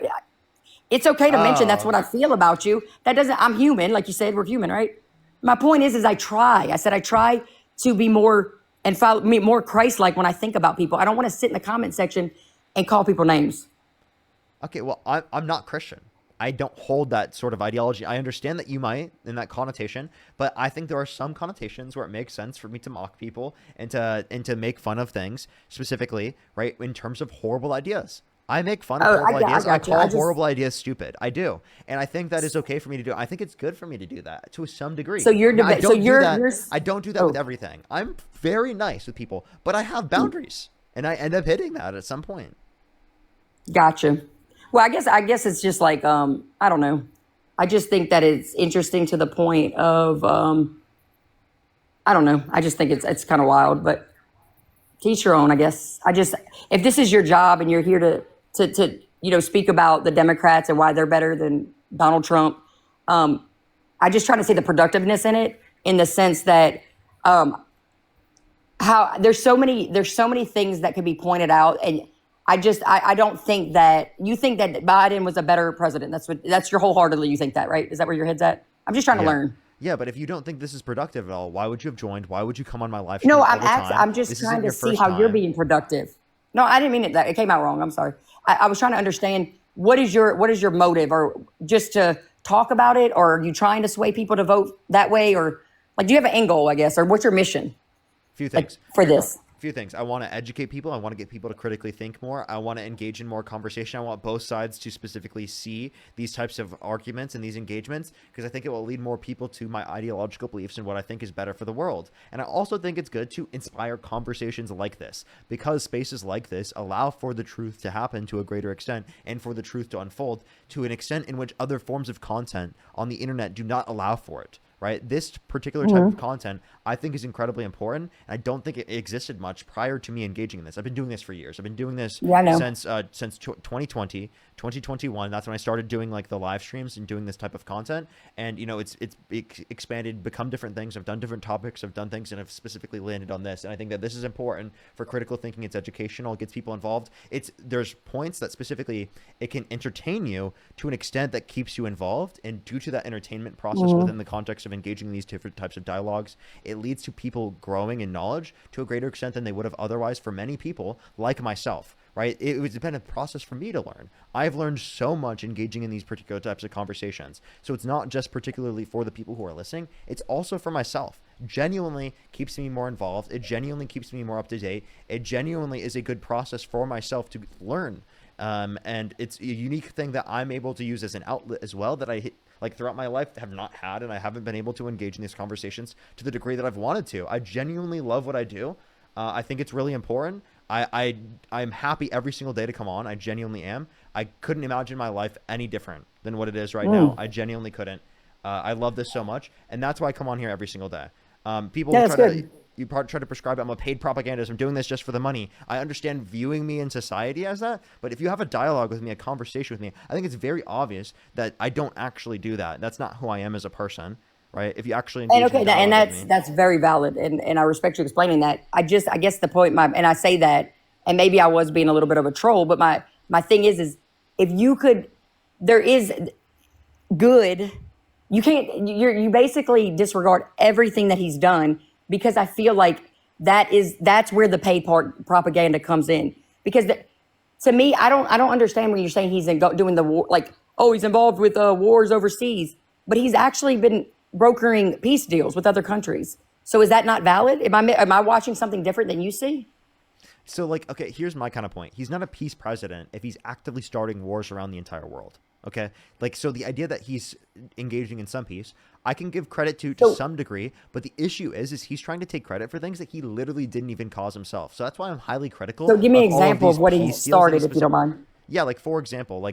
It's okay to mention that's what I feel about you. That doesn't. I'm human, like you said. We're human, right? My point is I try. I said I try to be more and follow me more Christ-like when I think about people. I don't want to sit in the comment section and call people names. Okay, well, I'm not Christian. I don't hold that sort of ideology. I understand that you might in that connotation, but I think there are some connotations where it makes sense for me to mock people and to make fun of things specifically, right? In terms of horrible ideas. I make fun of horrible ideas. I call horrible ideas stupid. I do. And I think that is okay for me to do. I think it's good for me to do that to some degree. So I don't do that with everything. I'm very nice with people, but I have boundaries and I end up hitting that at some point. Gotcha. Well, I guess it's just like, I don't know. I just think that it's interesting to the point of, I don't know. I just think it's kind of wild, but to each your own, I guess. If this is your job and you're here to speak about the Democrats and why they're better than Donald Trump, I just try to see the productiveness in it, in the sense that how there's so many things that could be pointed out, and I don't think that you think that Biden was a better president. That's your wholeheartedly you think that, right? Is that where your head's at? I'm just trying to learn. Yeah, but if you don't think this is productive at all, why would you have joined? Why would you come on my live stream? No, I'm just trying to see how you're being productive. No, I didn't mean it. It came out wrong. I'm sorry. I was trying to understand what is your motive, or just to talk about it, or are you trying to sway people to vote that way, or like do you have an end goal, I guess, or what's your mission? Few things for this. Few things. I want to educate people. I want to get people to critically think more. I want to engage in more conversation. I want both sides to specifically see these types of arguments and these engagements, because I think it will lead more people to my ideological beliefs and what I think is better for the world. And I also think it's good to inspire conversations like this, because spaces like this allow for the truth to happen to a greater extent, and for the truth to unfold to an extent in which other forms of content on the internet do not allow for it. right? This particular type of content I think is incredibly important, and I don't think it existed much prior to me engaging in this. I've been doing this for years. I've been doing this Yeah, I know. since 2020, 2021. That's when I started doing like the live streams and doing this type of content. And it's expanded, become different things. I've done different topics. I've done things, and I've specifically landed on this. And I think that this is important for critical thinking. It's educational. It gets people involved. There's points that specifically it can entertain you to an extent that keeps you involved, and due to that entertainment process within the context of engaging in these different types of dialogues, it leads to people growing in knowledge to a greater extent than they would have otherwise. For many people like myself, right, it was been a process for me to learn. I've learned so much engaging in these particular types of conversations. So it's not just particularly for the people who are listening, it's also for myself. Genuinely keeps me more involved. It genuinely keeps me more up to date. It genuinely is a good process for myself to learn. And it's a unique thing that I'm able to use as an outlet as well, that I throughout my life have not had, and I haven't been able to engage in these conversations to the degree that I've wanted to. I genuinely love what I do. I think it's really important. I'm happy every single day to come on. I genuinely am. I couldn't imagine my life any different than what it is right now. I genuinely couldn't. I love this so much, and that's why I come on here every single day. People try to prescribe I'm a paid propagandist. I'm doing this just for the money. I understand viewing me in society as that, but if you have a dialogue with me, a conversation with me, I think it's very obvious that I don't actually do that. That's not who I am as a person, right? If you actually engage in dialogue with me. That's very valid, and I respect you explaining that. I guess the point, and I say that, and maybe I was being a little bit of a troll, but my thing is if you could, there is good. You can't. You basically disregard everything that he's done, because I feel like that's where the paid propaganda comes in. Because to me, I don't understand when you're saying he's doing the war, like, oh, he's involved with wars overseas, but he's actually been brokering peace deals with other countries. So is that not valid? Am I watching something different than you see? So okay, here's my kind of point. He's not a peace president if he's actively starting wars around the entire world. Okay, so the idea that he's engaging in some peace, I can give credit to some degree, but the issue is he's trying to take credit for things that he literally didn't even cause himself. So that's why I'm highly critical. So give me an example of what he started, if you don't mind. Yeah, for example,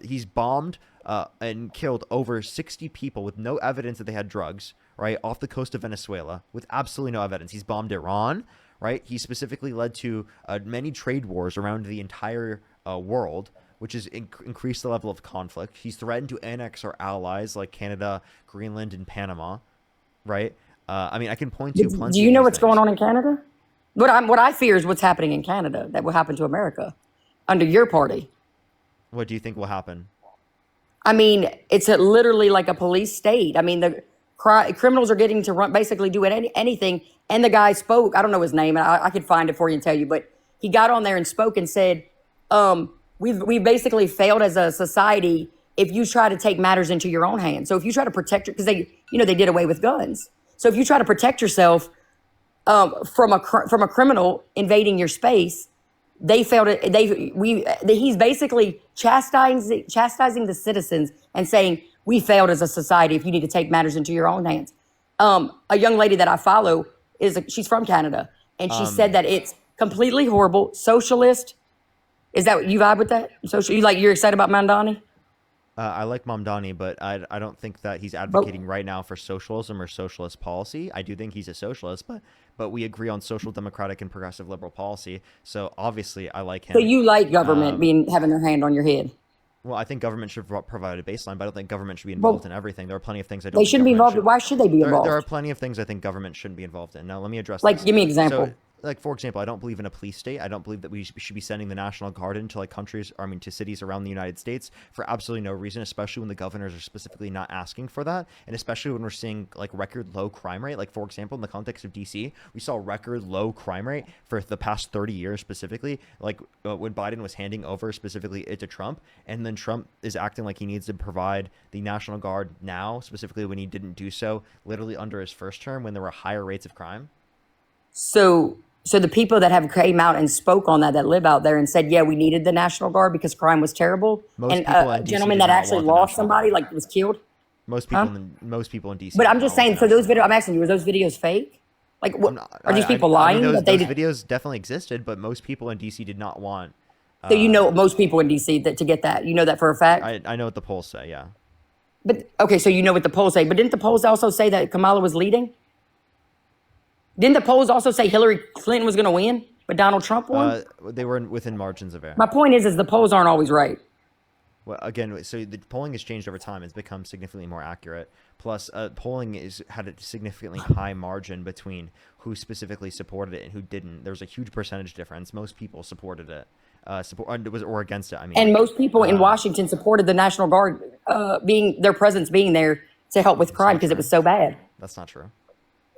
he's bombed and killed over 60 people with no evidence that they had drugs, right, off the coast of Venezuela with absolutely no evidence. He's bombed Iran, right? He specifically led to many trade wars around the entire world, which has increased the level of conflict. He's threatened to annex our allies like Canada, Greenland, and Panama, right? I can point to plenty. Do you know what's going on in Canada? What I fear is what's happening in Canada that will happen to America under your party. What do you think will happen? It's literally like a police state. The criminals are getting to basically do anything. And the guy spoke. I don't know his name, and I could find it for you and tell you. But he got on there and spoke and said, We've basically failed as a society if you try to take matters into your own hands. So if you try to protect, because they did away with guns. So if you try to protect yourself from a criminal invading your space, they failed it. He's basically chastising the citizens and saying, we failed as a society if you need to take matters into your own hands. A young lady that I follow she's from Canada, and she said that it's completely horrible, socialist. Is that what you vibe with that? You're excited about Mamdani? I like Mamdani, but I don't think that he's advocating right now for socialism or socialist policy. I do think he's a socialist, but we agree on social democratic and progressive liberal policy. So obviously, I like him. So you like government having their hand on your head? Well, I think government should provide a baseline, but I don't think government should be involved in everything. There are plenty of things I don't. They shouldn't be involved. Why should they be involved? There are plenty of things I think government shouldn't be involved in. Now, let me address. Give me an example. So, for example, I don't believe in a police state. I don't believe that we should be sending the National Guard into to cities around the United States for absolutely no reason, especially when the governors are specifically not asking for that, and especially when we're seeing record low crime rate. For example, in the context of DC, we saw record low crime rate for the past 30 years specifically, when Biden was handing over specifically it to Trump, and then Trump is acting like he needs to provide the National Guard now, specifically when he didn't do so literally under his first term when there were higher rates of crime. So the people that have came out and spoke on that live out there and said, yeah, we needed the National Guard because crime was terrible. And a gentleman that actually lost somebody, was killed. Most people in DC. But I'm just saying, so those videos, I'm asking you, were those videos fake? Are these people lying? Those videos definitely existed, but most people in DC did not want. So most people in DC to get that. You know that for a fact? I know what the polls say, yeah. But okay, so you know what the polls say. But didn't the polls also say that Kamala was leading? Didn't the polls also say Hillary Clinton was going to win, but Donald Trump won? They were within margins of error. My point is the polls aren't always right. Well, again, so the polling has changed over time. It's become significantly more accurate. Plus, polling had a significantly high margin between who specifically supported it and who didn't. There was a huge percentage difference. Most people supported it, or against it. I mean, And most people in Washington supported the National Guard their presence being there to help with crime because it was so bad. That's not true.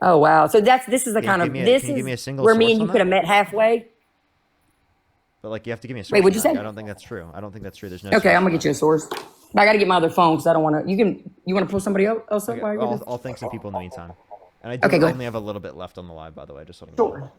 Oh wow! So this is the Can kind you of give me a single where me source and you on could have that? met halfway. But like, you have to give me a source. Wait, what'd you on that. say? I don't think that's true. I don't think that's true. There's no. Okay, source I'm on gonna get that. you a source. But I got to get my other phone because I don't want to. You want to pull somebody else up? Okay, while you're doing I'll thank some people in the meantime. And I Okay, do go only have a little bit left on the live, by the way. Just so Sure.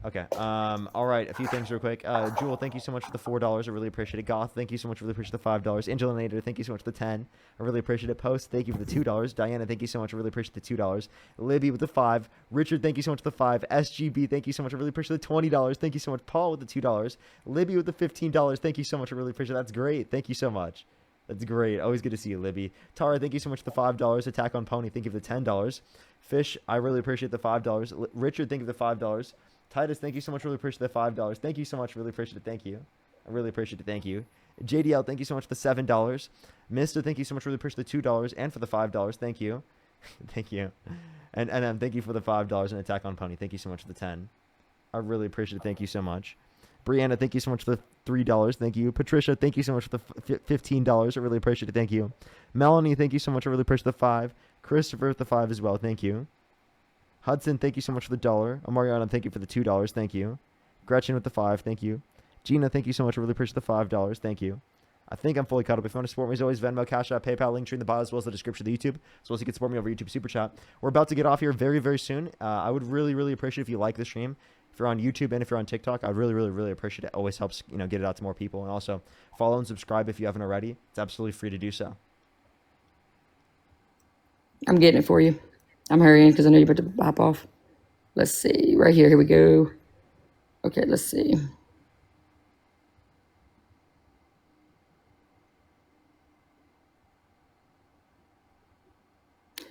Okay. All right. A few things real quick. Jewel, thank you so much for the $4. I really appreciate it. Goth, thank you so much. Really appreciate the $5. Angela Nader, thank you so much for the 10. I really appreciate it. Post, thank you for the $2. Diana, thank you so much. I really appreciate the $2. Libby with the 5. Richard, thank you so much for the 5. SGB, thank you so much. I really appreciate the $20. Thank you so much. Paul with the $2. Libby with the $15. Thank you so much. I really appreciate it. That's great. Thank you so much. That's great. Always good to see you, Libby. Tara, thank you so much for the $5. Attack on Pony, thank you for the $10. Fish, I really appreciate the $5. Richard, thank you for the $5. Titus, thank you so much. Really appreciate the $5. Thank you so much. Really appreciate it. Thank you. I really appreciate it. Thank you. JDL, thank you so much for the $7. Mister, thank you so much. Really appreciate the $2 and for the $5. Thank you. Thank you. And thank you for the $5 and Attack on Pony. Thank you so much for the 10. I really appreciate it. Thank you so much. Brianna, thank you so much for the $3. Thank you. Patricia, thank you so much for the $15. I really appreciate it. Thank you. Melanie, thank you so much. I really appreciate the 5. Christopher with the 5 as well. Thank you. Hudson, thank you so much for the $1. Amariana, thank you for the $2. Thank you. Gretchen with the 5. Thank you. Gina, thank you so much. I really appreciate the $5. Thank you. I think I'm fully caught up. If you want to support me, as always, Venmo, Cash App, PayPal, link tree in the bio, as well as the description of the YouTube, as well as you can support me over YouTube Super Chat. We're about to get off here very, very soon. I would really, really appreciate if you like the stream. If you're on YouTube and if you're on TikTok, I'd really, really, really appreciate it. It always helps, get it out to more people. And also, follow and subscribe if you haven't already. It's absolutely free to do so. I'm getting it for you. I'm hurrying because I know you're about to hop off. Let's see. Right here. Here we go. Okay, let's see.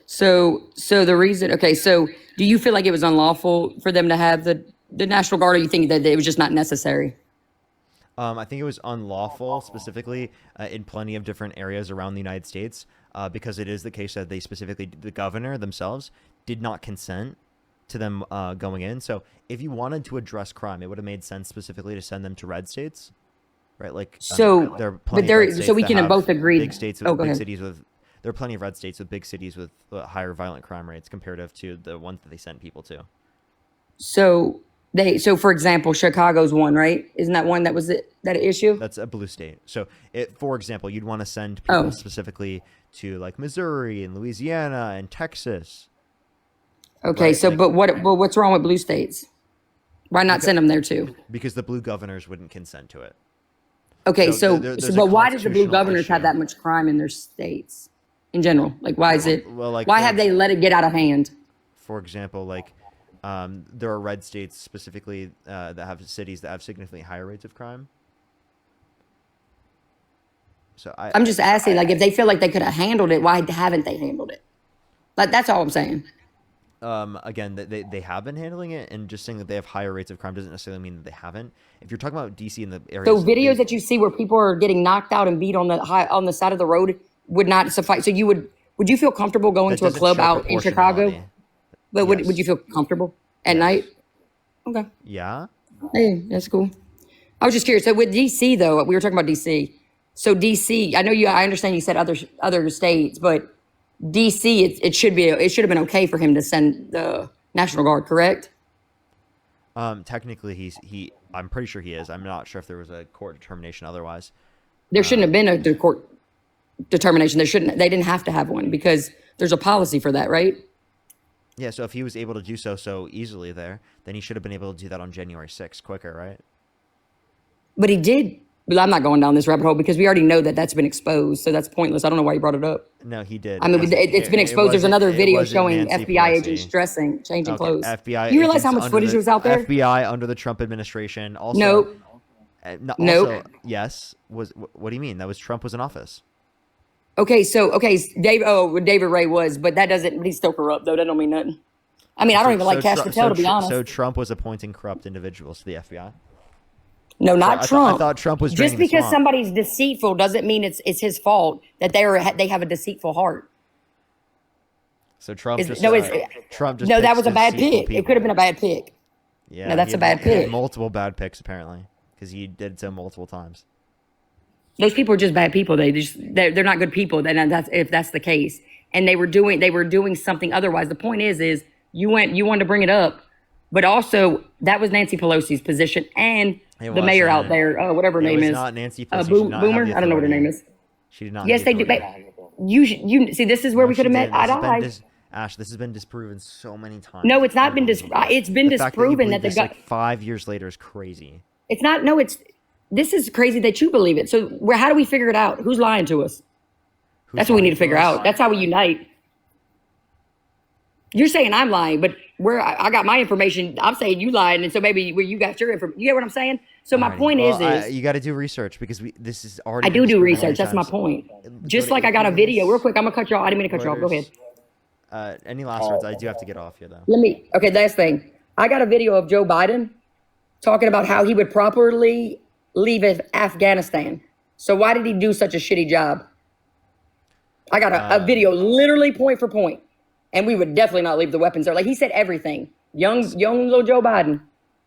So the reason, okay, so do you feel like it was unlawful for them to have the National Guard, or you think that it was just not necessary? I think it was unlawful, specifically in plenty of different areas around the United States, because it is the case that the governor themselves did not consent to them going in. So if you wanted to address crime, it would have made sense specifically to send them to red states, right? Like so, there are but plenty of there, red states so we that can have both agree. Big states with Oh, go big ahead. cities with. There are plenty of red states with big cities with higher violent crime rates comparative to the ones that they sent people to. So for example, Chicago's one, right? Isn't that one that was that issue? That's a blue state. So, for example, you'd want to send people specifically to like Missouri and Louisiana and Texas. Okay, right? so what's wrong with blue states? Why not send them there too? Because the blue governors wouldn't consent to it. Okay, but why does the blue governors have that much crime in their states in general? Like, why is it? Well, like, why have they let it get out of hand? For example, like there are red states specifically that have cities that have significantly higher rates of crime. So I'm just asking, like, if they feel like they could have handled it, why haven't they handled it? Like, that's all I'm saying. Again, they have been handling it, and just saying that they have higher rates of crime doesn't necessarily mean that they haven't. If you're talking about DC and the areas, So videos that you see where people are getting knocked out and beat on the side of the road would not suffice. So would you feel comfortable going to a club out in Chicago? But would you feel comfortable at night? Okay. Yeah. Hey, that's cool. I was just curious. So with DC though, we were talking about DC. So DC, I understand you said other states, but DC, it should have been okay for him to send the National Guard, correct? Technically, I'm pretty sure he is. I'm not sure if there was a court determination otherwise. There shouldn't have been a court determination. They didn't have to have one because there's a policy for that, right? Yeah. So if he was able to do so easily there, then he should have been able to do that on January 6th quicker, right? But he did. But I'm not going down this rabbit hole because we already know that that's been exposed. So that's pointless. I don't know why you brought it up. No, he did. I mean, it's been exposed. There's another video showing Nancy FBI Pelosi. agents changing clothes. FBI. You realize how agents much footage was out there? FBI under the Trump administration. Also, Nope. Also, Nope. yes. What do you mean? That was Trump was in office. Okay, David. Oh, David Ray was, but that doesn't. He's still corrupt, though. That don't mean nothing. I mean, I don't even like Cash Patel, to be honest. So Trump was appointing corrupt individuals to the FBI. No, not Trump. I thought Trump was just draining the because swamp. somebody's deceitful doesn't mean it's his fault that they have a deceitful heart. So Trump just no, that was a bad pick. It could have been a bad pick. Yeah, no, that's a bad He had pick. multiple bad picks apparently because he did so multiple times. Those people are just bad people. They're not good people. Then if that's the case, and they were doing something otherwise. The point is you wanted to bring it up, but also that was Nancy Pelosi's position and the mayor out there, whatever her name is. Not Nancy Pelosi. She did not Boomer. have the I don't know what her name is. She did not. Yes, they do. You see, this is where we could have met eye to eye. Ash, this has been disproven so many times. No, it's not been disproven. It's been disproven that they got. Like 5 years later is crazy. It's not. No, this is crazy that you believe it. So how do we figure it out? Who's lying to us? That's what we need to figure out. That's how we unite. You're saying I'm lying, but I got my information. I'm saying you lied, and so maybe where you got your information. You get what I'm saying? So my point is you got to do research because this is already. I do research. That's my point. Just like I got a video. Real quick, I'm gonna cut you off. I didn't mean to cut you off. Go ahead. Any last words? I do have to get off here though. Okay, last thing. I got a video of Joe Biden talking about how he would properly leave Afghanistan. So why did he do such a shitty job? I got a video literally point for point. And we would definitely not leave the weapons there. Like he said everything. Young little Joe Biden.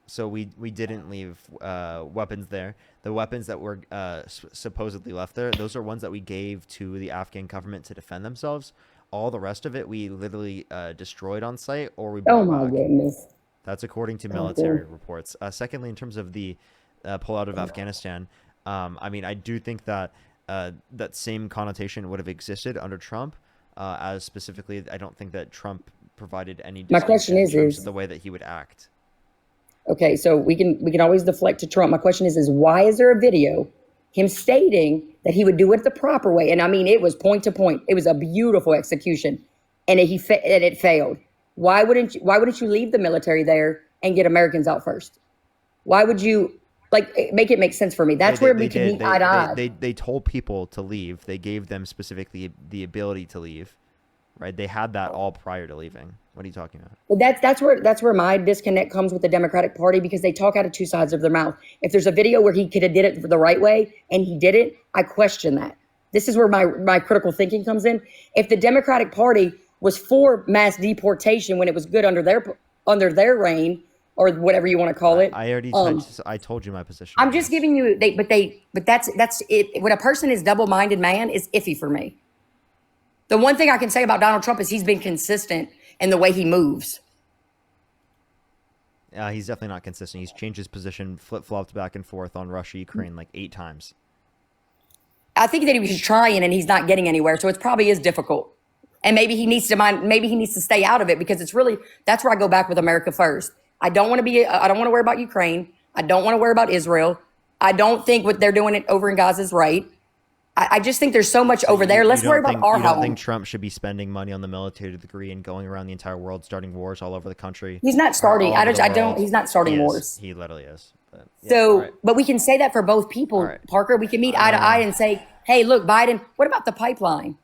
So we didn't leave weapons there. The weapons that were supposedly left there, those are ones that we gave to the Afghan government to defend themselves. All the rest of it, we literally destroyed on site or we brought back. Goodness. That's according to military reports. Secondly, in terms of the pullout of Afghanistan, I mean, I do think that that same connotation would have existed under Trump. As specifically, I don't think that Trump provided any. My question is the way that he would act. Okay, so we can always deflect to Trump. My question is why is there a video, him stating that he would do it the proper way? And I mean, it was point to point. It was a beautiful execution, and it failed. Why wouldn't you leave the military there and get Americans out first? Why would you make it make sense for me? That's where we can meet eye to eye. They told people to leave. They gave them specifically the ability to leave, right? They had that all prior to leaving. What are you talking about? Well, that's where my disconnect comes with the Democratic Party because they talk out of two sides of their mouth. If there's a video where he could have did it the right way and he didn't, I question that. This is where my critical thinking comes in. If the Democratic Party was for mass deportation when it was good under their reign, or whatever you want to call it. I told you my position. I'm just giving you but that's it. When a person is double-minded, man, is iffy for me. The one thing I can say about Donald Trump is he's been consistent in the way he moves. He's definitely not consistent. He's changed his position, flip-flopped back and forth on Russia, Ukraine like 8 times. I think that he was trying and he's not getting anywhere, so it probably is difficult. And maybe he needs to stay out of it because that's where I go back with America first. I don't want to worry about Ukraine. I don't want to worry about Israel. I don't think what they're doing over in Gaza is right. I just think there's so much over there. Let's worry about our home. You don't think Trump should be spending money on the military degree and going around the entire world, starting wars all over the country? He's not starting. He's not starting wars. He literally is. But, yeah, but we can say that for both people, Parker. We can meet eye to eye and say, hey, look, Biden, what about the pipeline?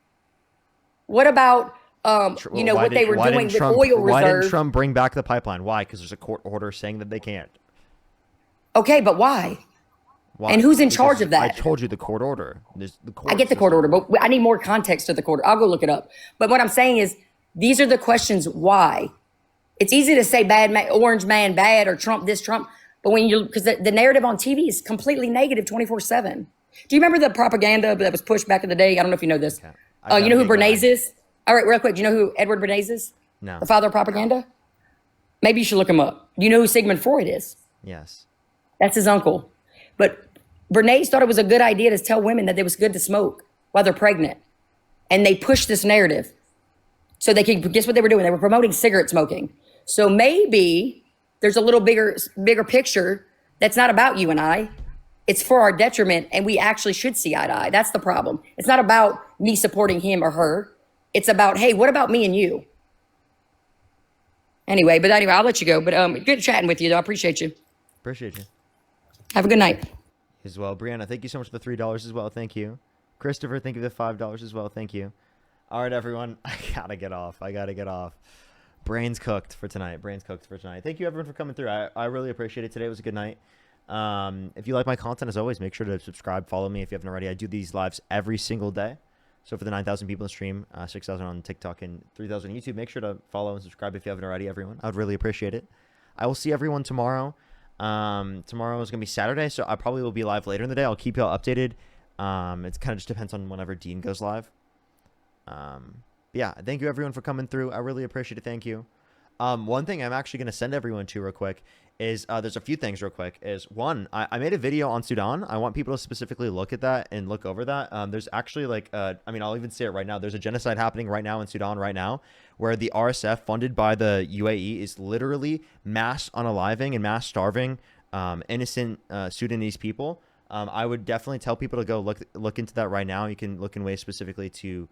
What about what they were doing with oil reserves? Why didn't Trump bring back the pipeline? Why? Because there's a court order saying that they can't. Okay, but why? And who's in charge of that? I told you the court order. I get the court order, but I need more context to the court. I'll go look it up. But what I'm saying is, these are the questions why. It's easy to say orange man bad or Trump this, Trump. But because the narrative on TV is completely negative 24/7. Do you remember the propaganda that was pushed back in the day? I don't know if you know this. You know who Bernays is? All right, real quick. Do you know who Edward Bernays is? No. The father of propaganda? Maybe you should look him up. Do you know who Sigmund Freud is? Yes. That's his uncle. But Bernays thought it was a good idea to tell women that it was good to smoke while they're pregnant. And they pushed this narrative. So they could, guess what they were doing? They were promoting cigarette smoking. So maybe there's a little bigger picture that's not about you and I. It's for our detriment, and we actually should see eye to eye. That's the problem. It's not about me supporting him or her. It's about, hey, what about me and you? Anyway, I'll let you go. But good chatting with you, though. I appreciate you. Appreciate you. Have a good night. As well. Brianna, thank you so much for the $3 as well. Thank you. Christopher, thank you for the $5 as well. Thank you. All right, everyone. I gotta get off. Brains cooked for tonight. Thank you, everyone, for coming through. I really appreciate it. Today was a good night. If you like my content, as always, make sure to subscribe. Follow me if you haven't already. I do these lives every single day. So for the 9,000 people in the stream, 6,000 on TikTok, and 3,000 on YouTube, make sure to follow and subscribe if you haven't already, everyone. I would really appreciate it. I will see everyone tomorrow. Tomorrow is going to be Saturday, so I probably will be live later in the day. I'll keep you all updated. It kind of just depends on whenever Dean goes live. Yeah, thank you, everyone, for coming through. I really appreciate it. Thank you. One thing I'm actually going to send everyone to real quick is there's a few things real quick. Is one, I made a video on Sudan. I want people to specifically look at that and look over that. There's actually like, I mean, I'll even say it right now. There's a genocide happening right now in Sudan right now where the RSF funded by the UAE is literally mass unaliving and mass starving innocent Sudanese people. I would definitely tell people to go look into that right now. You can look in ways specifically to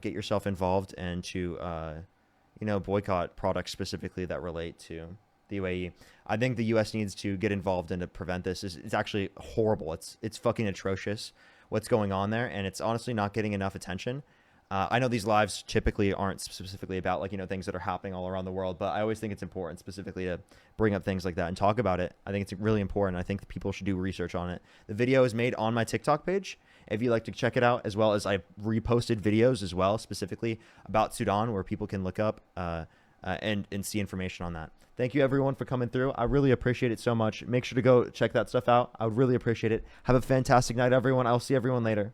get yourself involved and to boycott products specifically that relate to the UAE. I think the U.S. needs to get involved and to prevent this. It's actually horrible. It's fucking atrocious what's going on there, and it's honestly not getting enough attention. I know these lives typically aren't specifically about things that are happening all around the world, but I always think it's important specifically to bring up things like that and talk about it. I think it's really important. I think that people should do research on it. The video is made on my TikTok page if you'd like to check it out, as well as I reposted videos as well specifically about Sudan where people can look up and see information on that. Thank you, everyone, for coming through. I really appreciate it so much. Make sure to go check that stuff out. I would really appreciate it. Have a fantastic night, everyone. I'll see everyone later.